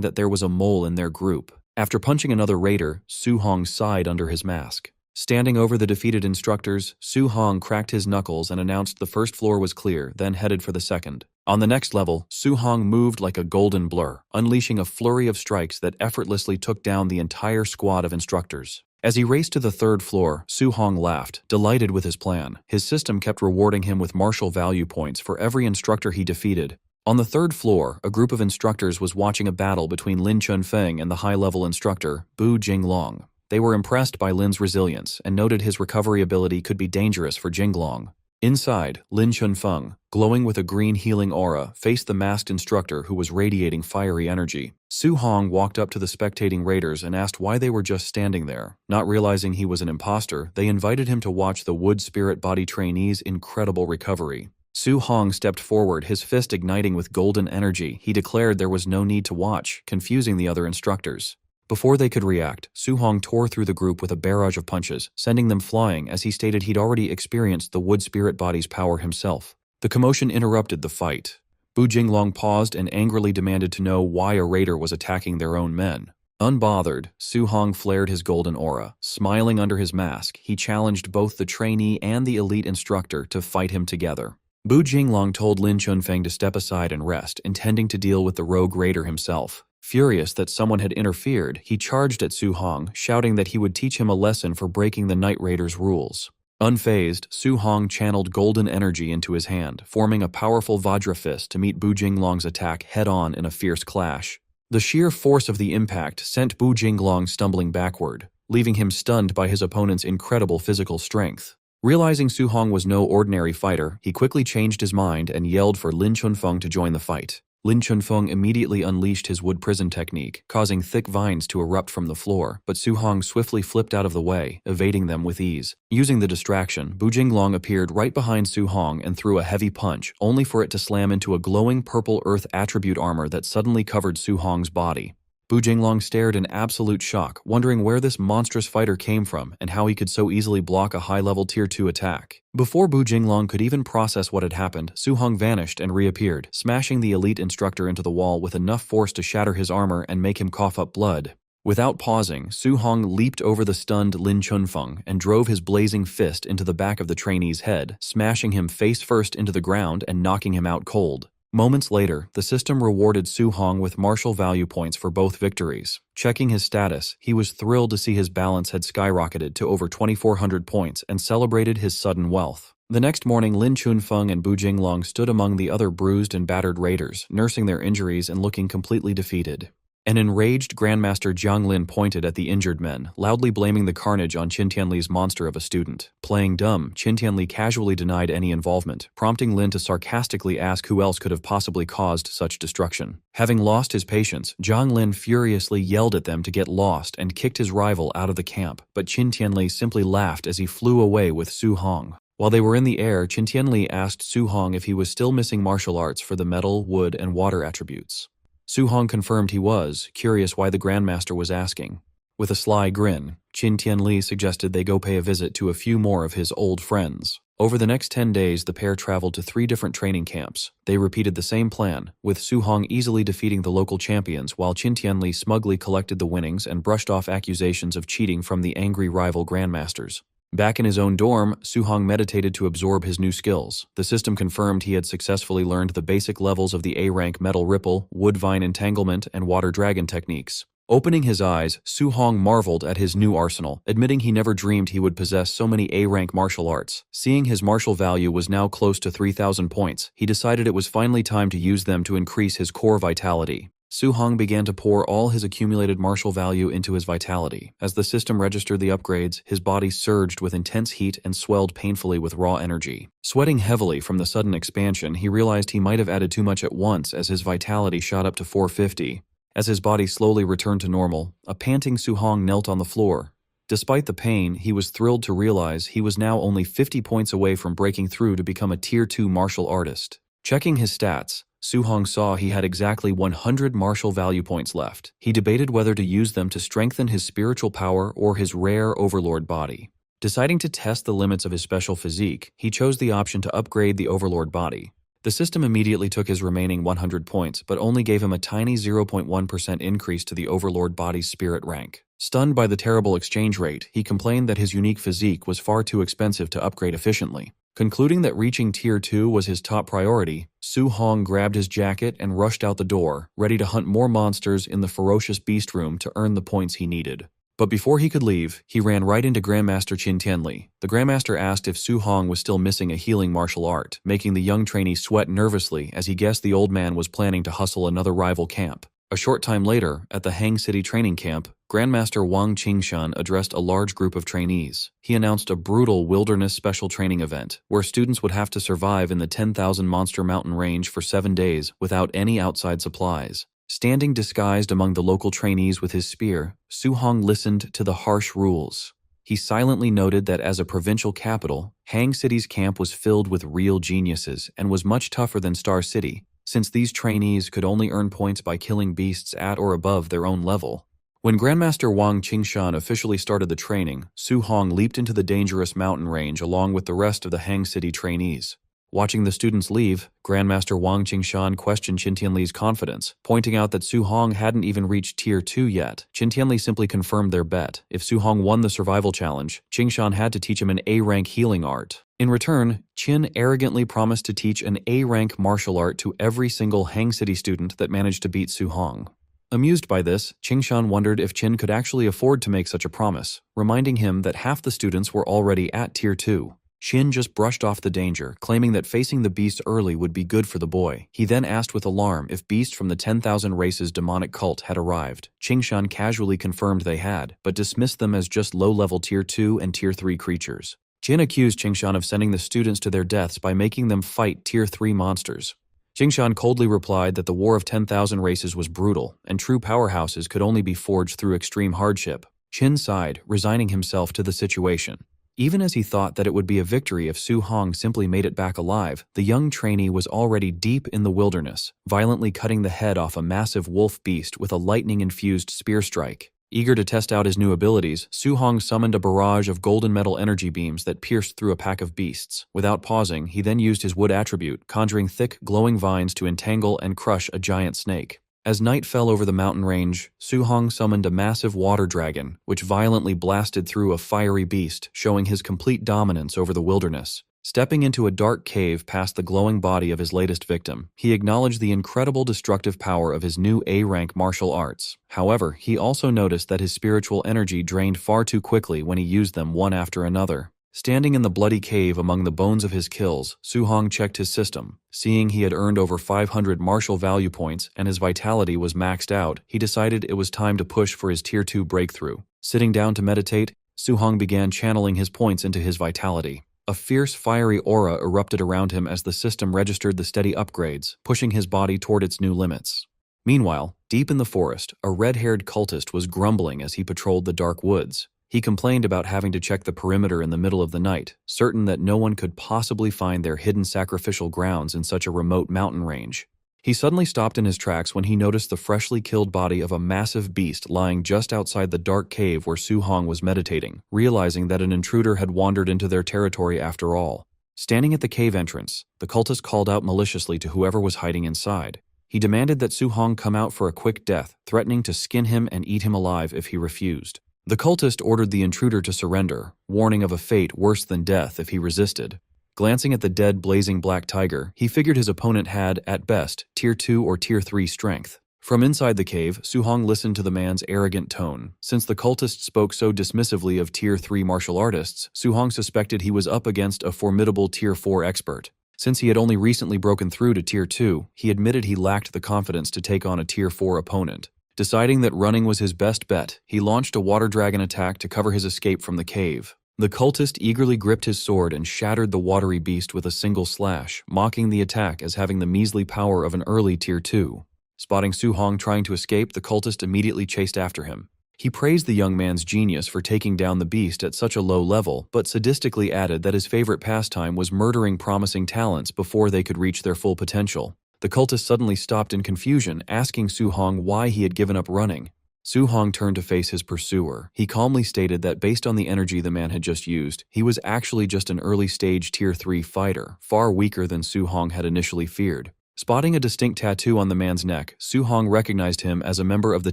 that there was a mole in their group. After punching another raider, Su Hong sighed under his mask. Standing over the defeated instructors, Su Hong cracked his knuckles and announced the first floor was clear, then headed for the second. On the next level, Su Hong moved like a golden blur, unleashing a flurry of strikes that effortlessly took down the entire squad of instructors. As he raced to the third floor, Su Hong laughed, delighted with his plan. His system kept rewarding him with martial value points for every instructor he defeated. On the third floor, a group of instructors was watching a battle between Lin Chunfeng and the high-level instructor, Bu Jinglong. They were impressed by Lin's resilience and noted his recovery ability could be dangerous for Jinglong. Inside, Lin Chunfeng, glowing with a green healing aura, faced the masked instructor who was radiating fiery energy. Su Hong walked up to the spectating raiders and asked why they were just standing there. Not realizing he was an imposter, they invited him to watch the wood spirit body trainee's incredible recovery. Su Hong stepped forward, his fist igniting with golden energy. He declared there was no need to watch, confusing the other instructors. Before they could react, Su Hong tore through the group with a barrage of punches, sending them flying as he stated he'd already experienced the wood spirit body's power himself. The commotion interrupted the fight. Bu Jinglong paused and angrily demanded to know why a raider was attacking their own men. Unbothered, Su Hong flared his golden aura. Smiling under his mask, he challenged both the trainee and the elite instructor to fight him together. Bu Jinglong told Lin Chunfeng to step aside and rest, intending to deal with the rogue raider himself. Furious that someone had interfered, he charged at Su Hong, shouting that he would teach him a lesson for breaking the night raider's rules. Unfazed, Su Hong channeled golden energy into his hand, forming a powerful Vajra fist to meet Bu Jinglong's attack head-on in a fierce clash. The sheer force of the impact sent Bu Jinglong stumbling backward, leaving him stunned by his opponent's incredible physical strength. Realizing Su Hong was no ordinary fighter, he quickly changed his mind and yelled for Lin Chunfeng to join the fight. Lin Chunfeng immediately unleashed his wood prison technique, causing thick vines to erupt from the floor, but Su Hong swiftly flipped out of the way, evading them with ease. Using the distraction, Bu Jinglong appeared right behind Su Hong and threw a heavy punch, only for it to slam into a glowing purple earth attribute armor that suddenly covered Su Hong's body. Bu Jinglong stared in absolute shock, wondering where this monstrous fighter came from and how he could so easily block a high-level Tier 2 attack. Before Bu Jinglong could even process what had happened, Su Hong vanished and reappeared, smashing the elite instructor into the wall with enough force to shatter his armor and make him cough up blood. Without pausing, Su Hong leaped over the stunned Lin Chunfeng and drove his blazing fist into the back of the trainee's head, smashing him face-first into the ground and knocking him out cold. Moments later, the system rewarded Su Hong with martial value points for both victories. Checking his status, he was thrilled to see his balance had skyrocketed to over 2,400 points and celebrated his sudden wealth. The next morning, Lin Chunfeng and Bu Jinglong stood among the other bruised and battered raiders, nursing their injuries and looking completely defeated. An enraged Grandmaster Jiang Lin pointed at the injured men, loudly blaming the carnage on Qin Tianli's monster of a student. Playing dumb, Qin Tianli casually denied any involvement, prompting Lin to sarcastically ask who else could have possibly caused such destruction. Having lost his patience, Jiang Lin furiously yelled at them to get lost and kicked his rival out of the camp, but Qin Tianli simply laughed as he flew away with Su Hong. While they were in the air, Qin Tianli asked Su Hong if he was still missing martial arts for the metal, wood, and water attributes. Su Hong confirmed he was, curious why the Grandmaster was asking. With a sly grin, Qin Tianli suggested they go pay a visit to a few more of his old friends. Over the next 10 days, the pair traveled to 3 different training camps. They repeated the same plan, with Su Hong easily defeating the local champions while Qin Tianli smugly collected the winnings and brushed off accusations of cheating from the angry rival Grandmasters. Back in his own dorm, Su Hong meditated to absorb his new skills. The system confirmed he had successfully learned the basic levels of the A-rank metal ripple, wood vine entanglement, and water dragon techniques. Opening his eyes, Su Hong marveled at his new arsenal, admitting he never dreamed he would possess so many A-rank martial arts. Seeing his martial value was now close to 3,000 points, he decided it was finally time to use them to increase his core vitality. Su Hong began to pour all his accumulated martial value into his vitality. As the system registered the upgrades, his body surged with intense heat and swelled painfully with raw energy. Sweating heavily from the sudden expansion, he realized he might have added too much at once as his vitality shot up to 450. As his body slowly returned to normal, a panting Su Hong knelt on the floor. Despite the pain, he was thrilled to realize he was now only 50 points away from breaking through to become a Tier 2 martial artist. Checking his stats, Su Hong saw he had exactly 100 martial value points left. He debated whether to use them to strengthen his spiritual power or his rare overlord body. Deciding to test the limits of his special physique, he chose the option to upgrade the overlord body. The system immediately took his remaining 100 points, but only gave him a tiny 0.1% increase to the overlord body's spirit rank. Stunned by the terrible exchange rate, he complained that his unique physique was far too expensive to upgrade efficiently. Concluding that reaching Tier 2 was his top priority, Su Hong grabbed his jacket and rushed out the door, ready to hunt more monsters in the ferocious beast room to earn the points he needed. But before he could leave, he ran right into Grandmaster Qin Tianli. The Grandmaster asked if Su Hong was still missing a healing martial art, making the young trainee sweat nervously as he guessed the old man was planning to hustle another rival camp. A short time later, at the Hang City training camp, Grandmaster Wang Qingshan addressed a large group of trainees. He announced a brutal wilderness special training event, where students would have to survive in the 10,000 monster mountain range for 7 days without any outside supplies. Standing disguised among the local trainees with his spear, Su Hong listened to the harsh rules. He silently noted that as a provincial capital, Hang City's camp was filled with real geniuses and was much tougher than Star City, since these trainees could only earn points by killing beasts at or above their own level. When Grandmaster Wang Qingshan officially started the training, Su Hong leaped into the dangerous mountain range along with the rest of the Hang City trainees. Watching the students leave, Grandmaster Wang Qingshan questioned Qin Tianli's confidence, pointing out that Su Hong hadn't even reached Tier 2 yet. Qin Tianli simply confirmed their bet. If Su Hong won the survival challenge, Qingshan had to teach him an A-rank healing art. In return, Qin arrogantly promised to teach an A-rank martial art to every single Hang City student that managed to beat Su Hong. Amused by this, Qingshan wondered if Qin could actually afford to make such a promise, reminding him that half the students were already at Tier 2. Qin just brushed off the danger, claiming that facing the beast early would be good for the boy. He then asked with alarm if beasts from the 10,000 Races demonic cult had arrived. Qingshan casually confirmed they had, but dismissed them as just low-level Tier 2 and Tier 3 creatures. Qin accused Qingshan of sending the students to their deaths by making them fight Tier 3 monsters. Qingshan coldly replied that the War of 10,000 Races was brutal, and true powerhouses could only be forged through extreme hardship. Qin sighed, resigning himself to the situation. Even as he thought that it would be a victory if Su Hong simply made it back alive, the young trainee was already deep in the wilderness, violently cutting the head off a massive wolf beast with a lightning-infused spear strike. Eager to test out his new abilities, Su Hong summoned a barrage of golden metal energy beams that pierced through a pack of beasts. Without pausing, he then used his wood attribute, conjuring thick, glowing vines to entangle and crush a giant snake. As night fell over the mountain range, Su Hong summoned a massive water dragon, which violently blasted through a fiery beast, showing his complete dominance over the wilderness. Stepping into a dark cave past the glowing body of his latest victim, he acknowledged the incredible destructive power of his new A-rank martial arts. However, he also noticed that his spiritual energy drained far too quickly when he used them one after another. Standing in the bloody cave among the bones of his kills, Su Hong checked his system. Seeing he had earned over 500 martial value points and his vitality was maxed out, he decided it was time to push for his Tier 2 breakthrough. Sitting down to meditate, Su Hong began channeling his points into his vitality. A fierce, fiery aura erupted around him as the system registered the steady upgrades, pushing his body toward its new limits. Meanwhile, deep in the forest, a red-haired cultist was grumbling as he patrolled the dark woods. He complained about having to check the perimeter in the middle of the night, certain that no one could possibly find their hidden sacrificial grounds in such a remote mountain range. He suddenly stopped in his tracks when he noticed the freshly killed body of a massive beast lying just outside the dark cave where Su Hong was meditating, realizing that an intruder had wandered into their territory after all. Standing at the cave entrance, the cultist called out maliciously to whoever was hiding inside. He demanded that Su Hong come out for a quick death, threatening to skin him and eat him alive if he refused. The cultist ordered the intruder to surrender, warning of a fate worse than death if he resisted. Glancing at the dead blazing black tiger, he figured his opponent had, at best, Tier 2 or Tier 3 strength. From inside the cave, Su Hong listened to the man's arrogant tone. Since the cultist spoke so dismissively of Tier 3 martial artists, Su Hong suspected he was up against a formidable Tier 4 expert. Since he had only recently broken through to Tier 2, he admitted he lacked the confidence to take on a Tier 4 opponent. Deciding that running was his best bet, he launched a water dragon attack to cover his escape from the cave. The cultist eagerly gripped his sword and shattered the watery beast with a single slash, mocking the attack as having the measly power of an early Tier 2. Spotting Su Hong trying to escape, the cultist immediately chased after him. He praised the young man's genius for taking down the beast at such a low level, but sadistically added that his favorite pastime was murdering promising talents before they could reach their full potential. The cultist suddenly stopped in confusion, asking Su Hong why he had given up running. Su Hong turned to face his pursuer. He calmly stated that based on the energy the man had just used, he was actually just an early-stage Tier 3 fighter, far weaker than Su Hong had initially feared. Spotting a distinct tattoo on the man's neck, Su Hong recognized him as a member of the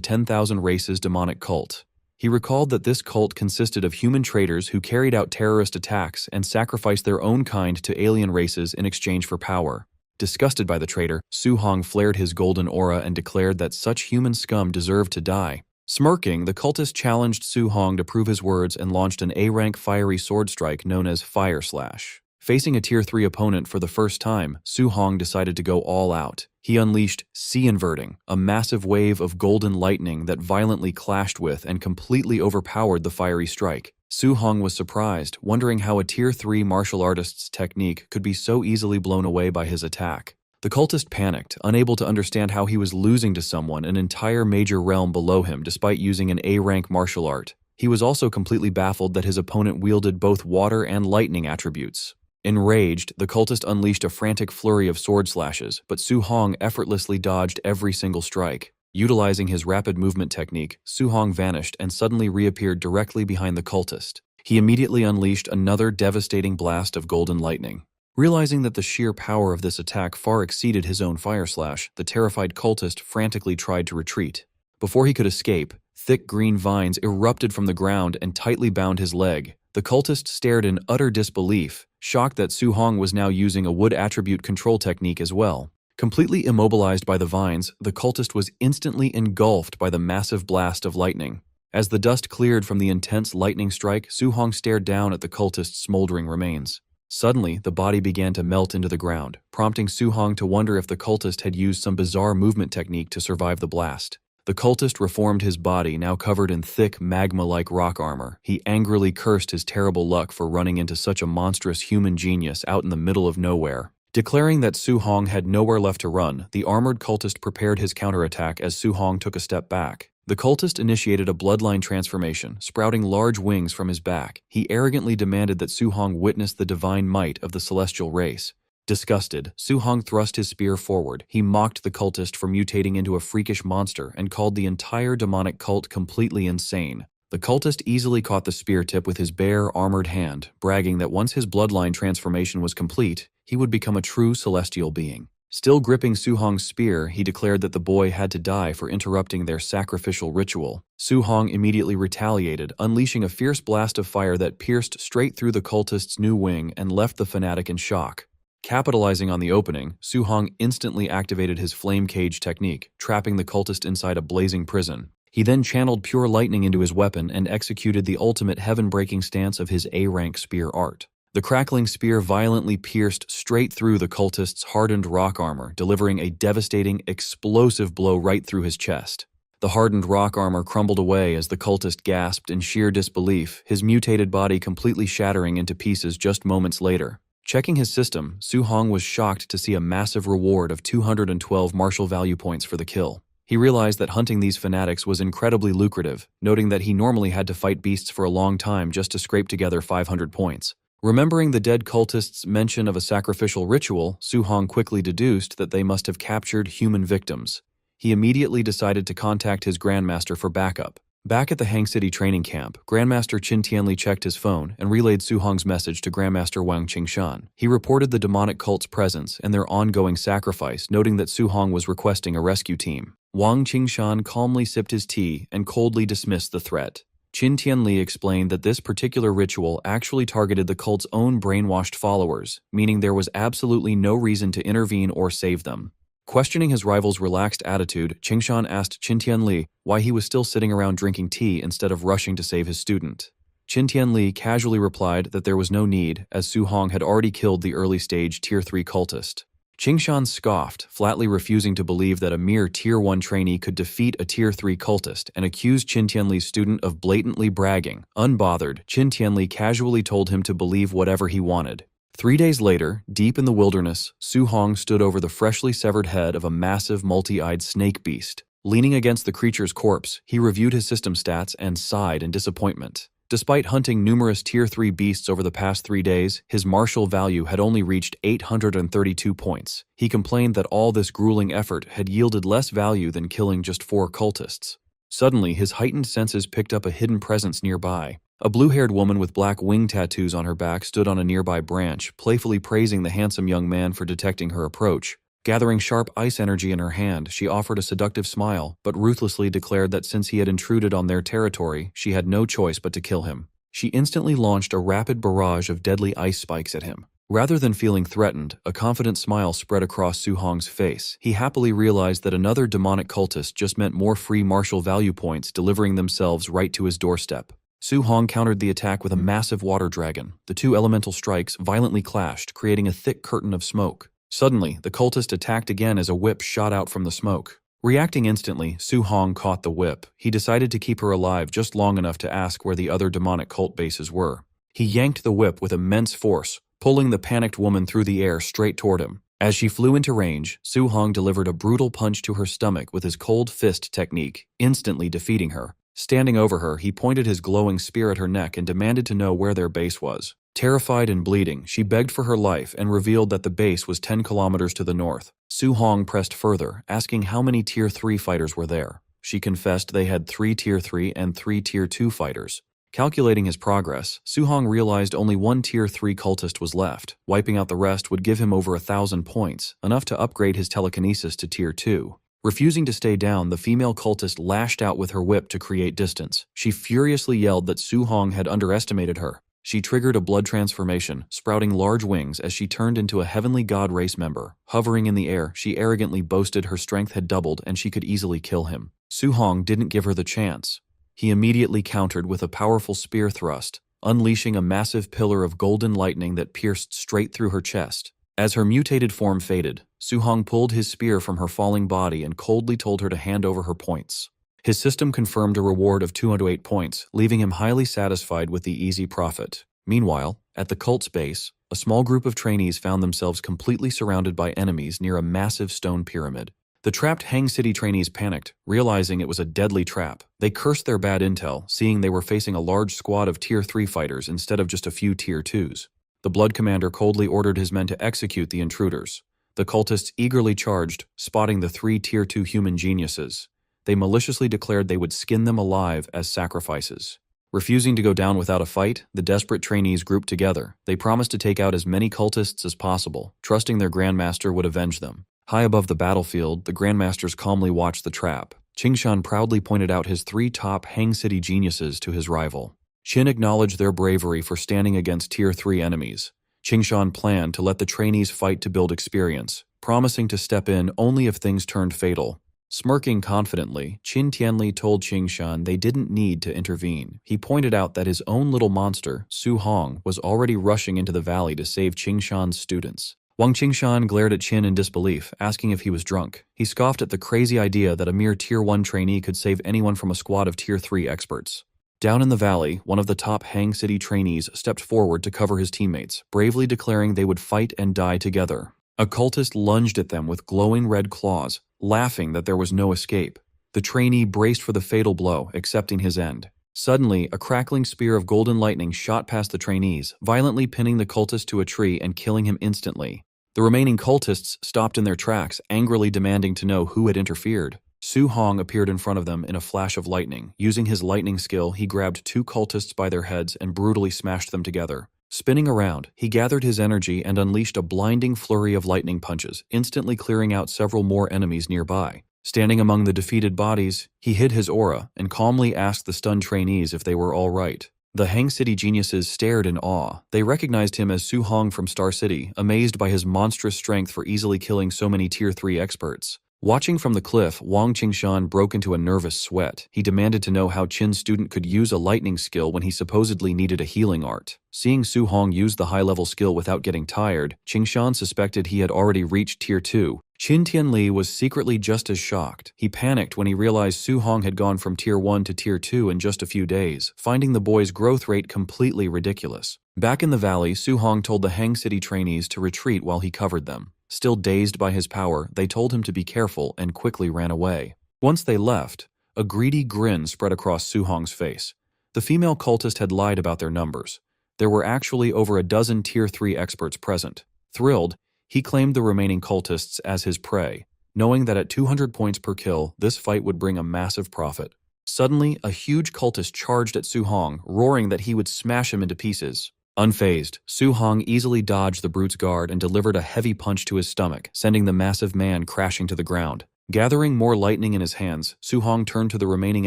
10,000 Races demonic cult. He recalled that this cult consisted of human traitors who carried out terrorist attacks and sacrificed their own kind to alien races in exchange for power. Disgusted by the traitor, Su Hong flared his golden aura and declared that such human scum deserved to die. Smirking, the cultist challenged Su Hong to prove his words and launched an A-rank fiery sword strike known as Fire Slash. Facing a Tier 3 opponent for the first time, Su Hong decided to go all out. He unleashed Sea Inverting, a massive wave of golden lightning that violently clashed with and completely overpowered the fiery strike. Su Hong was surprised, wondering how a Tier 3 martial artist's technique could be so easily blown away by his attack. The cultist panicked, unable to understand how he was losing to someone an entire major realm below him despite using an A-rank martial art. He was also completely baffled that his opponent wielded both water and lightning attributes. Enraged, the cultist unleashed a frantic flurry of sword slashes, but Su Hong effortlessly dodged every single strike. Utilizing his rapid movement technique, Su Hong vanished and suddenly reappeared directly behind the cultist. He immediately unleashed another devastating blast of golden lightning. Realizing that the sheer power of this attack far exceeded his own fire slash, the terrified cultist frantically tried to retreat. Before he could escape, thick green vines erupted from the ground and tightly bound his leg. The cultist stared in utter disbelief, shocked that Su Hong was now using a wood attribute control technique as well. Completely immobilized by the vines, the cultist was instantly engulfed by the massive blast of lightning. As the dust cleared from the intense lightning strike, Su-hong stared down at the cultist's smoldering remains. Suddenly, the body began to melt into the ground, prompting Su-hong to wonder if the cultist had used some bizarre movement technique to survive the blast. The cultist reformed his body, now covered in thick, magma-like rock armor. He angrily cursed his terrible luck for running into such a monstrous human genius out in the middle of nowhere. Declaring that Su-hong had nowhere left to run, the armored cultist prepared his counterattack as Su-hong took a step back. The cultist initiated a bloodline transformation, sprouting large wings from his back. He arrogantly demanded that Su-hong witness the divine might of the celestial race. Disgusted, Su-hong thrust his spear forward. He mocked the cultist for mutating into a freakish monster and called the entire demonic cult completely insane. The cultist easily caught the spear tip with his bare, armored hand, bragging that once his bloodline transformation was complete, he would become a true celestial being. Still gripping Su-hong's spear, he declared that the boy had to die for interrupting their sacrificial ritual. Su-hong immediately retaliated, unleashing a fierce blast of fire that pierced straight through the cultist's new wing and left the fanatic in shock. Capitalizing on the opening, Su-hong instantly activated his flame cage technique, trapping the cultist inside a blazing prison. He then channeled pure lightning into his weapon and executed the ultimate heaven-breaking stance of his A-rank spear art. The crackling spear violently pierced straight through the cultist's hardened rock armor, delivering a devastating, explosive blow right through his chest. The hardened rock armor crumbled away as the cultist gasped in sheer disbelief, his mutated body completely shattering into pieces just moments later. Checking his system, Su-hong was shocked to see a massive reward of 212 martial value points for the kill. He realized that hunting these fanatics was incredibly lucrative, noting that he normally had to fight beasts for a long time just to scrape together 500 points. Remembering the dead cultists' mention of a sacrificial ritual, Su-hong quickly deduced that they must have captured human victims. He immediately decided to contact his grandmaster for backup. Back at the Hang City training camp, Grandmaster Qin Tianli checked his phone and relayed Su-hong's message to Grandmaster Wang Qingshan. He reported the demonic cult's presence and their ongoing sacrifice, noting that Su-hong was requesting a rescue team. Wang Qingshan calmly sipped his tea and coldly dismissed the threat. Qin Tianli explained that this particular ritual actually targeted the cult's own brainwashed followers, meaning there was absolutely no reason to intervene or save them. Questioning his rival's relaxed attitude, Qingshan asked Qin Tianli why he was still sitting around drinking tea instead of rushing to save his student. Qin Tianli casually replied that there was no need, as Su-hong had already killed the early-stage Tier 3 cultist. Qingshan scoffed, flatly refusing to believe that a mere Tier 1 trainee could defeat a Tier 3 cultist, and accused Qin Tianli's student of blatantly bragging. Unbothered, Qin Tianli casually told him to believe whatever he wanted. 3 days later, deep in the wilderness, Su-hong stood over the freshly severed head of a massive multi-eyed snake beast. Leaning against the creature's corpse, he reviewed his system stats and sighed in disappointment. Despite hunting numerous Tier 3 beasts over the past 3 days, his martial value had only reached 832 points. He complained that all this grueling effort had yielded less value than killing just 4 cultists. Suddenly, his heightened senses picked up a hidden presence nearby. A blue-haired woman with black wing tattoos on her back stood on a nearby branch, playfully praising the handsome young man for detecting her approach. Gathering sharp ice energy in her hand, she offered a seductive smile, but ruthlessly declared that since he had intruded on their territory, she had no choice but to kill him. She instantly launched a rapid barrage of deadly ice spikes at him. Rather than feeling threatened, a confident smile spread across Su-hong's face. He happily realized that another demonic cultist just meant more free martial value points delivering themselves right to his doorstep. Su-hong countered the attack with a massive water dragon. The 2 elemental strikes violently clashed, creating a thick curtain of smoke. Suddenly, the cultist attacked again as a whip shot out from the smoke. Reacting instantly, Su-hong caught the whip. He decided to keep her alive just long enough to ask where the other demonic cult bases were. He yanked the whip with immense force, pulling the panicked woman through the air straight toward him. As she flew into range, Su-hong delivered a brutal punch to her stomach with his cold fist technique, instantly defeating her. Standing over her, he pointed his glowing spear at her neck and demanded to know where their base was. Terrified and bleeding, she begged for her life and revealed that the base was 10 kilometers to the north. Su-hong pressed further, asking how many Tier 3 fighters were there. She confessed they had 3 Tier 3 and 3 Tier 2 fighters. Calculating his progress, Su-hong realized only 1 Tier 3 cultist was left. Wiping out the rest would give him over 1,000 points, enough to upgrade his telekinesis to Tier 2. Refusing to stay down, the female cultist lashed out with her whip to create distance. She furiously yelled that Su-hong had underestimated her. She triggered a blood transformation, sprouting large wings as she turned into a heavenly god race member. Hovering in the air, she arrogantly boasted her strength had doubled and she could easily kill him. Su-hong didn't give her the chance. He immediately countered with a powerful spear thrust, unleashing a massive pillar of golden lightning that pierced straight through her chest. As her mutated form faded, Su-hong pulled his spear from her falling body and coldly told her to hand over her points. His system confirmed a reward of 208 points, leaving him highly satisfied with the easy profit. Meanwhile, at the cult's base, a small group of trainees found themselves completely surrounded by enemies near a massive stone pyramid. The trapped Hang City trainees panicked, realizing it was a deadly trap. They cursed their bad intel, seeing they were facing a large squad of Tier 3 fighters instead of just a few Tier 2s. The Blood Commander coldly ordered his men to execute the intruders. The cultists eagerly charged, spotting the 3 Tier 2 human geniuses. They maliciously declared they would skin them alive as sacrifices. Refusing to go down without a fight, the desperate trainees grouped together. They promised to take out as many cultists as possible, trusting their Grandmaster would avenge them. High above the battlefield, the Grandmasters calmly watched the trap. Qingshan proudly pointed out his 3 top Hang City geniuses to his rival. Qin acknowledged their bravery for standing against Tier 3 enemies. Qingshan planned to let the trainees fight to build experience, promising to step in only if things turned fatal. Smirking confidently, Qin Tianli told Qingshan they didn't need to intervene. He pointed out that his own little monster, Su-hong, was already rushing into the valley to save Qingshan's students. Wang Qingshan glared at Qin in disbelief, asking if he was drunk. He scoffed at the crazy idea that a mere Tier 1 trainee could save anyone from a squad of Tier 3 experts. Down in the valley, one of the top Hang City trainees stepped forward to cover his teammates, bravely declaring they would fight and die together. A cultist lunged at them with glowing red claws, laughing that there was no escape. The trainee braced for the fatal blow, accepting his end. Suddenly, a crackling spear of golden lightning shot past the trainees, violently pinning the cultist to a tree and killing him instantly. The remaining cultists stopped in their tracks, angrily demanding to know who had interfered. Su-hong appeared in front of them in a flash of lightning. Using his lightning skill, he grabbed 2 cultists by their heads and brutally smashed them together. Spinning around, he gathered his energy and unleashed a blinding flurry of lightning punches, instantly clearing out several more enemies nearby. Standing among the defeated bodies, he hid his aura and calmly asked the stunned trainees if they were all right. The Hang City geniuses stared in awe. They recognized him as Su-hong from Star City, amazed by his monstrous strength for easily killing so many Tier 3 experts. Watching from the cliff, Wang Qingshan broke into a nervous sweat. He demanded to know how Qin's student could use a lightning skill when he supposedly needed a healing art. Seeing Su-hong use the high-level skill without getting tired, Qingshan suspected he had already reached Tier 2. Qin Tianli was secretly just as shocked. He panicked when he realized Su-hong had gone from Tier 1 to Tier 2 in just a few days, finding the boy's growth rate completely ridiculous. Back in the valley, Su-hong told the Hang City trainees to retreat while he covered them. Still dazed by his power, they told him to be careful and quickly ran away. Once they left, a greedy grin spread across Su-hong's face. The female cultist had lied about their numbers. There were actually over a dozen Tier 3 experts present. Thrilled, he claimed the remaining cultists as his prey, knowing that at 200 points per kill, this fight would bring a massive profit. Suddenly, a huge cultist charged at Su-hong, roaring that he would smash him into pieces. Unfazed, Su-hong easily dodged the brute's guard and delivered a heavy punch to his stomach, sending the massive man crashing to the ground. Gathering more lightning in his hands, Su-hong turned to the remaining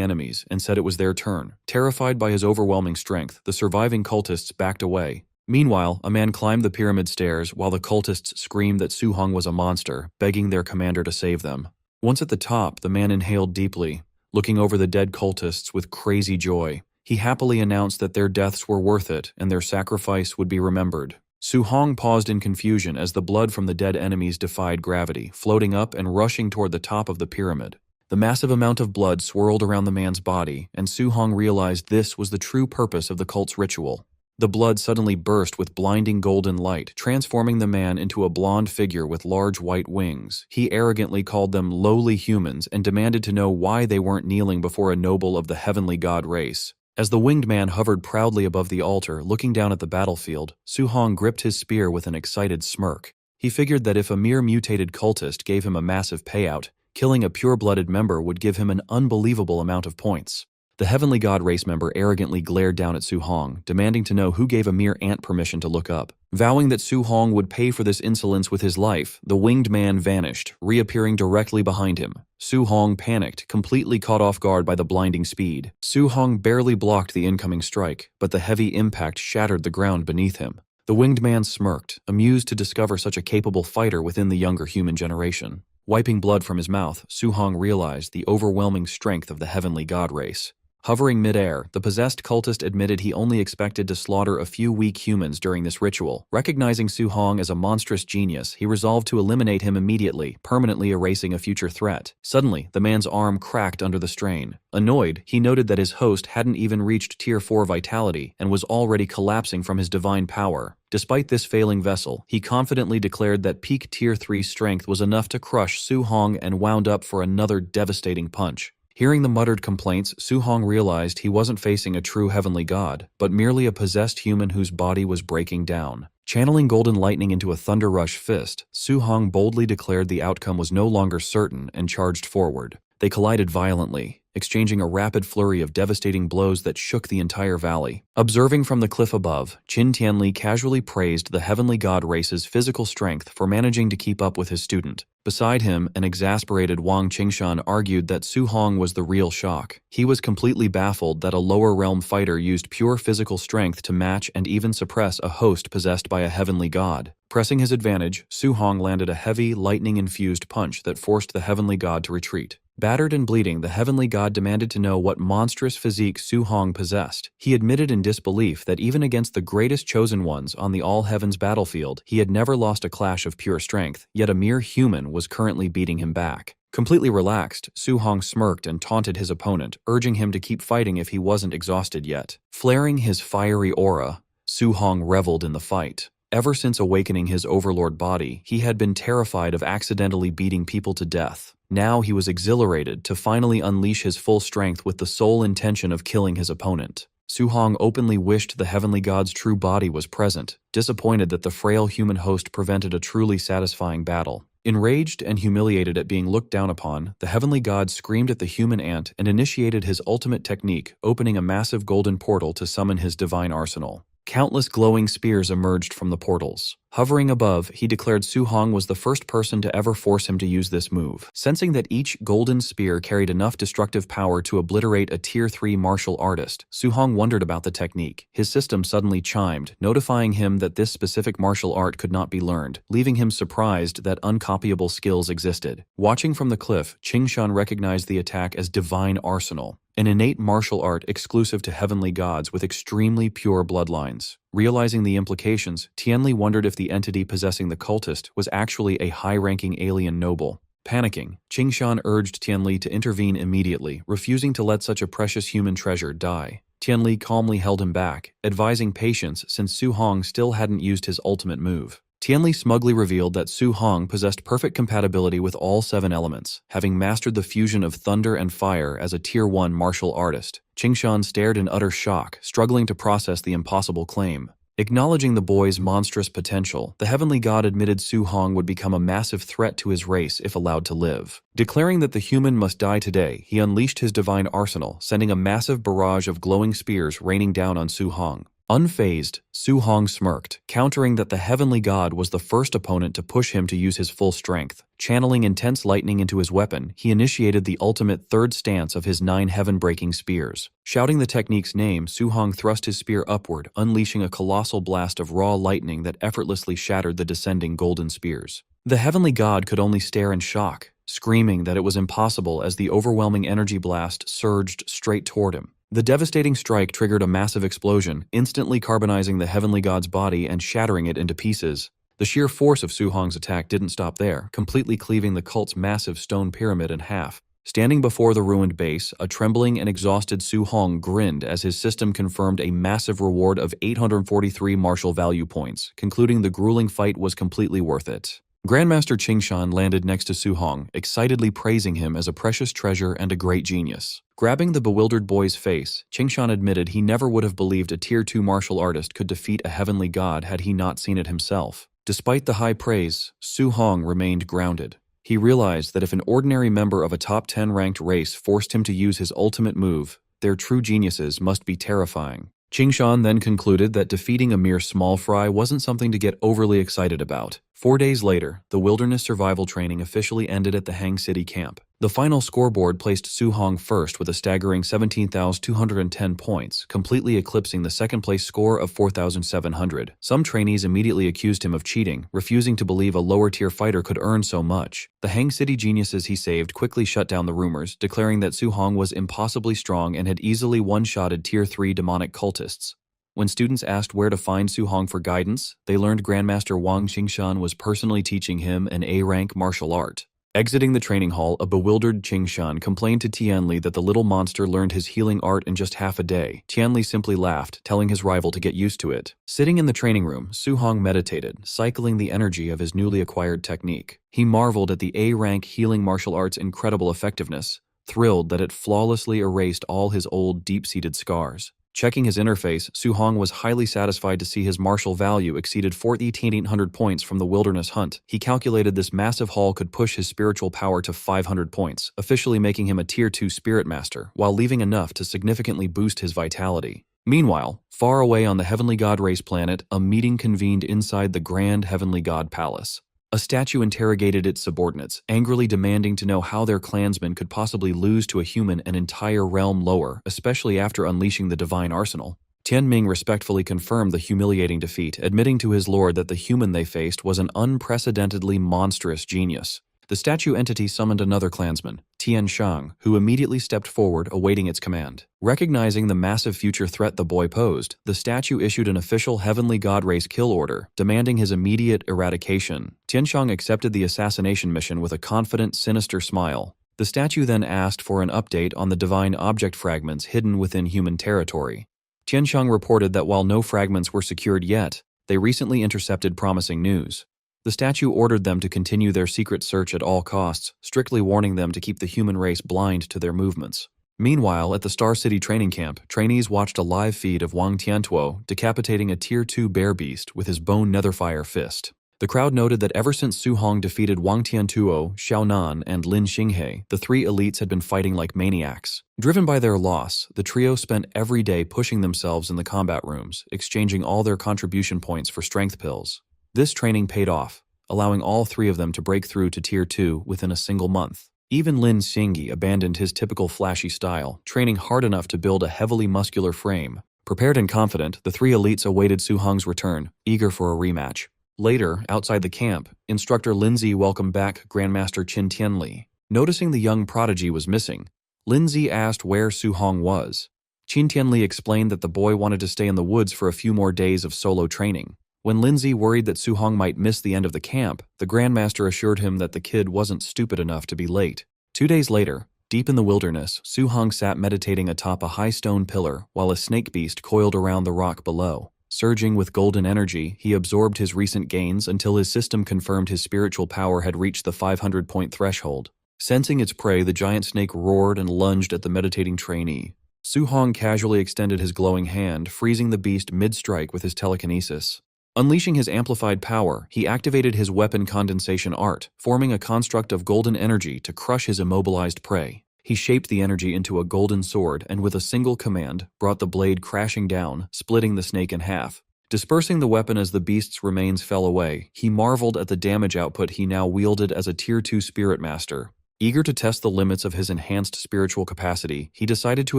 enemies and said it was their turn. Terrified by his overwhelming strength, the surviving cultists backed away. Meanwhile, a man climbed the pyramid stairs while the cultists screamed that Su-hong was a monster, begging their commander to save them. Once at the top, the man inhaled deeply, looking over the dead cultists with crazy joy. He happily announced that their deaths were worth it and their sacrifice would be remembered. Su-hong paused in confusion as the blood from the dead enemies defied gravity, floating up and rushing toward the top of the pyramid. The massive amount of blood swirled around the man's body, and Su-hong realized this was the true purpose of the cult's ritual. The blood suddenly burst with blinding golden light, transforming the man into a blonde figure with large white wings. He arrogantly called them lowly humans and demanded to know why they weren't kneeling before a noble of the heavenly god race. As the winged man hovered proudly above the altar, looking down at the battlefield, Su-hong gripped his spear with an excited smirk. He figured that if a mere mutated cultist gave him a massive payout, killing a pure-blooded member would give him an unbelievable amount of points. The Heavenly God race member arrogantly glared down at Su Hong, demanding to know who gave a mere ant permission to look up. Vowing that Su Hong would pay for this insolence with his life, the winged man vanished, reappearing directly behind him. Su Hong panicked, completely caught off guard by the blinding speed. Su Hong barely blocked the incoming strike, but the heavy impact shattered the ground beneath him. The winged man smirked, amused to discover such a capable fighter within the younger human generation. Wiping blood from his mouth, Su Hong realized the overwhelming strength of the Heavenly God race. Hovering midair, the possessed cultist admitted he only expected to slaughter a few weak humans during this ritual. Recognizing Su Hong as a monstrous genius, he resolved to eliminate him immediately, permanently erasing a future threat. Suddenly, the man's arm cracked under the strain. Annoyed, he noted that his host hadn't even reached Tier 4 vitality and was already collapsing from his divine power. Despite this failing vessel, he confidently declared that peak Tier 3 strength was enough to crush Su Hong and wound up for another devastating punch. Hearing the muttered complaints, Su Hong realized he wasn't facing a true heavenly god, but merely a possessed human whose body was breaking down. Channeling golden lightning into a thunder rush fist, Su Hong boldly declared the outcome was no longer certain and charged forward. They collided violently, exchanging a rapid flurry of devastating blows that shook the entire valley. Observing from the cliff above, Qin Tianli casually praised the heavenly god race's physical strength for managing to keep up with his student. Beside him, an exasperated Wang Qingshan argued that Su Hong was the real shock. He was completely baffled that a lower realm fighter used pure physical strength to match and even suppress a host possessed by a heavenly god. Pressing his advantage, Su Hong landed a heavy, lightning-infused punch that forced the heavenly god to retreat. Battered and bleeding, the heavenly god demanded to know what monstrous physique Su Hong possessed. He admitted in disbelief that even against the greatest chosen ones on the all-heavens battlefield, he had never lost a clash of pure strength, yet a mere human was currently beating him back. Completely relaxed, Su Hong smirked and taunted his opponent, urging him to keep fighting if he wasn't exhausted yet. Flaring his fiery aura, Su Hong reveled in the fight. Ever since awakening his overlord body, he had been terrified of accidentally beating people to death. Now he was exhilarated to finally unleash his full strength with the sole intention of killing his opponent. Su Hong openly wished the heavenly god's true body was present, disappointed that the frail human host prevented a truly satisfying battle. Enraged and humiliated at being looked down upon, the heavenly god screamed at the human ant and initiated his ultimate technique, opening a massive golden portal to summon his divine arsenal. Countless glowing spears emerged from the portals. Hovering above, he declared Su Hong was the first person to ever force him to use this move. Sensing that each golden spear carried enough destructive power to obliterate a Tier 3 martial artist, Su Hong wondered about the technique. His system suddenly chimed, notifying him that this specific martial art could not be learned, leaving him surprised that uncopyable skills existed. Watching from the cliff, Qingshan recognized the attack as Divine Arsenal, an innate martial art exclusive to heavenly gods with extremely pure bloodlines. Realizing the implications, Tianli wondered if the entity possessing the cultist was actually a high-ranking alien noble. Panicking, Qingshan urged Tianli to intervene immediately, refusing to let such a precious human treasure die. Tianli calmly held him back, advising patience since Su Hong still hadn't used his ultimate move. Tianli smugly revealed that Su Hong possessed perfect compatibility with all 7 elements, having mastered the fusion of thunder and fire as a Tier 1 martial artist. Qingshan stared in utter shock, struggling to process the impossible claim. Acknowledging the boy's monstrous potential, the heavenly god admitted Su Hong would become a massive threat to his race if allowed to live. Declaring that the human must die today, he unleashed his divine arsenal, sending a massive barrage of glowing spears raining down on Su Hong. Unfazed, Su Hong smirked, countering that the heavenly god was the first opponent to push him to use his full strength. Channeling intense lightning into his weapon, he initiated the ultimate third stance of his 9 heaven-breaking spears. Shouting the technique's name, Su Hong thrust his spear upward, unleashing a colossal blast of raw lightning that effortlessly shattered the descending golden spears. The heavenly god could only stare in shock, screaming that it was impossible as the overwhelming energy blast surged straight toward him. The devastating strike triggered a massive explosion, instantly carbonizing the heavenly god's body and shattering it into pieces. The sheer force of Su Hong's attack didn't stop there, completely cleaving the cult's massive stone pyramid in half. Standing before the ruined base, a trembling and exhausted Su Hong grinned as his system confirmed a massive reward of 843 martial value points, concluding the grueling fight was completely worth it. Grandmaster Qingshan landed next to Su Hong, excitedly praising him as a precious treasure and a great genius. Grabbing the bewildered boy's face, Qingshan admitted he never would have believed a Tier 2 martial artist could defeat a heavenly god had he not seen it himself. Despite the high praise, Su Hong remained grounded. He realized that if an ordinary member of a top 10 ranked race forced him to use his ultimate move, Their true geniuses must be terrifying. Qingshan then concluded that defeating a mere small fry wasn't something to get overly excited about. 4 days later, the wilderness survival training officially ended at the Hang City camp. The final scoreboard placed Su Hong first with a staggering 17,210 points, completely eclipsing the second-place score of 4,700. Some trainees immediately accused him of cheating, refusing to believe a lower-tier fighter could earn so much. The Hang City geniuses he saved quickly shut down the rumors, declaring that Su Hong was impossibly strong and had easily one-shotted Tier 3 demonic cultists. When students asked where to find Su Hong for guidance, they learned Grandmaster Wang Qingshan was personally teaching him an A-rank martial art. Exiting the training hall, a bewildered Qingshan complained to Tianli that the little monster learned his healing art in just half a day. Tianli simply laughed, telling his rival to get used to it. Sitting in the training room, Su Hong meditated, cycling the energy of his newly acquired technique. He marveled at the A-rank healing martial art's incredible effectiveness, thrilled that it flawlessly erased all his old deep-seated scars. Checking his interface, Su Hong was highly satisfied to see his martial value exceeded 4,800 points from the wilderness hunt. He calculated this massive haul could push his spiritual power to 500 points, officially making him a Tier 2 Spirit Master, while leaving enough to significantly boost his vitality. Meanwhile, far away on the Heavenly God race planet, a meeting convened inside the Grand Heavenly God Palace. A statue interrogated its subordinates, angrily demanding to know how their clansmen could possibly lose to a human an entire realm lower, especially after unleashing the divine arsenal. Tian Ming respectfully confirmed the humiliating defeat, admitting to his lord that the human they faced was an unprecedentedly monstrous genius. The statue entity summoned another clansman, Tian Shang, who immediately stepped forward, awaiting its command. Recognizing the massive future threat the boy posed, the statue issued an official Heavenly God race kill order, demanding his immediate eradication. Tian Shang accepted the assassination mission with a confident, sinister smile. The statue then asked for an update on the divine object fragments hidden within human territory. Tian Shang reported that while no fragments were secured yet, they recently intercepted promising news. The statue ordered them to continue their secret search at all costs, strictly warning them to keep the human race blind to their movements. Meanwhile, at the Star City training camp, trainees watched a live feed of Wang Tiantuo decapitating a Tier 2 bear beast with his bone netherfire fist. The crowd noted that ever since Su Hong defeated Wang Tiantuo, Xiaonan, and Lin Xinghe, the three elites had been fighting like maniacs. Driven by their loss, the trio spent every day pushing themselves in the combat rooms, exchanging all their contribution points for strength pills. This training paid off, allowing all three of them to break through to Tier 2 within a single month. Even Lin Xinghe abandoned his typical flashy style, training hard enough to build a heavily muscular frame. Prepared and confident, the three elites awaited Su Hong's return, eager for a rematch. Later, outside the camp, instructor Lindsay welcomed back Grandmaster Qin Tianli. Noticing the young prodigy was missing, Lindsay asked where Su Hong was. Qin Tianli explained that the boy wanted to stay in the woods for a few more days of solo training. When Lindsay worried that Su Hong might miss the end of the camp, the Grandmaster assured him that the kid wasn't stupid enough to be late. 2 days later, deep in the wilderness, Su Hong sat meditating atop a high stone pillar while a snake beast coiled around the rock below. Surging with golden energy, he absorbed his recent gains until his system confirmed his spiritual power had reached the 500-point threshold. Sensing its prey, the giant snake roared and lunged at the meditating trainee. Su Hong casually extended his glowing hand, freezing the beast mid-strike with his telekinesis. Unleashing his amplified power, he activated his weapon condensation art, forming a construct of golden energy to crush his immobilized prey. He shaped the energy into a golden sword and with a single command, brought the blade crashing down, splitting the snake in half. Dispersing the weapon as the beast's remains fell away, he marveled at the damage output he now wielded as a Tier 2 Spirit Master. Eager to test the limits of his enhanced spiritual capacity, he decided to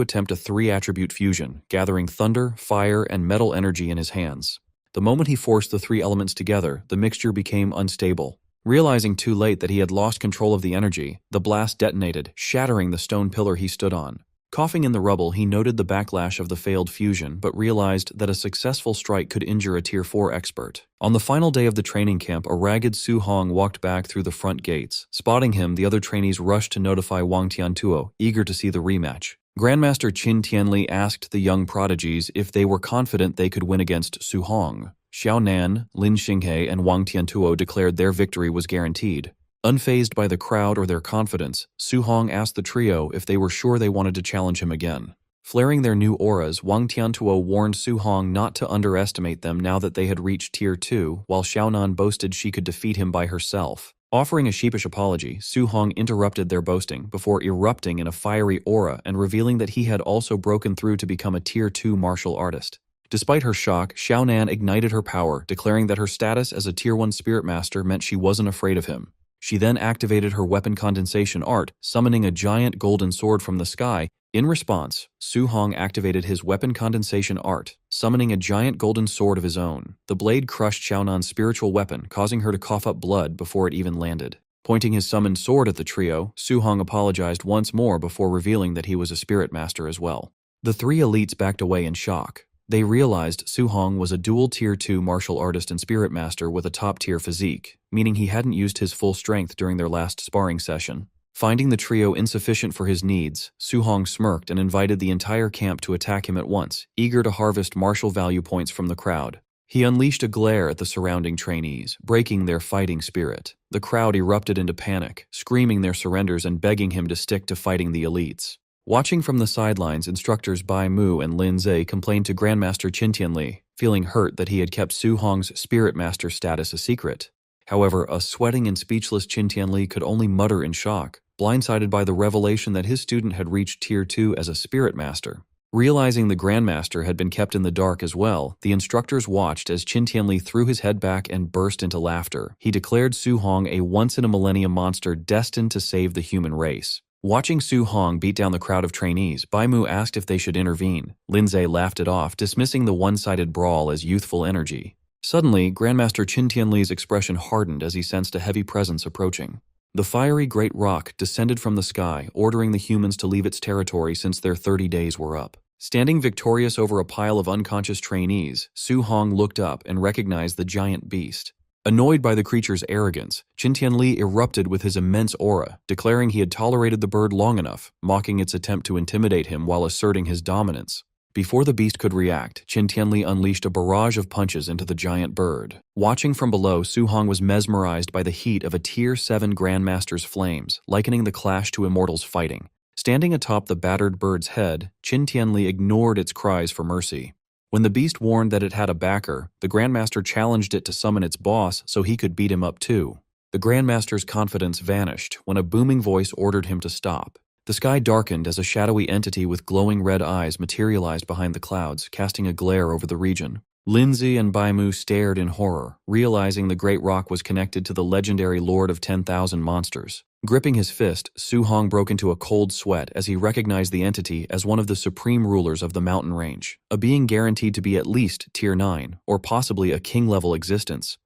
attempt a 3-attribute fusion, gathering thunder, fire, and metal energy in his hands. The moment he forced the 3 elements together, the mixture became unstable. Realizing too late that he had lost control of the energy, the blast detonated, shattering the stone pillar he stood on. Coughing in the rubble, he noted the backlash of the failed fusion, but realized that a successful strike could injure a Tier 4 expert. On the final day of the training camp, a ragged Su Hong walked back through the front gates. Spotting him, the other trainees rushed to notify Wang Tiantuo, eager to see the rematch. Grandmaster Qin Tianli asked the young prodigies if they were confident they could win against Su Hong. Xiaonan, Lin Xinghe, and Wang Tiantuo declared their victory was guaranteed. Unfazed by the crowd or their confidence, Su Hong asked the trio if they were sure they wanted to challenge him again. Flaring their new auras, Wang Tiantuo warned Su Hong not to underestimate them now that they had reached Tier 2, while Xiaonan boasted she could defeat him by herself. Offering a sheepish apology, Su Hong interrupted their boasting before erupting in a fiery aura and revealing that he had also broken through to become a Tier 2 martial artist. Despite her shock, Xiaonan ignited her power, declaring that her status as a Tier 1 spirit master meant she wasn't afraid of him. She then activated her weapon condensation art, summoning a giant golden sword from the sky. In response, Su Hong activated his weapon condensation art, summoning a giant golden sword of his own. The blade crushed Xiaonan's spiritual weapon, causing her to cough up blood before it even landed. Pointing his summoned sword at the trio, Su Hong apologized once more before revealing that he was a spirit master as well. The three elites backed away in shock. They realized Su Hong was a dual Tier 2 martial artist and spirit master with a top-tier physique, meaning he hadn't used his full strength during their last sparring session. Finding the trio insufficient for his needs, Su Hong smirked and invited the entire camp to attack him at once, eager to harvest martial value points from the crowd. He unleashed a glare at the surrounding trainees, breaking their fighting spirit. The crowd erupted into panic, screaming their surrenders and begging him to stick to fighting the elites. Watching from the sidelines, instructors Bai Mu and Lin Zhe complained to Grandmaster Qin Tianli, feeling hurt that he had kept Su Hong's spirit master status a secret. However, a sweating and speechless Qin Tianli could only mutter in shock, blindsided by the revelation that his student had reached Tier 2 as a spirit master. Realizing the Grandmaster had been kept in the dark as well, the instructors watched as Qin Tianli threw his head back and burst into laughter. He declared Su Hong a once-in-a-millennium monster destined to save the human race. Watching Su Hong beat down the crowd of trainees, Bai Mu asked if they should intervene. Lin Zhe laughed it off, dismissing the one-sided brawl as youthful energy. Suddenly, Grandmaster Qin Tianli's expression hardened as he sensed a heavy presence approaching. The fiery great rock descended from the sky, ordering the humans to leave its territory since their 30 days were up. Standing victorious over a pile of unconscious trainees, Su Hong looked up and recognized the giant beast. Annoyed by the creature's arrogance, Qin Tianli erupted with his immense aura, declaring he had tolerated the bird long enough, mocking its attempt to intimidate him while asserting his dominance. Before the beast could react, Qin Tianli unleashed a barrage of punches into the giant bird. Watching from below, Su Hong was mesmerized by the heat of a Tier 7 Grandmaster's flames, likening the clash to immortals fighting. Standing atop the battered bird's head, Qin Tianli ignored its cries for mercy. When the beast warned that it had a backer, the Grandmaster challenged it to summon its boss so he could beat him up too. The Grandmaster's confidence vanished when a booming voice ordered him to stop. The sky darkened as a shadowy entity with glowing red eyes materialized behind the clouds, casting a glare over the region. Lin Zhe and Bai Mu stared in horror, realizing the great rock was connected to the legendary Lord of 10,000 Monsters. Gripping his fist, Su Hong broke into a cold sweat as he recognized the entity as one of the supreme rulers of the mountain range, a being guaranteed to be at least Tier 9, or possibly a king-level existence.